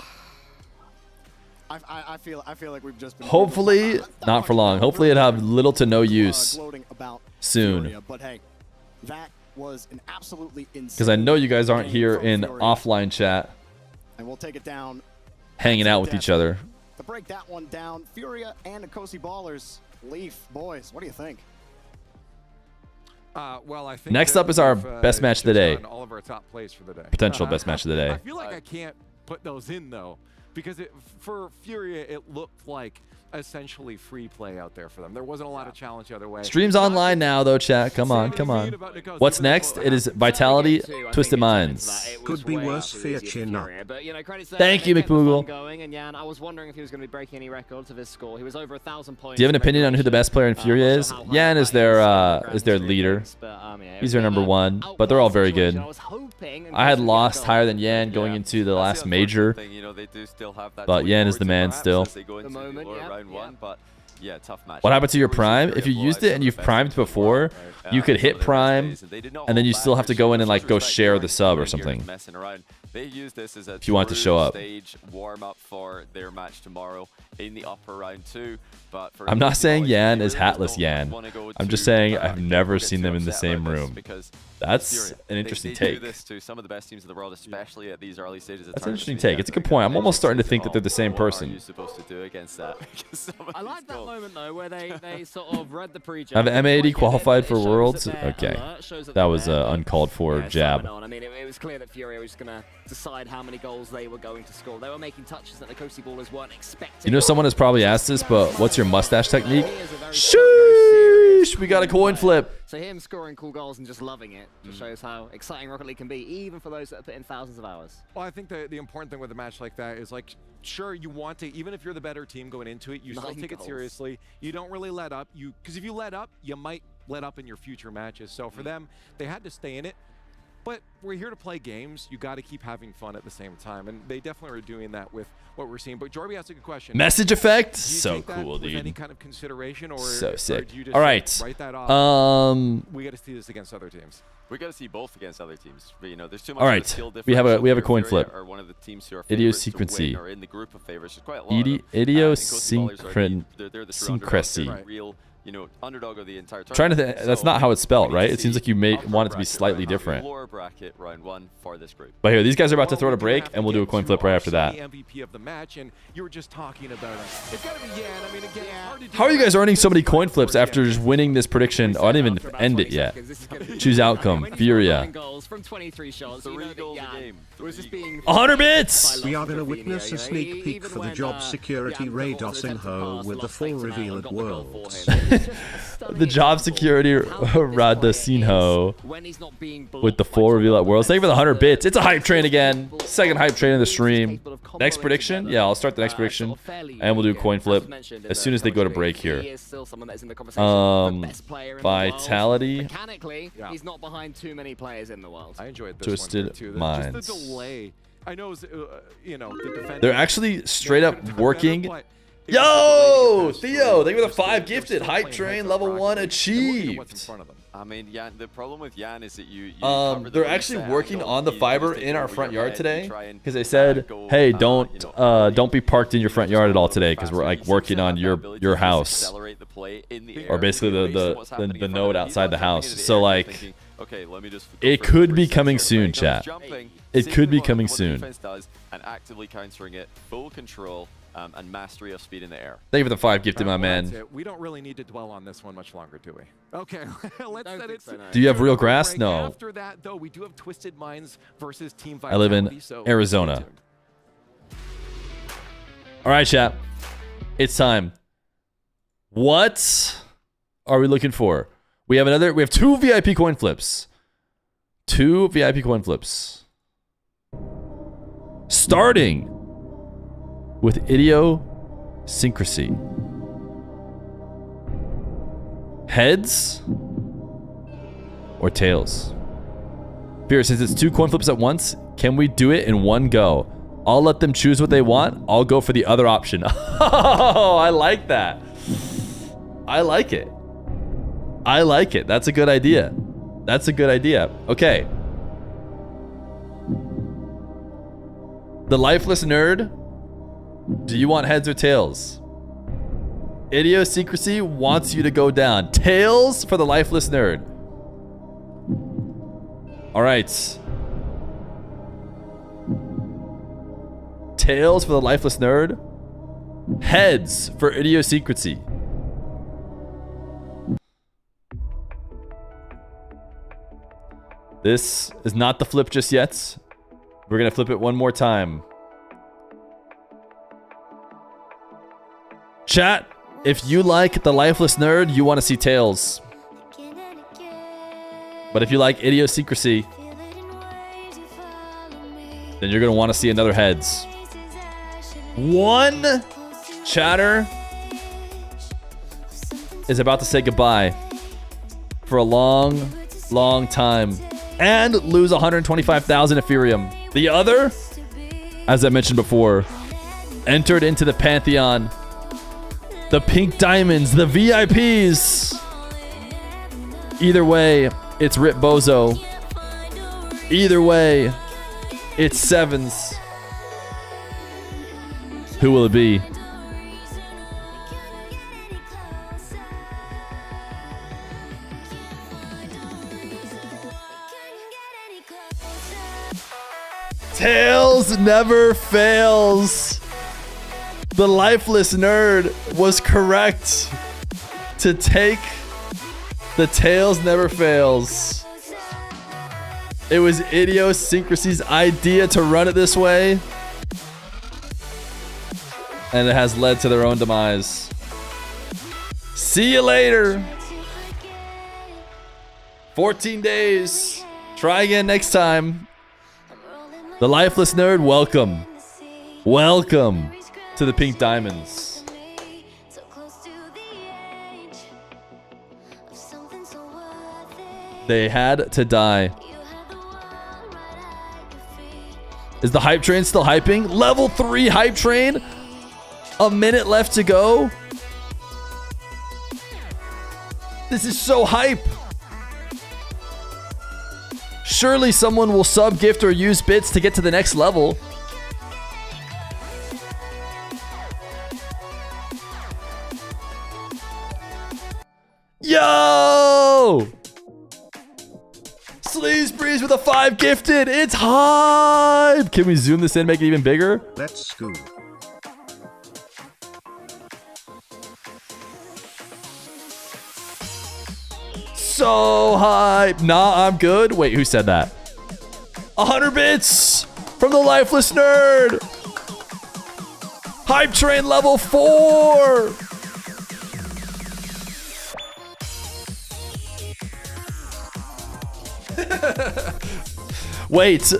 I feel like we've just been. Hopefully, not for long. Hopefully, it'll have little to no use soon. Furia, but hey, that was an absolutely insane. Because I know you guys aren't here in offline chat. And we'll take it down. Hanging out with each other. To break that one down, Furia and Nkosi Ballers. Leaf, boys, what do you think? Well, I think next up is our best match of the day. All of our top plays for the day. Potential best match of the day. I feel like I can't put those in though, because for Furia it looked like essentially free play out there for them. There wasn't a lot of challenge the other way. Stream's online now though, chat. Come on, come on. What's next? It is Vitality, Twisted Minds. Could be worse, Fear chin up. Thank you, McBoogle. And Yan, I was wondering if he was going to be breaking any records of his score. He was over 1,000 points. Do you have an opinion on who the best player in Furia is? Yan is their leader. He's their number one, but they're all very good. I had lost higher than Yan going into the last major, but Yan is the man still. But yeah, tough match. What happened to your prime? If you used it and you've primed before, you could hit prime, and then you still have to go in and like go share the sub or something. They use this as a if you want to show up. Stage warm up for their match tomorrow in the upper round 2. But I'm not saying Yan is Hatless Yan. I'm just saying I've never seen them in the same room. That's an interesting take. They do this to some of the best teams in the world, especially at these early stages of That's an interesting take. It's a good point. I'm almost starting to think that they're the same person. What are you supposed to do against that? I like that moment though, where they sort of read the pre-jab. Have M80 qualified for Worlds? Okay, that was an uncalled for jab. I mean, it was clear that Furia was going to decide how many goals they were going to score. They were making touches that the Nkosi Ballers weren't expecting. You know, someone has probably asked this, but what's your mustache technique? Sheesh! Sheesh, we got a coin flip. So him scoring cool goals and just loving it just shows how exciting Rocket League can be, even for those that have put in thousands of hours. Well, I think the important thing with a match like that is, like, sure, you want to, even if you're the better team going into it, you still take it seriously. You don't really let up. Because if you let up, you might let up in your future matches. So for them, they had to stay in it. But we're here to play games. You got to keep having fun at the same time, and they definitely are doing that with what we're seeing. But Jorby asked a good question. Message effect, so cool, dude. Any kind of consideration, or so sick. Or do you just all right, write that off? We got to see this against other teams. We got to see both against other teams. But, you know, there's too much all of right, a skill difference. we have a coin flip. Or one of the teams who are Idiosyncrasy. or in the group of favorites. There's quite a lot of them. Idiosyncrasy. Real, you know, underdog of the entire tournament. Trying to think, that's not how it's spelled, right? It seems like you may want it to be slightly different. Lower bracket round 1 for this group. But here, these guys are about to throw it a break, and we'll do a coin flip right after that. MVP of the match, and you were just talking about it. It's got to be Yan. I mean, again, hard to do. How are you guys earning so many coin flips after just winning this prediction? Oh, I didn't even end it yet. Choose outcome. Furia. Goals from 23 shots. 3 goals a game. 100 bits! We are going to witness a sneak peek for the job security Ray Dossingho with the full reveal at Worlds. The job security Radasinho with the full reveal at Worlds. Thank you for the 100 bits. It's a hype train again. Second hype train in the stream. Next prediction? Yeah, I'll start the next prediction. And we'll do a coin flip as soon as they go to break here. Vitality. Mechanically, he's not behind too many players in the world. I enjoyed this Twisted one too. Minds. Just the delay. I know, you know, the defender. They're actually straight up working. Yo, Theo, thank you for the 5 gifted. Hype train level 1 achieved. I mean, Yan, the problem with Yan is that you they're actually working on the fiber in our front yard today because they said, hey, don't be parked in your front yard at all today because we're like working on your house, or basically the node outside the house. So like, it could be coming soon, chat. It could be coming soon. And actively countering it, full control. And mastery of speed in the air. Thank you for the 5 gifted, my man. We don't really need to dwell on this one much longer, do we? Okay, let's set it. Do you have real grass? No. After that, though, we do have Twisted Minds versus Team I live in Arizona. All right, chat. It's time. What are we looking for? We have 2 VIP coin flips. 2 VIP coin flips. Starting with idiosyncrasy. Heads or tails? Fear, since it's 2 coin flips at once, can we do it in one go? I'll let them choose what they want. I'll go for the other option. Oh, I like that. I like it. I like it. That's a good idea. That's a good idea. Okay. The lifeless nerd. Do you want heads or tails? Idiosyncrasy wants you to go down. Tails for the lifeless nerd. All right. Tails for the lifeless nerd. Heads for idiosyncrasy. This is not the flip just yet. We're going to flip it one more time. Chat, if you like the lifeless nerd, you want to see tails. But if you like idiosyncrasy, then you're going to want to see another heads. One chatter is about to say goodbye for a long, long time and lose 125,000 Ethereum. The other, as I mentioned before, entered into the Pantheon. The pink diamonds, the VIPs. Either way, it's Rip Bozo. Either way, it's sevens. Who will it be? Tails never fails. The lifeless nerd was correct to take the tails never fails. It was Idiosyncrasy's idea to run it this way, and it has led to their own demise. See you later. 14 days. Try again next time. The Lifeless Nerd, welcome. Welcome to the Pink Diamonds. They had to die. Is the hype train still hyping? Level 3 hype train? A minute left to go? This is so hype. Surely someone will sub, gift, or use bits to get to the next level. Yo! Sleaze Breeze with a 5 gifted. It's hype. Can we zoom this in, make it even bigger? Let's go. So hype. Nah, I'm good. Wait, who said that? 100 bits from the Lifeless Nerd. Hype train level 4. Wait,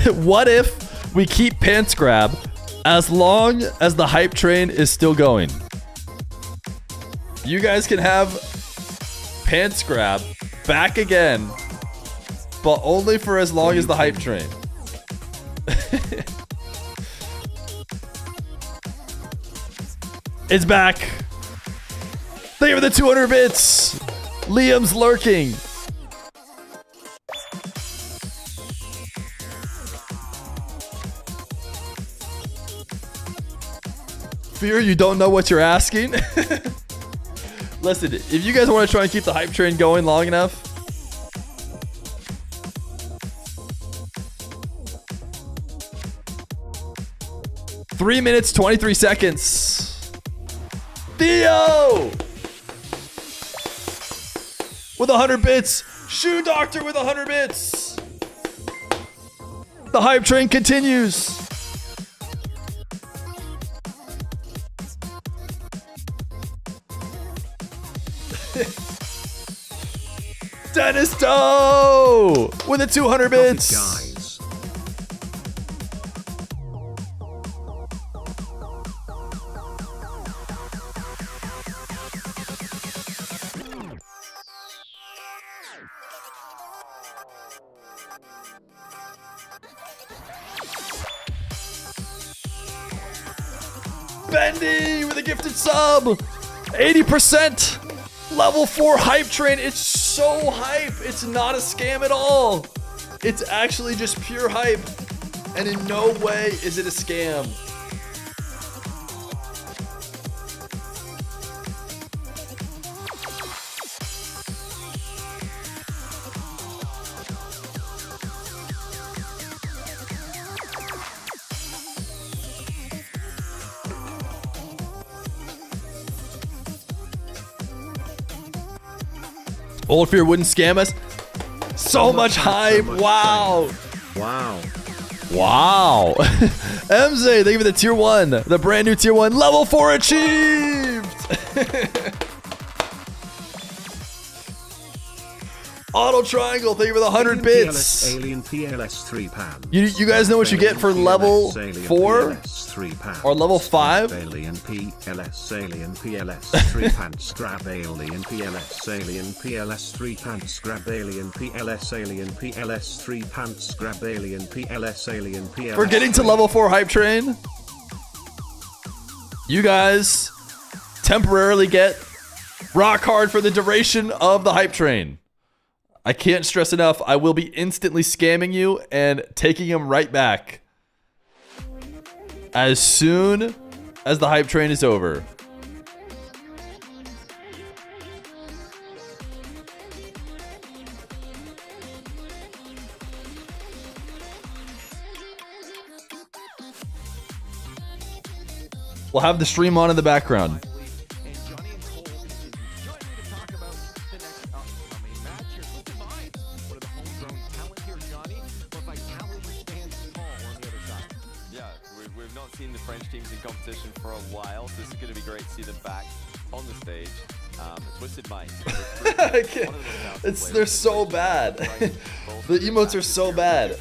what if we keep Pants Grab as long as the hype train is still going? You guys can have Pants Grab back again, but only for as long as the hype train. It's back. Thank you for the 200 bits. Liam's lurking. Fear, you don't know what you're asking? Listen, if you guys want to try and keep the hype train going long enough, Three minutes, 23 seconds. Theo! With 100 bits. Shoe Doctor with 100 bits. The hype train continues. Dennis Doe with the 200 bits. Guys. Bendy with a gifted sub. 80%. Level 4 hype train. It's so hype. It's not a scam at all. It's actually just pure hype. And in no way is it a scam. Old Fear wouldn't scam us. So much hype. Wow. Wow. Wow. MZ, thank you for the tier 1. The brand new tier 1. Level 4 achieved. Auto Triangle, thank you for the 100 bits. Alien PLS 3 pounds. You guys know what you get for level 4 or level 5? Alien PLS, Alien PLS 3 pants, grab Alien PLS, Alien PLS 3 pants, grab Alien PLS, Alien PLS 3 pants, grab Alien PLS, Alien PLS. For getting to level 4 hype train, you guys temporarily get rock hard for the duration of the hype train. I can't stress enough, I will be instantly scamming you and taking them right back as soon as the hype train is over. We'll have the stream on in the background. We've not seen the French teams in competition for a while, so this is going to be great to see them back on the stage. Twisted Minds. They're so bad. The emotes are so bad.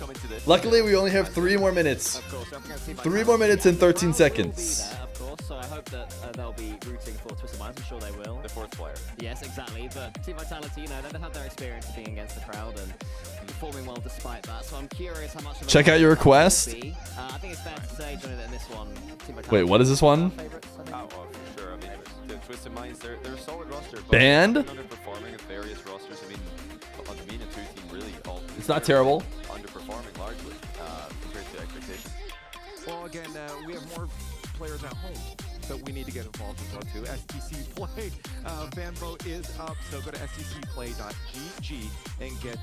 Luckily, we only have 3 more minutes. 3 more minutes and 13 seconds. So I hope that they'll be rooting for Twisted Minds. I'm sure they will. The 4th player. Yes, exactly. But Team Vitality, you know, they've had their experience of being against the crowd and performing well despite that. So I'm curious how much of a Check out your request. I think it's fair to say, Johnny, that in this one, Team Vitality. Wait, what is this one? Oh, for sure. I mean, the Twisted Minds, they're a solid roster. But Banned? Underperforming at various rosters. I mean, on the MENA 2 team really all. It's not terrible. Underperforming largely compared to expectations. Well, again, we have more players at home that we need to get involved as well too. STC Play fan vote is up, so go to stcplay.gg and get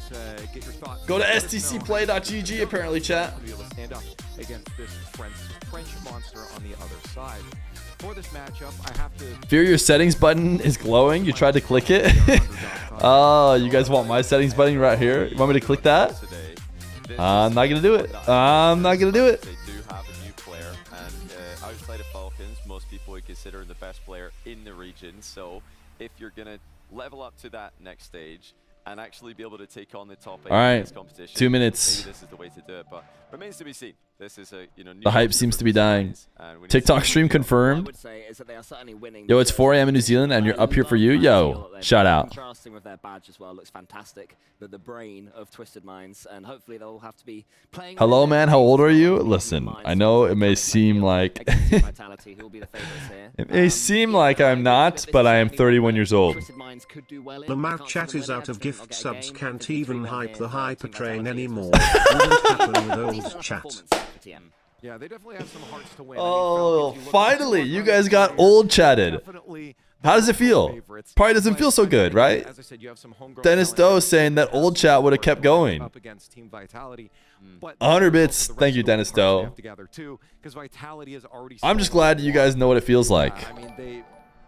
your thoughts. Go to stcplay.gg apparently, chat. To be able to stand up against this French monster on the other side. For this matchup, I have to. Fear, your settings button is glowing. You tried to click it. Oh, you guys want my settings button right here? You want me to click that? I'm not gonna do it. I'm not gonna do it. They do have a new player, and outside of Falcons, most people would consider him the best player in the region. So if you're gonna level up to that next stage and actually be able to take on the top 8 in this competition, 2 minutes. maybe this is the way to do it, but remains to be seen. This is a new The hype seems to be dying. TikTok stream confirmed. Yo, it's 4 a.m. in New Zealand and you're up here for you. Yo, shout out. Contrasting with their badge as well looks fantastic. The brain of Twisted Minds, and hopefully they'll have to be playing. Hello, man. How old are you? Listen, I know it may seem like it may seem like I'm not, but I am 31 years old. The Mac chat is out of gift subs, can't even hype the hyper train anymore. Wouldn't happen with old chat. Yeah, they definitely have some hearts to win. Oh, finally, you guys got old chatted. How does it feel? Probably doesn't feel so good, right? Dennis Doe saying that old chat would have kept going. 100 bits. Thank you, Dennis Doe. I'm just glad you guys know what it feels like.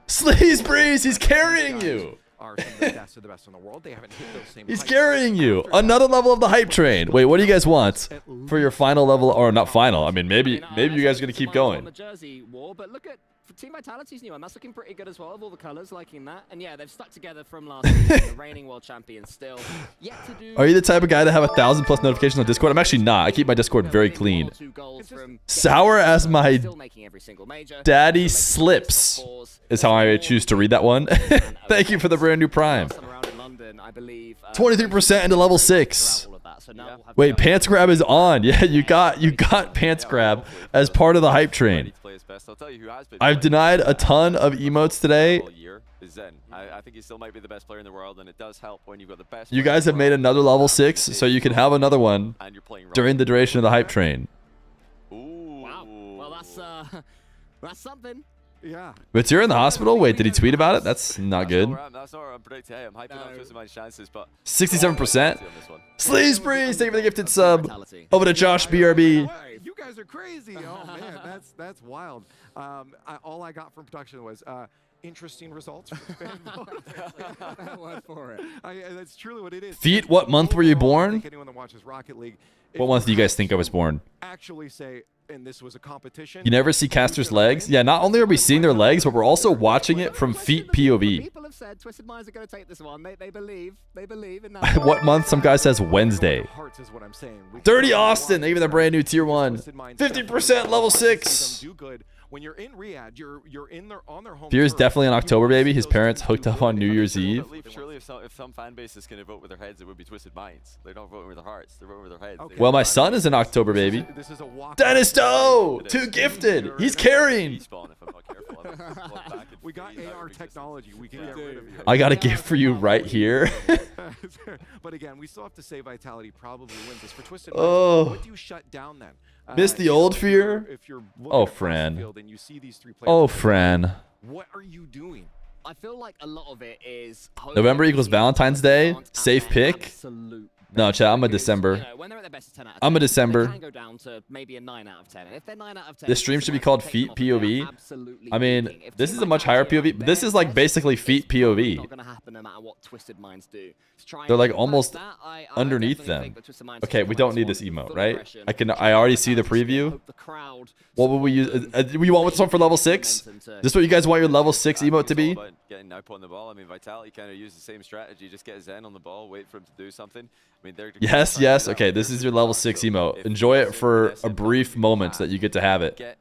Sleaze Breeze, he's carrying you. He's carrying you. Another level of the hype train. Wait, what do you guys want for your final level? Or not final. I mean, maybe you guys are going to keep going. But look at Team Vitality's new one. That's looking pretty good as well, with all the colors, liking that. And yeah, they've stuck together from last season, the reigning world champions still. Yet to do. Are you the type of guy to have 1,000+ notifications on Discord? I'm actually not. I keep my Discord very clean. Sour as my daddy slips is how I choose to read that one. Thank you for the brand new Prime. 23% into level 6. Wait, Pants Grab is on. Yeah, you got Pants Grab as part of the hype train. I've denied a ton of emotes today. I think he still might be the best player in the world, and it does help when you've got the best. You guys have made another level 6, so you can have another one during the duration of the hype train. Wow. Well, that's something. Yeah. But you're in the hospital? Wait, did he tweet about it? That's not good. That's not what I'm predicting. Hey, I'm hyping up Twisted Minds' chances, but 67%. Sleaze Breeze, thank you for the gifted sub. Over to Josh BRB. You guys are crazy. Oh man, that's wild. All I got from production was interesting results. Went for it. That's truly what it is. Feet, what month were you born? Anyone that watches Rocket League, what month do you guys think I was born? Actually say, and this was a competition. You never see casters' legs? Yeah, not only are we seeing their legs, but we're also watching it from feet POV. People have said Twisted Minds are going to take this one. They believe in that. What month? Some guy says Wednesday. Dirty Austin, even the brand new tier 1. 50% level 6. When you're in Riyadh, you're in on their home. Fear's definitely an October baby. His parents hooked up on New Year's Eve. Surely, if some fan base is going to vote with their heads, it would be Twisted Minds. They're not voting with their hearts. They're voting with their heads. Well, my son is an October baby. Dennis Doe, too gifted. He's carrying. We got AR technology. We can get rid of you. I got a gift for you right here. But again, we still have to say Vitality probably wins this for Twisted. Oh. What do you shut down then? Miss the old Fear? Oh, Fran. Oh, Fran. What are you doing? I feel like a lot of it is November equals Valentine's Day. Safe pick. No, chat, I'm a December. You know, when they're at their best 10 out of 10, I'm a December. They can go down to maybe a 9 out of 10. And if they're 9 out of 10, this stream should be called Feet POV. I mean, this is a much higher POV, but this is like basically Feet POV. Not gonna happen no matter what Twisted Minds do. They're like almost underneath them. Okay, we don't need this emote, right? I already see the preview. What would we use? We want this one for level 6? Is this what you guys want your level 6 emote to be? getting Naupo on the ball. I mean, Vitality kind of used the same strategy. Just get Zen on the ball, wait for him to do something. I mean, they're Yes. Okay, this is your level 6 emote. Enjoy it for a brief moment that you get to have it.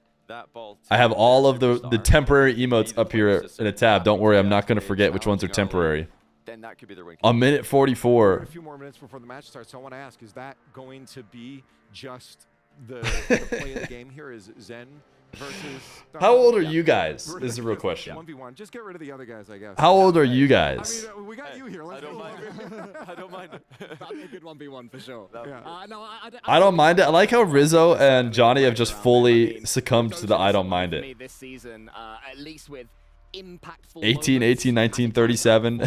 I have all of the temporary emotes up here in a tab. Don't worry, I'm not going to forget which ones are temporary. Then that could be the win. A minute 44. A few more minutes before the match starts, so I want to ask, is that going to be just the play of the game here? Is Zen versus... How old are you guys? This is a real question. 1v1. Just get rid of the other guys, I guess. How old are you guys? I mean, we got you here. Let's go. I don't mind it. That'd be a good 1v1 for sure. I don't mind it. I like how Rizzo and Johnny have just fully succumbed to the I don't mind it. This season, at least with impactful 18, 19, 37,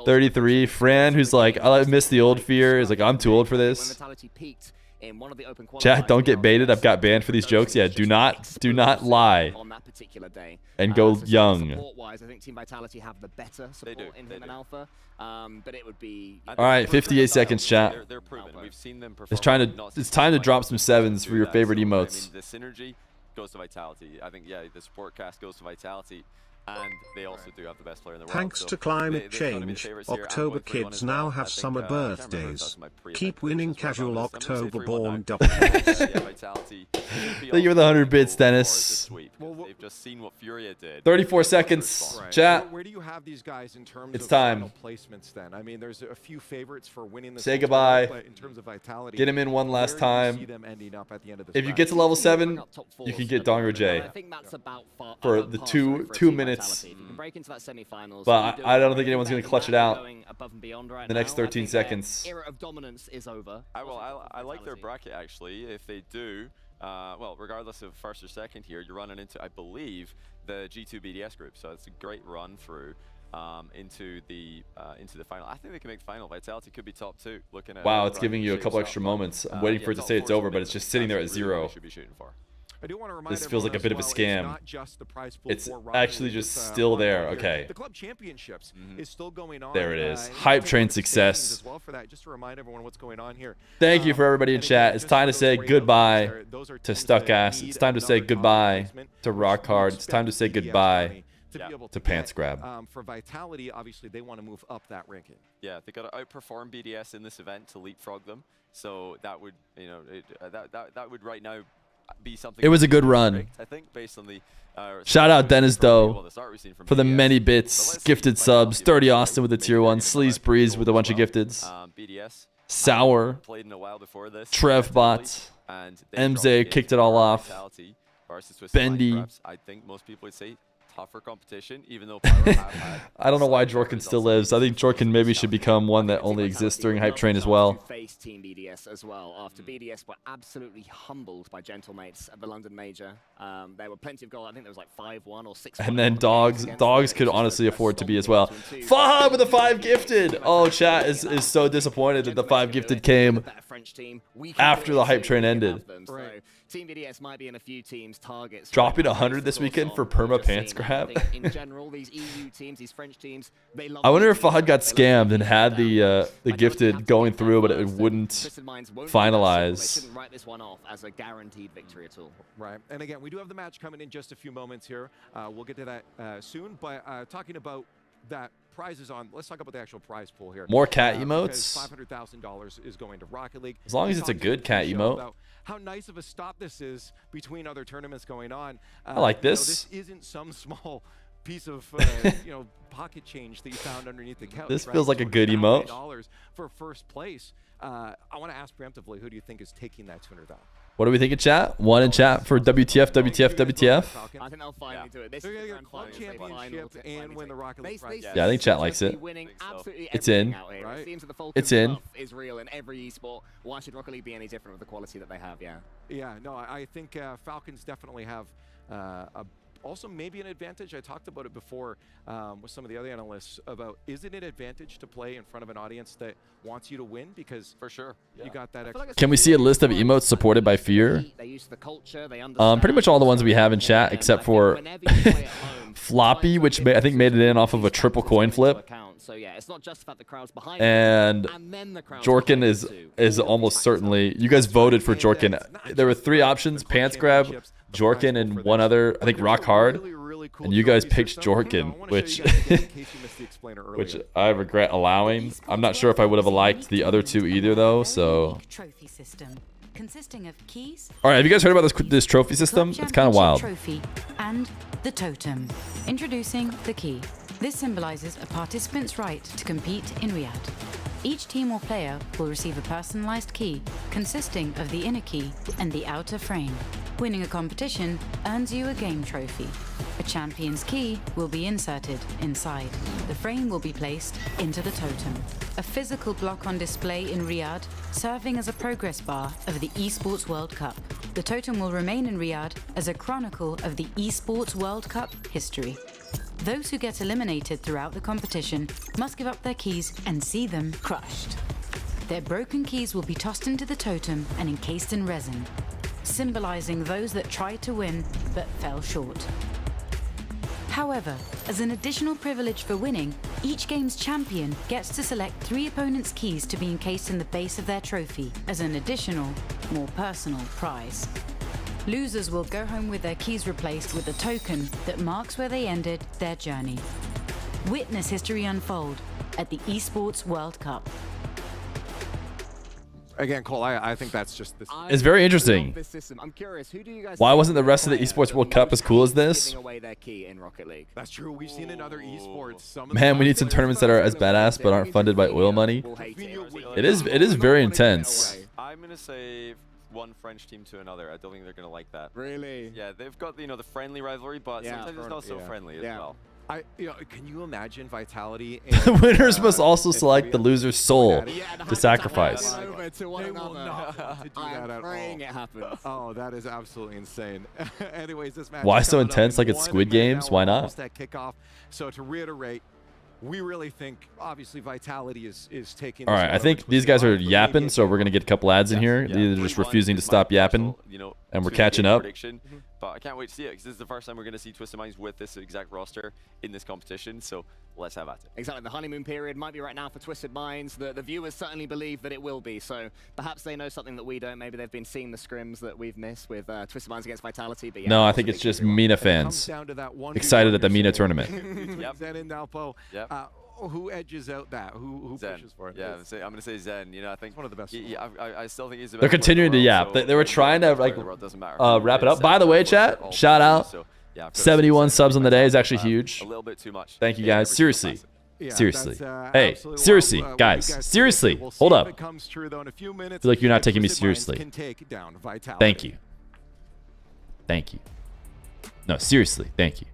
33. Fran, who's like, I miss the old Fear, is like, I'm too old for this. Chat, don't get baited. I've got banned for these jokes. Yeah, do not lie on that particular day. and go young. Support-wise, I think Team Vitality have the better support in him and Alpha. But it would be... All right, 58 seconds, chat. They're proven. We've seen them perform. It's time to drop some 7s for your favorite emotes. I mean, the synergy goes to Vitality. I think, yeah, the support cast goes to Vitality. And they also do have the best player in the world. Thanks to climate change, October kids now have summer birthdays. Keep winning, casual October-born doubles. Thank you for the 100 bits, Dennis. They've just seen what Furia did. 34 seconds, chat. Where do you have these guys in terms It's of time. final placements then? I mean, there's a few favorites for winning the Say goodbye. but in terms of Vitality, Get him in one last where do you time. see them ending up at the end of this If you round? get to level 7, you can get Donger J for the two minutes. You can break into that semi-finals. But I don't think anyone's going to clutch it out above and beyond right the next now. 13 seconds. Era of dominance is over. I like their bracket, actually. If they do, well, regardless of first or second here, you're running into, I believe, the G2 BDS group. So it's a great run through into the final. I think they can make the final. Vitality could be top 2. Looking at Wow, it's giving you a couple extra moments. I'm waiting for it to say it's over, but it's just sitting there at 0. Should be shooting for. I do want to remind This feels like a bit of a scam. It's for actually just still there. Okay. The club championships is still going on. There it is. Hype train success. As well for that. Just to remind everyone what's going on here. Thank you for everybody in chat. It's time to say goodbye to Stuckass. It's time to say goodbye to Rock Hard. It's time to say goodbye to Pants Grab. For Vitality, obviously, they want to move up that ranking. Yeah, they got to outperform BDS in this event to leapfrog them. So that would, you know, that would right now be something. It was a good run. I think based on the shout out Dennis Doe for the many bits, gifted subs. 30 Austin with the tier 1, Sleaze Breeze with a bunch of gifteds. BDS Sour, played in a while before this. Trevbot, MZ kicked it all off. Bendy. I think most people would say tougher competition, even though Pyro have had. I don't know why Jorkin still lives. I think Jorkin maybe should become one that only exists during Hype Train as well. Face Team BDS as well after BDS were absolutely humbled by Gentlemates at the London Major. There were plenty of goals. I think there was like 5-1 or 6-1. And then dogs could honestly afford to be as well. Fahad with the 5 gifted. Oh, chat is so disappointed that the 5 gifted came after the Hype Train ended. Team BDS might be in a few teams' targets. Dropping 100 this weekend for perma pants grab. In general, these EU teams, these French teams, they love. I wonder if Fahad got scammed and had the gifted going through, but it wouldn't finalize. They shouldn't write this one off as a guaranteed victory at all. Right, and again, we do have the match coming in just a few moments here. We'll get to that soon, but talking about that prizes on, let's talk about the actual prize pool here. More cat emotes. $500,000 is going to Rocket League. As long as it's a good cat emote. How nice of a stop this is between other tournaments going on. I like this. This isn't some small piece of pocket change that you found underneath the couch. This feels like a good emote. $200,000 for first place. I want to ask preemptively, who do you think is taking that $200,000? What do we think in chat? One in chat for WTF, WTF, WTF. I think they'll finally do it. This They're is going to get club championship and win the Rocket League prize. Yeah, I think chat likes it. It's in. It seems that the Falcons It's in. is real in every esport. Why should Rocket League be any different with the quality that they have? Yeah. Yeah, no, I think Falcons definitely have also maybe an advantage. I talked about it before with some of the other analysts about, is it an advantage to play in front of an audience that wants you to win? Because for sure, you got that. Can we see a list of emotes supported by Fear? Pretty much all the ones we have in chat, except for Floppy, which I think made it in off of a triple coin flip. So yeah, it's not just about the crowds behind and Jorkin is almost certainly. You guys voted for Jorkin. There were 3 options: Pants Grab, Jorkin, and one other. I think Rock Hard. really cool and you guys trophy picked system. Jorkin, I wanna which show you guys again in case you missed the explainer which earlier. I regret allowing. I'm not sure if I would have liked the other two either though. So, Trophy system consisting of keys. all right, have you guys heard about this trophy system? It's kind of wild. Trophy and the totem. Introducing the key. This symbolizes a participant's right to compete in Riyadh. Each team or player will receive a personalized key consisting of the inner key and the outer frame. Winning a competition earns you a game trophy. A champion's key will be inserted inside. The frame will be placed into the totem. A physical block on display in Riyadh, serving as a progress bar of the Esports World Cup. The totem will remain in Riyadh as a chronicle of the Esports World Cup history. Those who get eliminated throughout the competition must give up their keys and see them crushed. Their broken keys will be tossed into the totem and encased in resin, symbolizing those that tried to win but fell short. However, as an additional privilege for winning, each game's champion gets to select 3 opponents' keys to be encased in the base of their trophy as an additional, more personal prize. Losers will go home with their keys replaced with a token that marks where they ended their journey. Witness history unfold at the Esports World Cup. Again, Cole, I think that's just this. It's very interesting. I'm curious, who do you guys Why wasn't the rest of the Esports World Cup as cool as this? away their key in Rocket League? That's true. We've seen in other esports. Some Man, we need some tournaments that are as badass but aren't funded by oil money. It is very intense. I'm gonna say one French team to another. I don't think they're gonna like that. Really? Yeah, they've got the friendly rivalry, but sometimes it's not so friendly as well. Can you imagine Vitality? The winners must also select the loser's soul to sacrifice. Praying it happens. Oh, that is absolutely insane. Anyways, this match. Why so intense? Like it's Squid Games? Why not? That kickoff. So to reiterate, we really think obviously Vitality is taking. All right, I think these guys are yapping, so we're gonna get a couple ads in here. They're just refusing to stop yapping, and we're catching up. But I can't wait to see it because this is the first time we're going to see Twisted Minds with this exact roster in this competition. So let's have at it. Exactly. The honeymoon period might be right now for Twisted Minds. The viewers certainly believe that it will be. So perhaps they know something that we don't. Maybe they've been seeing the scrims that we've missed with Twisted Minds against Vitality. But yeah, no, I think it's just Mina fans excited at the Mina tournament. Zen and Nalpo. Who edges out that? Who pushes for it? Yeah, I'm going to say Zen. I think one of the best. I still think he's the best. They're continuing to yap. They were trying to like wrap it up. By the way, chat, shout out. 71 subs on the day is actually huge. A little bit too much. Thank you guys. Seriously. Seriously. Hey, seriously, guys. Seriously. Hold up. I feel like you're not taking me seriously. Thank you. Thank you. No, seriously. Thank you.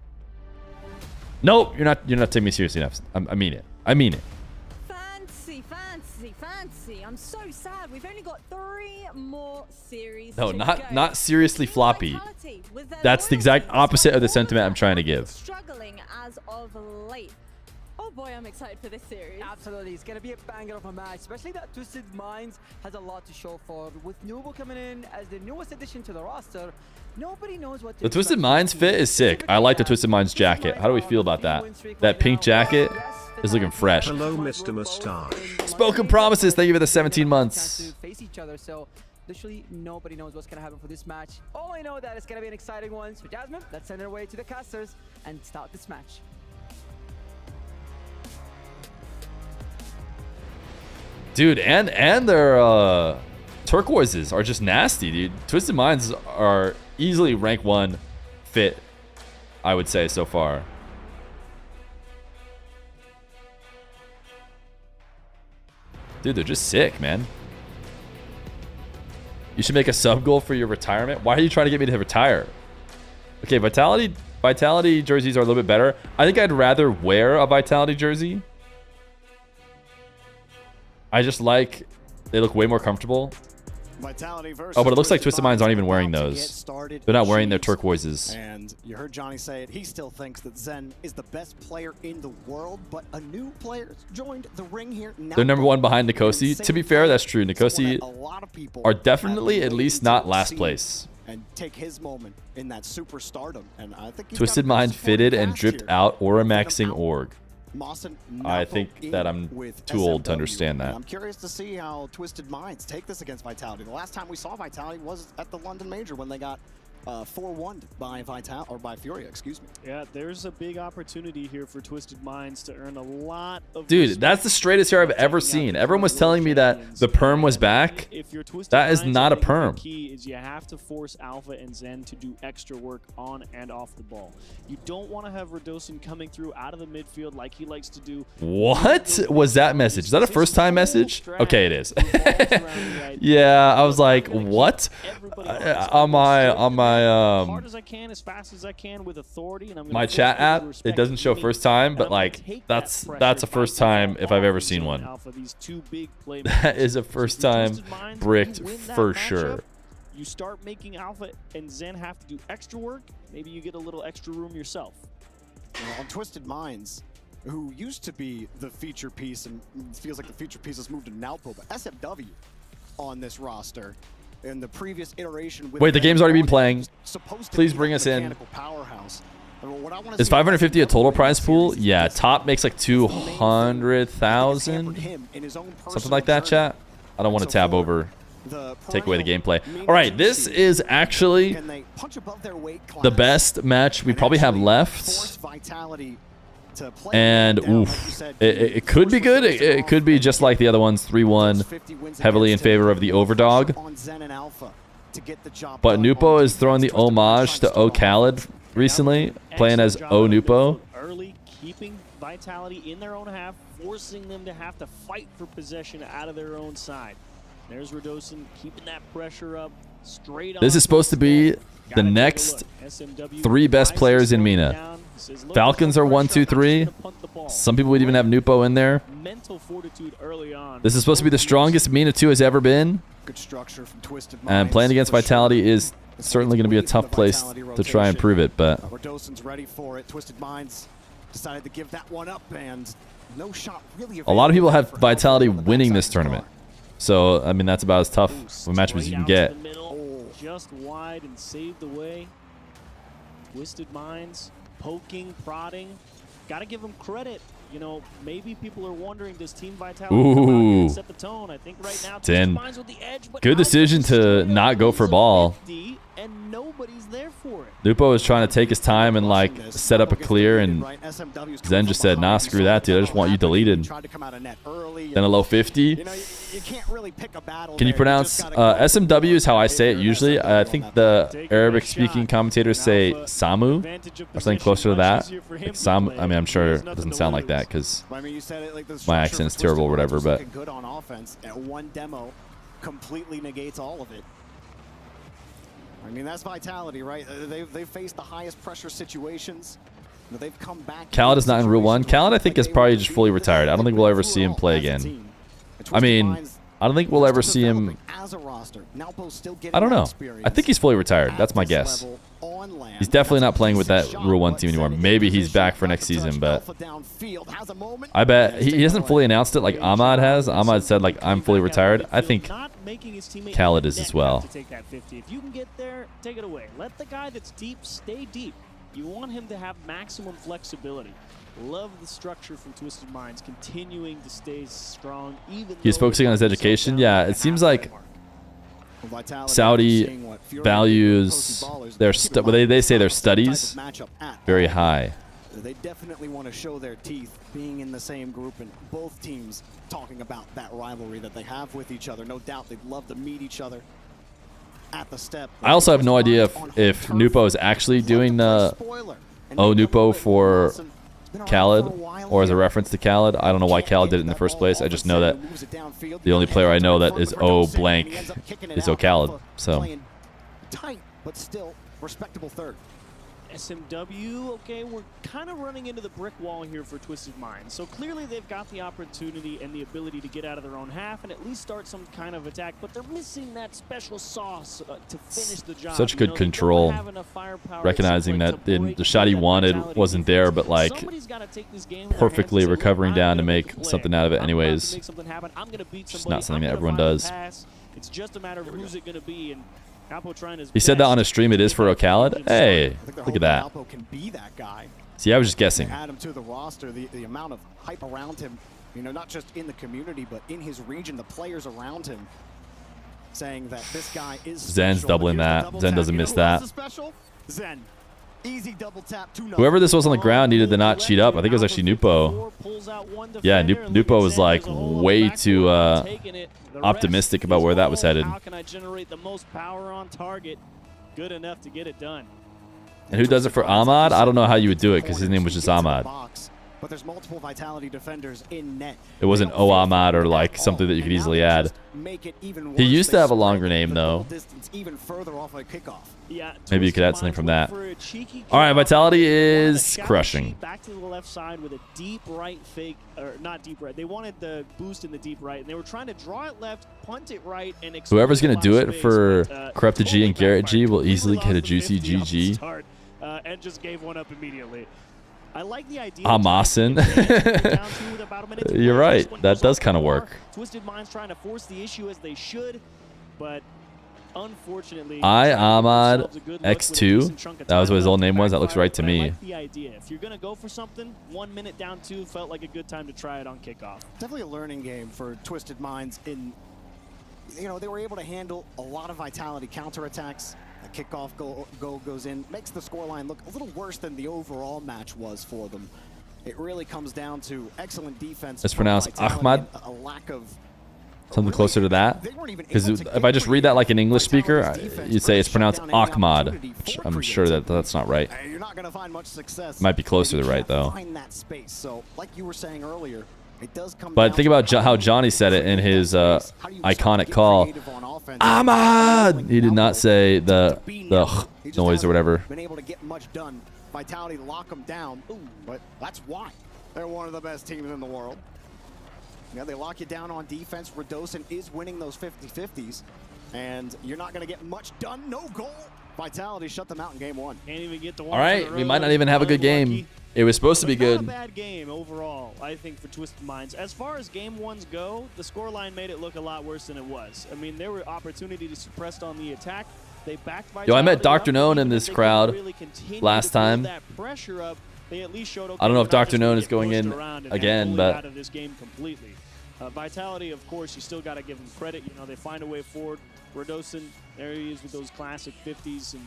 Nope, you're not taking me seriously enough. I mean it. I mean it. Fancy. I'm so sad. We've only got 3 more series. No, to not go. seriously floppy. That's the exact opposite of the sentiment I'm trying to give. Struggling as of late. Oh boy, I'm excited for this series. Absolutely, it's gonna be a banger of a match, especially that Twisted Minds has a lot to show for. With Nubo coming in as the newest addition to the roster, nobody knows what to The Twisted Minds fit is sick. I like the Twisted Minds jacket. How do we feel about that? That pink jacket is looking fresh. Hello, Mr. Mustache. Spoken promises. Thank you for the 17 months. face each other, so literally nobody knows what's gonna happen for this match. All I know that it's gonna be an exciting one. So Jasmine, let's send it away to the casters and start this match. Dude, and their turquoises are just nasty, dude. Twisted Minds are easily rank 1 fit, I would say, so far. Dude, they're just sick, man. You should make a sub goal for your retirement. Why are you trying to get me to retire? Okay, Vitality jerseys are a little bit better. I think I'd rather wear a Vitality jersey. I just like they look way more comfortable. Oh, but it looks like Twisted Minds aren't even wearing those. They're not wearing their turquoises. And you heard Johnny say it. He still thinks that Zen is the best player in the world, but a new player joined the ring here. They're number 1 behind Nkosi. To be fair, that's true. Nkosi are definitely at least not last place. And take his moment in that superstardom. And I think Twisted Mind fitted and dripped out Aura Maxing org. I think that I'm too old to understand that. I'm curious to see how Twisted Minds take this against Vitality. The last time we saw Vitality was at the London Major when they got 4-1 by by Furia, excuse me. Yeah, there's a big opportunity here for Twisted Minds to earn a lot of. Dude, that's the straightest hair I've ever seen. Everyone was telling me that the perm was back. That is not a perm. The key is you have to force Alpha and Zen to do extra work on and off the ball. You don't want to have Radosin coming through out of the midfield like he likes to do. What was that message? Is that a first time message? Okay, it is. Yeah, I was like, what? On my hard as I can, as fast as I can with authority, and I'm my chat app, it doesn't show first time, but like that's a first time if I've ever seen one. That is a first time bricked for sure. You start making Alpha and Zen have to do extra work. Maybe you get a little extra room yourself. On Twisted Minds, who used to be the feature piece, and it feels like the feature piece has moved to Nalpo, but SFW on this roster in the previous iteration. Wait, the game's already been playing. Please bring us in. Is 550 a total prize pool? Yeah, top makes like 200,000, something like that. Chat. I don't want to tab over, take away the gameplay. All right, this is actually the best match we probably have left. And oof, it could be good. It could be just like the other ones, 3-1, heavily in favor of the overdog. But Nupo is throwing the homage to O Khaled recently, playing as O Nupo. Early, keeping Vitality in their own half, forcing them to have to fight for possession out of their own side. There's Radosin keeping that pressure up. Straight on. This is supposed to be the next 3 best players in MENA. Falcons are 1, 2, 3. Some people would even have Nupo in there. This is supposed to be the strongest MENA 2 has ever been. And playing against Vitality is certainly going to be a tough place to try and prove it. But a lot of people have Vitality winning this tournament. So, I mean, that's about as tough of a matchup as you can get. Just wide and saved away. Twisted Minds poking, prodding. Got to give them credit. You know, maybe people are wondering, does Team Vitality set the tone? I think right now, Twisted Minds with the edge, but good decision to not go for ball. And nobody's there for it. Lupo was trying to take his time and like set up a clear, and Zen just said, nah, screw that, dude. I just want you deleted. Then a low 50. Can you pronounce SMW is how I say it usually. I think the Arabic-speaking commentators say Samu or something closer to that. Like Sam, I mean, I'm sure it doesn't sound like that because my accent is terrible or whatever, but good on offense, and one demo completely negates all of it. I mean, that's Vitality, right? They've faced the highest pressure situations. They've come back. Khaled is not in Rule 1. Khaled, I think, is probably just fully retired. I don't think we'll ever see him play again. I mean, I don't think we'll ever see him. I don't know. I think he's fully retired. That's my guess. He's definitely not playing with that Rule 1 team anymore. Maybe he's back for next season, but I bet he hasn't fully announced it like Ahmad has. Ahmad said, like, I'm fully retired. I think Khaled is as well. If you can get there, take it away. Let the guy that's deep stay deep. You want him to have maximum flexibility. Love the structure from Twisted Minds, continuing to stay strong. Even he's focusing on his education. Yeah, it seems like Saudi values their they say their studies very high. They definitely want to show their teeth being in the same group, and both teams talking about that rivalry that they have with each other. No doubt they'd love to meet each other at the step. I also have no idea if Nupo is actually doing the O Nupo for Khaled or as a reference to Khaled. I don't know why Khaled did it in the first place. I just know that the only player I know that is O blank is O Khaled. So tight, but still respectable third. SMW, okay, we're kind of running into the brick wall here for Twisted Minds. So clearly they've got the opportunity and the ability to get out of their own half and at least start some kind of attack, but they're missing that special sauce to finish the job. Such good control, recognizing that the shot he wanted wasn't there, but like perfectly recovering down to make something out of it anyways. Just not something that everyone does. It's just a matter of who's it going to be, and he said that on his stream. It is for O Khaled. Hey, look at that. See, I was just guessing. Add him to the roster, the amount of hype around him, you know, not just in the community, but in his region, the players around him. saying that this guy is Zen's special, doubling but here's the that. double Zen tap. doesn't You know miss who that. else is special? Zen. Easy double tap, 2-0. Whoever this was on the ground needed to not cheat up. I think it was actually Nupo. Yeah, Nupo was like way too optimistic about where that was headed. How can I generate the most power on target? Good enough to get it done. And who does it for Ahmad? I don't know how you would do it because his name was just Ahmad. But there's multiple Vitality defenders in net. It wasn't O Ahmad or like something that you could easily add. He used to have a longer name though. Even further off a kickoff. Yeah, Maybe you could add something from that. All right, Vitality is crushing. Back to the left side with a deep right fake, or not deep right. They wanted the boost in the deep right, and they were trying to draw it left, punt it right, and Whoever's gonna do it for Corrupted G and Garrett G will easily get a juicy GG. And just gave one up immediately. I like the idea. Amasin. You're right. That does kind of work. Twisted Minds trying to force the issue as they should, but unfortunately, Ahmad X2. That was what his old name was. That looks right to me. I like the idea. If you're gonna go for something, 1 minute down 2 felt like a good time to try it on kickoff. Definitely a learning game for Twisted Minds. In they were able to handle a lot of Vitality counterattacks. A kickoff goal goes in, makes the scoreline look a little worse than the overall match was for them. It really comes down to excellent defense. It's pronounced Ahmad. A lack of Something closer to that. Because if I just read that like an English speaker, you'd say it's pronounced Ahmad. I'm sure that that's not right. You're not going to find much success. Might be closer to right though. Find that space. So, like you were saying earlier, it does come But think about how Johnny said it in his iconic call. Ahmad! He did not say the noise or whatever. Been able to get much done. Vitality lock them down. Ooh, but that's why they're one of the best teams in the world. Yeah, they lock you down on defense. Radosin is winning those 50-50s, and you're not going to get much done. No goal. Vitality shut them out in game 1. Can't even get the one. All right, we might not even have a good game. It was supposed to be good. Not a bad game overall, I think, for Twisted Minds. As far as game 1s go, the scoreline made it look a lot worse than it was. I mean, there were opportunities suppressed on the attack. They backed Vitality. Yo, I met Dr. up, Known in this crowd last time. That pressure up, they at least showed, okay, I don't know if we're not Dr. just Known gonna is get going pushed in around and again, pull it but out of this game completely. Vitality, of course, you still got to give them credit. You know, they find a way forward. Radosin, there he is with those classic 50s, and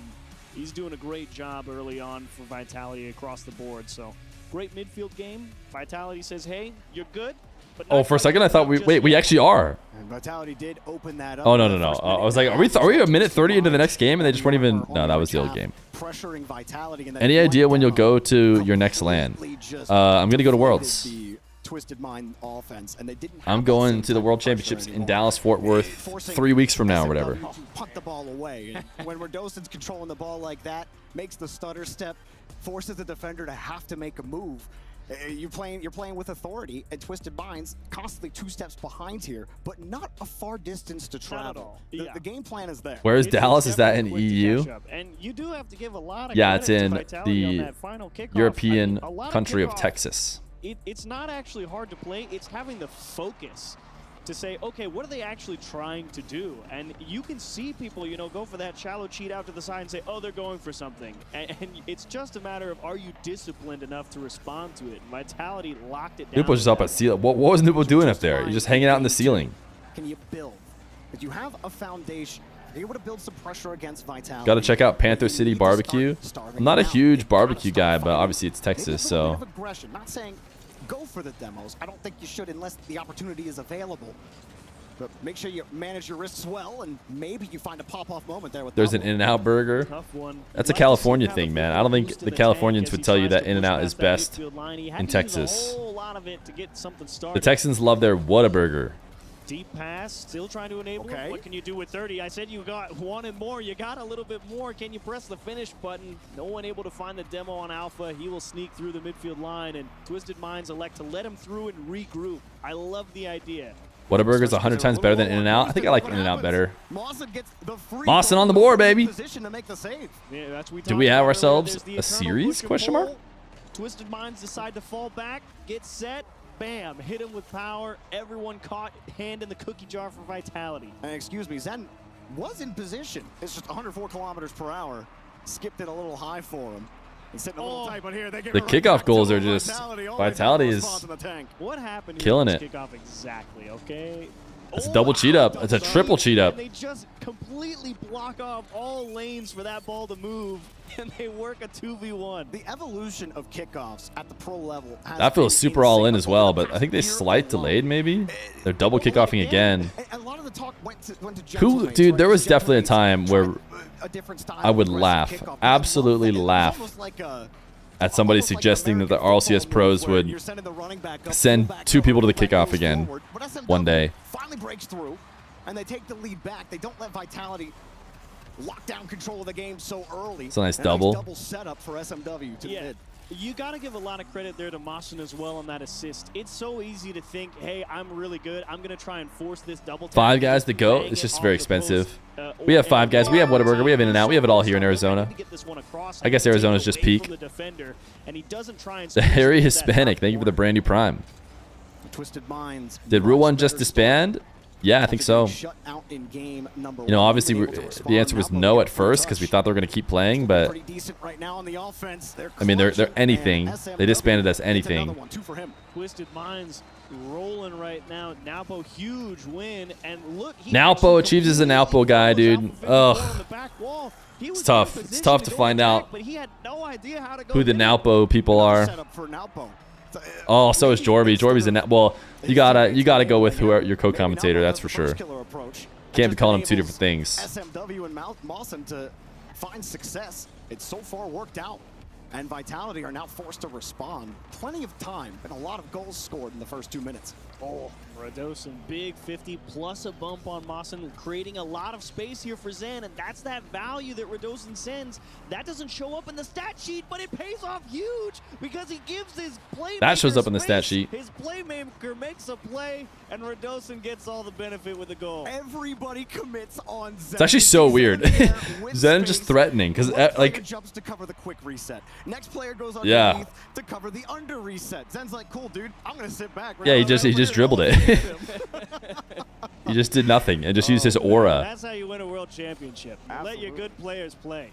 he's doing a great job early on for Vitality across the board. So, great midfield game. Vitality says, hey, you're good. But oh, for a second I thought we actually are. And Vitality did open that up. Oh no. I was like, are we a minute 30 into the next game and they just weren't even? No, that was the old game. Pressuring Vitality. And Any idea when you'll go to your next LAN? I'm gonna go to Worlds. Twisted Mind offense, and they didn't. I'm going to the World Championships in Dallas, Fort Worth, 3 weeks from now or whatever. Punt the ball away. And when Radosin's controlling the ball like that, makes the stutter step, forces the defender to have to make a move. You're playing with authority, and Twisted Minds constantly 2 steps behind here, but not a far distance to travel. The game plan is there. Where is Dallas? Is that in EU? And you do have to give a lot of yeah, it's credit in to Vitality on the that final kickoff. European I mean, country of kickoff, Texas. It's not actually hard to play. It's having the focus to say, okay, what are they actually trying to do? And you can see people, go for that shallow cheat out to the side and say, oh, they're going for something. And it's just a matter of, are you disciplined enough to respond to it? Vitality locked it down. Nupo's just up at ceiling. What was Nupo doing up there? He's just hanging out in the ceiling. Can you build? If you have a foundation, you're able to build some pressure against Vitality. Got to check out Panther City Barbecue. I'm not a huge barbecue guy, but obviously it's Texas, so. Not saying go for the demos. I don't think you should unless the opportunity is available. But make sure you manage your risks well, and maybe you find a pop-off moment there with There's an In-N-Out burger. That's a California thing, man. I don't think the Californians would tell you that In-N-Out is best in Texas. The Texans love their Whataburger. Deep pass, still trying to enable it. What can you do with 30? I said you got one and more. You got a little bit more. Can you press the finish button? No one able to find the demo on Alpha. He will sneak through the midfield line, and Twisted Minds elect to let him through and regroup. I love the idea. Whataburger's 100 times better than In-N-Out. I think I like In-N-Out better. Mawson on the board, baby. Do we have ourselves a series? Question mark. Twisted Minds decide to fall back, get set. Bam, hit him with power. Everyone caught hand in the cookie jar for Vitality. Excuse me, Zen was in position. It's just 104 kilometers per hour. Skipped it a little high for him. He's sitting a little tight, but here they give the kickoff goals are just Vitality is what happened killing in it. Kickoff exactly, okay? It's a double cheat up. It's a triple cheat up. They just completely block off all lanes for that ball to move, and they work a 2v1. The evolution of kickoffs at the pro level That feels super all in as well, but I think they slight delayed maybe. They're double kickoffing again. A lot of the talk went to Who, dude, there was definitely a time where I would laugh, absolutely laugh at somebody suggesting that the RLCS pros would send 2 people to the kickoff again one day. Finally breaks through, and they take the lead back. They don't let Vitality lock down control of the game so early. It's a nice double. Double setup for SMW to mid. You got to give a lot of credit there to Mawson as well on that assist. It's so easy to think, hey, I'm really good. I'm going to try and force this double tap. 5 guys to go. It's just very expensive. We have 5 guys. We have Whataburger. We have In-N-Out. We have it all here in Arizona. I guess Arizona's just peak. The hairy Hispanic. Thank you for the brand new Prime. Did Rule 1 just disband? Yeah, I think so. You know, obviously, the answer was no at first because we thought they were going to keep playing, but I mean, they're anything. They disbanded as anything. Twisted Minds rolling right now. Nalpo, huge win, and look. Nalpo achieves as a Nalpo guy, dude. Ugh. It's tough. It's tough to find out who the Nalpo people are. Oh, so is Jorby. Jorby's a well. You gotta go with whoever your co-commentator. That's for sure. Can't be calling them 2 different things. SMW and Mawson to find success. It's so far worked out, and Vitality are now forced to respond. Plenty of time and a lot of goals scored in the first 2 minutes. Oh, Radosin, big 50 plus a bump on Mawson, creating a lot of space here for Zen, and that's that value that Radosin sends. That doesn't show up in the stat sheet, but it pays off huge because he gives his playmaker That shows up in the stat sheet. His playmaker makes a play, and Radosin gets all the benefit with the goal. Everybody commits on Zen. It's actually so weird. Zen just threatening because like jumps to cover the quick reset. Next player goes underneath to cover the under reset. Zen's like, cool, dude. I'm gonna sit back. Yeah, he just dribbled it. He just did nothing and just used his aura. That's how you win a world championship. Let your good players play.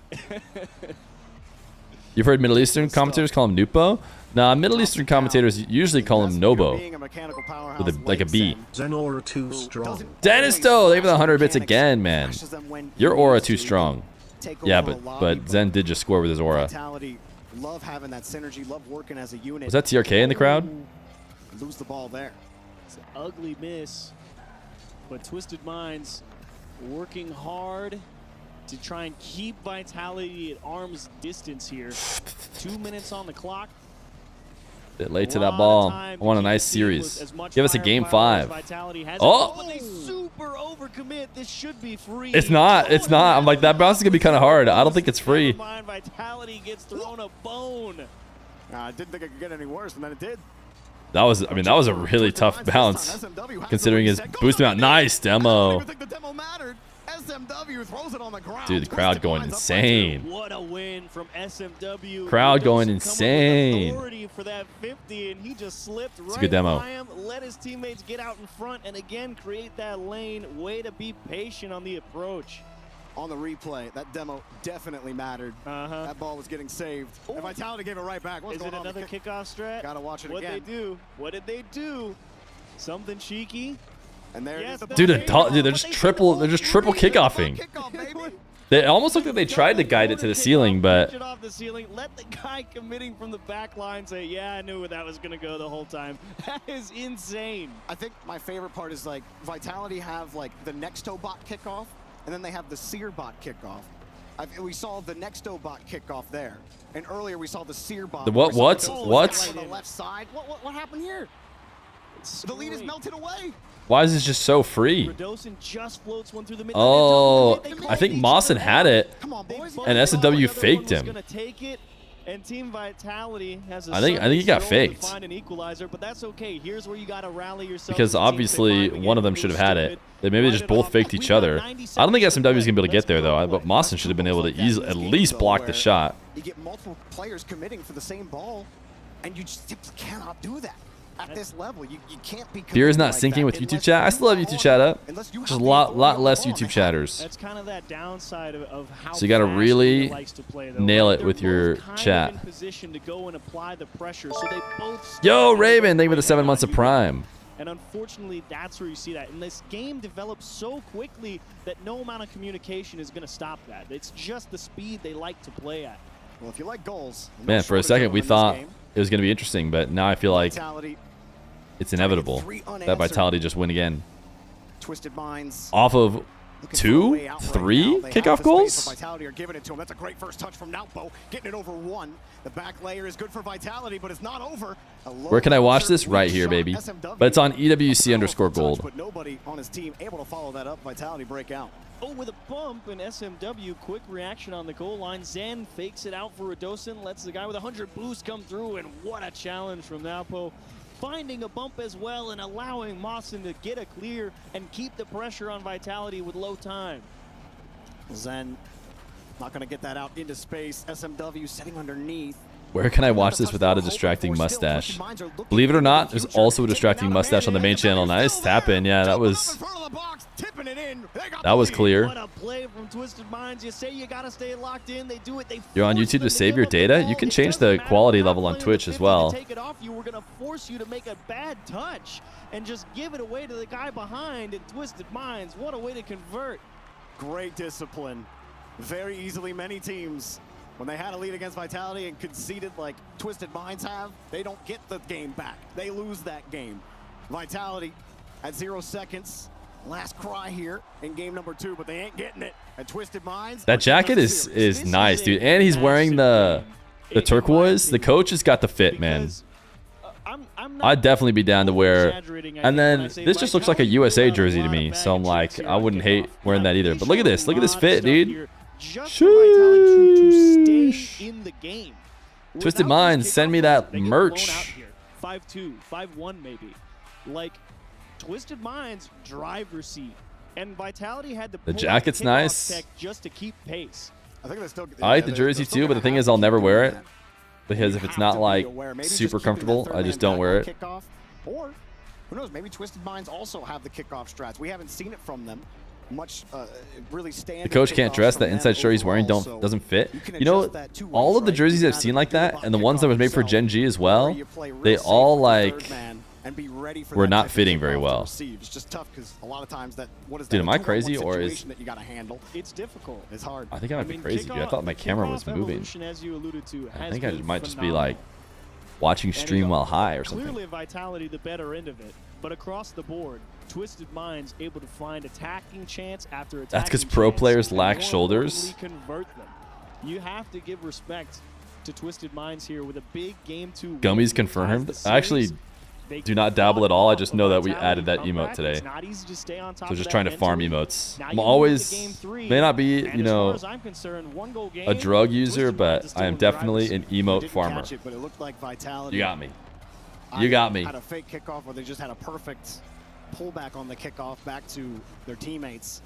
You've heard Middle Eastern commentators call him Nupo? Nah, Middle Eastern commentators usually call him Nobo with like a B. Zen aura too strong. Denisto, they have the 100 bits again, man. Your aura too strong. Yeah, but Zen did just score with his aura. Love having that synergy, love working as a unit. Was that TRK in the crowd? Lose the ball there. It's an ugly miss, but Twisted Minds working hard to try and keep Vitality at arm's distance here. 2 minutes on the clock. Bit late to that ball. I want a nice series. Give us a game 5. Oh! But they super overcommit. This should be free. It's not. It's not. I'm like, that bounce is going to be kind of hard. I don't think it's free. Vitality gets thrown a bone. I didn't think it could get any worse, and then it did. That was, I mean, that was a really tough bounce, considering his boost amount. Nice demo. SMW throws it on the ground. Dude, the crowd going insane. What a win from SMW. Crowd going insane. For that 50, and he just slipped right a good demo. by him, let his teammates get out in front, and again create that lane. Way to be patient on the approach. On the replay, that demo definitely mattered. That ball was getting saved. And Vitality gave it right back. What's going on? Is it another kickoff strat? Gotta watch it again. What'd they do? What did they do? Something cheeky. And there dude, they're just triple kickoffing. They almost looked like they tried to guide it to the ceiling, but off the ceiling. Let the guy committing from the back line say, yeah, I knew where that was gonna go the whole time. That is insane. I think my favorite part is like Vitality have like the Nexto bot kickoff, and then they have the Seer bot kickoff. We saw the Nexto bot kickoff there, and earlier we saw the Seer bot. The what? What? On the left side. What happened here? The lead is melted away. Why is this just so free? Just floats one through the oh, I think Mawson had it, and SMW faked him. And Team Vitality has I think he got faked. Find an equalizer, but that's okay. Here's where you got to rally yourself. Because obviously one of them should have had it. They maybe just both faked each other. I don't think SMW is gonna be able to get there though. But Mawson should have been able to at least block the shot. You get multiple players committing for the same ball, and you just simply cannot do that. At this level, you can't be. Fear is not syncing with YouTube chat. I still have YouTube chat up. Just a lot less YouTube chatters. That's kind of that downside of how. So you got to really nail it with your chat. In position to go and apply the pressure, so they both. Yo, Raven, thank you for the 7 months of Prime. And unfortunately, that's where you see that. And this game develops so quickly that no amount of communication is going to stop that. It's just the speed they like to play at. Well, if you like goals, man, for a second we thought it was going to be interesting, but now I feel like it's inevitable that Vitality just win again. Twisted Minds off of 2, 3 kickoff goals. Vitality are giving it to him. That's a great first touch from Nautbo, getting it over 1. The back layer is good for Vitality, but it's not over. Where can I watch this? Right here, baby. But it's on EWC_gold. But nobody on his team able to follow that up. Vitality break out. Oh, with a bump and SMW, quick reaction on the goal line. Zen fakes it out for Radosin, lets the guy with 100 boost come through, and what a challenge from Nautbo. Finding a bump as well and allowing Mawson to get a clear and keep the pressure on Vitality with low time. Zen not going to get that out into space. SMW sitting underneath. Where can I watch this without a distracting mustache? Believe it or not, there's also a distracting mustache on the main channel. Nice tap in. Yeah, that was clear. What a play from Twisted Minds. You say you got to stay locked in. They do it. You're on YouTube to save your data. You can change the quality level on Twitch as well. Take it off you. We're going to force you to make a bad touch and just give it away to the guy behind. And Twisted Minds, what a way to convert. Great discipline. Very easily, many teams, when they had a lead against Vitality and conceded like Twisted Minds have, they don't get the game back. They lose that game. Vitality at 0 seconds. Last cry here in game number 2, but they ain't getting it. And Twisted Minds. That jacket is nice, dude. And he's wearing the turquoise. The coach has got the fit, man. I'd definitely be down to wear. And then this just looks like a USA jersey to me. So I'm like, I wouldn't hate wearing that either. But look at this. Look at this fit, dude. Sheesh. Twisted Minds, send me that merch. 5-2, 5-1 maybe. Like, Twisted Minds driver's seat, and Vitality had to. The jacket's nice. Just to keep pace. I think still. I like the jersey too, but the thing is, I'll never wear it because if it's not like super comfortable, I just don't wear it. Or who knows? Maybe Twisted Minds also have the kickoff strats. We haven't seen it from them. Much really standard. The coach can't dress. That inside shirt he's wearing doesn't fit. You know, all of the jerseys I've seen like that, and the ones that was made for Gen.G as well, they all like were not fitting very well. It's just tough because a lot of times that Dude, am I crazy or is that you got to handle? It's difficult. It's hard. I think I might be crazy, dude. I thought my camera was moving. As you alluded to, I think I might just be like watching stream while high or something. Clearly, Vitality the better end of it, but across the board, Twisted Minds able to find attacking chance after attacking. That's because pro players lack shoulders. Convert them. You have to give respect to Twisted Minds here with a big game 2. Gummies confirmed. I actually do not dabble at all. I just know that we added that emote today. So just trying to farm emotes. I'm always, may not be, you know, a drug user, but I am definitely an emote farmer. You got me. You got me. Had a fake kickoff where they just had a perfect pullback on the kickoff back to their teammates.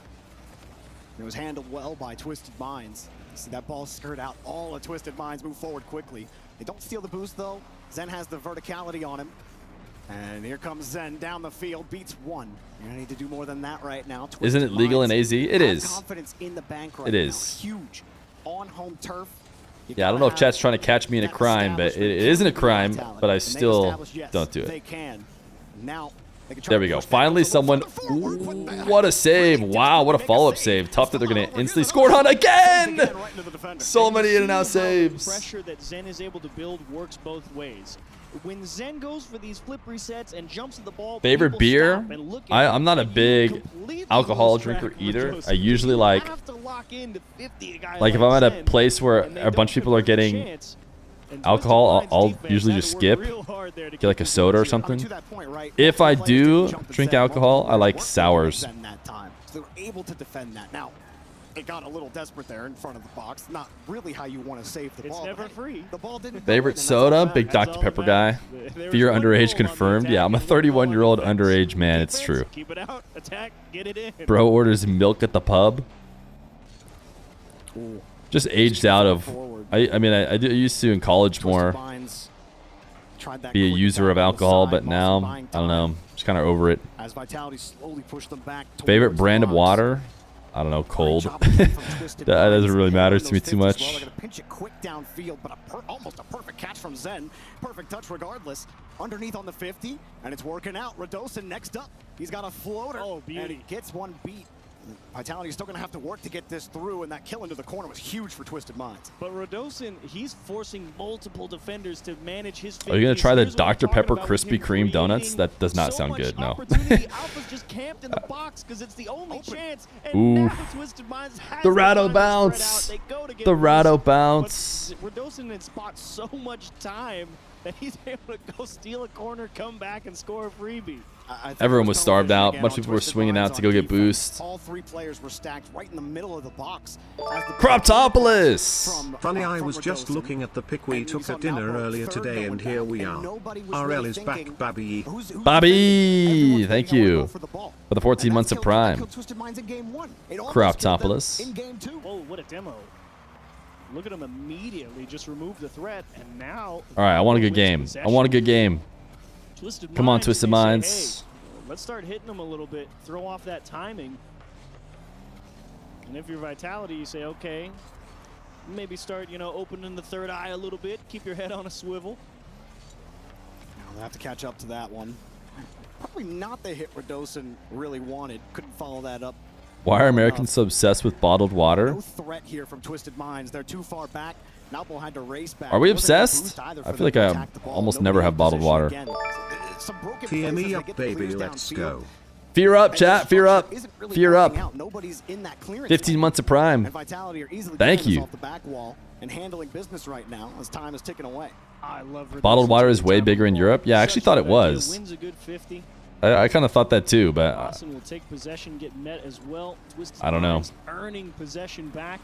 It was handled well by Twisted Minds. See that ball skirt out. All of Twisted Minds move forward quickly. They don't steal the boost though. Zen has the verticality on him. And here comes Zen down the field, beats 1. You're gonna need to do more than that right now. Isn't it legal in AZ? It is. Confidence in the bank right it is. Now. Huge on home turf. Yeah, I don't know if chat's trying to catch me in a crime, but it isn't a crime, but I still don't do it. They can. Now, there we go. Finally, someone. Ooh, what a save. Wow, what a follow-up save. Tough that they're going to instantly score on again. So many in and out saves. Pressure that Zen is able to build works both ways. When Zen goes for these flip resets and jumps at the ball, favorite beer? I'm not a big alcohol drinker either. I usually like if I'm at a place where a bunch of people are getting alcohol, I'll usually just skip, get like a soda or something. If I do drink alcohol, I like sours. So they're able to defend that. Now, it got a little desperate there in front of the box. Not really how you want to save the ball. It's never free. The ball didn't. Favorite soda? Big Dr. Pepper guy. Fear underage confirmed. Yeah, I'm a 31-year-old underage man. It's true. Keep it out. Attack. Get it in. Bro orders milk at the pub. Just aged out of. I mean, I used to in college more be a user of alcohol, but now I don't know. Just kind of over it. As Vitality slowly pushed them back. Favorite brand of water? I don't know, cold. That doesn't really matter to me too much. They're gonna pinch it quick downfield, but almost a perfect catch from Zen. Perfect touch regardless. Underneath on the 50, and it's working out. Radosin next up. He's got a floater. Oh, beauty. And he gets one beat. Vitality is still going to have to work to get this through, and that kill into the corner was huge for Twisted Minds. But Radosin, he's forcing multiple defenders to manage his. Are you gonna try the Dr. Pepper Krispy Kreme donuts? That does not sound good. No. Alpha's just camped in the box because it's the only chance. And Ooh. now Twisted Minds has The Rado bounce. The Rado bounce. Radosin had spot so much time that he's able to go steal a corner, come back, and score a freebie. Everyone was starved out. A bunch of people were swinging out to go get boost. All three players were stacked right in the middle of the box. Croptopolis! Funny, I was just looking at the pic we took at dinner earlier today, and here we are. RL is back, Babby. Bobby, thank you for the 14 months of Prime. Croptopolis. Oh, what a demo. Look at him immediately just remove the threat, and now... All right, I want a good game. I want a good game. Come on, Twisted Minds. Say, hey, let's start hitting them a little bit. Throw off that timing. And if you're Vitality, you say, okay, maybe start, opening the third eye a little bit. Keep your head on a swivel. Now they'll have to catch up to that one. Probably not the hit Radosin really wanted. Couldn't follow that up. Why are Americans so obsessed with bottled water? No threat here from Twisted Minds. They're too far back. Nalpo had to race back. Are we obsessed? I feel like I almost never have bottled water. Fear me up, baby. Let's go. Fear up, chat. Fear up. Fear up. 15 months of Prime. Thank you. And handling business right now as time is ticking away. I love bottled water is way bigger in Europe. Yeah, I actually thought it was. Wins a good 50. I kind of thought that too, but Austin will take possession, get met as well. Twisted I don't know. Earning possession back.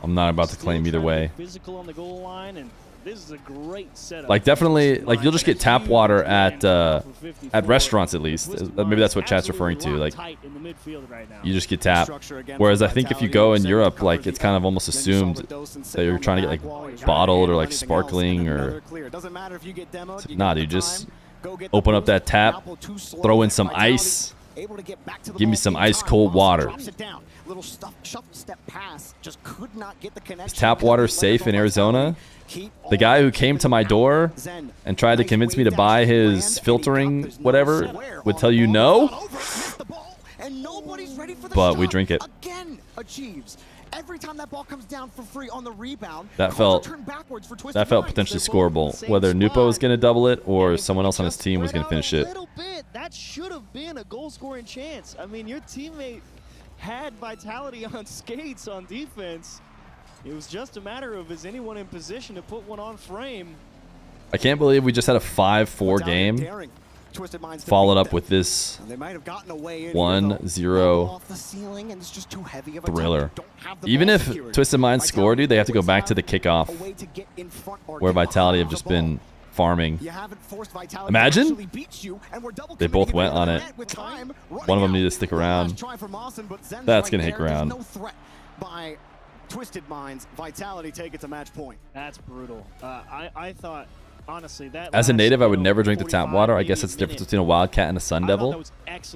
I'm not about to claim either way. Physical on the goal line, and this is a great setup. Like definitely, like you'll just get tap water at restaurants at least. Maybe that's what chat's referring to. Like you just get tap. Whereas I think if you go in Europe, like it's kind of almost assumed that you're trying to get like bottled or like sparkling or. Nah, dude, just open up that tap, throw in some ice, give me some ice cold water. Is tap water safe in Arizona? The guy who came to my door and tried to convince me to buy his filtering whatever would tell you no, but we drink it. Every time that ball comes down for free on the rebound, that felt potentially scoreable. Whether Nupo was going to double it or someone else on his team was going to finish it. That should have been a goal-scoring chance. I mean, your teammate had Vitality on skates on defense. It was just a matter of is anyone in position to put one on frame. I can't believe we just had a 5-4 game. Followed up with this 1-0 thriller. Even if Twisted Minds score, dude, they have to go back to the kickoff where Vitality have just been farming. Imagine they both went on it. One of them needed to stick around. That's gonna hang around. By Twisted Minds, Vitality take it to match point. That's brutal. I thought. Honestly, that as a native, I would never drink the tap water. I guess it's the difference between a Wildcat and a Sun Devil.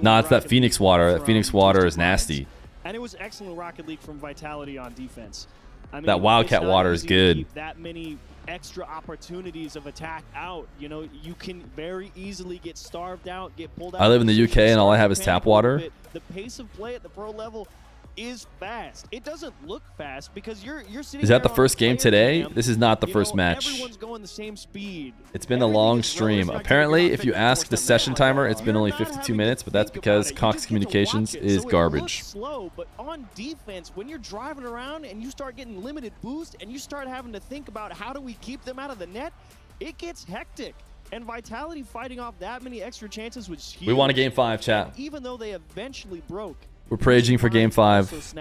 Nah, it's that Phoenix water. That Phoenix water is nasty. And it was excellent Rocket League from Vitality on defense. I mean, that Wildcat water is good. That many extra opportunities of attack out. You know, you can very easily get starved out, get pulled out. I live in the UK and all I have is tap water. The pace of play at the pro level is fast. It doesn't look fast because you're sitting. Is that the first game today? This is not the first match. Everyone's going the same speed. It's been a long stream. Apparently, if you ask the session timer, it's been only 52 minutes, but that's because Cox Communications is garbage. Slow, but on defense, when you're driving around and you start getting limited boost and you start having to think about how do we keep them out of the net, it gets hectic. And Vitality fighting off that many extra chances was huge. We want a game 5, chat. Even though they eventually broke. We're praging for game 5.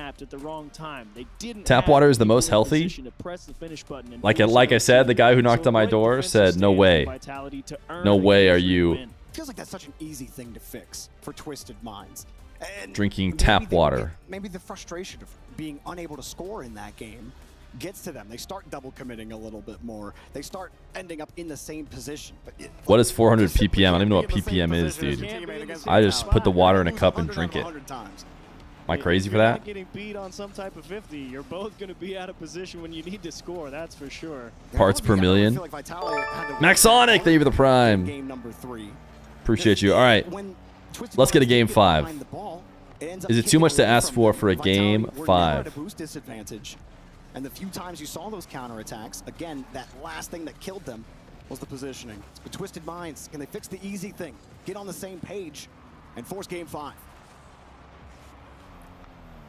Tap water is the most healthy. Like I said, the guy who knocked on my door said, "No way, no way are you." Feels like that's such an easy thing to fix for Twisted Minds. And drinking tap water. Maybe the frustration of being unable to score in that game gets to them. They start double committing a little bit more. They start ending up in the same position. But what is 400 ppm? I don't even know what ppm is, dude. I just put the water in a cup and drink it. I crazy for You're that? not getting beat on some type of 50. You're both going to be out of position when you need to score. That's for sure. Parts per million. Maxonic, thank you for the prime. Appreciate you. All right, let's get a game 5. Is it too much to ask for a game 5? And the few times you saw those counterattacks, again, that last thing that killed them was the positioning. But Twisted Minds, can they fix the easy thing? Get on the same page and force game 5.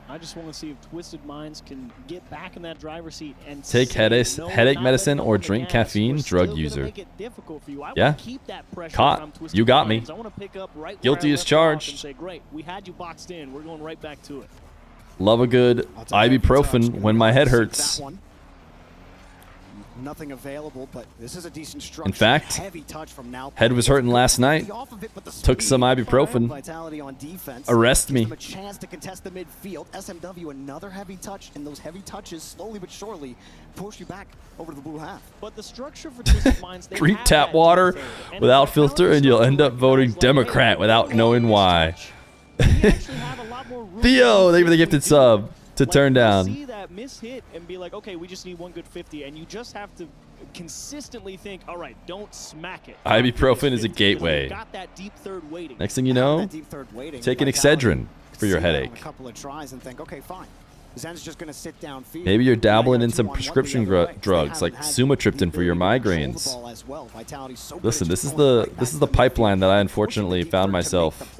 I just want to see if Twisted Minds can get back in that driver's seat and take headache medicine or drink caffeine. Drug user. Yeah. Caught. You got me. Guilty as charged. Say, great, we had you boxed in. We're going right back to it. Love a good ibuprofen when my head hurts. Nothing available, but this is a decent structure. In fact, heavy touch from now. Head was hurting last night. Took some ibuprofen. Vitality on defense. Arrest me. A chance to contest the midfield. SMW another heavy touch, and those heavy touches slowly but surely push you back over to the blue half. But the structure for Twisted Minds, they Drink tap water without filter, and you'll end up voting Democrat without knowing why. Theo, thank you for the gifted sub to turn down. See that miss hit and be like, okay, we just need one good 50, and you just have to consistently think, all right, don't smack it. Ibuprofen is a gateway. Got that deep third waiting. Next thing you know, take an Excedrin for your headache. A couple of tries and think, okay, fine. Zen's just going to sit down. Maybe you're dabbling in some prescription drugs like sumatriptan for your migraines. Listen, this is the pipeline that I unfortunately found myself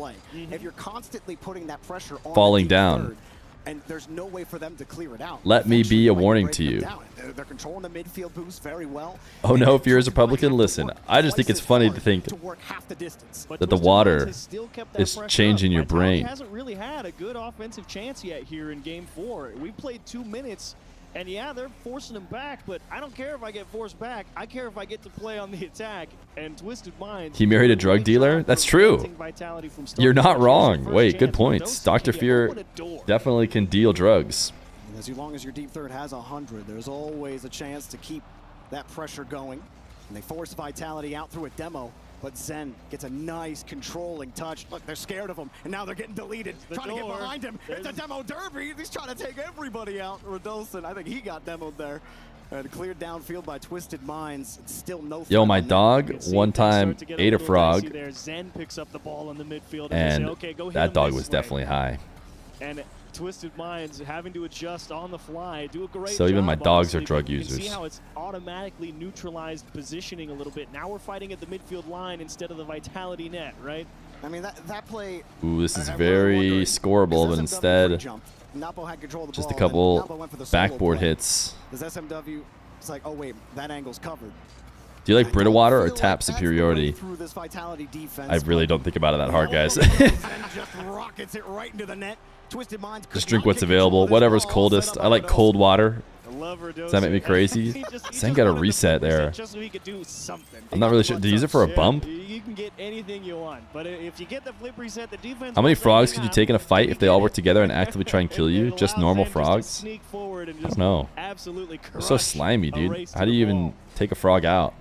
falling down. And there's no way for them to clear it out. Let me be a warning to you. They're controlling the midfield boost very well. Oh no, if you're a Republican, listen. I just think it's funny to think that the water is changing your brain. Hasn't really had a good offensive chance yet here in game 4. We played 2 minutes, and yeah, they're forcing him back, but I don't care if I get forced back. I care if I get to play on the attack. And Twisted Minds. He married a drug dealer? That's true. You're not wrong. Wait, good points. Dr. Feer definitely can deal drugs. As long as your deep third has 100, there's always a chance to keep that pressure going. And they force Vitality out through a demo, but Zen gets a nice controlling touch. Look, they're scared of him, and now they're getting deleted. Trying to get behind him. It's a demo derby. He's trying to take everybody out. Rodolson, I think he got demoed there. And cleared downfield by Twisted Minds. It's still no. Yo, my dog one time ate a frog, Zen picks up the ball in the midfield, and say, okay, go hit that him dog this was way. definitely high. And Twisted Minds having to adjust on the fly, do a great So even job, my dogs are honestly, drug but you can users. see how it's automatically neutralized positioning a little bit. Now we're fighting at the midfield line instead of the Vitality net, right? I mean, that play. Ooh, this is very scoreable, but instead, just a couple backboard hits. Does SMW? It's like, oh wait, that angle's covered. Do you like Brita water or tap superiority? Through this Vitality defense, I really don't think about it that hard, guys. just rockets it right into the net. Twisted Minds Just drink what's available, whatever's coldest. I like cold water. Does that make me crazy? Zen got a reset there. I'm not really sure. Did you use it for a bump? You can get anything you want, but if you get the flip reset, the defense. How many frogs could you take in a fight if they all work together and actively try and kill you? Just normal frogs? I don't know. They're so slimy, dude. How do you even take a frog out?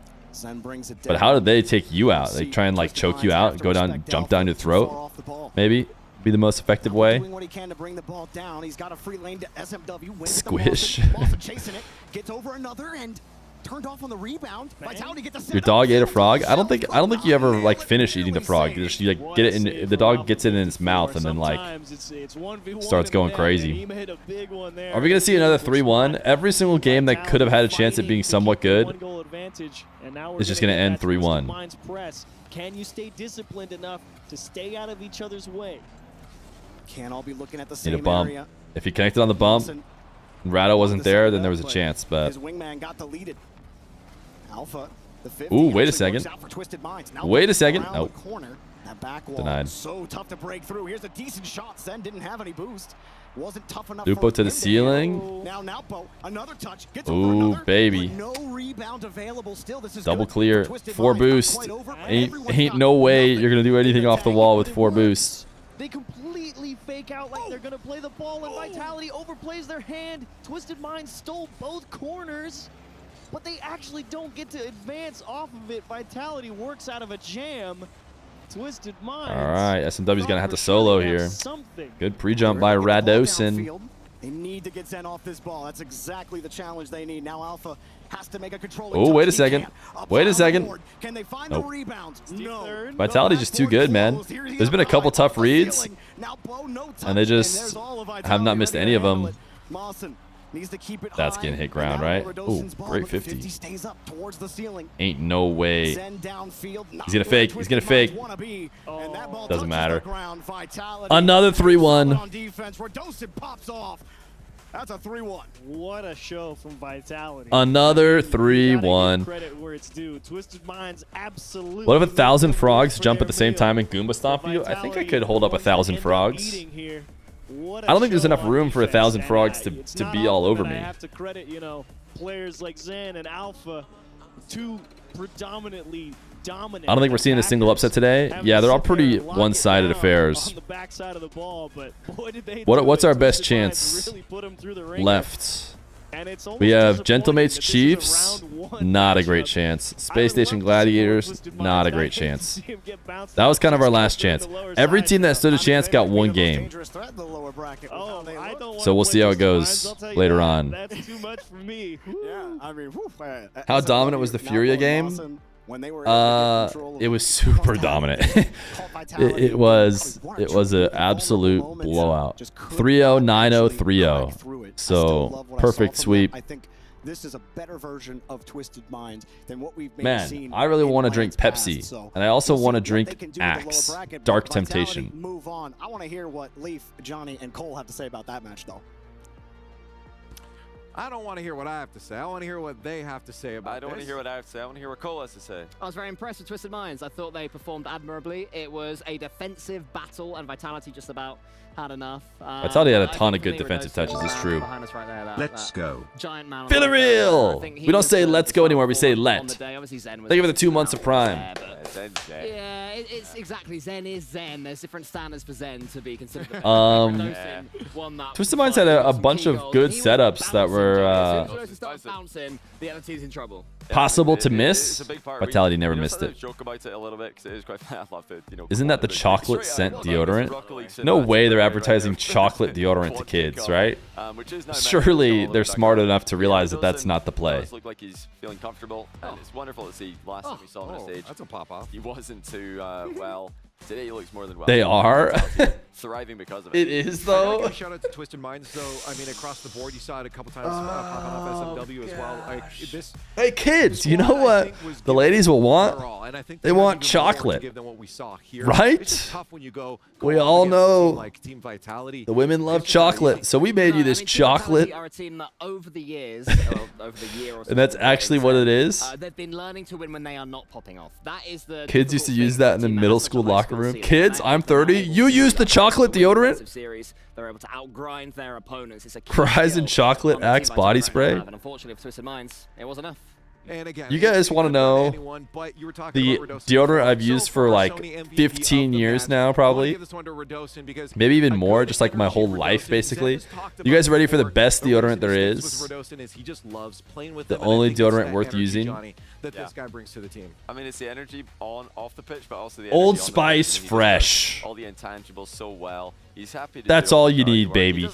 But how did they take you out? They try and like choke you out, go down, jump down your throat? Maybe be the most effective way. Doing what he can to bring the ball down. He's got a free lane to SMW. Squish. Chasing it, gets over another and turned off on the rebound. Vitality get the Your dog ate a frog? I don't think you ever like finish eating the frog. You just like get it in. The dog gets it in its mouth and then like starts going crazy. Are we gonna see another 3-1? Every single game that could have had a chance at being somewhat good is just gonna end 3-1. Can you stay disciplined enough to stay out of each other's way? Can't all be looking at the same Need a bump. area. If he connected on the bump, and Rado wasn't there, then there was a chance. But his wingman got deleted. Alpha, the 50 ooh, wait a second. Wait a second. Nope. Nope. That back wall Denied. so tough to break through. Here's a decent shot. Zen didn't have any boost. Wasn't tough enough. Lupo to the ceiling. Now Nalpo, another touch. Gets ooh, baby. No rebound available still. This is double clear. 4 boost. Ain't no way you're gonna do anything off the wall with 4 boosts. They completely fake out like they're gonna play the ball, and Vitality overplays their hand. Twisted Minds stole both corners, but they actually don't get to advance off of it. Vitality works out of a jam. Twisted Minds. All right, SMW's gonna have to solo here. Good pre-jump by Radosin. They need to get Zen off this ball. That's exactly the challenge they need. Now Alpha has to make a control. Oh, wait a second. Wait a second. Can they find nope. the rebounds? No. Vitality's just too good, man. There's been a couple tough reads, and they just have not missed any of them. That's getting hit ground, right? Oh, great 50. Ain't no way. He's gonna fake. He's gonna fake. Doesn't matter. Another 3-1. That's a 3-1. What a show from Vitality. Another 3-1. Credit where it's due. Twisted Minds absolutely. What if 1,000 frogs jump at the same time and Goomba stomp you? I think I could hold up 1,000 frogs. I don't think there's enough room for 1,000 frogs to be all over me. I have to credit, you know, players like Zen and Alpha, two predominantly dominant. I don't think we're seeing a single upset today. Yeah, they're all pretty one-sided affairs. What's our best chance left? We have Gentlemates Chiefs, not a great chance. Space Station Gladiators, not a great chance. That was kind of our last chance. Every team that stood a chance got one game. So we'll see how it goes later on. How dominant was the Furia game? It was super dominant. it was an absolute blowout. 3-0, 9-0, 3-0. So perfect sweep. I think this is a better version of Twisted Minds than what we've Man, I really want to drink Pepsi, and I also want to drink Axe, Dark Temptation. Move on. I want to hear what Leaf, Johnny, and Cole have to say about that match, though. I don't want to hear what I have to say. I want to hear what they have to say about I don't want to hear what I have to say. I want to hear what Cole has to say. I was very impressed with Twisted Minds. I thought they performed admirably. It was a defensive battle, and Vitality just about had enough. Vitality had a ton of good defensive touches, it's true. Let's go. Giant man. Feel it real! We don't say let's go anymore, we say let. Thank you for the 2 months of Prime. Yeah, it's exactly Zen is Zen. There's different standards for Zen to be considered. Twisted Minds had a bunch of good setups that were possible to miss. Vitality never missed it. Isn't that the chocolate scent deodorant? No way they're advertising chocolate deodorant to kids, right? Surely they're smart enough to realize that that's not the play. Look like he's feeling comfortable, and it's wonderful to see. Last time we saw him on stage, that's a pop-off. He wasn't too well. Today he looks more than well. They are. Thriving because of it. It is, though. Shout out to Twisted Minds, though. I mean, across the board, you saw it a couple times popping off SMW as well. Like, hey, kids, you know what the ladies will want? They want chocolate. Right? We all know the women love chocolate, so we made you this chocolate. Are a team that over the years, over the year or so, and that's actually what it is. They've been learning to win when they are not popping off. That is the kids used to use that in the middle school locker room. Kids, I'm 30. You use the chocolate deodorant? They're able to outgrind their opponents. It's a Fries and chocolate Axe body spray. And unfortunately for Twisted Minds, it was enough. And again, you guys want to know the deodorant I've used for like 15 years now, probably. Maybe even more, just like my whole life, basically. You guys ready for the best deodorant there is? The only deodorant worth using? That this guy brings to the team. I mean, it's the energy off the pitch, but also the Old Spice Fresh. All the intangibles so well. He's happy to That's all you need, baby.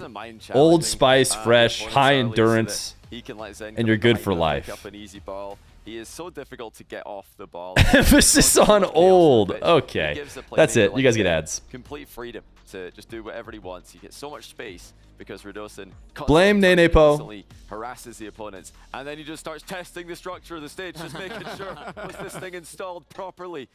Old Spice Fresh, high endurance, and you're good for life. Up an easy ball. He is so difficult to get off the ball. Emphasis on old. Okay, that's it. You guys get ads. Complete freedom to just do whatever he wants. He gets so much space because Radosin blame Nenepo harasses the opponents, and then he just starts testing the structure of the stage, just making sure was this thing installed properly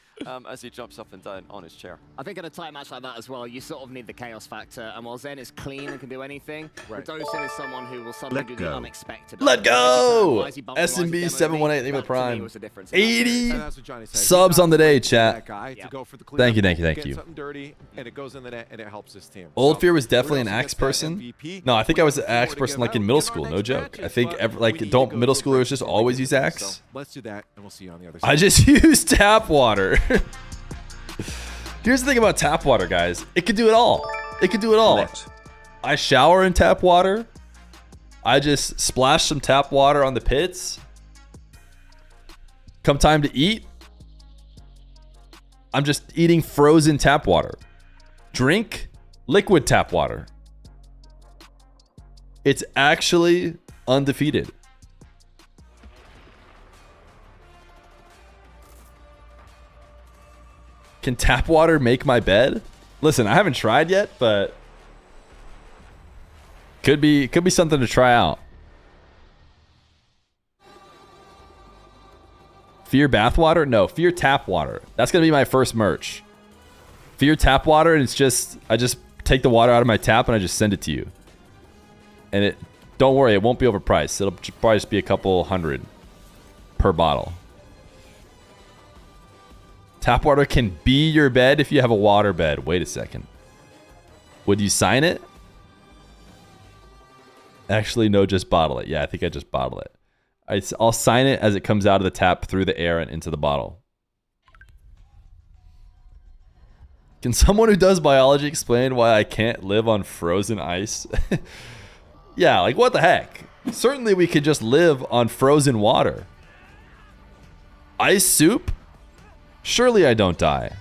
as he jumps up and down on his chair. I think in a tight match like that as well, you sort of need the chaos factor, and while Zen is clean and can do anything, Radosin is someone who will suddenly do the unexpected. Let go! SMB 718, leave it prime. 80 subs on the day, chat. Thank you, thank you, thank you. Old Feer was definitely an Axe person. No, I think I was an Axe person like in middle school, no joke. I think don't middle schoolers just always use Axe? Let's do that, and we'll see you on the other side. I just use tap water. Here's the thing about tap water, guys. It can do it all. It can do it all. I shower in tap water. I just splash some tap water on the pits. Come time to eat, I'm just eating frozen tap water. Drink liquid tap water. It's actually undefeated. Can tap water make my bed? Listen, I haven't tried yet, but could be something to try out. Feer bathwater? No, Feer tap water. That's gonna be my first merch. Feer tap water, and it's just I just take the water out of my tap and I just send it to you. And it, don't worry, it won't be overpriced. It'll probably just be a couple $100 per bottle. Tap water can be your bed if you have a water bed. Wait a second. Would you sign it? Actually, no, just bottle it. Yeah, I think I just bottle it. I'll sign it as it comes out of the tap through the air and into the bottle. Can someone who does biology explain why I can't live on frozen ice? Yeah, like what the heck? Certainly we could just live on frozen water. Ice soup? Surely I don't die.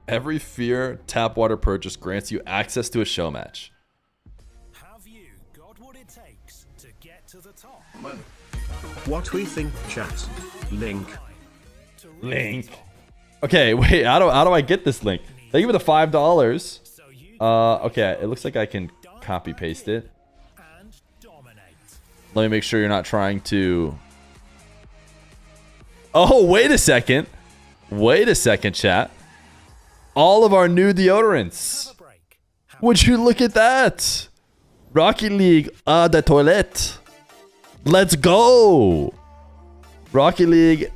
Every Fear tap water purchase grants you access to a show match. Have you got what it takes to get to the top? What we think, chat. Link. Okay, wait, how do I get this link? Thank you for the $5. Okay, it looks like I can copy paste it. Let me make sure you're not trying to... Oh, wait a second. Wait a second, chat. All of our new deodorants. Would you look at that? Rocket League Eau de Toilette. Let's go. Rocket League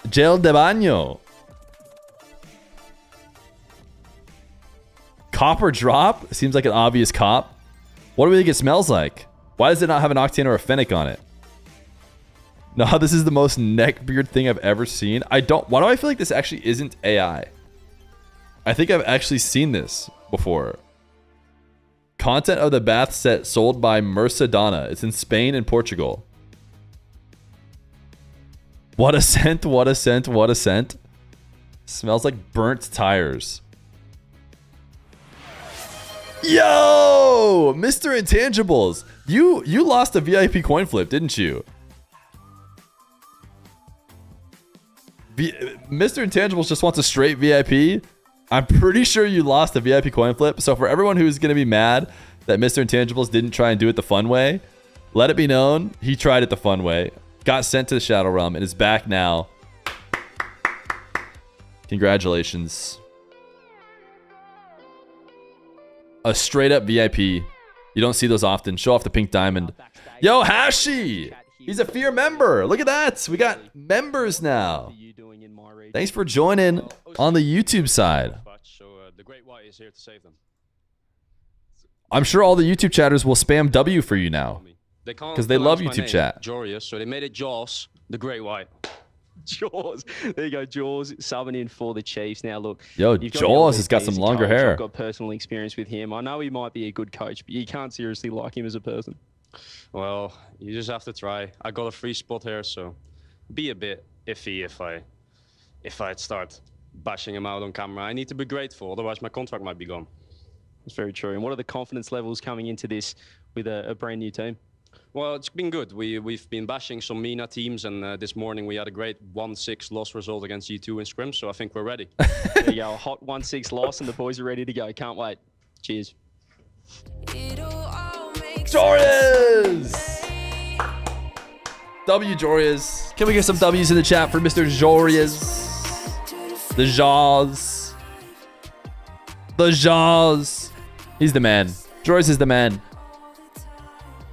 Gel de Baño. Copper drop? Seems like an obvious cop. What do we think it smells like? Why does it not have an octane or a fennec on it? No, this is the most neckbeard thing I've ever seen. Why do I feel like this actually isn't AI? I think I've actually seen this before. Content of the bath set sold by Mercedona. It's in Spain and Portugal. What a scent, what a scent, what a scent. Smells like burnt tires. Yo! Mr. Intangibles. You lost a VIP coin flip, didn't you? Mr. Intangibles just wants a straight VIP. I'm pretty sure you lost a VIP coin flip. So for everyone who's going to be mad that Mr. Intangibles didn't try and do it the fun way, let it be known he tried it the fun way. Got sent to the Shadow Realm and is back now. Congratulations. A straight up VIP. You don't see those often. Show off the pink diamond. Yo, Hashi! He's a Fear member. Look at that. We got members now. Thanks for joining on the YouTube side. I'm sure all the YouTube chatters will spam W for you now. Because they love YouTube chat. Joreous, so they made it Jaws, the Great White. Jaws. There you go, Jaws subbing in for the Chiefs. Now look, yo, Jaws has got some longer hair. I've got personal experience with him. I know he might be a good coach, but you can't seriously like him as a person. Well, you just have to try. I got a free spot here, so be a bit iffy if I start bashing him out on camera. I need to be grateful, otherwise my contract might be gone. That's very true. And what are the confidence levels coming into this with a brand new team? Well, it's been good. We've been bashing some MENA teams, and this morning we had a great 1-6 loss result against G2 in scrim, so I think we're ready. There you go, a hot 1-6 loss, and the boys are ready to go. Can't wait. Cheers. Jorias! W Jorias. Can we get some W's in the chat for Mr. Jorias? The Jaws. The Jaws. He's the man. Jorias is the man.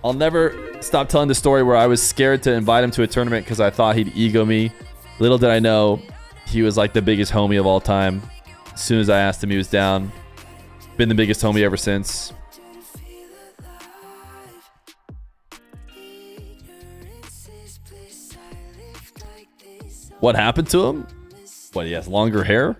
I'll never stop telling the story where I was scared to invite him to a tournament because I thought he'd ego me. Little did I know, he was like the biggest homie of all time. As soon as I asked him, he was down. Been the biggest homie ever since. What happened to him? What, he has longer hair?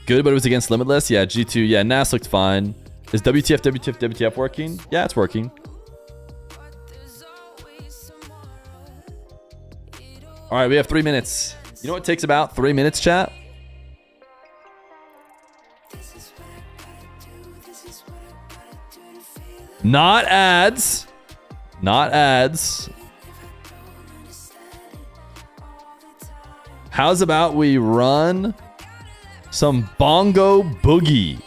Good, but it was against Limitless. Yeah, G2. Yeah, NAS looked fine. Is WTF working? Yeah, it's working. All right, we have 3 minutes. You know what takes about 3 minutes, chat? Not ads. Not ads. How's about we run some bongo boogie?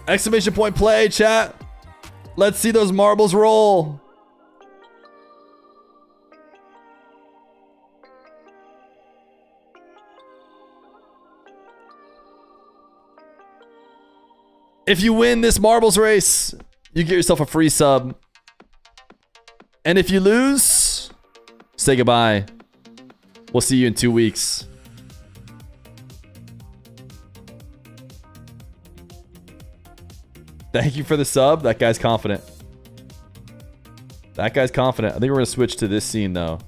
Exclamation point play, chat. Let's see those marbles roll. If you win this marbles race, you get yourself a free sub. And if you lose, say goodbye. We'll see you in 2 weeks. Thank you for the sub. That guy's confident. That guy's confident. I think we're going to switch to this scene, though.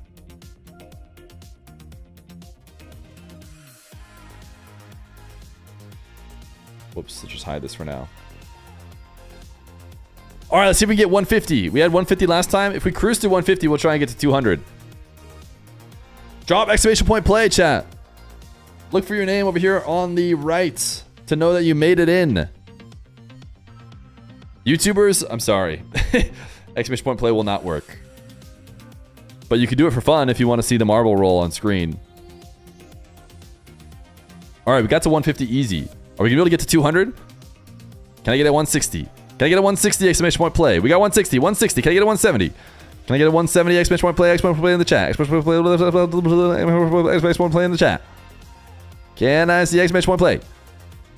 Whoops, let's just hide this for now. All right, let's see if we can get 150. We had 150 last time. If we cruise to 150, we'll try and get to 200. Drop exclamation point play, chat. Look for your name over here on the right to know that you made it in. YouTubers, I'm sorry. Exclamation point play will not work. But you can do it for fun if you want to see the marble roll on screen. All right, we got to 150 easy. Are we going to be able to get to 200? Can I get a 160? Can I get a 160 exclamation point play? We got 160. 160. Can I get a 170? Can I get a 170 exclamation point play? Exclamation point play in the chat. Exclamation point play in the chat. Can I see exclamation point play?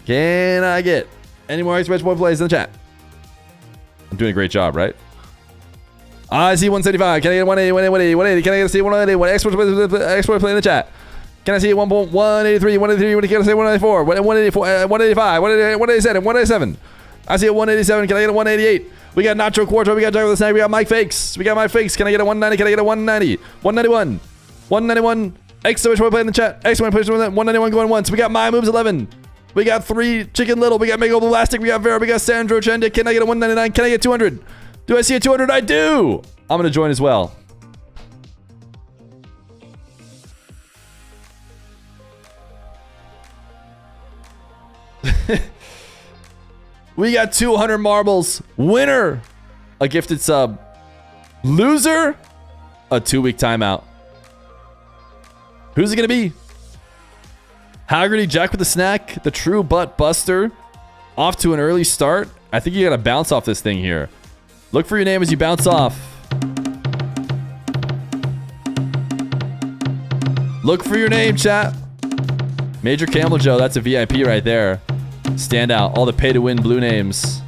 Can I get any more exclamation point plays in the chat? I'm doing a great job, right? I see 175. Can I get 180, 180, 180? Can I see 180? What export play in the chat? Can I see 1.183, 183? Can I say 194? 184, 185, 187, 187. I see a 187. Can I get a 188? We got Nacho Quarto. We got Juggle the Snag. We got Mike Fakes. We got Mike Fakes. Can I get a 190? Can I get a 190? 191. 191. Exclamation point play in the chat. Exclamation point play. 191 going once. We got My Moves 11. We got 3 Chicken Little. We got Mego Elastic. We got Vera. We got Sandro Chende. Can I get a 199? Can I get 200? Do I see a 200? I do. I'm going to join as well. We got 200 marbles. Winner, a gifted sub. Loser, a 2-week timeout. Who's it going to be? Haggerty Jack with the snack. The true butt buster. Off to an early start. I think you got to bounce off this thing here. Look for your name as you bounce off. Look for your name, chat. Major Camel Joe. That's a VIP right there. Stand out. All the pay-to-win blue names.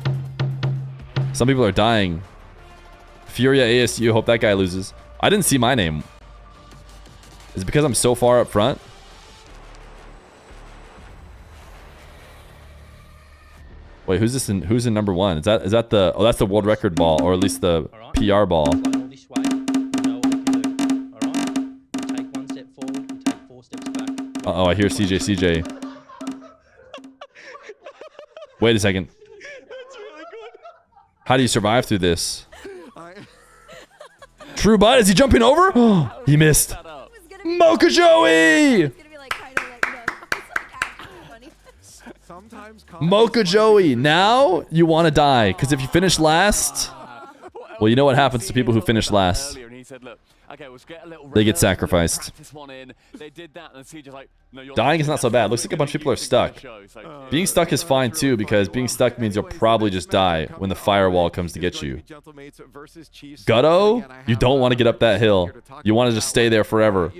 Some people are dying. Furia ASU. Hope that guy loses. I didn't see my name. Is it because I'm so far up front? Wait, who's this? Who's in number 1? Is that the? Oh, that's the world record ball, or at least the PR ball. Uh-oh, I hear CJ. Wait a second. How do you survive through this? True Butt, is he jumping over? Oh, he missed. Mocha Joey! Mocha Joey, now you want to die. Because if you finish last, well, you know what happens to people who finish last. They get sacrificed. Dying is not so bad. Looks like a bunch of people are stuck. Being stuck is fine too, because being stuck means you'll probably just die when the firewall comes to get you. Gutto, you don't want to get up that hill. You want to just stay there forever.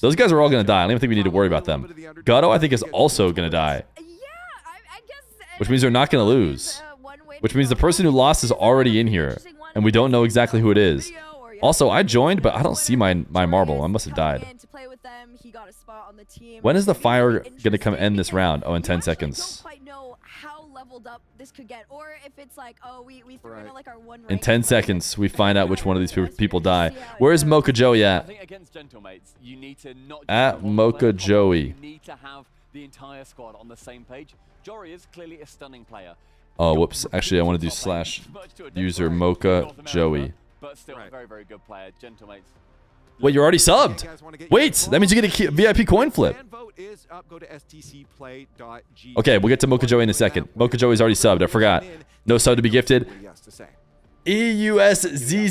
Those guys are all going to die. I don't even think we need to worry about them. Gutto, I think, is also going to die. Which means they're not going to lose. Which means the person who lost is already in here. And we don't know exactly who it is. Also, I joined, but I don't see my marble. I must have died. When is the fire going to come end this round? Oh, in 10 seconds. leveled up this could get, or if it's like, oh, we threw in like our one. In 10 seconds, we find out which one of these people die. Where's Mocha Joey at? I think against Gentlemates, you need to not At Mocha Joey. You need to have the entire squad on the same page. Jory is clearly a stunning player. Oh, whoops. Actually, I want to do / user Mocha Joey. But still a very, very good player. Gentlemates. Wait, you're already subbed. Wait, that means you get a VIP coin flip. Okay, we'll get to Mocha Joey in a second. Mocha Joey's already subbed. I forgot. No sub to be gifted. EUSZZZKK.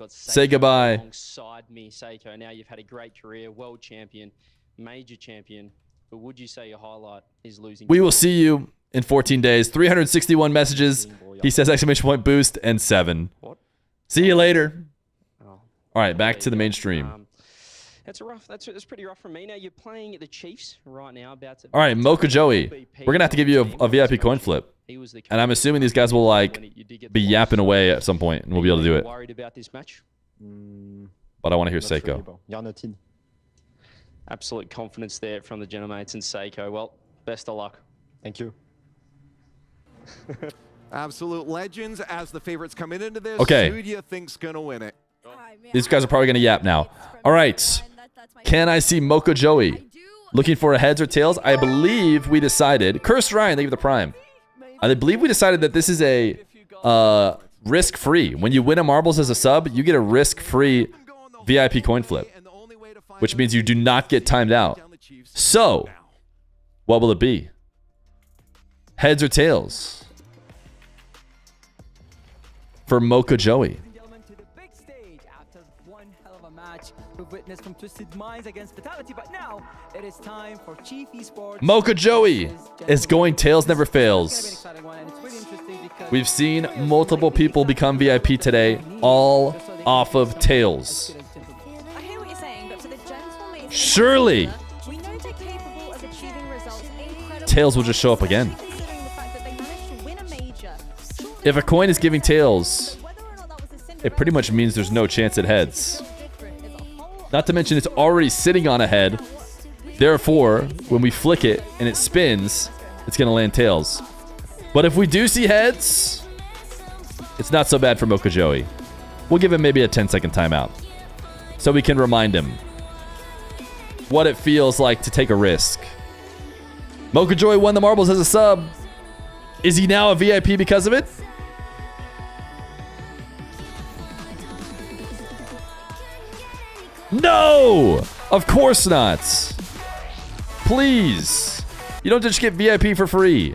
Say goodbye. Alongside me, Seiko. Now you've had a great career, world champion, major champion. But would you say your highlight is losing? We will see you in 14 days. 361 messages. He says exclamation point boost and 7. What? See you later. All right, back to the mainstream. That's pretty rough from me. Now you're playing the Chiefs right now. All right, Mocha Joey. We're gonna have to give you a VIP coin flip, and I'm assuming these guys will like be yapping away at some point, and we'll be able to do it. Worried about this match? But I want to hear Seiko. Absolute confidence there from the Gentlemates and Seiko. Well, best of luck. Thank you. Absolute legends as the favorites come into this. Okay. Who do you think's gonna win it? These guys are probably gonna yap now. All right. Can I see Mocha Joey? Looking for a heads or tails? I believe we decided. Curse Ryan, thank you for the prime. I believe we decided that this is a risk-free. When you win a marbles as a sub, you get a risk-free VIP coin flip, which means you do not get timed out. So, what will it be? Heads or tails? For Mocha Joey. We've witnessed from Twisted Minds against Fatality, but now it is time for Chief Esports. Mocha Joey is going tails never fails. We've seen multiple people become VIP today, all off of tails. I hear what you're saying, but for the Gentlemates, Surely we know they're capable of achieving results incredibly tails will just show up again. considering the fact that they managed to win a major. If a coin is giving tails, it pretty much means there's no chance it heads. Not to mention it's already sitting on a head. Therefore, when we flick it and it spins, it's going to land tails. But if we do see heads, it's not so bad for Mocha Joey. We'll give him maybe a 10-second timeout so we can remind him what it feels like to take a risk. Mocha Joey won the marbles as a sub. Is he now a VIP because of it? No! Of course not. Please. You don't just get VIP for free.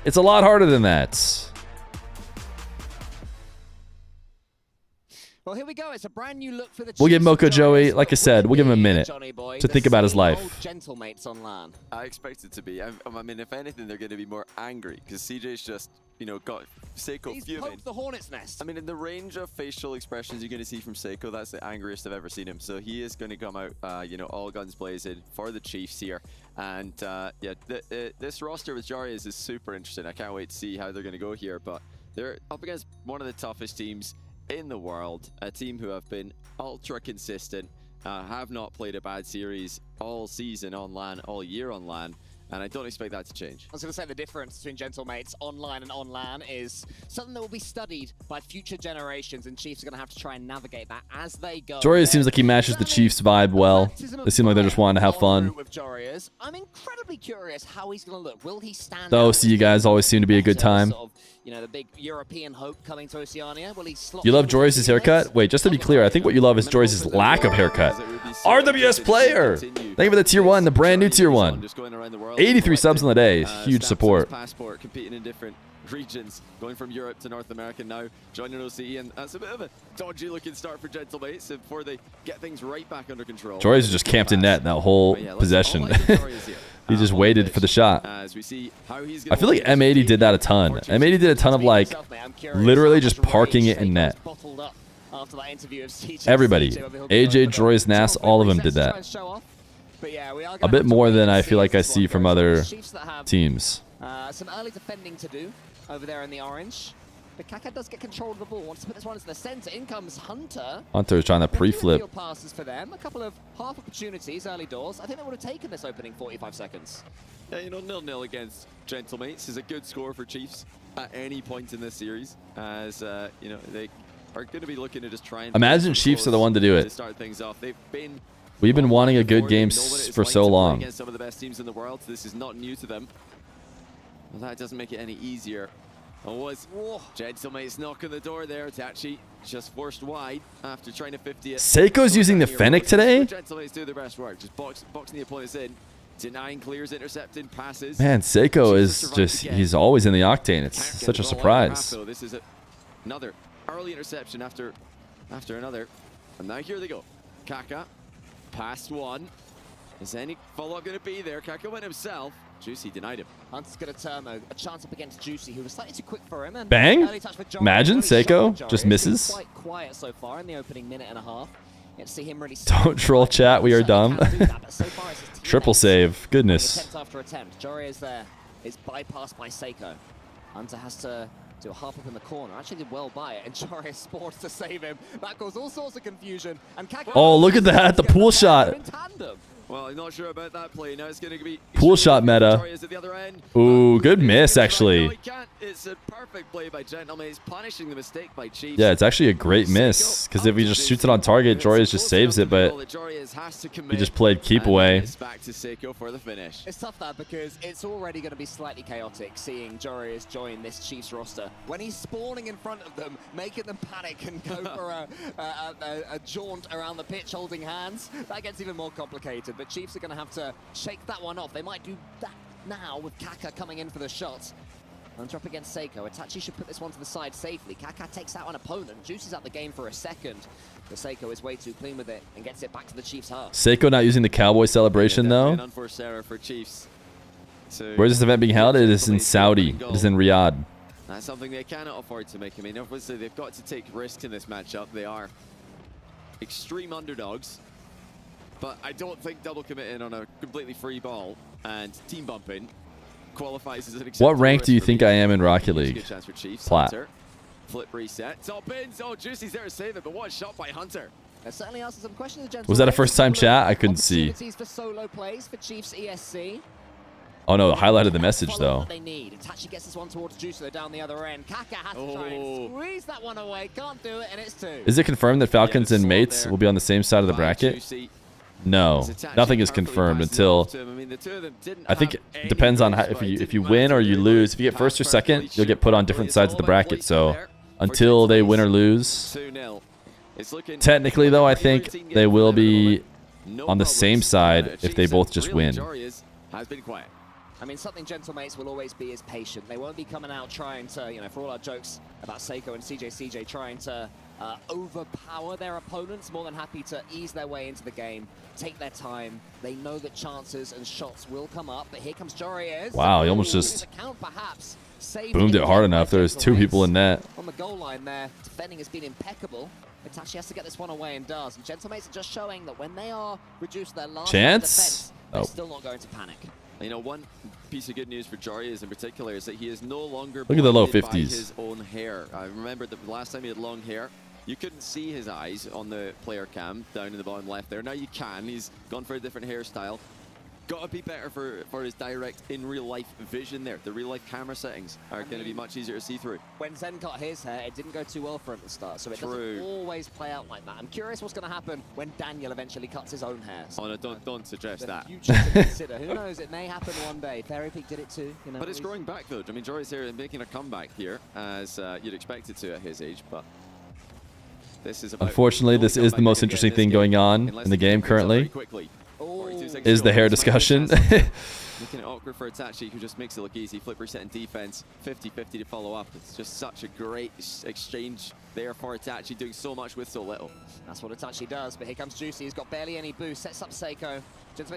It's a lot harder than that. Well, here we go. It's a brand new look for the We'll give Chiefs. Mocha Joey, like I said, we'll give him a minute to think about his life. Gentlemates on LAN. I expect it to be. I mean, if anything, they're going to be more angry because CJ's just, you know, got Seiko He's fuming. poked the hornet's nest. I mean, in the range of facial expressions you're going to see from Seiko, that's the angriest I've ever seen him. So he is going to come out, you know, all guns blazing for the Chiefs here. And yeah, this roster with Jarius is super interesting. I can't wait to see how they're going to go here. But they're up against one of the toughest teams in the world, a team who have been ultra consistent, have not played a bad series all season on LAN, all year on LAN, and I don't expect that to change. I was going to say the difference between Gentlemates online and on LAN is something that will be studied by future generations, and Chiefs are going to have to try and navigate that as they go. Joria seems like he matches the Chiefs vibe well. They seem like they're just wanting to have fun. With Jorias. I'm incredibly curious how he's going to look. Will he stand The OC guys always seem to be a good time. Sort of, you know, the big European hope coming to Oceania? Will he slot You love Jorius' haircut? Wait, just to be clear, I think what you love is Jorius' lack of haircut. RWS player! Thank you for the tier 1, the brand new tier 1. 83 subs on the day. Huge support. Passport, competing in different regions, going from Europe to North America now, joining OCE, and that's a bit of a dodgy looking start for Gentlemates before they get things right back under control. Jorius just camped in net that whole possession. He just waited for the shot. I feel like M80 did that a ton. M80 did a ton of like literally just parking it in net. Everybody, AJ, Jorius, Nas, all of them did that. A bit more than I feel like I see from other teams. Some early defending to do over there in the orange. But Kaka does get control of the ball. Wants to put this one into the center. In comes Hunter. Hunter's trying to pre-flip. Passes for them. A couple of half opportunities early doors. I think they would have taken this opening 45 seconds. Yeah, you know, 0-0 against Gentlemates is a good score for Chiefs at any point in this series, as you know, they are going to be looking to just try and imagine Chiefs are the one to do it. To start things off. We've been wanting a good game for so long. Against some of the best teams in the world, so this is not new to them. Well, that doesn't make it any easier. Gentlemates knocking the door there. Tachi just forced wide after trying to 50 it. Seiko's using the Fennec today? Gentlemates do their best work, just boxing the opponents in. Denying clears, intercepting passes. Man, Seiko is just, he's always in the octane. It's such a surprise. This is another early interception after another. And now here they go. Kaka, past one. Is any follow-up going to be there? Kaka went himself. Juicy denied him. Hunter's going to turn a chance up against Juicy, who was slightly too quick for him. And Bang! Imagine Seiko just misses. Quite quiet so far in the opening minute and a half. You see him really don't troll chat, we are dumb. Triple save, goodness. Attempt after attempt. Jory is there. Is bypassed by Seiko. Hunter has to do a half up in the corner. Actually did well by it, and EXO Esports to save him. That caused all sorts of confusion. And oh, look at that, the pool shot. Well, I'm not sure about that play. Now it's going to be pool shot meta. Ooh, good miss, actually. It's a perfect play by Gentlemates, punishing the mistake by Chiefs. Yeah, it's actually a great miss, because if he just shoots it on target, Jorius just saves it, but he just played keep away. Back to Seiko for the finish. It's tough that because it's already going to be slightly chaotic seeing Jorius join this Chiefs roster. When he's spawning in front of them, making them panic and go for a jaunt around the pitch holding hands, that gets even more complicated. But Chiefs are going to have to shake that one off. They might do that now with Kaka coming in for the shots. Hunter up against Seiko. Itachi should put this one to the side safely. Kaka takes out an opponent. Juicy's out the game for a second. But Seiko is way too clean with it and gets it back to the Chiefs' half. Seiko not using the cowboy celebration, though. An unforced error for Chiefs. So where's this event being held? It is in Saudi. It is in Riyadh. That's something they cannot afford to make. I mean, obviously, they've got to take risks in this matchup. They are extreme underdogs. But I don't think double committing on a completely free ball and team bumping qualifies as an acceptable. What rank do you think I am in Rocket League? Good chance for Chiefs. Plat. Hunter. Flip reset. Top ins. Oh, Juicy's there to save it, but what a shot by Hunter. Certainly asking some questions. Was that a first-time chat? I couldn't see. For solo plays for Chiefs ESC. Oh no, highlighted the message though. They need. Itachi gets this one towards Juicy down the other end. Kaka has to try and squeeze that one away. Can't do it, and it's 2. Is it confirmed that Falcons and Mates will be on the same side of the bracket? No, nothing is confirmed until. I think it depends on how, if you win or you lose. If you get first or second, you'll get put on different sides of the bracket. So until they win or lose, technically though, I think they will be on the same side if they both just win. I mean, something Gentlemates will always be is patient. They won't be coming out trying to, you know, for all our jokes about Seiko and CJ trying to overpower their opponents. More than happy to ease their way into the game, take their time. They know that chances and shots will come up, but here comes Jorius. Wow, he almost just boomed it hard enough. There's 2 people in net. On the goal line there, defending has been impeccable. Itachi has to get this one away and does. And Gentlemates are just showing that when they are reduced their last defense, they're still not going to panic. You know, one piece of good news for Jorius in particular is that he is no longer look at the low 50s. By his own hair. I remember the last time he had long hair, you couldn't see his eyes on the player cam down in the bottom left there. Now you can. He's gone for a different hairstyle. Got to be better for his direct in real life vision there. The real life camera settings are going to be much easier to see through. When Zen cut his hair, it didn't go too well for him at the start, so it doesn't always play out like that. I'm curious what's going to happen when Daniel eventually cuts his own hair. Oh no, don't suggest that. Future to consider. Who knows? It may happen one day. Fairy Peak did it too. You know, but it's growing back though. I mean, Jorius here making a comeback here, as you'd expect it to at his age, but. Unfortunately, this is the most interesting thing going on in the game currently. Is the hair discussion. Looking at awkward for Itachi, who just makes it look easy. Flip reset in defense, 50-50 to follow up. It's just such a great exchange there for Itachi, doing so much with so little. That's what Itachi does, but here comes Juicy. He's got barely any boost, sets up Seiko.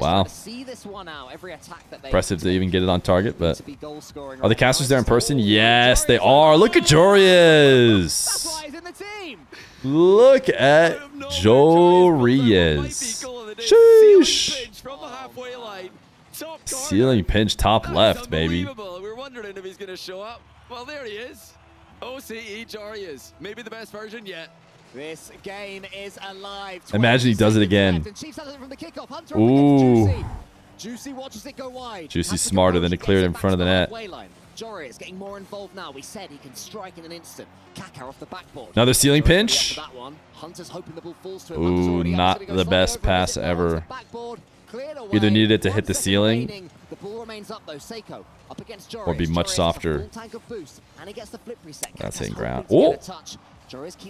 Wow. To see this one out. Every attack that they impressive to even get it on target, but are the casters there in person? Yes, they are. Look at Jorius. Look at Jorius. Sheesh. Ceiling pinch top left, baby. We're wondering if he's going to show up. Well, there he is. OCE Jorias, maybe the best version yet. This game is alive. Imagine he does it again. Chiefs has it from the kickoff. Hunter Ooh. Juicy. Juicy watches it go wide. Juicy's smarter than to clear it in front of the net. Jory is getting more involved now. We said he can strike in an instant. Kaka off the backboard. Another ceiling pinch. Hunter's hoping the ball falls to him. Ooh, not the best pass ever. Either needed it to hit the ceiling The ball remains up though. Seiko up against Jory. or be much softer. And he gets the flip reset. That's hitting ground. Oh!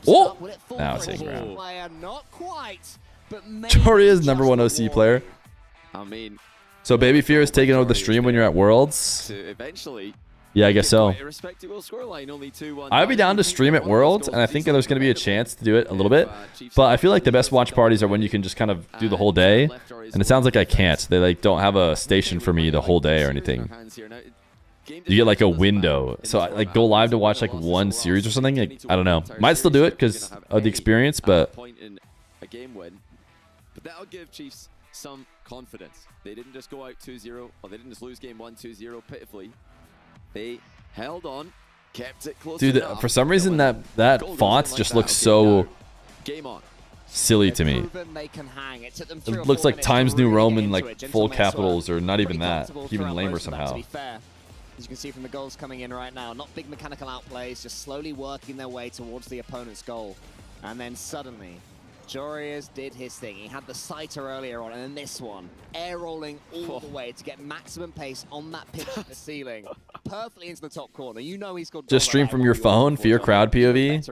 Oh! Now it's hitting ground. Not quite, but Jory is #1 OC player. I mean, So Baby Fear is taking over the stream when you're at Worlds? to eventually Yeah, I guess so. a respectable scoreline, only 2-1. I'd be down to stream at Worlds, and I think there's going to be a chance to do it a little bit. But I feel like the best watch parties are when you can just kind of do the whole day. And it sounds like I can't. They like don't have a station for me the whole day or anything. You get like a window. So I like go live to watch like one series or something. Like, I don't know. Might still do it because of the experience, but point in a game win. But that'll give Chiefs some confidence. They didn't just go out 2-0, or they didn't just lose game 1 2-0 pitifully. They held on, kept it close. dude, enough. for some reason that font just looks so Game on. silly to me. It looks like Times New Roman, like full capitals, or not even that. Even lamer somehow. As you can see from the goals coming in right now, not big mechanical outplays, just slowly working their way towards the opponent's goal. And then suddenly, Jorias did his thing. He had the sighter earlier on, and then this one, air rolling all the way to get maximum pace on that pitch at the ceiling. Perfectly into the top corner. You know he's got Just stream from your phone, Fear crowd POV.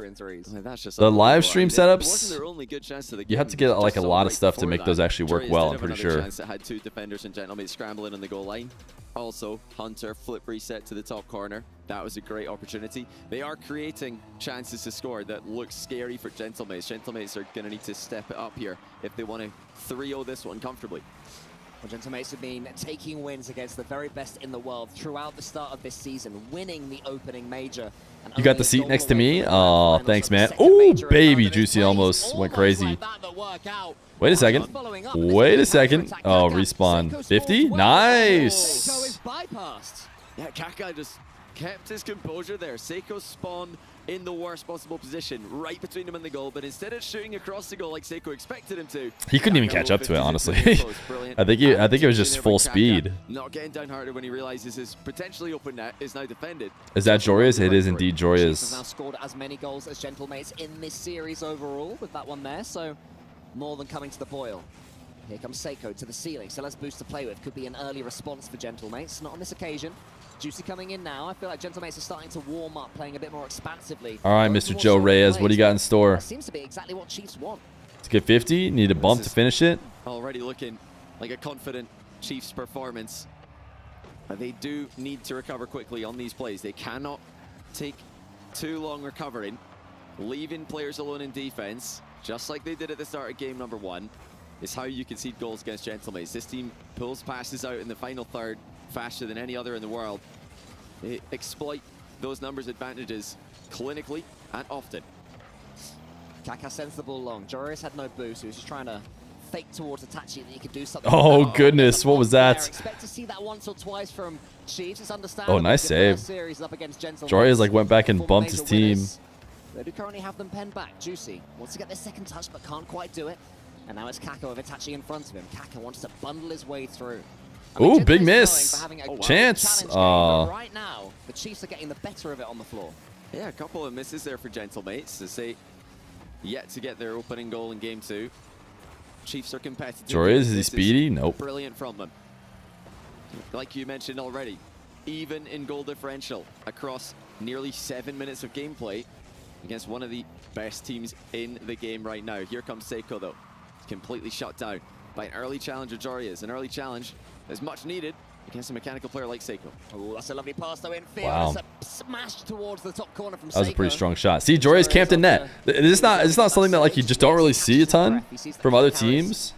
The live stream setups, you have to get like a lot of stuff to make those actually work well, I'm pretty sure. Had 2 defenders and Gentlemen scrambling on the goal line. Also, Hunter flip reset to the top corner. That was a great opportunity. They are creating chances to score that look scary for Gentlemates. Gentlemates are going to need to step it up here if they want to 3-0 this one comfortably. Well, Gentlemates have been taking wins against the very best in the world throughout the start of this season, winning the opening major. You got the seat next to me? Oh, thanks, man. Ooh, baby, Juicy almost went crazy. Wait a second. Wait a second. Oh, respawn. 50? Nice. Yeah, Kaka just kept his composure there. Seiko spawned in the worst possible position, right between him and the goal, but instead of shooting across the goal like Seiko expected him to, He couldn't even catch up to it, honestly. I think it was just full speed. Not getting down harder when he realizes his potentially open net is now defended. Is that Jorias? It is indeed Chiefs have now Jorias. scored as many goals as Gentlemates in this series overall with that one there, so more than coming to the boil. Here comes Seiko to the ceiling, so let's boost to play with. Could be an early response for Gentlemates, not on this occasion. Juicy coming in now. I feel like Gentlemates are starting to warm up, playing a bit more expansively. All right, Mr. Joe Reyes, what do you got in store? Seems to be exactly what Chiefs want. Let's get 50. Need a bump to finish it. Already looking like a confident Chiefs performance. But they do need to recover quickly on these plays. They cannot take too long recovering, leaving players alone in defense, just like they did at the start of game number 1, is how you concede goals against Gentlemates. This team pulls passes out in the final third faster than any other in the world. They exploit those numbers advantages clinically and often. Kaka sends the ball long. Jorias had no boost. He was just trying to fake towards Itachi that he could do something. Oh, goodness. What was that? Expect to see that once or twice from Chiefs. It's understandable. Oh, nice save. Jorias like went back and bumped his team. They do currently have them penned back. Juicy wants to get their second touch, but can't quite do it. And now it's Kaka with Itachi in front of him. Kaka wants to bundle his way through. Ooh, big miss. Chance. Right now, the Chiefs are getting the better of it on the floor. Yeah, a couple of misses there for Gentlemates as they yet to get their opening goal in game 2. Chiefs are competitive. Jorias, is he speedy? Nope. Brilliant from them. Like you mentioned already, even in goal differential across nearly 7 minutes of gameplay against one of the best teams in the game right now. Here comes Seiko though, completely shut down by an early challenge of Jorias. An early challenge is much needed against a mechanical player like Seiko. Oh, that's a lovely pass though in Feer. Wow. That's a smash towards the top corner from Seiko. That was a pretty strong shot. See, Jorias camped in net. It's not something that like you just don't really see a ton from other teams.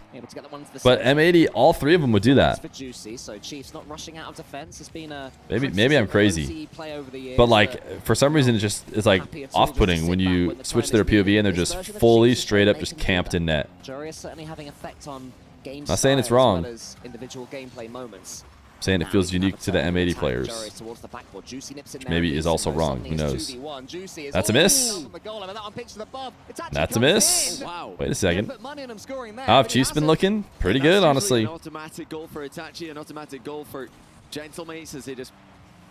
But M80, all 3 of them would do that. For Juicy, so Chiefs not rushing out of defense. It's been a Maybe I'm crazy. But like for some reason it's like off-putting when you switch their POV and they're just fully straight up just camped in net. Jorias certainly having effect on game Not saying it's wrong. as well as individual gameplay moments. saying it feels unique to the M80 players. Which maybe is also wrong. Who knows? That's a miss. That's a miss. Wait a second. Chief's been looking pretty good, honestly. An automatic goal for Itachi, an automatic goal for Gentlemates as they just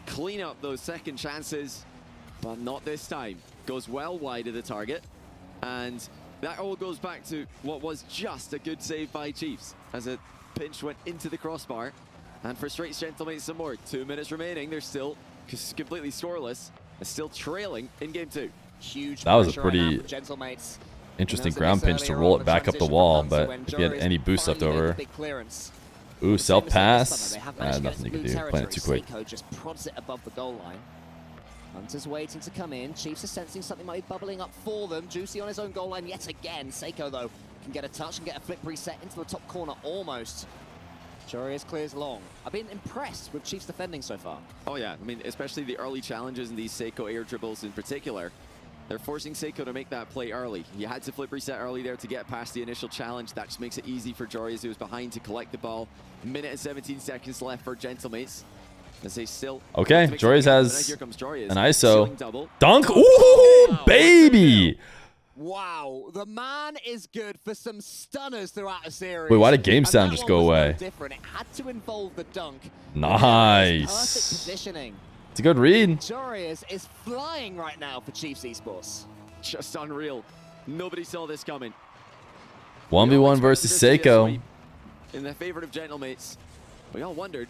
clean up those second chances, but not this time. Goes well wide of the target, and that all goes back to what was just a good save by Chiefs as a pinch went into the crossbar and frustrates Gentlemates some more. 2 minutes remaining. They're still completely scoreless and still trailing in game 2. That was a pretty interesting ground pinch to roll it back up the wall, but if you had any boost left over. Ooh, self pass. Nothing you can do. Playing it too quick. Just prods it above the goal line. Hunter's waiting to come in. Chiefs are sensing something might be bubbling up for them. Juicy on his own goal line yet again. Seiko, though, can get a touch and get a flip reset into the top corner almost. Jorius clears long. I've been impressed with Chiefs defending so far. Oh yeah, I mean, especially the early challenges in these Seiko air dribbles in particular. They're forcing Seiko to make that play early. You had to flip reset early there to get past the initial challenge. That just makes it easy for Jorius, who was behind, to collect the ball. Minute and 17 seconds left for Gentlemates. As they still okay, Jorius has an ISO. Dunk! Ooh, baby! Wow, the man is good for some stunners throughout a series. Wait, why did game sound just go away? Different. It had to involve the dunk. Nice. Perfect positioning. It's a good read. Jorius is flying right now for Chiefs Esports. Just unreal. Nobody saw this coming. 1v1 versus Seiko. In the favor of Gentlemates. We all wondered,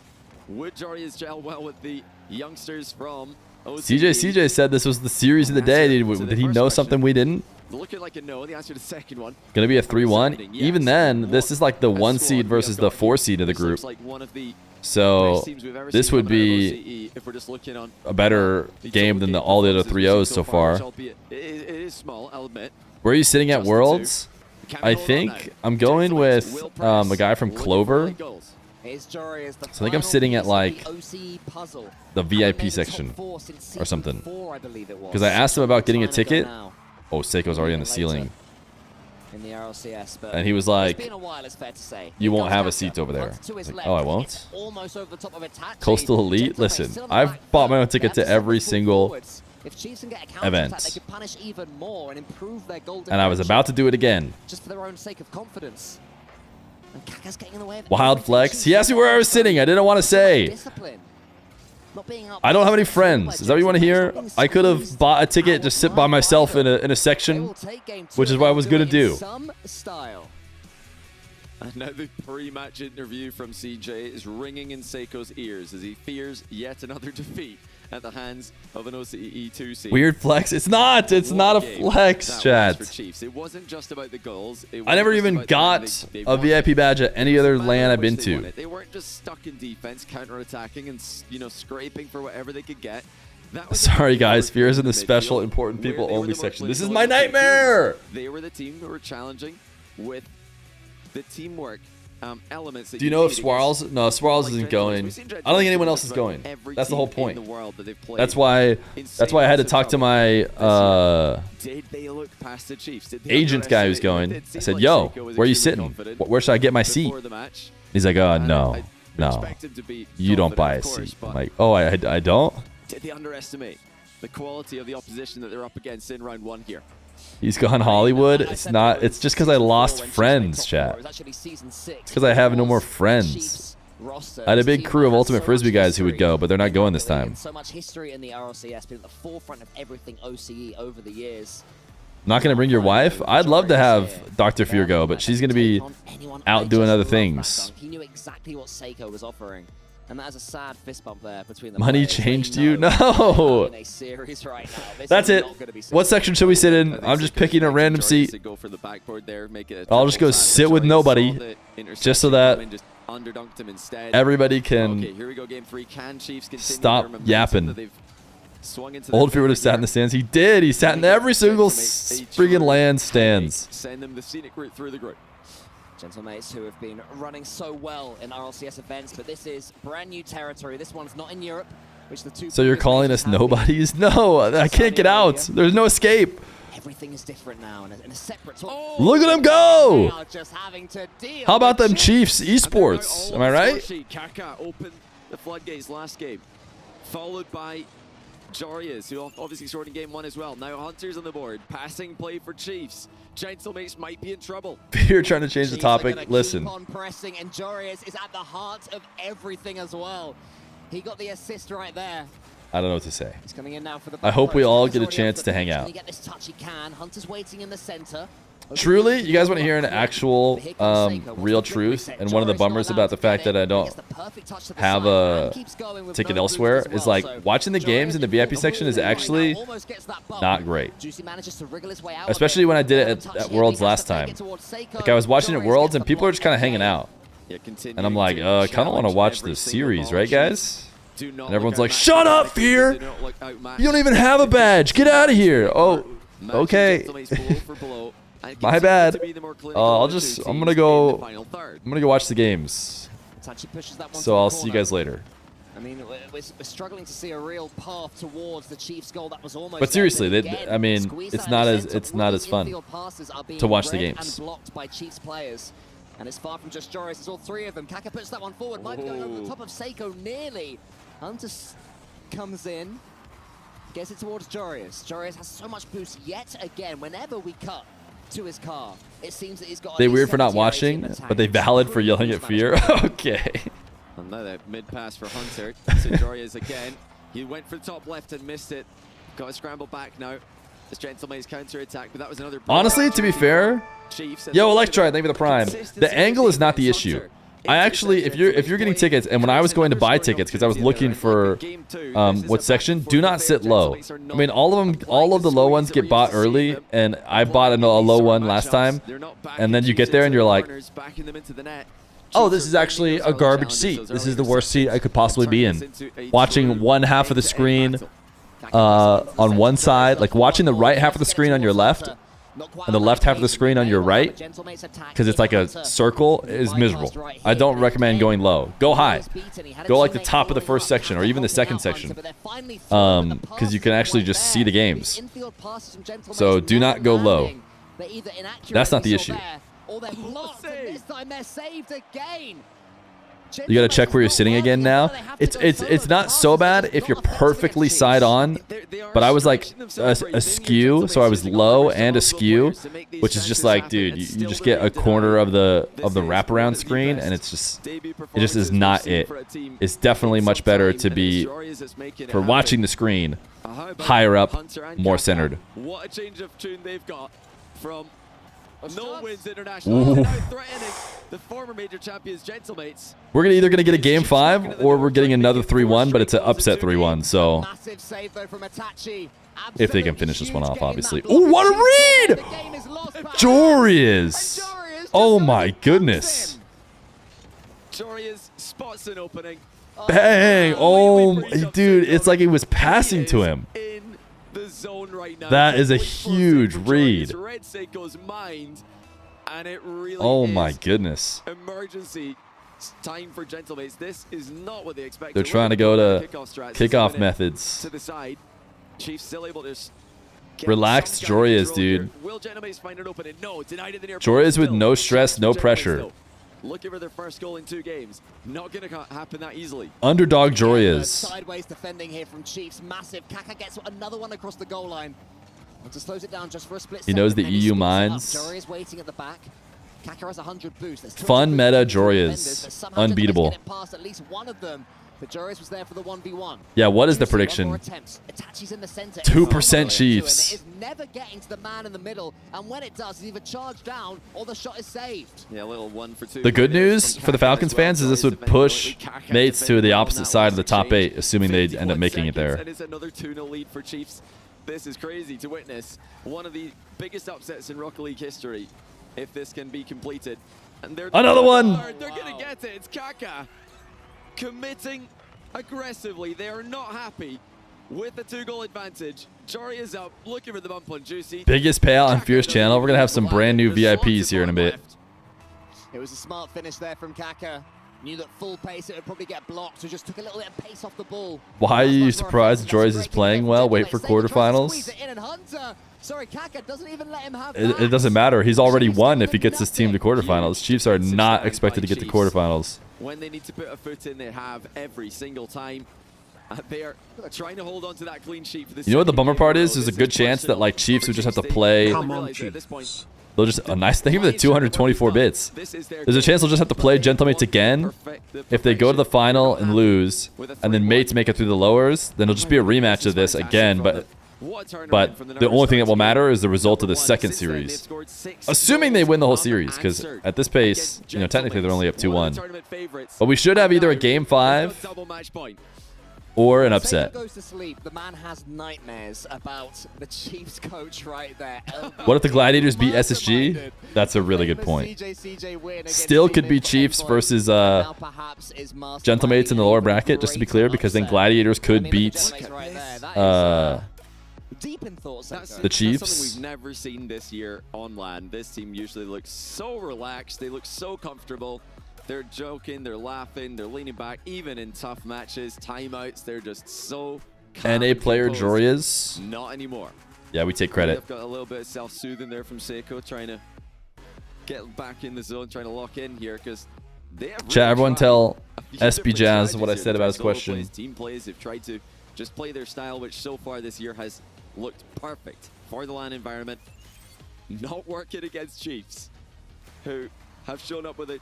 would Jorius gel well with the youngsters from OCE? CJ said this was the series of the day. Did he know something we didn't? Looking like a no. The answer to the second one. Gonna be a 3-1. Even then, this is like the 1 seed versus the 4 seed of the group. So this would be a better game than all the other 3-0s so far. It is small, I'll admit. Where are you sitting at Worlds? I think I'm going with a guy from Clover. So I think I'm sitting at like the VIP section or something. Because I asked him about getting a ticket. Oh, Seiko's already on the ceiling. In the RLCS, but and he was like, it's been a while, it's fair to say. You won't have a seat over there. Like, oh, I won't? Almost over the top of Itachi. Coastal Elite? Listen, I've bought my own ticket to every single event. And I was about to do it again. Just for their own sake of confidence. And Kaka's getting in the way of Wild flex. He asked me where I was sitting. I didn't want to say. I don't have any friends. Is that what you want to hear? I could have bought a ticket, just sit by myself in a section, which is what I was going to do. And now the pre-match interview from CJ is ringing in Seiko's ears as he fears yet another defeat at the hands of an OCE 2 seed. Weird flex. It's not. It's not a flex, chat. It wasn't just about the goals. I never even got a VIP badge at any other LAN I've been to. They weren't just stuck in defense, counter-attacking and, you know, scraping for whatever they could get. Sorry guys, Fear is in the special important people only section. This is my nightmare. They were the team who were challenging with the teamwork elements. Do you know if Swarls? No, Swarls isn't going. I don't think anyone else is going. That's the whole point. That's why I had to talk to my agent guy who's going. I said, "Yo, where are you sitting? Where should I get my seat?" He's like, no, you don't buy a seat." I'm like, "Oh, I don't." Did they underestimate the quality of the opposition that they're up against in round 1 here? He's gone Hollywood. It's not. It's just because I lost friends, chat. It's because I have no more friends. I had a big crew of Ultimate Frisbee guys who would go, but they're not going this time. So much history in the RLCS, been at the forefront of everything OCE over the years. Not gonna bring your wife? I'd love to have Dr. Fear go, but she's gonna be out doing other things. He knew exactly what Seiko was offering. And that is a sad fist bump there between the Money changed you? No. That's it. What section should we sit in? I'm just picking a random seat. I'll just go sit with nobody, just so that everybody can stop yapping. Old Fear would have sat in the stands. He did. He sat in every single friggin' LAN stands. Send them the scenic route through the group. Gentlemates who have been running so well in RLCS events, but this is brand new territory. This one's not in Europe, which the two. So you're calling us nobodies? No, I can't get out. There's no escape. Everything is different now in a separate. Look at them go! How about them Chiefs Esports? Am I right? the floodgates last game, followed by Jorius, who obviously scored in game 1 as well. Now Hunter's on the board. Passing play for Chiefs. Gentlemates might be in trouble. Fear trying to change the topic. Listen. Keep on pressing, and Jorius is at the heart of everything as well. He got the assist right there. I don't know what to say. He's coming in now for the I hope we all get a chance to hang out. Can he get this touch? He can. Hunter's waiting in the center. Truly, you guys want to hear an actual real truth? And one of the bummers about the fact that I don't have a ticket elsewhere is like watching the games in the VIP section is actually not great. Especially when I did it at Worlds last time. Like I was watching at Worlds and people are just kind of hanging out. And I'm like, I kind of want to watch the series, right guys? And everyone's like, shut up, Fear! You don't even have a badge! Get out of here! Oh, okay. My bad. I'm gonna go watch the games. So I'll see you guys later. I mean, we're struggling to see a real path towards the Chiefs' goal. That was almost. But seriously, I mean, it's not as fun to watch the games. Blocked by Chiefs players, and it's far from just Joris. It's all three of them. Kaka puts that one forward. Might be going over the top of Seiko nearly. Hunter comes in, gets it towards Joris. Joris has so much boost yet again. Whenever we cut to his car, it seems that he's got. They weird for not watching, but they valid for yelling at Fear. Okay. Another mid pass for Hunter. So Jorius again. He went for the top left and missed it. Got to scramble back now. This Gentlemate's counter attack, but that was another. Honestly, to be fair, yo, Electri, thank you for the prime. The angle is not the issue. I actually, if you're getting tickets, and when I was going to buy tickets because I was looking for what section, do not sit low. I mean, all of the low ones get bought early, and I bought a low one last time, and then you get there and you're like, oh, this is actually a garbage seat. This is the worst seat I could possibly be in. Watching one half of the screen on one side, like watching the right half of the screen on your left, and the left half of the screen on your right, because it's like a circle, is miserable. I don't recommend going low. Go high. Go like the top of the first section or even the second section, because you can actually just see the games. So do not go low. That's not the issue. You gotta check where you're sitting again now. It's not so bad if you're perfectly side on, but I was like askew, so I was low and askew, which is just like, dude, you just get a corner of the wraparound screen, and it just is not it. It's definitely much better to be, for watching the screen, higher up, more centered. What a change of tune they've got from no wins international. Now threatening the former major champions Gentlemates. We're either gonna get a game 5 or we're getting another 3-1, but it's an upset 3-1. So if they can finish this one off, obviously. Oh, what a read! Jorius! Oh my goodness! Jorius spots an opening. Bang! Oh, dude, it's like he was passing to him. The zone right now. That is a huge read. Red Seiko's mind, and it really oh my goodness. Emergency time for Gentlemates. This is not what they expected. They're trying to go to kickoff methods. To the side. Chiefs still able to relax Jorius, dude. Will Gentlemates find an opening? No, denied it in the near. Jorius with no stress, no pressure. Looking for their first goal in 2 games. Not going to happen that easily. Underdog Jorius. Sideways defending here from Chiefs. Massive. Kaka gets another one across the goal line. And to slows it down just for a split he knows the EU mines. Jorius waiting at the back. Kaka has 100 boost. Fun meta Jorius. Unbeatable. Past at least one of them. But Jorius was there for the 1v1. Yeah, what is the prediction? 2% Chiefs. It is never getting to the man in the middle, and when it does, it's either charged down or the shot is saved. Yeah, a little 1 for 2. The good news for the Falcons fans is this would push mates to the opposite side of the top 8, assuming they'd end up making it there. It is another 2-0 lead for Chiefs. This is crazy to witness. One of the biggest upsets in Rocket League history, if this can be completed. And they're another one. They're gonna get it. It's Kaka committing aggressively. They are not happy with the 2-goal advantage. Jory is up, looking for the bump on Juicy. Biggest payout on Fear's channel. We're gonna have some brand new VIPs here in a bit. It was a smart finish there from Kaka. Knew that full pace it would probably get blocked, so just took a little bit of pace off the ball. Why are you surprised Joyce is playing well? Wait for quarterfinals. It doesn't matter. He's already won if he gets his team to quarterfinals. Chiefs are not expected to get to quarterfinals. When they need to put a foot in, they have every single time. They're trying to hold on to that clean sheet for this. You know what the bummer part is? There's a good chance that like Chiefs would just have to play. Come on, Chiefs. They'll just a nice. Thank you for the 224 bits. There's a chance they'll just have to play Gentlemates again. If they go to the final and lose, and then Mates make it through the lowers, then it'll just be a rematch of this again. But the only thing that will matter is the result of the second series, assuming they win the whole series. Because at this pace, you know, technically they're only up 2-1. But we should have either a game 5 or an upset. Goes to sleep, the man has nightmares about the Chiefs coach right there. What if the Gladiators beat SSG? That's a really good point. Still could be Chiefs versus Gentlemates in the lower bracket, just to be clear, because then Gladiators could beat the Chiefs. Something we've never seen this year on LAN. This team usually looks so relaxed. They look so comfortable. They're joking, they're laughing, they're leaning back, even in tough matches, timeouts. They're just so NA player Jorias. Not anymore. Yeah, we take credit. They've got a little bit of self-soothing there from Seiko, trying to get back in the zone, trying to lock in here, because they have Chat, everyone tell SB Jazz strategies what I here. said about his Solo question. plays, team plays, they've tried to just play their style, which so far this year has looked perfect for the LAN environment. Not working against Chiefs, who have shown up with a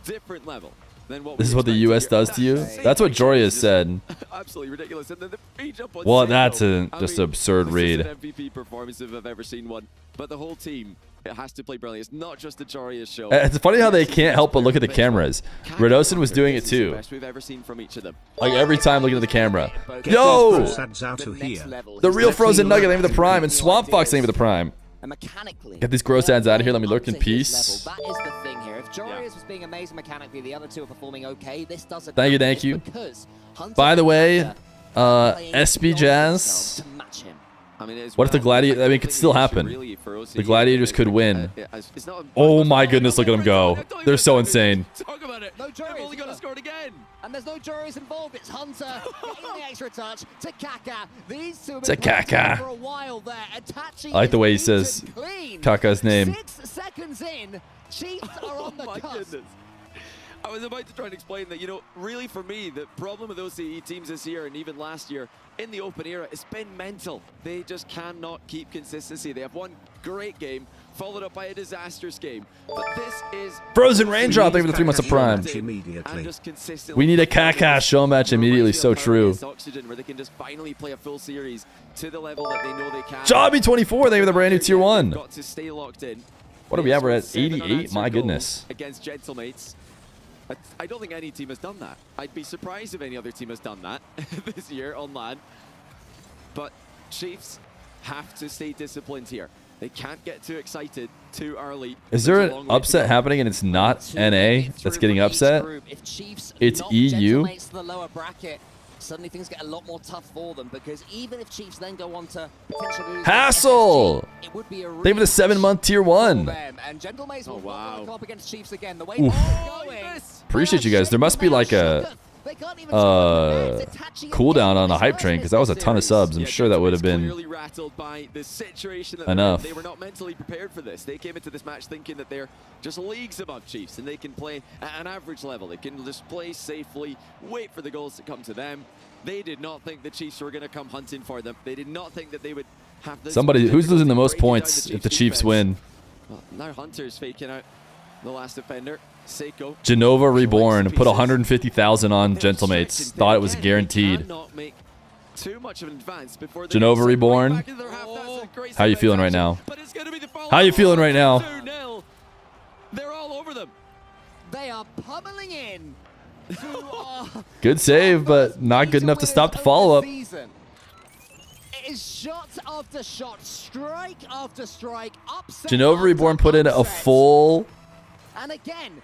different level than what This is what the US does to you? That's what Jorias said. Absolutely ridiculous. And then the free jump on Well, Seiko. that's just I mean, absurd this read. is an MVP performance if I've ever seen one. But the whole team, it has to play brilliant. It's not just the Jorias show. It's funny how they can't help but look at the cameras. Redosin was doing it This is the too. best we've ever seen from each of them. Like every time looking at the camera. Yo! The real Frozen Nugget aim for the Prime and Swamp Fox aim for the Prime. Get these gross ads out of here. Let me lurk in peace. That is the thing here. If Jorias was being amazing mechanically, the other two are performing okay. This doesn't. Thank you. By the way, SB Jazz. What if the Gladiators? I mean, it could still happen. The Gladiators could win. Oh my goodness, look at them go. They're so insane. Talk about it. No Jorias. They've only got to score it again. And there's no Jorias involved. It's Hunter getting the extra touch to Kaka. These two have To been playing Kaka. for a while there. Attaching I like the way he is says clean. Kaka's name. 6 seconds in, Chiefs are on the cusp. Goodness. I was about to try and explain that, you know, really for me, the problem with those CE teams this year and even last year in the open era, it's been mental. They just cannot keep consistency. They have one great game, followed up by a disastrous game. But this is... Frozen Raindrop, thank you for the 3 months of Prime. We need a Kaka show match immediately, so true. Oxygen, where they can just finally play a full series to the level that they know they can. Jobby24, thank you for the brand new tier 1. Got to stay locked in. What are we at? We're at 88? My goodness. Against Gentlemates. I don't think any team has done that. I'd be surprised if any other team has done that this year on LAN. But Chiefs have to stay disciplined here. They can't get too excited too early. Is there an upset happening and it's not NA that's getting upset? It's EU? Suddenly things get a lot more tough for them, because even if Chiefs then go on to potentially lose Hassle! it would be a They have a 7-month tier 1. and Gentlemates will wow. come up against Chiefs again. The way Oof. they're going, Appreciate you guys. There must be like a cooldown on a hype train, because that was a ton of subs. I'm sure that would have been Really rattled by the situation that enough. they were not mentally prepared for this. They came into this match thinking that they're just leagues above Chiefs and they can play at an average level. They can just play safely, wait for the goals to come to them. They did not think the Chiefs were going to come hunting for them. They did not think that they would have this. Somebody who's losing the most points if the Chiefs win. Well, now Hunter's faking out the last defender. Seiko. Genova Reborn put 150,000 on Gentlemates. Thought it was guaranteed. Too much of an advance before they Genova Reborn. How you feeling right now? How you feeling right now? 2-0. They're all over them. they are pummeling in. Good save, but not good enough to stop the follow-up. It is shot after shot, strike after strike, upset. Genova Reborn put in a full and again,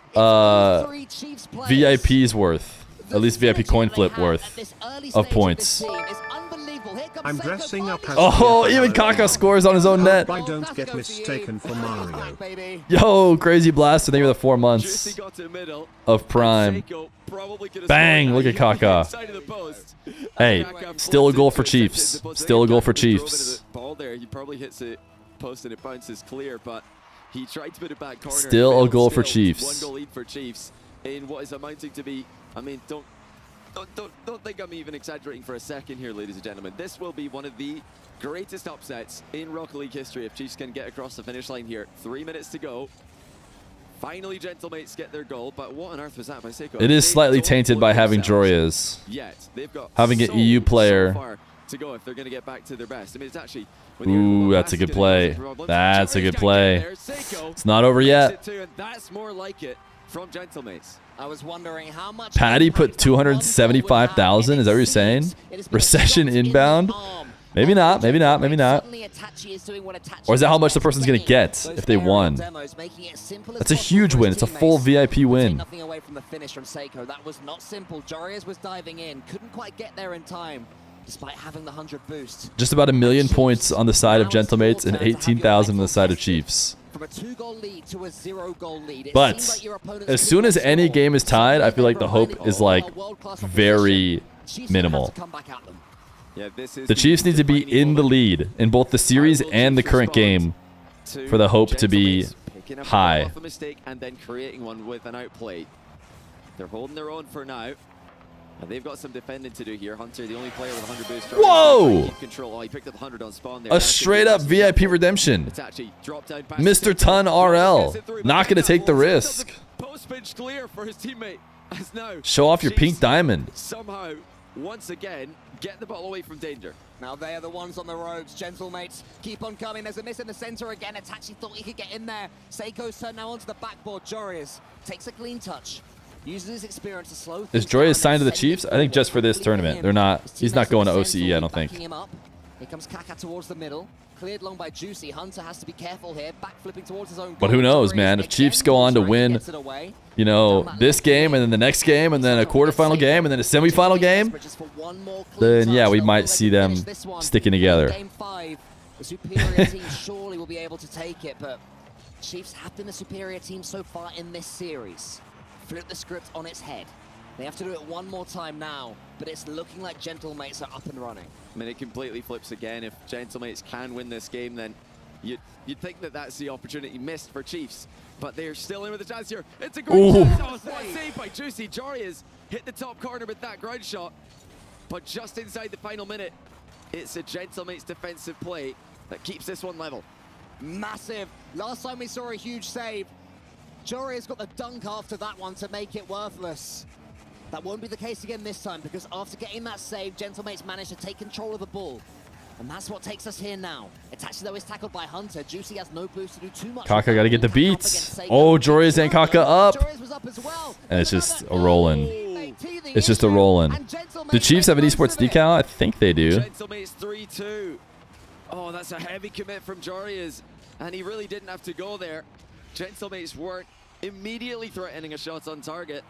VIP's worth, at least VIP coin flip worth of points. It's unbelievable I'm dressing up as Oh, even Kaka scores on his own net. I don't get mistaken for Mario. Yo, Crazy Blaster, thank you for the 4 months of Prime. Bang, look at Kaka. Hey, still a goal for Chiefs. Still a goal for Chiefs. Ball there, he probably hits it post and it bounces clear, but he tried to put it back corner. Still a goal for Chiefs. 1 goal lead for Chiefs in what is amounting to be, I mean, don't think I'm even exaggerating for a second here, ladies and gentlemen. This will be one of the greatest upsets in Rocket League history if Chiefs can get across the finish line here. 3 minutes to go. Finally, Gentlemates get their goal, but what on earth was that by Seiko? It is slightly tainted by having Jorias. Having an EU player. To go if they're going to get back to their best. I mean, it's actually... Ooh, that's a good play. That's a good play. It's not over yet. That's more like it from Gentlemates. I was wondering how much Patty put 275,000. Is that what you're saying? Recession inbound? Maybe not. Maybe not. Maybe not. Or is that how much the person's going to get if they won? That's a huge win. It's a full VIP win. Nothing away from the finish from Seiko. That was not simple. Jorias was diving in. Couldn't quite get there in time. Despite having the 100 boost. Just about 1 million points on the side of Gentlemates and 18,000 on the side of Chiefs. From a 2-goal lead to a 0-goal lead. But as soon as any game is tied, I feel like the hope is like very minimal. The Chiefs need to be in the lead in both the series and the current game for the hope to be high. And then creating one with an outplay. They're holding their own for now. And they've got some defending to do here. Hunter, the only player with 100 boost. Whoa! Control. Oh, he picked up 100 on spawn there. A straight up VIP redemption. Mr. Ton RL. Not going to take the risk. Post pitch clear for his teammate. As now show off your pink diamond. Somehow, once again, get the ball away from danger. Now they are the ones on the ropes. Gentlemates keep on coming. There's a miss in the center again. Itachi thought he could get in there. Seiko's turn now onto the backboard. Jorias takes a clean touch. Uses his experience to slow Is Jorias signed to the Chiefs? I think just for this tournament. They're not. He's not going to OCE, I don't think. Here comes Kaka towards the middle. Cleared long by Juicy. Hunter has to be careful here. Back flipping towards his own goal. But who knows, man? If Chiefs go on to win, you know, this game and then the next game and then a quarterfinal game and then a semifinal game, then yeah, we might see them sticking together. Game 5, the superior team surely will be able to take it, but Chiefs have been the superior team so far in this series. Flip the script on its head. They have to do it one more time now, but it's looking like Gentlemates are up and running. I mean, it completely flips again. If Gentlemates can win this game, then you'd think that that's the opportunity missed for Chiefs. But they're still in with a chance here. It's a great chance. Oh, what a save by Juicy. Jorias hit the top corner with that ground shot. But just inside the final minute, it's a Gentlemates defensive play that keeps this one level. Massive. Last time we saw a huge save, Joria's got the dunk after that one to make it worthless. That won't be the case again this time, because after getting that save, Gentlemates managed to take control of the ball. And that's what takes us here now. Itachi, though, is tackled by Hunter. Juicy has no boost to do too much. Kaka got to get the beats. Oh, Jorias and Kaka up. And it's just a rolling. It's just a rolling. Do Chiefs have an esports decal? I think they do. Gentlemates 3-2. Oh, that's a heavy commit from Jorias. And he really didn't have to go there. Gentlemates weren't immediately threatening a shot on target,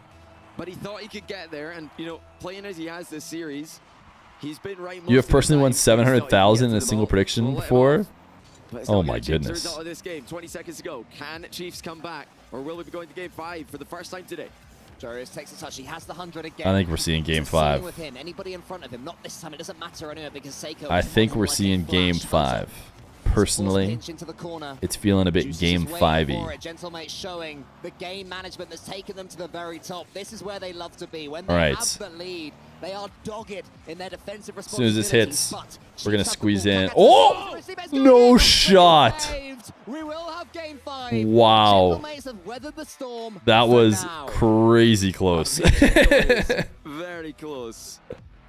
but he thought he could get there. And, you know, playing as he has this series, he's been right. You have personally won 700,000 in a single prediction before? Oh my goodness. Result of this game, 20 seconds to go. Can Chiefs come back, or will we be going to game 5 for the first time today? Jorias takes a touch. He has the 100 again. I think we're seeing game 5. With him. Anybody in front of him? Not this time. It doesn't matter anyway because Seiko. I think we're seeing game 5. Personally, it's feeling a bit game 5-y. Gentlemates showing the game management that's taken them to the very top. This is where they love to be. When they have the lead, they are dogged in their defensive responsibility. As soon as this hits, we're going to squeeze in. Oh! No shot! We will have game 5. Wow. That was crazy close. Very close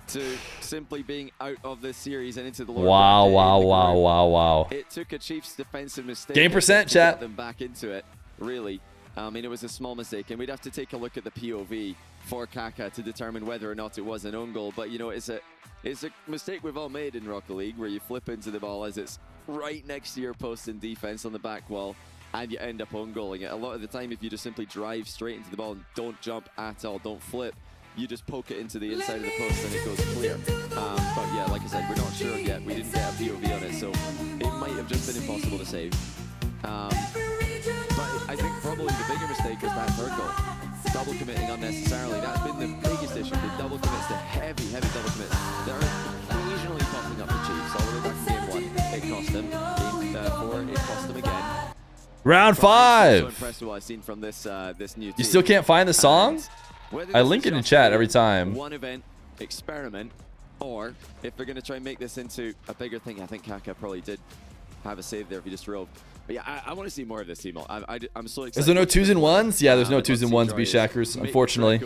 to simply being out of this series and into the wow, wow, wow, wow, wow. It took a Chiefs defensive mistake. Game percent, to chat. Get them back into it, really. I mean, it was a small mistake, and we'd have to take a look at the POV for Kaka to determine whether or not it was an own goal. But, you know, it's a mistake we've all made in Rocket League, where you flip into the ball as it's right next to your post in defense on the back wall, and you end up own goaling it. A lot of the time, if you just simply drive straight into the ball and don't jump at all, don't flip, you just poke it into the inside of the post and it goes clear. But yeah, like I said, we're not sure yet. We didn't get a POV on it, so it might have just been impossible to save. But I think probably the bigger mistake was that third goal. Double committing unnecessarily. That's been the biggest issue. The double commits, the heavy double commits. They're occasionally popping up the Chiefs. All the way back to game 1, it cost them. Game 4, it cost them again. Round 5. So impressed with what I've seen from this new team. You still can't find the song? I link it in chat every time. One event experiment, or if they're going to try and make this into a bigger thing. I think Kaka probably did have a save there if he just roved. But yeah, I want to see more of this team. I'm so excited. Is there no 2s and 1s? Yeah, there's no 2s and 1s, B-Shackers, unfortunately.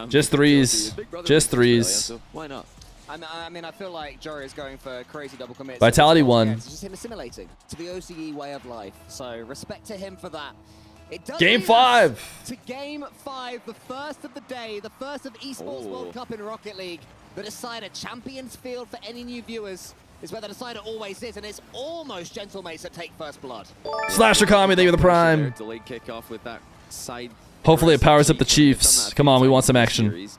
Just 3s. Just 3s. Why not? I mean, I feel like Jory is going for crazy double commits. Vitality 1. It's just him assimilating to the OCE way of life. So respect to him for that. It does Game 5. To Game 5, the first of the day, the first of Esports World Cup in Rocket League. The decider, Champions Field for any new viewers, is where the decider always is, and it's almost Gentlemates that take first blood. Slasher Kami, thank you for the prime. Delayed kickoff with that side. Hopefully it powers up the Chiefs. Come on, we want some action.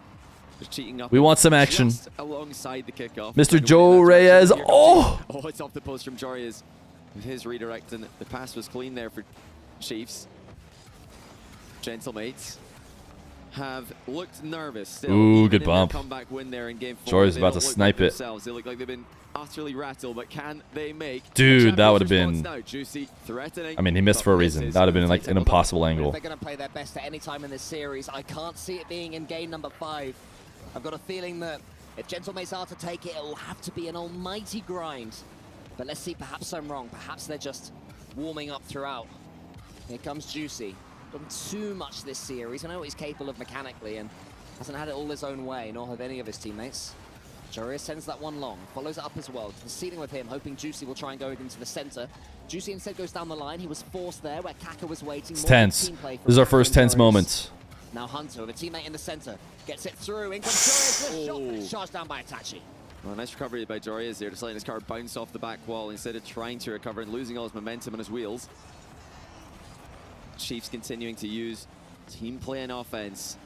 We want some action. Alongside the kickoff. Mr. Joe Reyes. Oh! Oh, it's off the post from Jorias. With his redirect, and the pass was clean there for Chiefs. Gentlemates have looked nervous still. Ooh, good bump. Comeback win there in game 4. Jori's about to snipe it. They look like they've been utterly rattled, but can they make? Dude, that would have been. Now? Juicy, threatening. I mean, he missed for a reason. That would have been like an impossible angle. If they're going to play their best at any time in this series, I can't see it being in game number 5. I've got a feeling that if Gentlemates are to take it, it will have to be an almighty grind. But let's see, perhaps I'm wrong. Perhaps they're just warming up throughout. Here comes Juicy. Done too much this series. I know what he's capable of mechanically and hasn't had it all his own way, nor have any of his teammates. Joria sends that one long, follows it up as well. To the ceiling with him, hoping Juicy will try and go into the center. Juicy instead goes down the line. He was forced there where Kaka was waiting. It's tense. This is our first tense moment. Now Hunter with a teammate in the center. Gets it through. In comes Joria. Shot. Charged down by Itachi. Well, nice recovery by Jorias there, just letting his car bounce off the back wall instead of trying to recover and losing all his momentum on his wheels. Chiefs continuing to use team play and offense.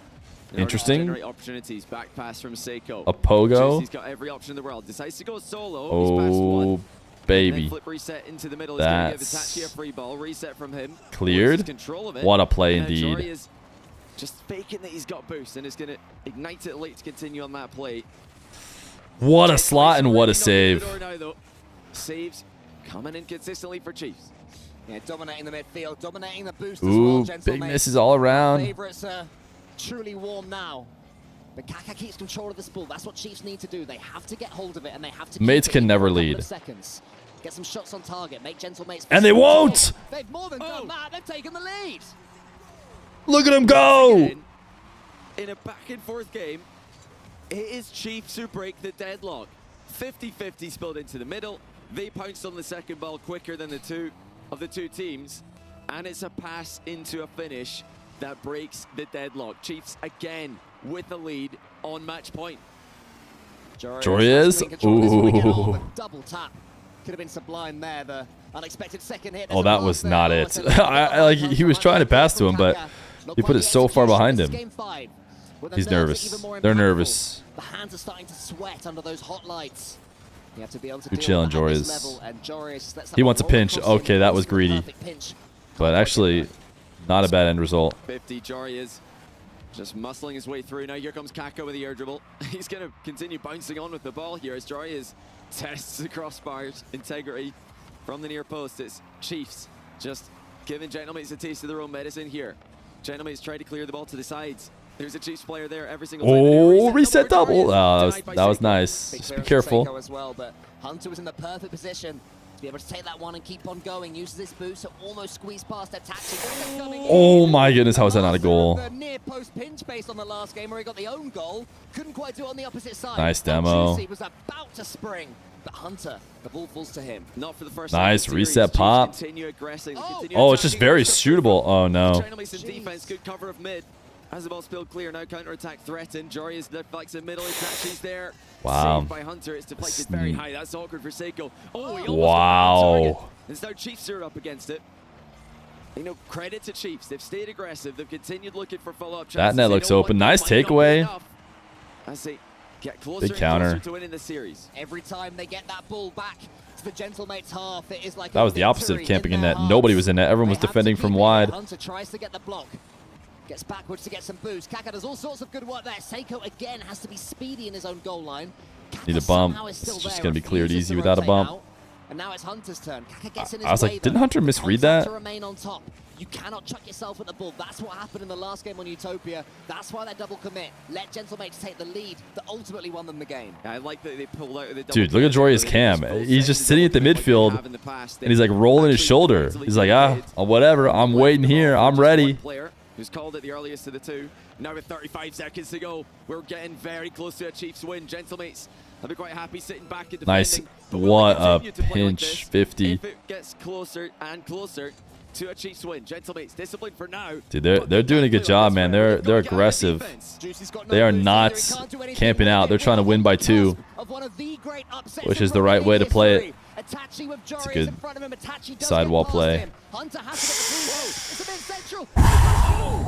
Interesting. Generate opportunities. Back pass from Seiko. A pogo. He's got every option in the world. Decides to go solo. Oh, he's passed one. Baby. Flip reset into the middle. That's It's give Itachi a free ball. Reset from him. Cleared. Control of it. What a play indeed. Is just faking that he's got boost and is going to ignite it late to continue on that play. What a slot and what a save. Saves coming in consistently for Chiefs. Yeah, dominating the midfield, dominating the boost Ooh, as well. big misses all around. Favorites are truly warm now. But Kaka keeps control of this ball. That's what Chiefs need to do. They have to get hold of it, and they have to. Mates can never lead. Seconds. Get some shots on target. Make Gentlemates. And they won't. They've more than done that. They've taken the lead. Look at him go. In a back and forth game, it is Chiefs who break the deadlock. 50-50 spilled into the middle. They pounced on the second ball quicker than the two teams, and it's a pass into a finish that breaks the deadlock. Chiefs again with the lead on match point. Jorias. Ooh. Double tap. Could have been sublime there. The unexpected second hit. Oh, that was not it. Like he was trying to pass to him, but he put it so far behind him. He's nervous. They're nervous. The hands are starting to sweat under those hot lights. You have to be able to Good chilling, Jorias. He wants a roll pinch. Okay, that was greedy. But actually, not a bad end result. 50, Jorias just muscling his way through. Now here comes Kaka with the air dribble. He's going to continue bouncing on with the ball here as Jorias tests the crossbar's integrity from the near post. It's Chiefs just giving Gentlemates a taste of their own medicine here. Gentlemates try to clear the ball to the sides. There's a Chiefs player there every single time. Oh, reset double. Oh, that was nice. Just be careful. As well, but Hunter was in the perfect position to be able to take that one and keep on going. Uses this boost to almost squeeze past Itachi. Oh my goodness, how is that not a goal? The near post pinch based on the last game where he got the own goal. Couldn't quite do it on the opposite side. Nice demo. Juicy was about to spring, but Hunter, the ball falls to him. Not for the first nice time reset pop. Oh, it's just very suitable. Oh no. Defense, good cover of mid. As the ball spilled clear, now counter-attack threatened. Jorias deflects in middle, Itachi's there. Wow. Saved by Hunter, it's deflected very high. That's awkward for Seiko. Oh, he wow. And now Chiefs are up against it. You know, credit to Chiefs. They've stayed aggressive. They've continued looking for follow-up chances. That net looks open. Nice takeaway. as they get closer Big counter. and closer to winning the series. Every time they get that ball back to the Gentlemate's half, it is like That was the opposite of camping in net. Nobody was in net. Everyone was defending from wide. Hunter tries to get the block. Gets backwards to get some boost. Kaka does all sorts of good work there. Seiko again has to be speedy in his own goal line. Need a bump. It's just going to be cleared easy without a bump. And now it's Hunter's turn. Kaka gets in his I was like, didn't Hunter misread that? To remain on top. You cannot chuck yourself at the ball. That's what happened in the last game on Utopia. That's why they double commit. Let Gentlemates take the lead that ultimately won them the game. I like that they pulled out of the Dude, look at Joria's cam. He's just sitting at the midfield, and he's like rolling his shoulder. He's like, whatever. I'm waiting here. I'm ready. Player who's called it the earliest of the two. Now with 35 seconds to go, we're getting very close to a Chiefs win. Gentlemates, I'll be quite happy sitting back and defending. Nice. What a pinch 50. If it gets closer and closer to a Chiefs win. Gentlemates disciplined for now. Dude, they're doing a good job, man. They're aggressive. They are not camping out. They're trying to win by 2, which is the right way to play it. It's a good sidewall play.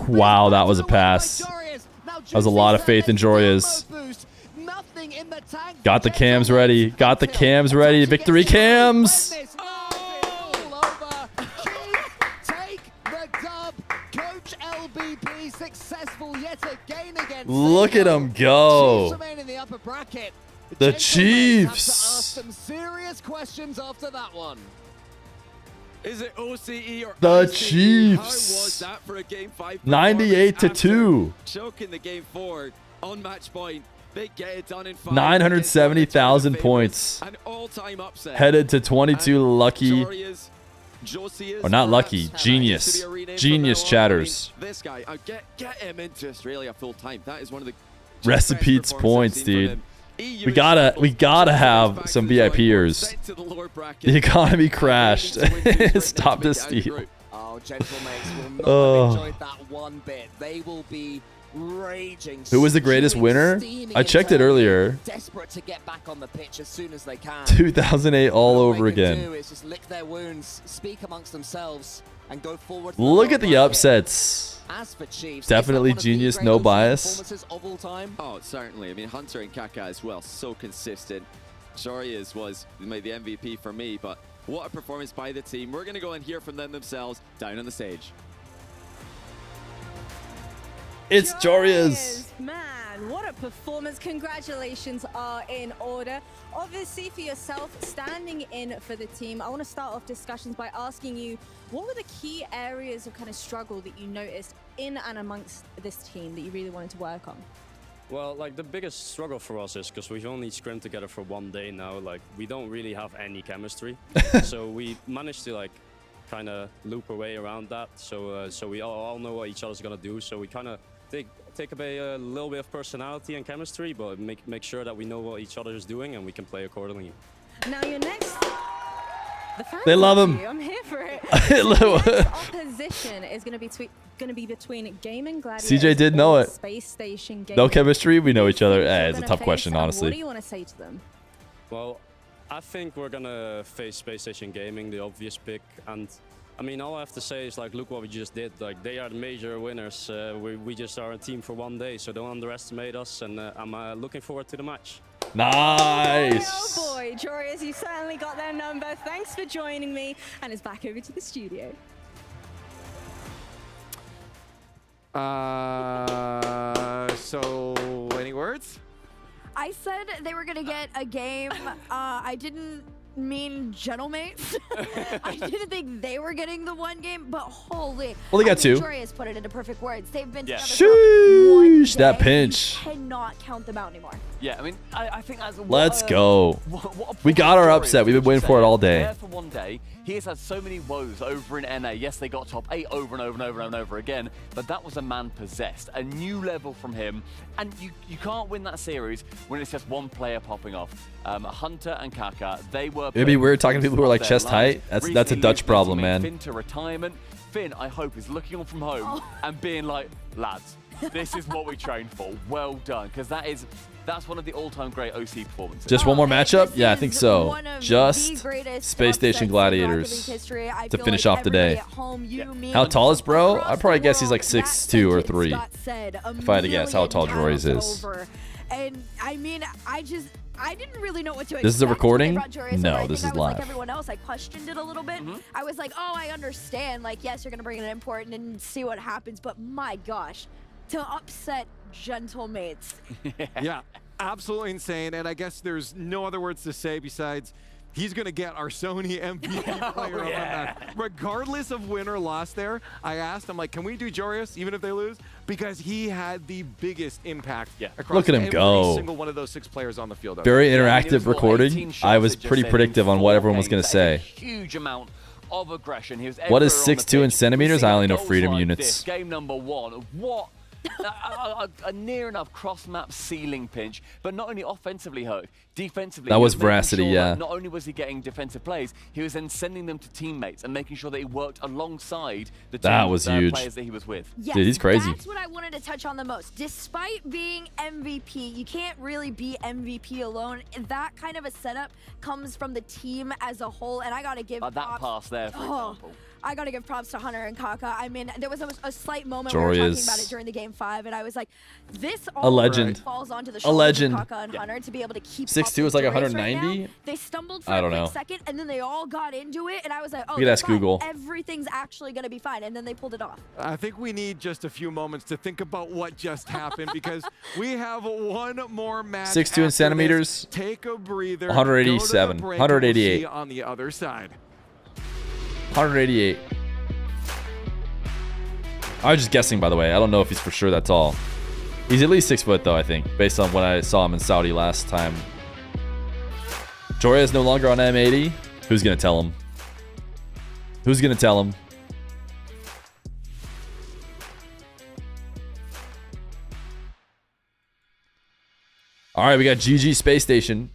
Wow, that was a pass. That was a lot of faith in Joria's. Got the cams ready. Got the cams ready. Victory cams. Look at them go. The Chiefs. Some serious questions after that one. Is it OCE or the ICE? Chiefs? How was that for a game 5? 98-2. Choking the game 4 on match point. They get it done in 5. 970,000 points. An all-time upset. Headed to 22 lucky. Or not lucky. Genius. Genius chatters. This guy, get him into Australia full time. That is one of the Recipe's points, dude. We gotta have some VIPers. The economy crashed. Stop this steal. Oh, Gentlemates will not have enjoyed that one bit. They will be raging. Who was the greatest winner? I checked it earlier. Desperate to get back on the pitch as soon as they can. 2008 all over again. Do is just lick their wounds, speak amongst themselves, and go forward. Look at the upsets. As for Chiefs, definitely genius, no bias. Oh, certainly. I mean, Hunter and Kaka as well, so consistent. Joria's was maybe the MVP for me, but what a performance by the team. We're going to go and hear from them themselves down on the stage. It's Joria's. Man, what a performance. Congratulations are in order. Obviously, for yourself, standing in for the team, I want to start off discussions by asking you, what were the key areas of kind of struggle that you noticed in and amongst this team that you really wanted to work on? Well, like the biggest struggle for us is because we've only scrimmed together for 1 day now, like we don't really have any chemistry. So we managed to like kind of loop our way around that. So we all know what each other's gonna do. So we kind of take a little bit of personality and chemistry, but make sure that we know what each other is doing and we can play accordingly. Now your next... They love him. I'm here for it. The next opposition is going to be between Gaimin Gladiators. CJ did know it. Space Station No chemistry. We know each other. It's a tough question, honestly. What do you want to say to them? Well, I think we're gonna face Space Station Gaming, the obvious pick, and I mean, all I have to say is like, look what we just did. Like, they are the major winners. We just are a team for 1 day, so don't underestimate us. And I'm looking forward to the match. Nice. Oh boy, Joria's, you certainly got their number. Thanks for joining me, and it's back over to the studio. So any words? I said they were gonna get a game. I didn't mean Gentlemates. I didn't think they were getting the 1 game, but holy. Well, they got 2. Joria's put it into perfect words. They've been together Sheesh, for 1 day. that pinch. You cannot count them out anymore. Yeah, I mean, I think that's... Let's go. We got our upset. We've been waiting for it all day. There for 1 day. He has had so many woes over in NA. Yes, they got top 8 over and over and over and over again, but that was a man possessed. A new level from him. And you can't win that series when it's just one player popping off. Hunter and Kaka, they were... Maybe we're talking to people who are like chest height. That's a Dutch problem, man. Finn to retirement. Finn, I hope, is looking on from home and being like, lads, this is what we trained for. Well done. Because that's one of the all-time great OC performances. Just one more matchup? Yeah, I think so. Just Space Station Gladiators to finish off the day. How tall is bro? I'd probably guess he's like 6'2" or 3. If I had to guess how tall Joria's is. And I mean, I didn't really know what to expect. This is a recording? When they brought Joreuz No, over. I this think is I was live. like everyone else. I questioned it a little bit. I was like, oh, I understand. Like, yes, you're going to bring an import and see what happens. But my gosh, to upset Gentlemates. Yeah, absolutely insane. And I guess there's no other words to say besides he's going to get our Sony MVP player of the match. Regardless of win or loss there, I asked, I'm like, can we do Joreuz even if they lose? Because he had the biggest impact across Look at him every go. single one of those 6 players on the field. Very interactive recording. I was pretty predictive on what everyone was going to say. Huge amount of aggression. He was What is everywhere on the 6'2" in pitch. centimeters? We've I seen only know goals freedom like units. this. Game number 1. What? a near enough cross-map ceiling pinch, but not only offensively hurt, defensively. That he was making veracity, sure yeah. that not only was he getting defensive plays, he was then sending them to teammates and making sure that he worked alongside the That team, was huge. players that he was with. Yes, Dude, he's crazy. That's what I wanted to touch on the most. Despite being MVP, you can't really be MVP alone. That kind of a setup comes from the team as a whole, and I gotta give That props. pass there, for example. I gotta give props to Hunter and Kaka. I mean, there was a slight moment Joreuz. we were talking about it during the game 5, and I was like, this A all legend. falls onto the A shoulders legend. of Kaka and Hunter to be able to keep 6'2" up is like with Joreuz right 190? now. They stumbled for I a don't quick know. second, and then they all got into it, and I was like, oh, You could they're ask fine. Google. Everything's actually gonna be fine, and then they pulled it off. I think we need just a few moments to think about what just happened because we have one more match. 6'2" in after this. centimeters. Take a breather. 187, Go to the break, 188. and we'll see you on the other side. 188. I was just guessing, by the way. I don't know if he's for sure that tall. He's at least 6 foot, though, I think, based on when I saw him in Saudi last time. Joreuz is no longer on M80. Who's going to tell him? Who's going to tell him? All right, we got GG Space Station.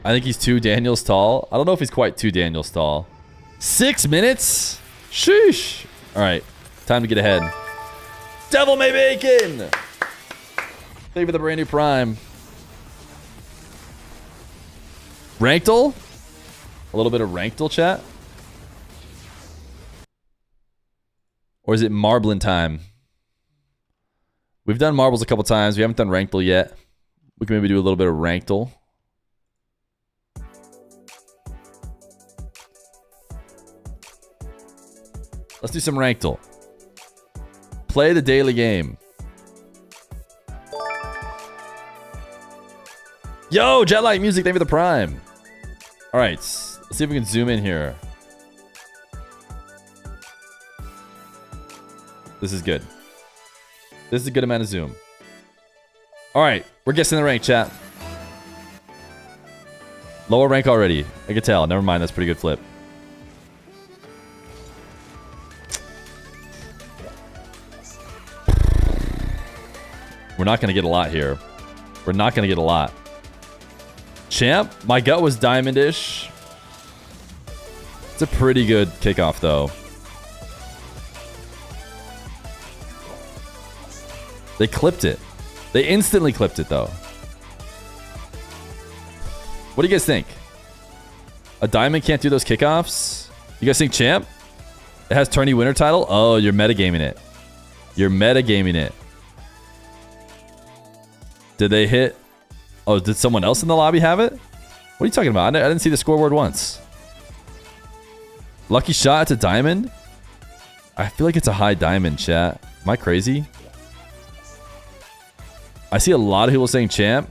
I think he's 2 Daniels tall. I don't know if he's quite 2 Daniels tall. 6 minutes? Sheesh. All right, time to get ahead. Devil May Bacon! Thank you for the brand new Prime. Rankle? A little bit of Rankle chat? Or is it Marblin time? We've done Marbles a couple times. We haven't done Rankle yet. We can maybe do a little bit of Rankle. Let's do some Rankle. Play the daily game. Yo, Jetlight Music, thank you for the Prime. All right, let's see if we can zoom in here. This is good. This is a good amount of zoom. All right, we're guessing the rank, chat. Lower rank already. I can tell. Never mind, that's a pretty good flip. We're not going to get a lot here. We're not going to get a lot. Champ, my gut was diamondish. It's a pretty good kickoff, though. They clipped it. They instantly clipped it, though. What do you guys think? A diamond can't do those kickoffs? You guys think champ? It has tourney winner title? Oh, you're metagaming it. You're metagaming it. Did they hit? Oh, did someone else in the lobby have it? What are you talking about? I didn't see the scoreboard once. Lucky shot, it's a diamond? I feel like it's a high diamond, chat. Am I crazy? I see a lot of people saying champ,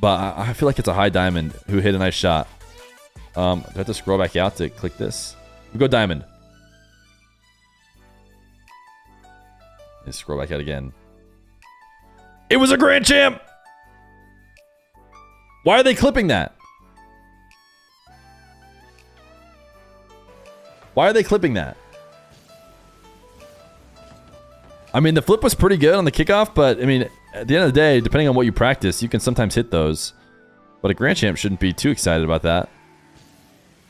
but I feel like it's a high diamond who hit a nice shot. Do I have to scroll back out to click this? We go diamond. Let's scroll back out again. It was a grand champ! Why are they clipping that? Why are they clipping that? I mean, the flip was pretty good on the kickoff, but I mean, at the end of the day, depending on what you practice, you can sometimes hit those. But a grand champ shouldn't be too excited about that.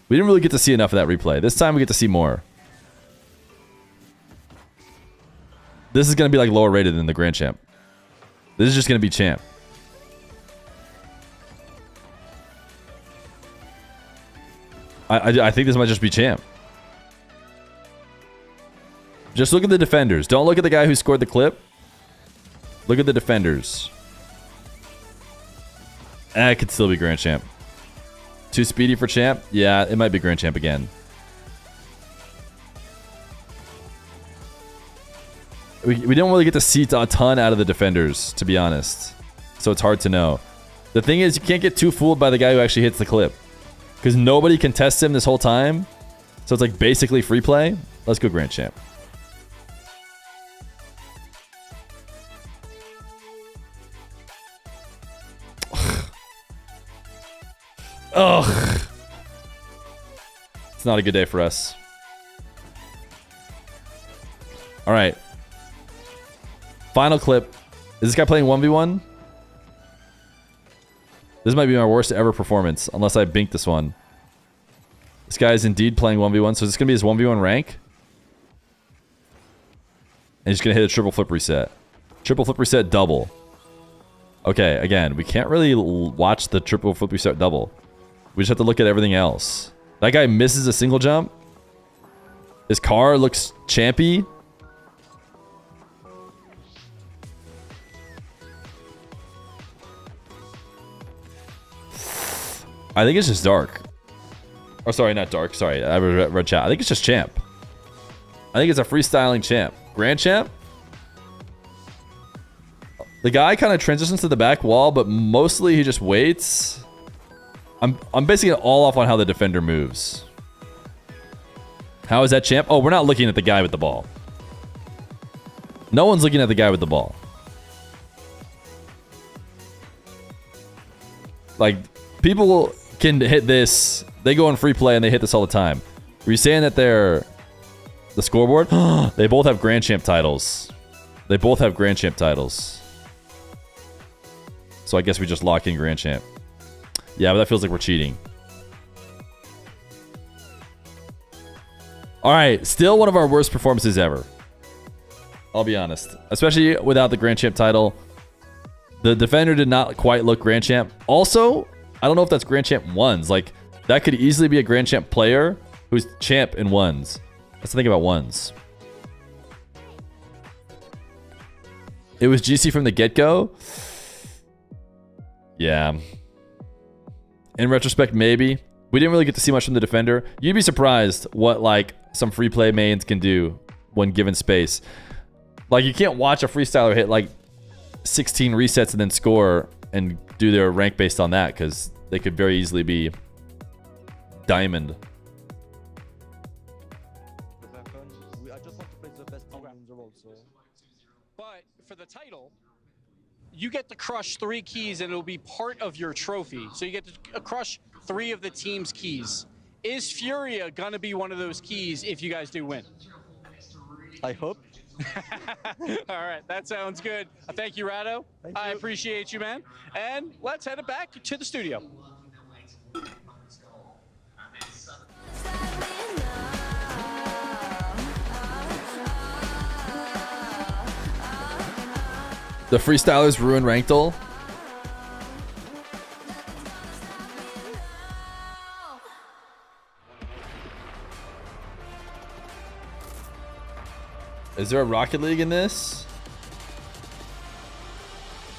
We didn't really get to see enough of that replay. This time we get to see more. This is going to be like lower rated than the grand champ. This is just going to be champ. I think this might just be champ. Just look at the defenders. Don't look at the guy who scored the clip. Look at the defenders. It could still be grand champ. Too speedy for champ? Yeah, it might be grand champ again. We don't really get to see a ton out of the defenders, to be honest. So it's hard to know. The thing is, you can't get too fooled by the guy who actually hits the clip. Because nobody can test him this whole time. So it's like basically free play. Let's go grand champ. Ugh. It's not a good day for us. All right. Final clip. Is this guy playing 1v1? This might be my worst ever performance, unless I bink this one. This guy is indeed playing 1v1, so is this going to be his 1v1 rank? And he's going to hit a triple flip reset. Triple flip reset double. Okay, again, we can't really watch the triple flip reset double. We just have to look at everything else. That guy misses a single jump. His car looks champy. I think it's just dark. Oh, sorry, not dark. Sorry, I read chat. I think it's just champ. I think it's a freestyling champ. Grand champ? The guy kind of transitions to the back wall, but mostly he just waits. I'm basing it all off on how the defender moves. How is that champ? Oh, we're not looking at the guy with the ball. No one's looking at the guy with the ball. Like, people can hit this. They go on free play and they hit this all the time. Were you saying that they're the scoreboard? They both have grand champ titles. They both have grand champ titles. So I guess we just lock in grand champ. Yeah, but that feels like we're cheating. All right, still one of our worst performances ever. I'll be honest. Especially without the grand champ title. The defender did not quite look grand champ. Also, I don't know if that's grand champ ones. Like, that could easily be a grand champ player who's champ in ones. That's the thing about ones. It was GC from the get-go. Yeah. In retrospect, maybe. We didn't really get to see much from the defender. You'd be surprised what, like, some free play mains can do when given space. Like, you can't watch a freestyler hit, like, 16 resets and then score and do their rank based on that, because they could very easily be diamond. But for the title, you get to crush 3 keys and it'll be part of your trophy. So you get to crush 3 of the team's keys. Is Furia gonna be one of those keys if you guys do win? I hope. All right, that sounds good. Thank you, Rado. I appreciate you, man. And let's head it back to the studio. The freestylers ruin Ranked-Ul. Is there a Rocket League in this?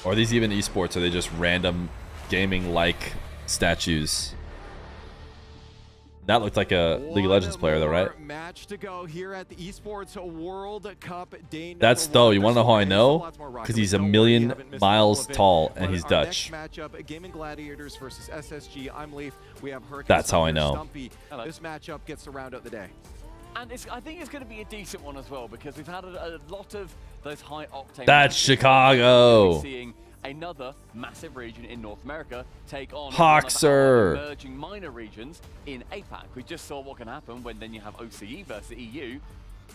Or are these even esports? Or are they just random gaming-like statues? That looked like a League of Legends player, though, right? Match to go here at the Esports World Cup day. That's though. You want to know how I know? Because he's a million miles tall and he's Dutch. Matchup: Gaimin Gladiators versus SSG. I'm Leaf. We have Hurricane. That's how I know. Stumpy. This matchup gets to round out the day. And I think it's going to be a decent one as well, because we've had a lot of those high octane. That's Chicago. Seeing another massive region in North America take on Hoxer. Emerging minor regions in APAC. We just saw what can happen when then you have OCE versus EU.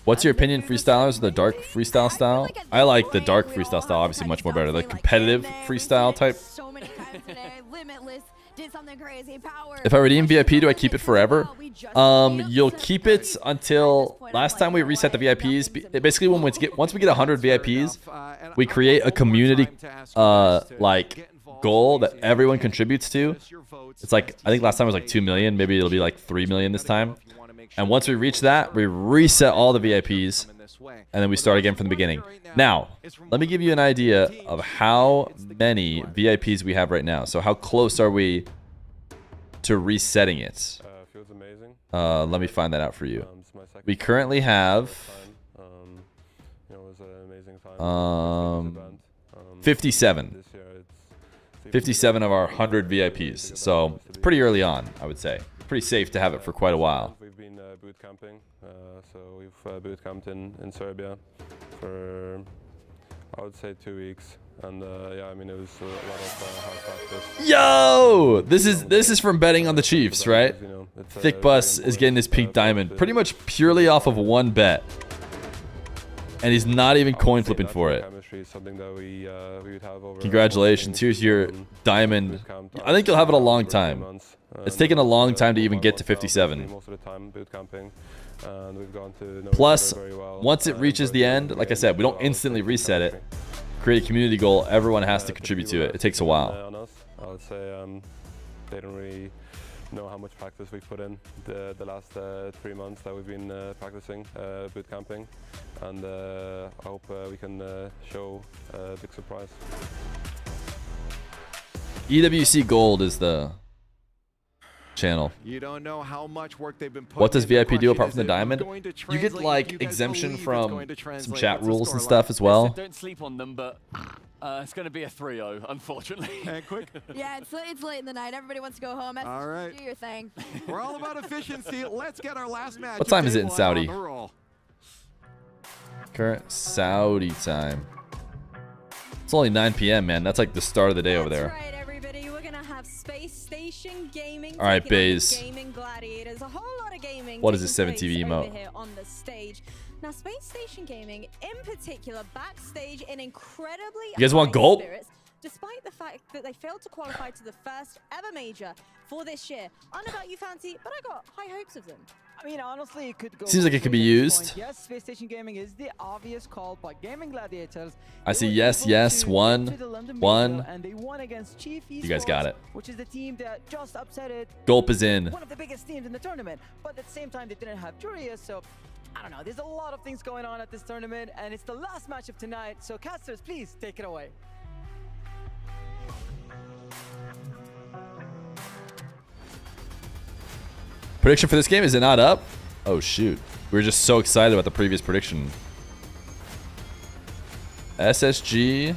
What's your opinion, freestylers, the dark freestyle style? I like the dark freestyle style, obviously much more better. The competitive freestyle type. So many times today, Limitless did something crazy. Power. If I redeem VIP, do I keep it forever? You'll keep it until last time we reset the VIPs. Basically, once we get 100 VIPs, we create a community like goal that everyone contributes to. It's like, I think last time it was like 2 million. Maybe it'll be like 3 million this time. And once we reach that, we reset all the VIPs, and then we start again from the beginning. Now, let me give you an idea of how many VIPs we have right now. So how close are we to resetting it? Feels amazing. Let me find that out for you. We currently have 57. 57 of our 100 VIPs. So it's pretty early on, I would say. Pretty safe to have it for quite a while. We've been boot camping, so we've boot camped in Serbia for, I would say, 2 weeks. And yeah, I mean, it was a lot of hard practice. Yo, this is from betting on the Chiefs, right? Thick Bus is getting his pink diamond pretty much purely off of one bet, and he's not even coin flipping for it. Congratulations! Here's your diamond. I think you'll have it a long time. It's taken a long time to even get to 57. Plus, once it reaches the end, like I said, we don't instantly reset it. Create a community goal. Everyone has to contribute to it. It takes a while. I would say they don't really know how much practice we've put in the last 3 months that we've been practicing boot camping, and I hope we can show a big surprise. EWC Gold is the channel. You don't know how much work they've been putting. What does VIP do apart from the Is it diamond? going to You get translate? like Do you guys exemption believe it's from going to some translate? chat What's the rules and scoreline? stuff as well. Don't sleep on them, but it's going to be a 3-0, unfortunately. And quick. Yeah, it's late in the night. Everybody wants to go home. All right. Do your thing. We're all about efficiency. Let's get our last match. What time is it in of day Saudi? one on the roll. Current Saudi time. It's only 9 p.m., man. That's like the start of the day over there. That's right, everybody. We're gonna have Space Station Gaming. All right, taking on the Baze. Gaimin Gladiators. A whole lot of gaming. What is this taking 7TV place over emote? here on the stage. Now, Space Station Gaming, in particular, backstage in incredibly You guys want high gulp? spirits, despite the fact that they failed to qualify to the first ever major for this year. I don't know about you, Fancy, but I got high hopes of them. I mean, honestly, it could go. Seems like it could be both ways at this used. point. Yes, Space Station Gaming is the obvious call, but Gaimin Gladiators. I see yes, yes, one. And they won against Chief Esports, You guys got it. which is the team that just upset it. Gulp is in. One of the biggest teams in the tournament, but at the same time, they didn't have Furia, so I don't know. There's a lot of things going on at this tournament, and it's the last match of tonight. So, casters, please take it away. Prediction for this game, is it not up? Oh shoot. We were just so excited about the previous prediction. SSG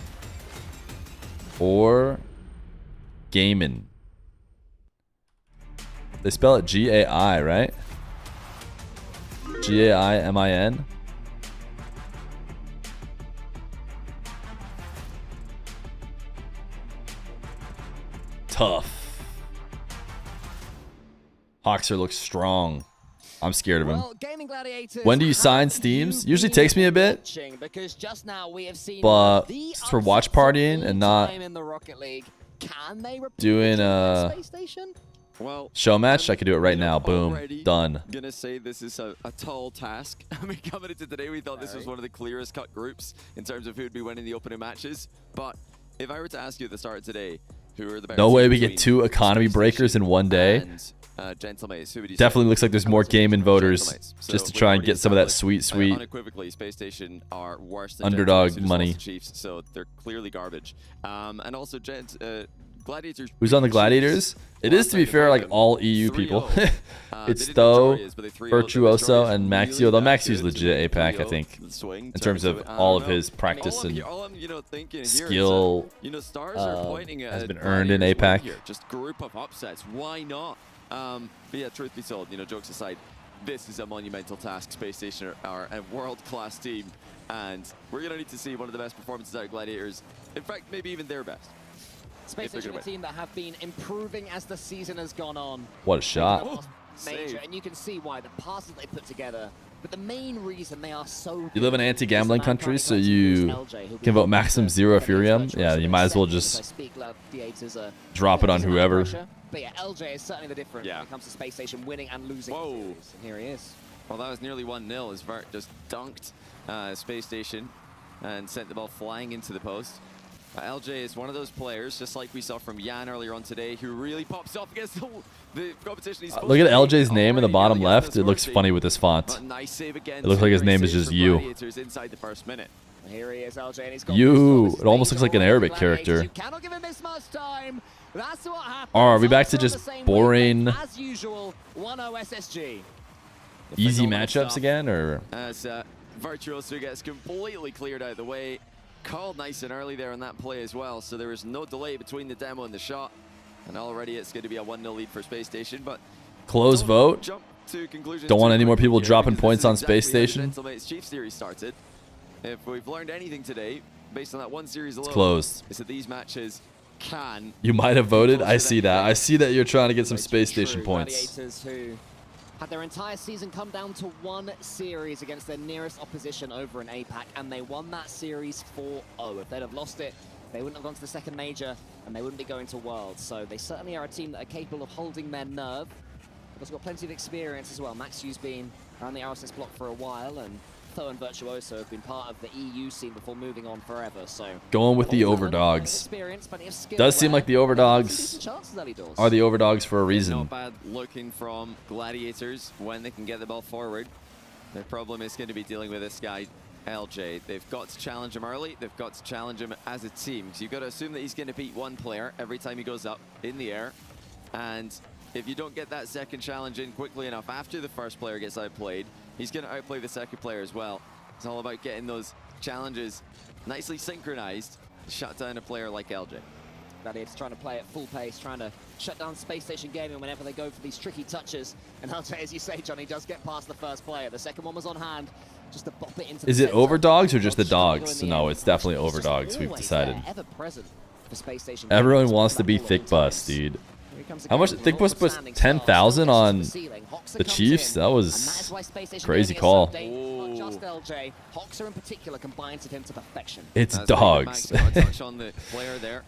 or Gaimin. They spell it G-A-I, right? G-A-I-M-I-N. Tough. Hoxer looks strong. I'm scared of him. Well, Gaimin Gladiators When do you sign Steams? Usually takes me a bit, because just now we have seen but the it's for watch partying and not time in the Rocket League. Can they repeat doing a Space Station? Well, show match. I could do it right now. Boom. Done. I'm gonna say this is a tall task. I mean, coming into today, we thought this was one of the clearest cut groups in terms of who'd be winning the opening matches. But if I were to ask you at the start of today, who are the better No way teams we get between 2 economy breakers in one day. Gentlemates, who would you Definitely say? looks like there's more Gaimin voters Gentlemates. just to we've try and already get some of that established, sweet unequivocally, Space Station are worse than underdog Gentlemates, who just money. lost to Chiefs, so they're clearly garbage. And also, Gladiators. Who's on the Gladiators? It is, to be fair, like all EU people. It's Stowe, Virtuoso, and Maxio. Though Maxio's legit APAC, I think, in terms of all of his practice and skill stars are pointing has at been earned in Gladiators APAC. here. Just group of upsets. Why not? But yeah, truth be told, jokes aside, this is a monumental task. Space Station are a world-class team, and we're going to need to see one of the best performances out of Gladiators. In fact, maybe even their best. Space Station, a team that have been improving as the season has gone on. What a shot. Major, and you can see why the passes they put together. But the main reason they are so You live in an anti-gambling country, so you can vote maximum 0 Furium. Yeah, you might as well just drop it on whoever. But yeah, LJ is certainly the difference when it comes to Space Station winning and losing. Whoa. And here he is. Well, that was nearly 1-0 as Vert just dunked Space Station and sent the ball flying into the post. LJ is one of those players, just like we saw from Jan earlier on today, who really pops up against the competition. He's Look at LJ's name in the bottom left. It looks funny with this font. Nice save again. It looks like his name is just you. Inside the first minute. Here he is, LJ, and he's got You. It almost looks like an Arabic character. You cannot give him this much time. That's what happens. Or are we back to just boring, as usual, 1-0 SSG. easy matchups again, or? As Virtuoso gets completely cleared out of the way. Called nice and early there on that play as well, so there is no delay between the demo and the shot. And already it's going to be a 1-0 lead for Space Station, but Close vote. Don't want any more people dropping points on Space Station. Chief series started. If we've learned anything today, based on that one series alone, closed. Is that these matches can. You might have voted. I see that. I see that you're trying to get some Space Station points. Gladiators who had their entire season come down to one series against their nearest opposition over in APAC, and they won that series 4-0. If they'd have lost it, they wouldn't have gone to the second major, and they wouldn't be going to Worlds. So they certainly are a team that are capable of holding their nerve. They've also got plenty of experience as well. Maxu's been around the RSS block for a while, and Tho and Virtuoso have been part of the EU scene before moving on forever. So Going with the overdogs. Does seem like the overdogs are the overdogs for a reason. Not bad looking from Gladiators when they can get the ball forward. Their problem is going to be dealing with this guy, LJ. They've got to challenge him early. They've got to challenge him as a team. So you've got to assume that he's going to beat one player every time he goes up in the air. And if you don't get that second challenge in quickly enough after the first player gets outplayed, he's going to outplay the second player as well. It's all about getting those challenges nicely synchronized to shut down a player like LJ. Gladiators trying to play at full pace, trying to shut down Space Station Gaming whenever they go for these tricky touches. And LJ, as you say, Johnny, does get past the first player. The second one was on hand, just to bop it into Is the it overdogs or just the dogs? No, it's definitely overdogs. We've decided. Ever present for Space Station. Everyone wants to be Thick Bus, dude. How much? Thick Bus puts 10,000 on the Chiefs? That was a crazy call. Just LJ, Hoxer in particular combines with him to perfection. It's dogs. Touch on the player there.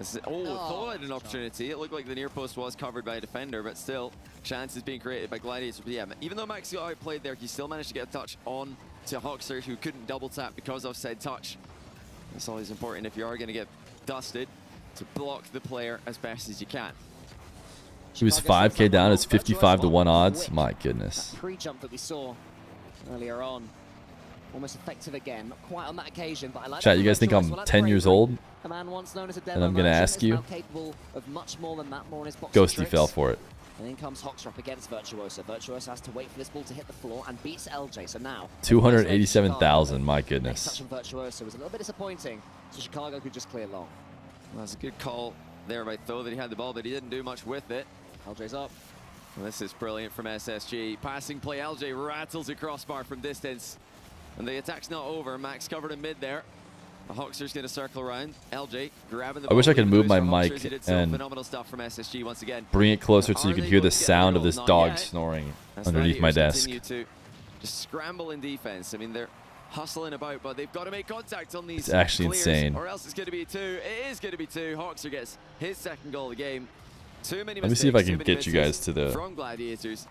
Thought had an opportunity. It looked like the near post was covered by a defender, but still, chances being created by Gladiators. But yeah, even though Max got outplayed there, he still managed to get a touch on to Hoxer, who couldn't double tap because of said touch. It's always important if you are going to get dusted to block the player as best as you can. He was 5K down. It's 55 to 1 odds. My goodness. Pre-jump that we saw earlier on, almost effective again. Not quite on that occasion, but I like. Chat, you guys think I'm 10 years old? The man once known as a And I'm gonna ask you. Capable of much more than that, more in his Ghosty fell for it. And in comes Hoxer up against Virtuoso. Virtuoso has to wait for this ball to hit the floor and beats LJ. So now 287,000. My next goodness. touch from Virtuoso was a little bit disappointing. So Chicago could just clear long. Well, that's a good call there by Tho that he had the ball, but he didn't do much with it. LJ's up. Well, this is brilliant from SSG. Passing play, LJ rattles a crossbar from distance. And the attack's not over. Max covered in mid there. The Hoxer's going to circle around. LJ grabbing the ball. I wish I could move my mic and phenomenal stuff from SSG once again. bring it closer so you can hear the sound of this dog snoring underneath my desk. Continue to just scramble in defense. I mean, they're hustling about, but they've got to make contact on these. It's actually clears, insane. Or else it's going to be 2. It is going to be 2. Hoxer gets his second goal of the game. Too many mistakes. Let me see if I can get you guys to the. From Gladiators.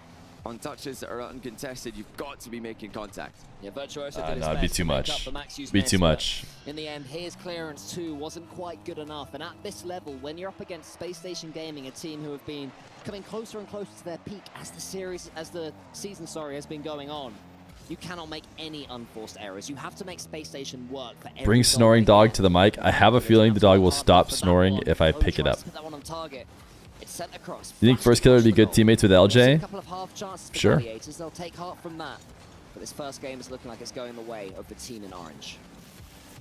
On touches that are uncontested, you've got to be making contact. Yeah, Virtuoso did his no, it'd be best too to make much. up for Maxu's Be miss, too but much. In the end, his clearance too wasn't quite good enough. And at this level, when you're up against Space Station Gaming, a team who have been coming closer and closer to their peak as the season has been going on, you cannot make any unforced errors. You have to make Space Station work for every Bring snoring dog to the mic. I have a feeling the dog will stop snoring if I pick it up. Put that one on target. It's sent across. You think first killer would be good teammates with LJ? A couple of half chances for Sure. Gladiators. They'll take heart from that. But this first game is looking like it's going the way of the team in orange.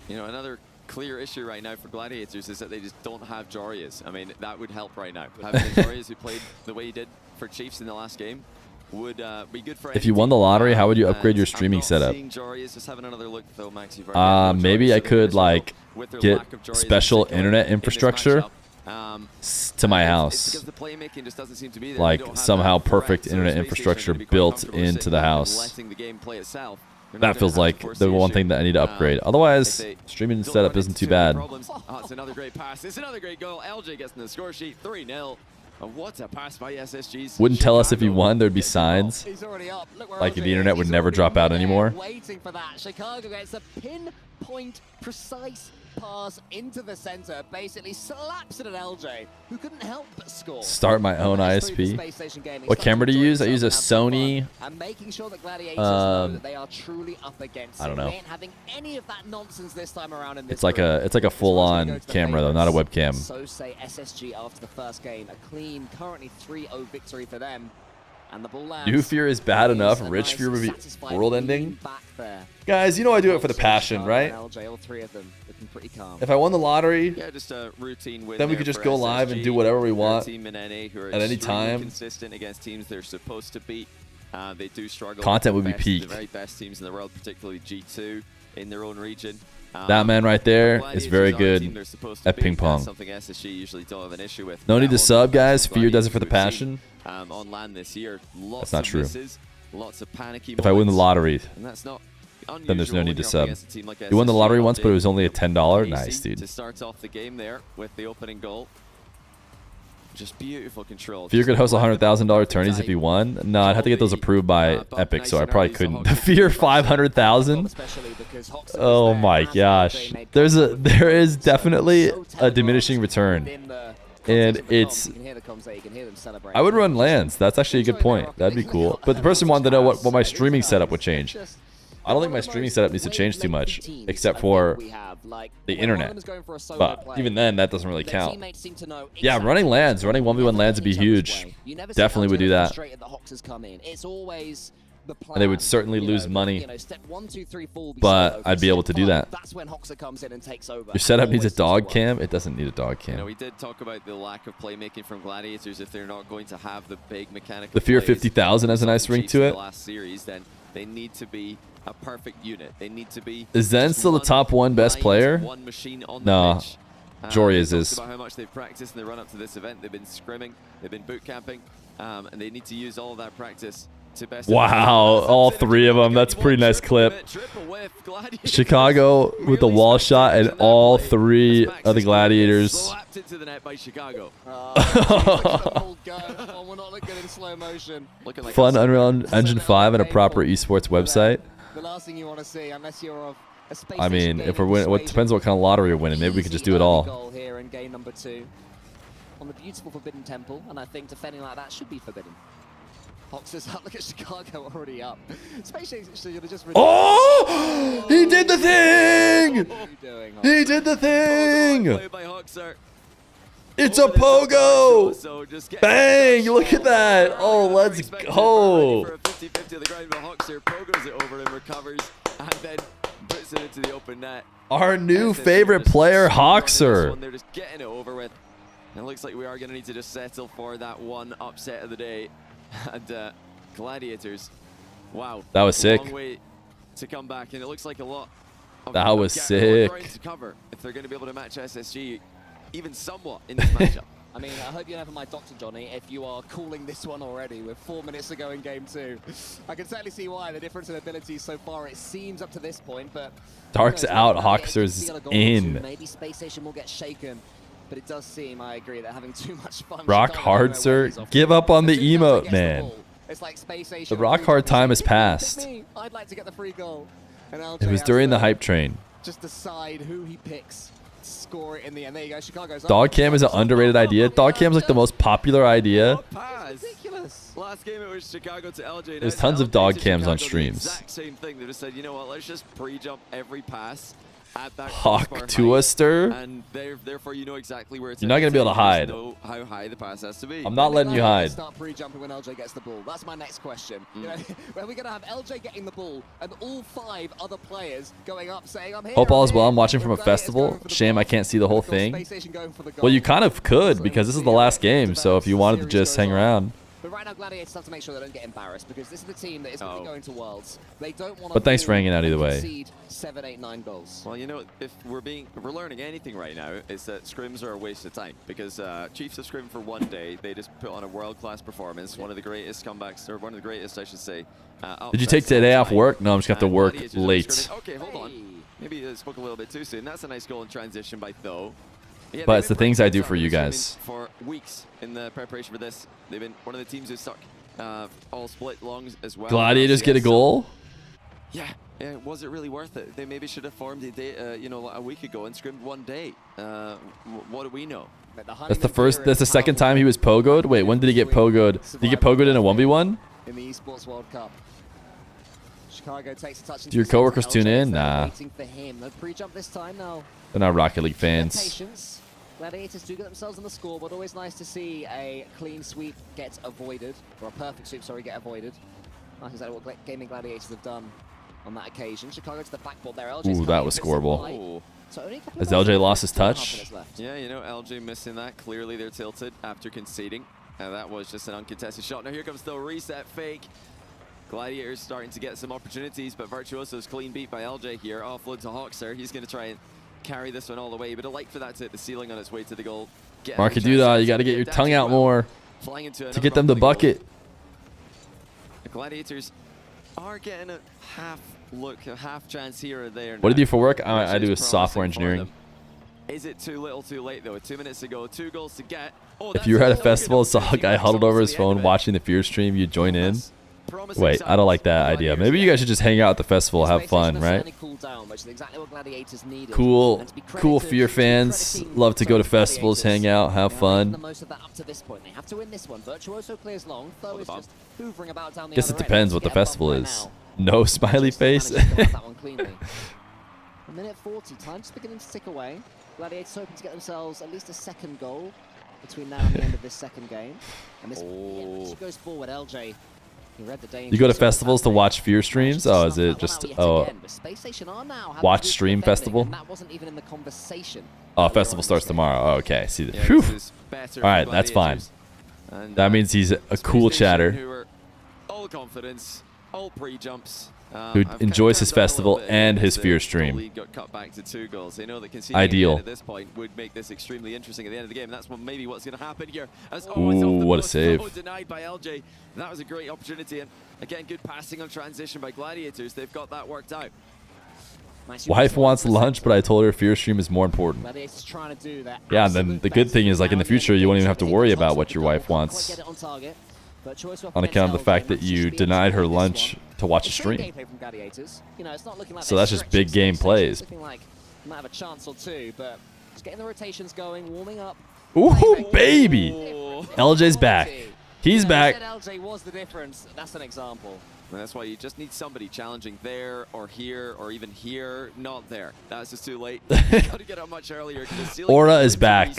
You know, another clear issue right now for Gladiators is that they just don't have Jorias. I mean, that would help right now. Having Jorias who played the way he did for Chiefs in the last game would be good for. If you won the lottery, how would you upgrade your streaming setup? Just having another look though, Max. Maybe I could like get special internet infrastructure to my house, like somehow perfect internet infrastructure built into the house. That feels like the one thing that I need to upgrade. Otherwise, streaming setup isn't too bad. Oh, it's another great pass. It's another great goal. LJ gets in the score sheet, 3-0. What a pass by SSG's. Wouldn't tell us if he won. There'd be signs. Like the internet would never drop out anymore. Waiting for that. Chicago gets a pinpoint precise pass into the center, basically slaps it at LJ, who couldn't help but score. Start my own ISP. What camera to use? I use a Sony. And making sure that Gladiators know that they are truly up against I don't it. know. They ain't having any of that nonsense this time around in this It's like a full-on camera though, not a webcam. So say SSG after the first game, a clean, currently 3-0 victory for them. And the ball lands. New Fear is bad enough. Rich Fear would be world-ending. Guys, you know I do it for the passion, right? LJ, all three of them looking pretty calm. If I won the lottery, Yeah, just a routine win then we there could just for go live and SSG. do whatever we They're a want team in NA who are at any extremely time. consistent against teams they're supposed to beat. They do struggle. Content with would be the peak. The very best teams in the world, particularly G2 in their own region. That man right there is very Gladiators are a team good they're supposed to at beat. ping That's pong. something SSG usually don't have an issue with. No need to That sub, one, guys. Fear does it for the Gladiators we've passion. seen, on land this year. Lots That's not of true. misses, lots of panicky If I win the moments, lottery, and that's not then there's no unusual need when to you're up sub. against a team like You won the SSG lottery all once, day. but it was only a $10. Easy Nice, dude. To start off the game there with the opening goal. Just beautiful control. Fear could host $100,000 tourneys if he won. No, I'd have to get those approved by Epic, so I probably couldn't. The Fear 500,000. Oh my gosh, there is definitely a diminishing return, and it's. I would run lands. That's actually a good point. That'd be cool. But the person wanted to know what my streaming setup would change. I don't think my streaming setup needs to change too much, except for the internet. But even then, that doesn't really count. Yeah, running 1v1 lands would be huge. Definitely would do that. And they would certainly lose money, but I'd be able to do that. Your setup needs a dog cam? It doesn't need a dog cam. We did talk about the lack of playmaking from Gladiators. If they're not going to have the big mechanical The Fear plays 50,000 has a nice ring to in it. the last series, then they need to be a perfect unit. They need to be. Is Zen still the top one best player? One machine on the No. pitch. Jory They is talked this. about how much they've practiced in the run up to this event. They've been scrimming, they've been boot camping, and they need to use all of that practice to best. Wow, all three of them. That's a pretty nice clip. Chicago with the wall shot, and all three of the Gladiators. Slapped into the net by Chicago. Fun Unreal Engine 5 and a proper esports website. The last thing you want to see, unless you're of a space I mean, if we're winning, what depends what kind of lottery we're winning. Maybe we could just do it all. Goal here in game number 2 on the beautiful Forbidden Temple, and I think defending like that should be forbidden. Hoxers up, look at Chicago already up. Space Station should have just. Oh! He did the thing! He did the thing! It's a pogo! Bang! Look at that! Oh, let's go! Pogos it over and recovers, and then puts it into the open net. Our new favorite player, Hoxer. They're just getting it over with. And it looks like we are going to need to just settle for that one upset of the day. And Gladiators, wow. That was sick. Long way to come back, and it looks like a lot of That was ground sick. to cover if they're going to be able to match SSG even somewhat in this matchup. I mean, I hope you never mind Dr. Johnny if you are calling this one already with 4 minutes to go in game 2. I can certainly see why. The difference in abilities so far, it seems up to this point, but Dark's out, Hoxer's in. Maybe Space Station will get shaken, but it does seem, I agree, they're having too much fun. Rock hard, sir. Give up on the emote, man. It's like Space The Station rock hard time has passed. I'd like to get the free goal. And LJ It was has during the to hype train. just decide who he picks. Score it in the end. There you go. Chicago's up. Dog cam is an underrated idea. Dog cam's like the most popular idea. Ridiculous. Last game it was Chicago to LJ. There's tons of dog cams on streams. Exact same thing. They just said, you know what, let's just pre-jump every pass at that Hawk crossbar to height, a stir. and therefore you know exactly where it's. You're not gonna be able to hide. Know how high the pass has to be. I'm not letting you hide. Start pre-jumping when LJ gets the ball. That's my next question. You know, where we're gonna have LJ getting the ball and all 5 other players going up saying, "I'm here." Hope all is well. I'm here." watching from a festival. Shame I can't see the whole thing. Space Station going for the goal. Well, you kind of could because this is the last game. So if you wanted to just hang around. But right now, Gladiators have to make sure they don't get embarrassed because this is the team that is going to be going to Worlds. They don't want to. But thanks for hanging out either way. Concede 7, 8, 9 goals. Well, you know, if we're learning anything right now, it's that scrims are a waste of time because Chiefs have scrimmed for 1 day. They just put on a world-class performance, one of the greatest comebacks, or one of the greatest, I should say. Did you take today off work? No, I'm just gonna have to work late. Okay, hold on. Maybe I spoke a little bit too soon. That's a nice goal in transition by Tho. Yeah, But it's the things I do for you guys. For weeks in the preparation for this, they've been one of the teams who stuck all split longs as well. Gladiators get a goal. yeah, was it really worth it? They maybe should have formed a day, you know, a week ago and scrimmed one day. What do we know? That's the second time he was pogoed. Wait, when did he get pogoed? Did he get pogoed in a 1v1? In the Esports World Cup. Chicago takes a touch. Do your coworkers tune in? Nah. Waiting for him. The pre-jump this time now. They're not Rocket League fans. Patience. Gladiators do get themselves on the score, but always nice to see a clean sweep get avoided, or a perfect sweep, sorry, get avoided. That's exactly what Gaimin Gladiators have done on that occasion. Chicago to the backboard there. Ooh, that was scoreable. So only a couple Has of LJ lost his touch? Yeah, you know, LJ missing that. Clearly they're tilted after conceding. That was just an uncontested shot. Now here comes the reset fake. Gladiators starting to get some opportunities, but Virtuoso's clean beat by LJ here. Offload to Hoxer. He's going to try and carry this one all the way, but I'd like for that to hit the ceiling on its way to the goal. Marky Duda, you got to get your tongue out more to get them the bucket. The Gladiators are getting a half look, a half chance here or there. What do you do for work? I do software engineering. Is it too little too late though? 2 minutes to go, 2 goals to get. Oh, if you were at a festival, saw a guy huddled over his phone watching the Fear stream, you'd join in? Wait, I don't like that idea. Maybe you guys should just hang out at the festival, have fun, right? Cool Fear fans love to go to festivals, hang out, have fun. Guess it depends what the festival is. No smiley face. A minute 40, time just beginning to tick away. Gladiators hoping to get themselves at least a second goal between now and the end of this second game. And this goes forward, LJ. You go to festivals to watch Fear streams? Oh, is it just watch stream festival? Oh, festival starts tomorrow. Oh, okay, see the. Whew. All right, that's fine. That means he's a cool chatter All confidence, all pre-jumps. who enjoys his festival and his Fear stream. Ideal. At this point would make this extremely interesting at the end of the game. That's maybe what's going to happen here. Ooh, what a save. Denied by LJ. That was a great opportunity, and again, good passing on transition by Gladiators. They've got that worked out. Wife wants lunch, but I told her Fear stream is more important. Yeah, and then the good thing is, like, in the future, you won't even have to worry about what your wife wants on account of the fact that you denied her lunch to watch a stream. So that's just big game plays. Ooh, baby! LJ's back. He's back. LJ was the difference. That's an example. And that's why you just need somebody challenging there or here or even here. Not there. That's just too late. You got to get up much earlier. Aura is back.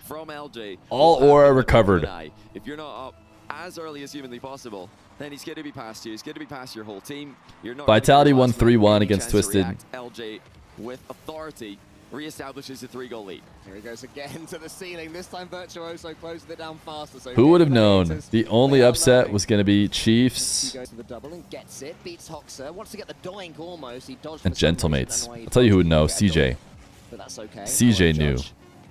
From LJ. All Aura recovered. If you're not up as early as humanly possible, then he's going to be past you. He's going to be past your whole team. You're not Vitality won 3-1 against Twisted. LJ with authority reestablishes a 3-goal lead. Here he goes again to the ceiling. This time Virtuoso closes it down faster. So who would have known? The only upset was going to be Chiefs he goes to the double and gets it. Beats Hoxer. Wants to get the doink almost. He dodged and Gentlemates. I'll tell you who would know. CJ. But that's okay. CJ knew.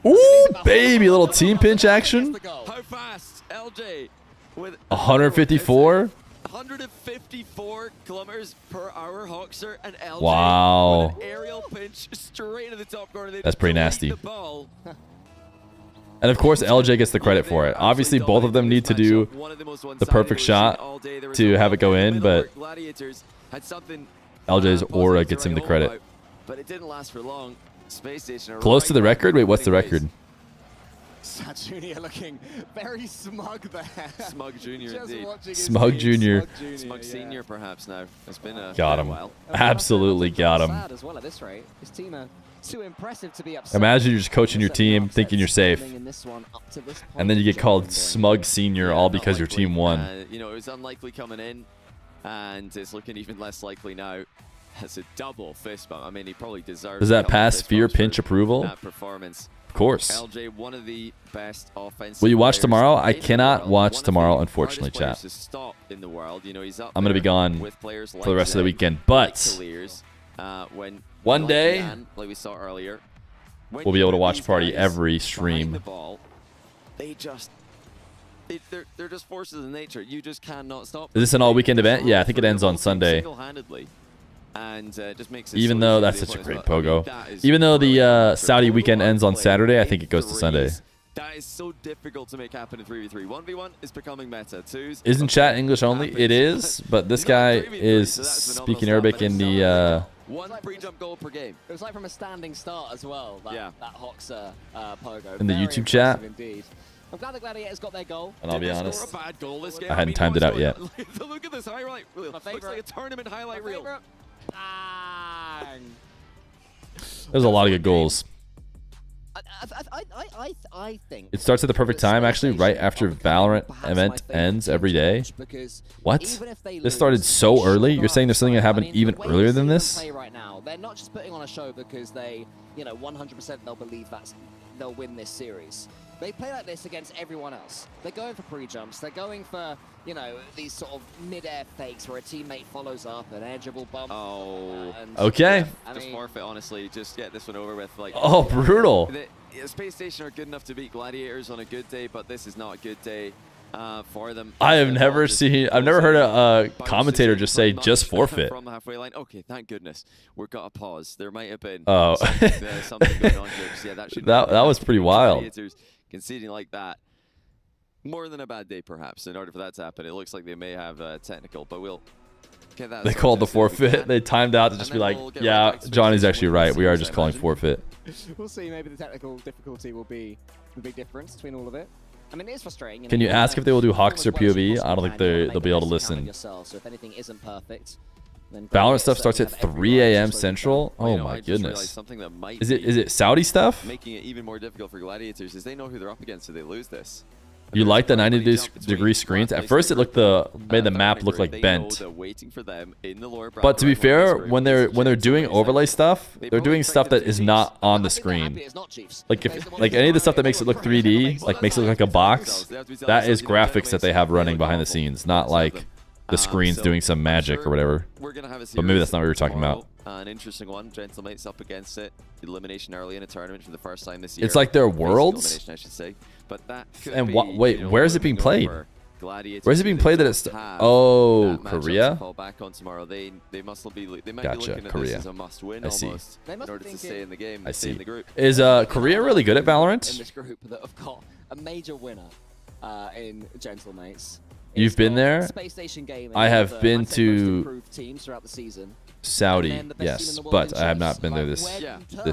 Ooh, baby, little team pinch action. How fast? LJ with 154. 154 kilometers per hour. Hoxer and LJ. Wow. With an aerial pinch straight into the top corner. That's pretty nasty. And of course, LJ gets the credit for it. Obviously, both of them need to do the perfect shot to have it go in, but LJ's aura gets him the credit. But it didn't last for long. Space Station Close to the record? Wait, what's the record? Junior looking very smug there. Smug Junior indeed. Smug Junior. Smug Senior perhaps now. It's been a got him. while. Absolutely got him. As well at this rate. His team are too impressive to be upset. Imagine you're just coaching your team, thinking you're safe, and then you get called Smug Senior all because your team won. You know, it was unlikely coming in, and it's looking even less likely now. It's a double fist bump. I mean, he probably deserves. Does that pass Fear pinch approval? That performance. Of course. LJ, one of the best offensive. Will you watch tomorrow? I cannot watch tomorrow, unfortunately, chat. In the world. You know, he's up I'm going to be gone for the rest of the weekend, but one day like we saw earlier, we'll be able to watch Party every stream. They're just forces of nature. You just cannot stop. Is this an all-weekend event? Yeah, I think it ends on Sunday. Single-handedly. And just makes it even though that's such a great pogo. Even though the Saudi weekend ends on Saturday, I think it goes to Sunday. That is so difficult to make happen in 3v3. 1v1 is becoming meta. 2s. Isn't chat English only? It is, but this guy is speaking Arabic in the. One pre-jump goal per game. It was like from a standing start as well. That Hoxer pogo. In the Very YouTube chat. indeed. I'm glad the Gladiators got their goal. And I'll be honest, Score a bad goal this game. I hadn't timed it out yet. Look at this highlight reel. Looks like a tournament highlight reel. There's a lot of good goals. I think It starts at the perfect time, actually, right after Valorant event ends every day. What? This started so early? You're saying there's something that happened even earlier than this? Right now, they're not just putting on a show because they, 100% they'll believe they'll win this series. They play like this against everyone else. They're going for pre-jumps. They're going for, these sort of mid-air fakes where a teammate follows up, an edgeable bump. Oh. Okay. Just forfeit, honestly. Just get this one over with. Like. Oh, brutal. The Space Station are good enough to beat Gladiators on a good day, but this is not a good day for them. I've never heard a commentator just say just forfeit. From the halfway line. Okay, thank goodness. We've got a pause. There might have been something going on here. Yeah, that was pretty wild. Gladiators conceding like that. More than a bad day, perhaps. In order for that to happen, it looks like they may have technical, but we'll get that. They called the forfeit. They timed out to just be like, yeah, Johnny's actually right. We are just calling forfeit. We'll see. Maybe the technical difficulty will be the big difference between all of it. I mean, it is frustrating. Can you ask if they will do Hawks or POV? I don't think they'll be able to listen. So if anything isn't perfect, Valorant stuff starts at 3 a.m. Central. Oh my goodness. Is it Saudi stuff? Making it even more difficult for Gladiators is they know who they're up against if they lose this. You like the 90-degree screens? At first, it made the map look like bent. But to be fair, when they're doing overlay stuff, they're doing stuff that is not on the screen. Like any of the stuff that makes it look 3D, like makes it look like a box, that is graphics that they have running behind the scenes, not like the screen's doing some magic or whatever. But maybe that's not what you were talking about. An interesting one. Gentlemates up against it. Elimination early in a tournament for the first time this year. It's like their worlds. Elimination, I should say. But that and wait, where is it being played? Where is it being played? That it's Korea. Fall back on tomorrow. They must be. They might Gotcha, be looking at Korea. this as a must-win I see. almost in order to stay in the game. I stay see. in the group. Is Korea really good at Valorant? In this group that have got a major winner in Gentlemates. You've been there? Space Station Gaming, I have been to improved teams throughout the season. Saudi, yes, but I have not been there this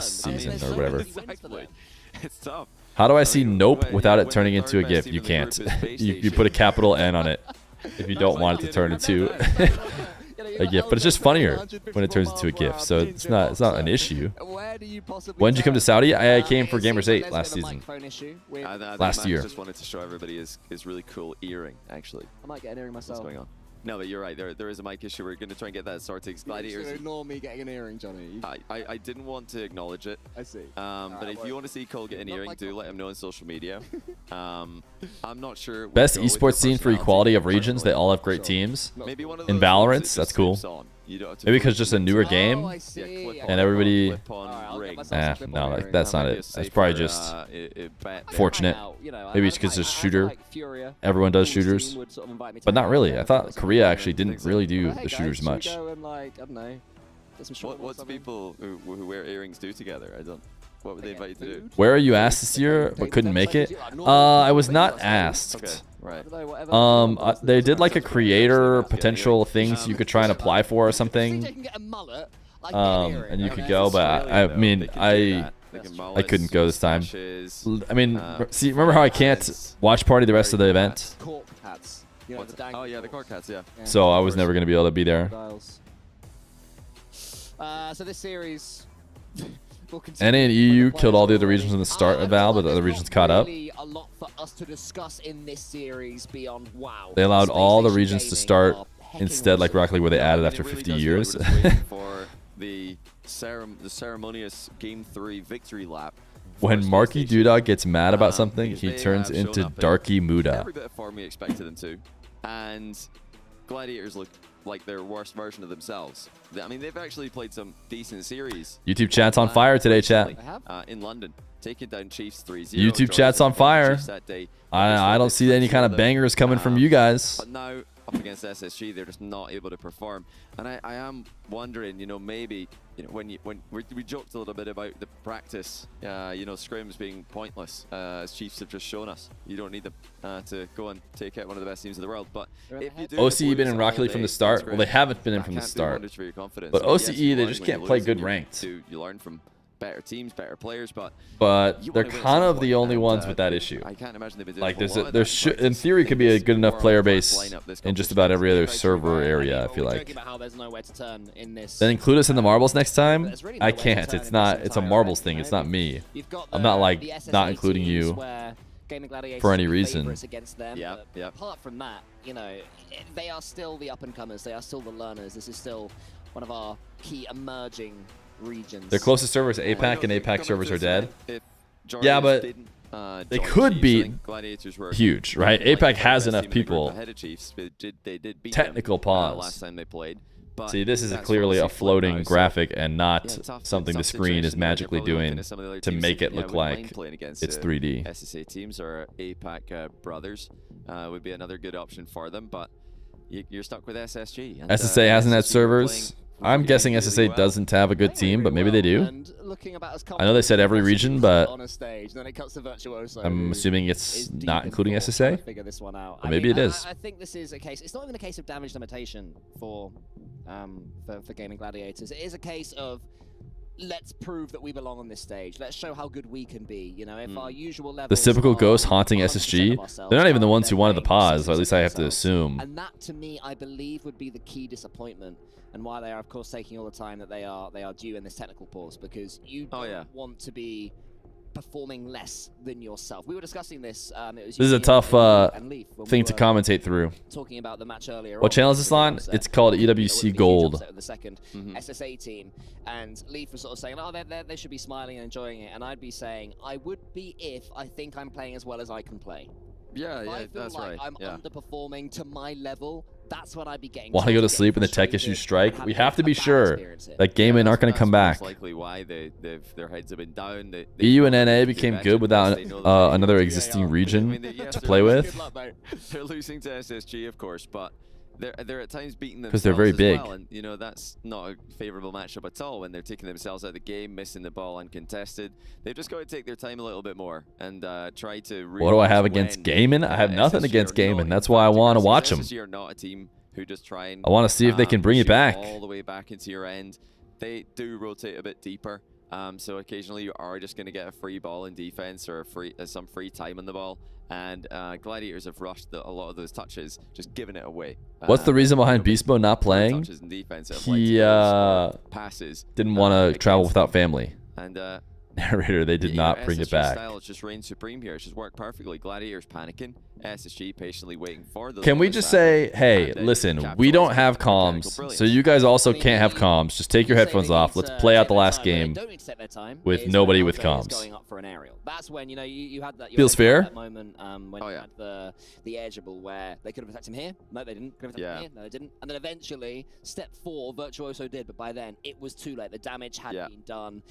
season or whatever. Exactly. It's tough. How do I see nope without it turning into a GIF? You can't. you put a capital N on it if you don't want it to turn into a GIF. But it's just funnier when it turns into a GIF, so it's not an issue. When did you come to Saudi? I came for Gamers 8 last season. Last year. I just wanted to show everybody his really cool earring, actually. I might get an earring myself. What's going on? No, but you're right. There is a mic issue. We're going to try and get that sorted. Gladiators. Ignore me getting an earring, Johnny. I didn't want to acknowledge it. I see. But if you want to see Cole get an earring, do let him know on social media. I'm not sure. Best esports scene for equality of regions. They all have great teams. Maybe one of in those Valorant, that's cool. Maybe because just a newer game, and everybody. No, that's not it. That's probably just fortunate. Maybe it's because it's a shooter. Everyone does shooters, but not really. I thought Korea actually didn't really do the shooters much. What's people who wear earrings do together? I don't. What would they invite you to do? Where are you asked this year but couldn't make it? I was not asked. Okay, right. They did like a creator potential things you could try and apply for or something. And you could go, but I mean, I couldn't go this time. I mean, see, remember how I can't watch party the rest of the event? Oh yeah, the cork hats, yeah. So I was never going to be able to be there. So this series. NA and EU killed all the other regions in the start of Val, but the other regions caught up. A lot for us to discuss in this series beyond WoW. They allowed all the regions to start instead, like Rocket League, where they added after 50 years. For the ceremonious Game 3 victory lap. When Marky Doodog gets mad about something, he turns into Darky Muda. Every bit of form we expected them to, and Gladiators look like their worst version of themselves. I mean, they've actually played some decent series. YouTube chat's on fire today, chat. In London, taking down Chiefs 3-0. YouTube chat's on fire. I don't see any kind of bangers coming from you guys. But now up against SSG, they're just not able to perform. And I am wondering, you know, maybe, you know, when we joked a little bit about the practice, you know, scrims being pointless, as Chiefs have just shown us. You don't need them to go and take out one of the best teams in the world. But if you do OCE been in Rocket League from the start? Well, they haven't been in from the start. But OCE, they just can't play good ranked. You learn from better teams, better players, but they're kind of the only ones with that issue. I can't imagine they've been doing like in theory could be a good enough player base in just about every other server area. I feel like. Then include us in the marbles next time. I can't. It's not. It's a marbles thing. It's not me. I'm not like not including you Gaimin Gladiators for any reason. Against them. Apart from that, you know, they are still the up-and-comers. They are still the learners. This is still one of our key emerging regions. Their closest servers, APAC, and APAC servers are dead. Yeah, but they could beat huge, right? APAC has enough people. Technical pause. Last time they played. See, this is clearly a floating graphic and not something the screen is magically doing to make it look like it's 3D. SSA teams or APAC brothers would be another good option for them, but you're stuck with SSG. And, SSA hasn't had servers. I'm guessing SSA doesn't have a good team, but maybe they do. I know they said every region, but I'm assuming it's not including SSA. But maybe it is. I think this is a case. It's not even a case of damage limitation for Gaimin Gladiators. It is a case of let's prove that we belong on this stage. Let's show how good we can be. You know, if our usual level. The typical ghosts haunting SSG. They're not even the ones who wanted the pause, or at least I have to assume. And that, to me, I believe would be the key disappointment, and why they are, of course, taking all the time that they are due in this technical pause, because you don't want to be performing less than yourself. We were discussing this. This is a tough thing to commentate through. Talking about the match earlier. What channel is this on? It's called EWC Gold. The second SSA team, and Leaf was sort of saying, "Oh, they should be smiling and enjoying it," and I'd be saying, "I would be if I think I'm playing as well as I can play." Yeah, that's like I'm underperforming to my level. That's what I'd be getting. Want to go to sleep when the tech issues strike? We have to be sure that Gaimin aren't going to come back. Likely why their heads have been down. EU and NA became good without another existing region to play with. They're losing to SSG, of course, but they're at times beating themselves because they're very big. Well, and you know that's not a favorable matchup at all when they're taking themselves out of the game, missing the ball uncontested. They've just got to take their time a little bit more and try to. What do I have against Gaimin? I have nothing against Gaimin. That's why I want to watch them. SSG are not a team who just try and. I want to see if they can bring it back all the way back into your end. They do rotate a bit deeper, so occasionally you are just going to get a free ball in defense or some free time on the ball. And Gladiators have rushed a lot of those touches, just giving it away. What's the reason behind Beastmo not playing? He didn't want to travel without family. And narrator, they did not bring it back. Style just reigns supreme here. It's just worked perfectly. Gladiators panicking, SSG patiently waiting for those. Can we just say, hey, listen, we don't have comms, so you guys also can't have comms. Just take your headphones off. Let's play out the last game with nobody with comms. That's when, you know, you had that. Feels fair. That moment when you had the edgeable where they could have attacked him here. No, they didn't. Could have attacked him here. No, they didn't. And then eventually, step 4, Virtuoso did, but by then it was too late. The damage had been done.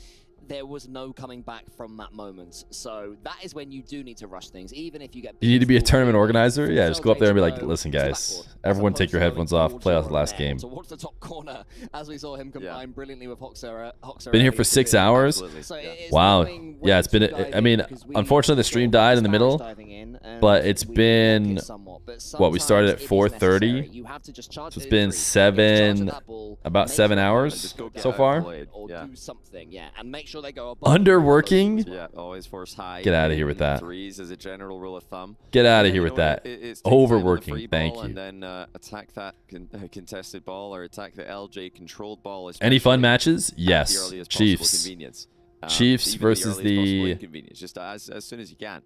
There was no coming back from that moment. So that is when you do need to rush things, even if you get. You need to be a tournament organizer? Yeah, just go up there and be like, listen, guys, everyone take your headphones off, play out the last game. Towards the top corner, as we saw him combine brilliantly with Hoxer. Been here for 6 hours? Wow. Yeah, it's been, I mean, unfortunately the stream died in the middle, but it's been, what, we started at 4:30, so it's been about 7 hours so far. Underworking? Yeah, always force high. Get out of here with that. Threes as a general rule of thumb. Get out of here with that. Overworking. Thank you. And then attack that contested ball or attack the LJ controlled ball. Any fun matches? Yes. Chiefs. Chiefs versus the. Just as soon as you can.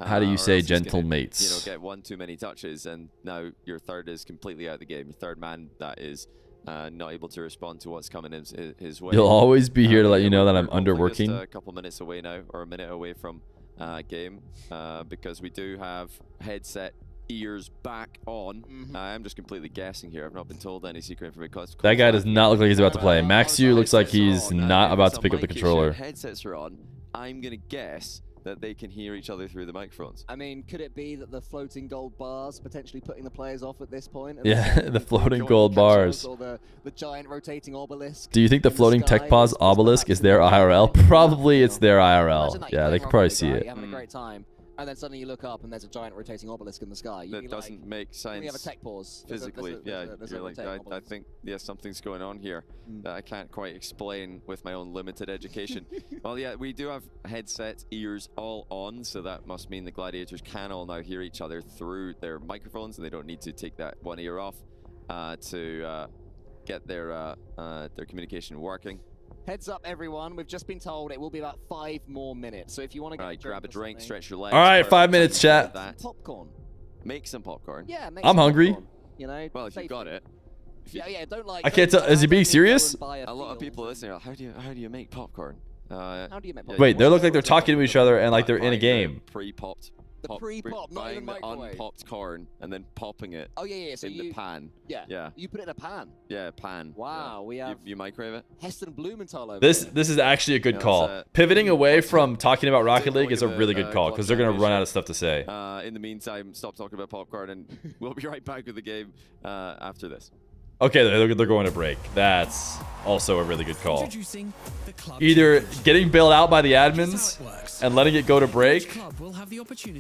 How do you say gentle mates? You know, get one too many touches, and now your third is completely out of the game. Your third man that is. Not able to respond to what's coming his way. You'll always be here to let you know that I'm underworking. Just a couple minutes away now, or a minute away from game, because we do have headset ears back on. I'm just completely guessing here. I've not been told any secret information. That guy does not look like he's about to play. Maxiu looks like he's not about to pick up the controller. Headsets are on. I'm gonna guess that they can hear each other through the microphones. I mean, could it be that the floating gold bars potentially putting the players off at this point? Yeah, the floating gold bars. Or the giant rotating obelisk. Do you think the floating tech pause obelisk is their IRL? Probably it's their IRL. Yeah, they could probably see it. Having a great time. And then suddenly you look up and there's a giant rotating obelisk in the sky. That doesn't make sense. We have a tech pause. Physically, you're like, I think, yeah, something's going on here that I can't quite explain with my own limited education. Well, yeah, we do have headsets, ears all on, so that must mean the Gladiators can all now hear each other through their microphones, and they don't need to take that one ear off to get their communication working. Heads up, everyone. We've just been told it will be about 5 more minutes. So if you want to get grab a drink, stretch your legs. All right, 5 minutes, chat. Popcorn. Make some popcorn. Yeah, I'm hungry. Popcorn, you know, well, if you got it. Yeah, don't like. I can't tell. Is he being serious? A lot of people listening are, how do you make popcorn? How do you make popcorn? Wait, they look like they're talking to each other and like they're in a game. Pre-popped. The pre-pop, not even microwave. Unpopped corn and then popping it. Oh yeah. So in the pan. Yeah. You put it in a pan. Yeah, pan. Wow, we have. You microwave it. Heston Blumenthal over This is actually a good call. Pivoting away from talking about Rocket League is a really good call because they're gonna run out of stuff to say. In the meantime, stop talking about popcorn and we'll be right back with the game after this. Okay, they're going to break. That's also a really good call. Either getting bailed out by the admins and letting it go to break,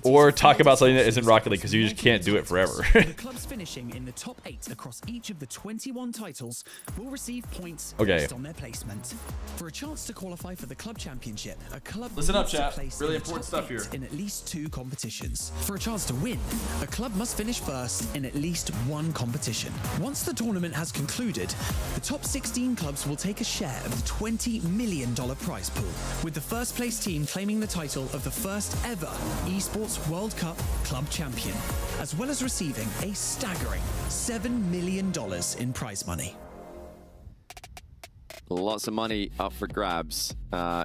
or talk about something that isn't Rocket League because you just can't do it forever. The clubs finishing in the top 8 across each of the 21 titles will receive points based on their placement. For a chance to qualify for the club championship, a club Listen up, needs to chat. place Really in the important top stuff here. 8 in at least 2 competitions. For a chance to win, a club must finish first in at least 1 competition. Once the tournament has concluded, the top 16 clubs will take a share of the $20 million prize pool, with the first place team claiming the title of the first ever Esports World Cup club champion, as well as receiving a staggering $7 million in prize money. Lots of money up for grabs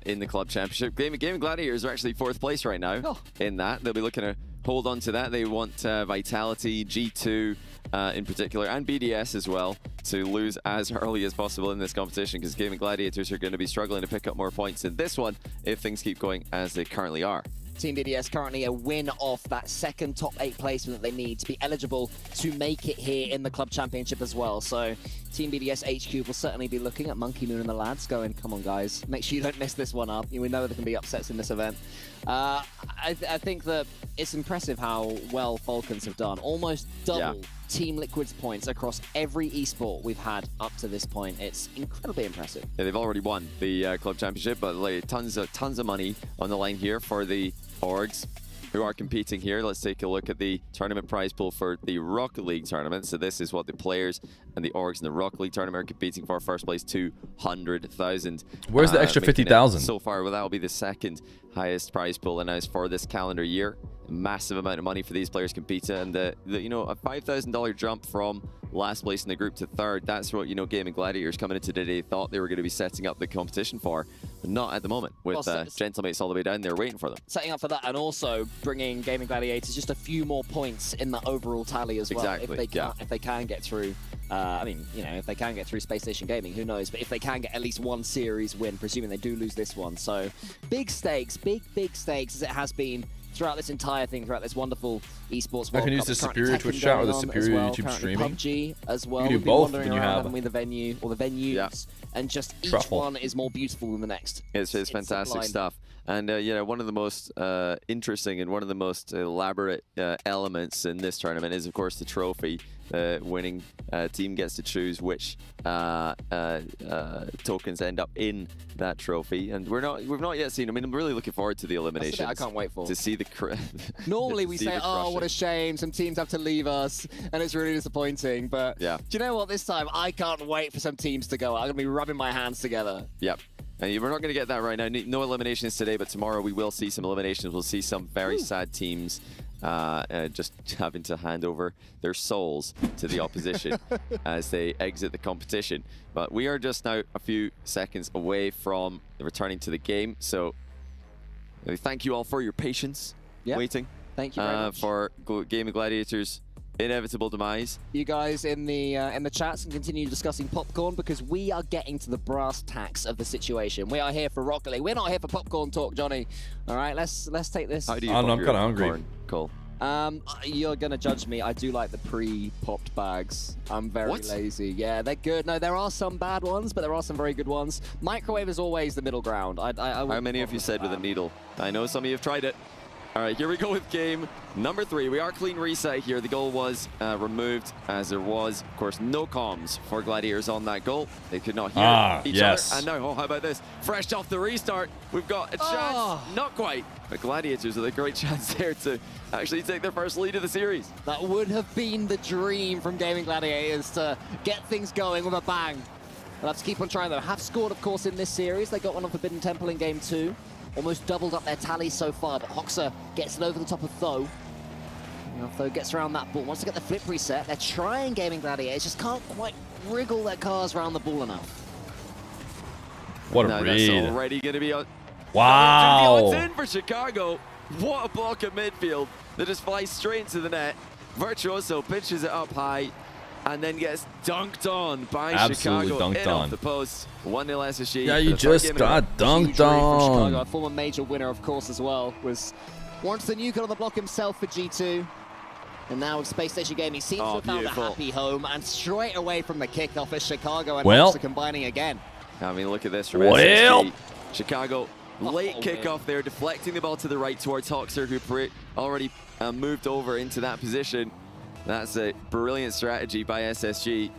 in the club championship. Gaimin Gladiators are actually 4th place right now in that. They'll be looking to hold on to that. They want Vitality, G2 in particular, and BDS as well, to lose as early as possible in this competition, because Gaimin Gladiators are going to be struggling to pick up more points in this one if things keep going as they currently are. Team BDS currently a win off that second top 8 placement that they need to be eligible to make it here in the club championship as well. So Team BDS HQ will certainly be looking at Monkey Moon and the lads going, come on guys, make sure you don't mess this one up. We know there can be upsets in this event. I think that it's impressive how well Falcons have done. Almost double Team Liquid's points across every esport we've had up to this point. It's incredibly impressive. Yeah, they've already won the club championship, but like, tons of money on the line here for the orgs who are competing here. Let's take a look at the tournament prize pool for the Rocket League tournament. So this is what the players and the orgs in the Rocket League tournament are competing for. First place, 200,000. Where's the extra 50,000? So far, well, that will be the second highest prize pool announced for this calendar year. A massive amount of money for these players competing, and you know, a $5,000 jump from last place in the group to 3rd. That's what, you know, Gaimin Gladiators coming into today thought they were going to be setting up the competition for, but not at the moment, with Gentlemates all the way down there waiting for them. Setting up for that, and also bringing Gaimin Gladiators just a few more points in the overall tally as well. Exactly, if they can get through, I mean, you know, if they can get through Space Station Gaming, who knows? But if they can get at least 1 series win, presuming they do lose this one. So big stakes, big stakes, as it has been throughout this entire thing, throughout this wonderful esports World Cup. I can use the Superior Twitch chat or the Superior YouTube streaming. PUBG as well. You can do both when you have the venue or the venues, and just each one is more beautiful than the next. It's fantastic stuff. And you know, one of the most interesting and one of the most elaborate elements in this tournament is, of course, the trophy. Winning team gets to choose which tokens end up in that trophy, and we've not yet seen. I mean, I'm really looking forward to the eliminations. I can't wait for to see the. Normally we say, "Oh, what a shame! Some teams have to leave us, and it's really disappointing." But do you know what? This time, I can't wait for some teams to go. I'm gonna be rubbing my hands together. Yep. And we're not going to get that right now. No eliminations today, but tomorrow we will see some eliminations. We'll see some very sad teams just having to hand over their souls to the opposition as they exit the competition. But we are just now a few seconds away from returning to the game. So thank you all for your patience waiting. Thank you very much. For Gaimin Gladiators inevitable demise. You guys in the chats can continue discussing popcorn because we are getting to the brass tacks of the situation. We are here for Rocket League. We're not here for popcorn talk, Johnny. All right, let's take this. How do you I'm kind of hungry. Cool. You're gonna judge me. I do like the pre-popped bags. I'm very lazy. Yeah, they're good. No, there are some bad ones, but there are some very good ones. Microwave is always the middle ground. How many of you said with a needle? I know some of you have tried it. All right, here we go with game number 3. We are clean reset here. The goal was removed as there was, of course, no comms for Gladiators on that goal. They could not hear each other. And now, oh, how about this? Fresh off the restart, we've got a chance. Not quite. But Gladiators with a great chance there to actually take their first lead of the series. That would have been the dream from Gaimin Gladiators to get things going with a bang. They'll have to keep on trying though. Have scored, of course, in this series. They got one on Forbidden Temple in game 2. Almost doubled up their tally so far, but Hoxer gets it over the top of Tho. Now Tho gets around that ball, wants to get the flip reset. They're trying Gaimin Gladiators, just can't quite wriggle their cars around the ball enough. What a read. That's already going to be a... Wow. It's in for Chicago. What a block at midfield that just flies straight into the net. Virtuoso pitches it up high and then gets dunked on by Chicago off the post. 1-0 SSG. Yeah, you just got dunked on. A former major winner, of course, as well, was once the new kid on the block himself for G2. And now with Space Station Gaming, seems to have found a happy home. And straight away from the kickoff is Chicago and Hoxer combining again. I mean, look at this from SSG. Chicago, late kickoff there, deflecting the ball to the right towards Hoxer, who already moved over into that position. That's a brilliant strategy by SSG,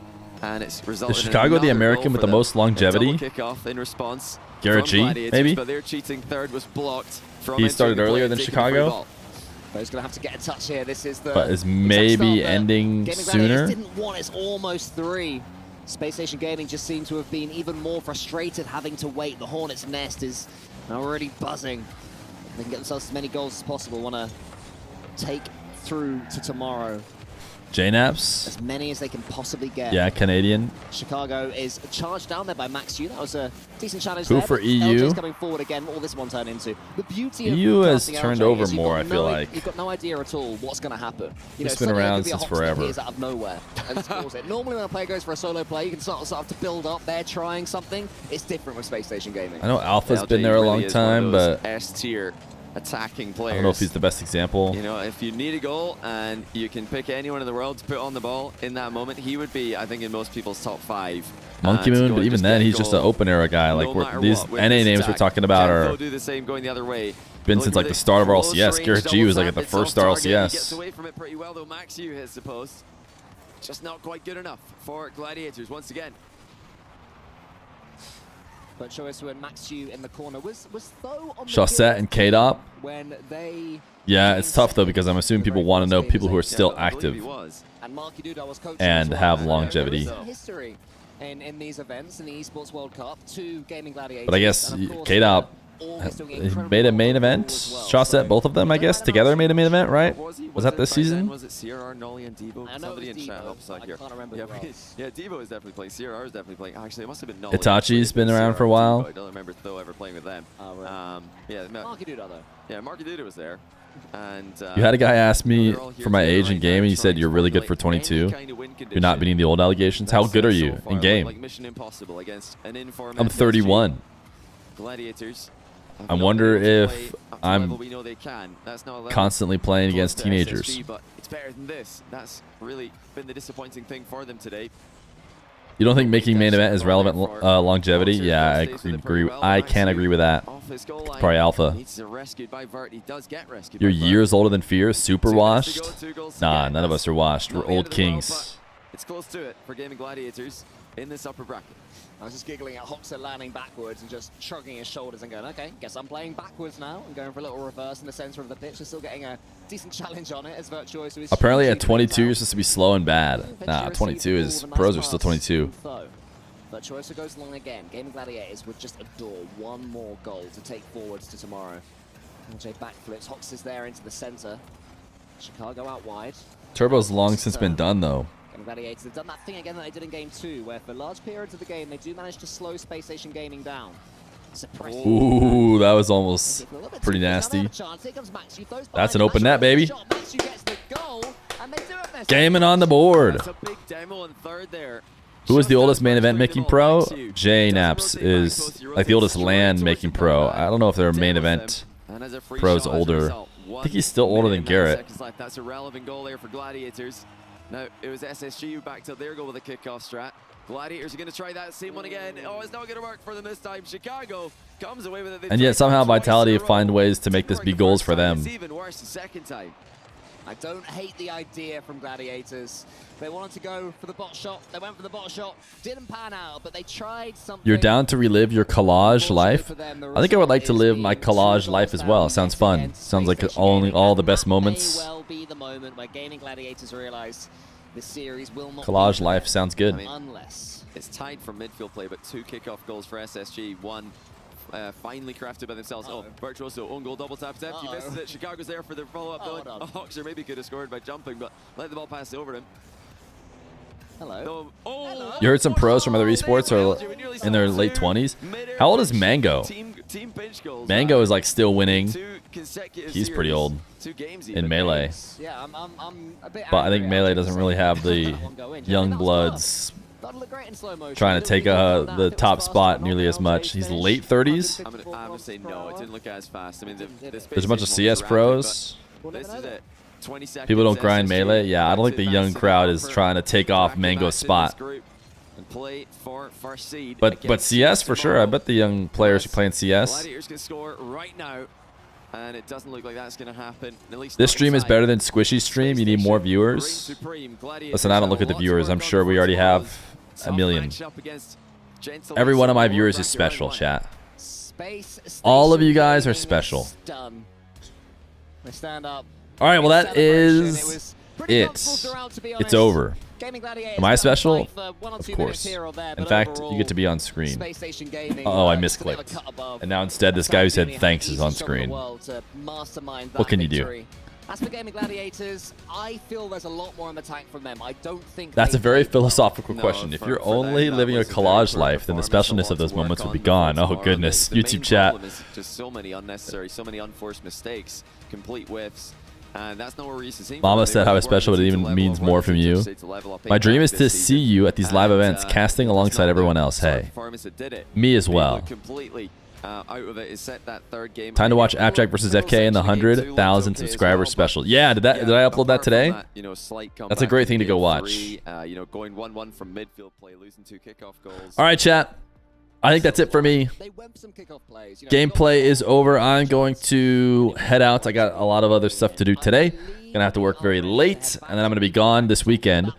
and it's resulted Is Chicago in the American with the most longevity? Kickoff in response. Gen.G, maybe? But their cheating third was blocked. He started earlier than Chicago. But he's going to have to get a touch here. This is the... But is maybe ending sooner? Didn't want, it's almost 3. Space Station Gaming just seemed to have been even more frustrated having to wait. The Hornet's nest is already buzzing. They can get themselves as many goals as possible. Want to take through to tomorrow. JNaps. As many as they can possibly get. Yeah, Canadian. Chicago is charged down there by Max U. That was a decent challenge Who there. for EU? LJ's coming forward again. All this one turned into. The beauty of EU has casting turned LJ over is more, I feel like. You've got no idea at all what's going to happen. You It's know, been around suddenly since it could be a forever. Appears out of nowhere and scores it. Normally when a player goes for a solo play, you can sort of to build up. They're trying something. It's different with Space Station Gaming. I know Alpha's been there a long time, but S-tier attacking players. I don't know if he's the best example. You know, if you need a goal and you can pick anyone in the world to put on the ball in that moment, he would be, I think, in most people's top 5. Monkey Moon, but even then, he's just an open era guy. Like these NA names we're talking about are do the same going the other way. been since like the start of RLCS. Gareth.G was like at the first RLCS. He gets away from it pretty well though. Max U hits the post. Just not quite good enough for Gladiators once again. But Choice and Max U in the corner was Tho on the Chaussette and K-Dop. when they Yeah, it's tough though because I'm assuming people want to know people who are still active and Marky Duda was coaching and have longevity. history in these events in the Esports World Cup to Gaimin Gladiators. But I guess K-Dop made a main event. Chaussette, both of them, I guess, together made a main event, right? Was that this season? Was it CRR, Nolly, and Devo? Somebody in chat help us out here. Yeah, Devo is definitely playing. CRR is definitely playing. Actually, it must have been Nolly. Itachi's been around for a while. I don't remember Tho ever playing with them. Yeah, Marky Duda though. Yeah, Marky Duda was there. And you had a guy ask me for my age in game, and he said, "You're really good for 22. You're not beating the old allegations. How good are you in game?" I'm 31. Gladiators. I wonder if I'm constantly playing against teenagers. But it's better than this. That's really been the disappointing thing for them today. You don't think making main event is relevant longevity? Yeah, I agree. I can agree with that. It's probably Alpha. You're years older than Feer. Super washed? Nah, none of us are washed. We're old kings. It's close to it for Gaimin Gladiators in this upper bracket. I was just giggling at Hoxer landing backwards and just shrugging his shoulders and going, okay, guess I'm playing backwards now and going for a little reverse in the center of the pitch and still getting a decent challenge on it as Virtuoso is... Apparently at 22 you're supposed to be slow and bad. Nah, 22 is... Pros are still 22. Virtuoso goes long again. Gaimin Gladiators would just adore one more goal to take forwards to tomorrow. LJ backflips. Hoxer's there into the center. Chicago out wide. Turbo's long since been done though. Gladiators have done that thing again that they did in game 2, where for large periods of the game they do manage to slow Space Station Gaming down. Ooh, that was almost pretty nasty. That's an open net, baby. Gaimin on the board. That's a big demo in third there. Who is the oldest main event making pro? J-Naps is like the oldest land making pro. I don't know if they're main event pros older. I think he's still older than Garrett. That's a relevant goal there for Gladiators. Now, it was SSG who backed up their goal with a kickoff strat. Gladiators are going to try that same one again. Oh, it's not going to work for them this time. Chicago comes away with it. And yet somehow Vitality find ways to make this be goals for them. It's even worse the second time. I don't hate the idea from Gladiators. They wanted to go for the bot shot. They went for the bot shot. Didn't pan out, but they tried something. You're down to relive your collage life? I think I would like to live my collage life as well. Sounds fun. Sounds like all the best moments. May well be the moment where Gaimin Gladiators realize this series will not Collage life sounds good. Unless it's tied for midfield play, but 2 kickoff goals for SSG. One finally crafted by themselves. Oh, Virtuoso, own goal, double tap step. You missed it. Chicago's there for their follow-up. Oxer maybe could have scored by jumping, but let the ball pass over him. Hello. Oh. You heard some pros from other esports are in their late 20s. How old is Mango? Mango is like still winning. He's pretty old in Melee. Yeah, I'm a bit But I think Melee doesn't really have the young bloods trying to take the top spot nearly as much. He's late 30s. I'm gonna say no. It didn't look as fast. I mean, There's a bunch of CS pros. This is it. 20 seconds. People don't grind Melee. Yeah, I don't think the young crowd is trying to take off Mango's spot. But CS for sure. I bet the young players who play in CS. Gladiators can score right now, and it doesn't look like that's going to happen. At least This stream is better than Squishy's stream. You need more viewers. Listen, I don't look at the viewers. I'm sure we already have a million. Every one of my viewers is special, chat. All of you guys are special. They stand up. All right, well, that is it. It's over. Am I special? Of course. In fact, you get to be on screen. Uh-oh, I misclicked. And now instead, this guy who said thanks is on screen. What can you do? As for Gaimin Gladiators, I feel there's a lot more in the tank from them. I don't think that's a very philosophical question. If you're only living a collage life, then the specialness of those moments would be gone. Oh, goodness. YouTube chat. Just so many unnecessary, so many unforced mistakes, complete whiffs. And that's not what we're used to seeing. Mama said how special it even means more from you. My dream is to see you at these live events, casting alongside everyone else. Hey, me as well. Time to watch Appjack versus FK in the 100,000 subscriber special. Yeah, did I upload that today? That's a great thing to go watch. Going 1-1 from midfield play, losing 2 kickoff goals. All right, chat. I think that's it for me. Gameplay is over. I'm going to head out. I got a lot of other stuff to do today. Gonna have to work very late, and then I'm gonna be gone this weekend,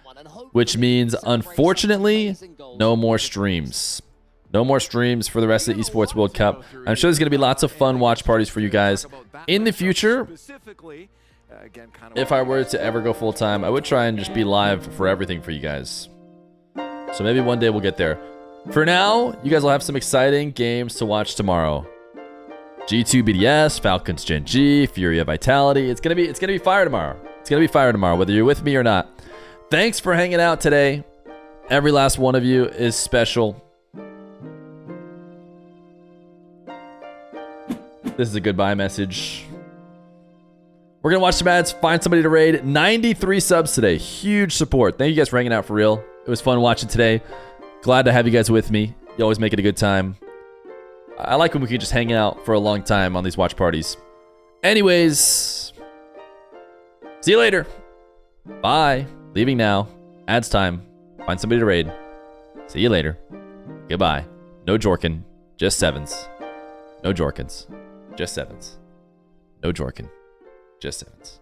which means, unfortunately, no more streams. No more streams for the rest of the Esports World Cup. I'm sure there's gonna be lots of fun watch parties for you guys in the future. If I were to ever go full time, I would try and just be live for everything for you guys. So maybe one day we'll get there. For now, you guys will have some exciting games to watch tomorrow. G2 BDS, Falcons Gen.G, Furia Vitality. It's gonna be fire tomorrow. It's gonna be fire tomorrow, whether you're with me or not. Thanks for hanging out today. Every last one of you is special. This is a goodbye message. We're gonna watch some ads, find somebody to raid. 93 subs today. Huge support. Thank you guys for hanging out for real. It was fun watching today. Glad to have you guys with me. You always make it a good time. I like when we can just hang out for a long time on these watch parties. Anyways, see you later. Bye. Leaving now. Ads time. Find somebody to raid. See you later. Goodbye. No Jorkin. Just sevens. No Jorkins. Just sevens. No Jorkin. Just sevens.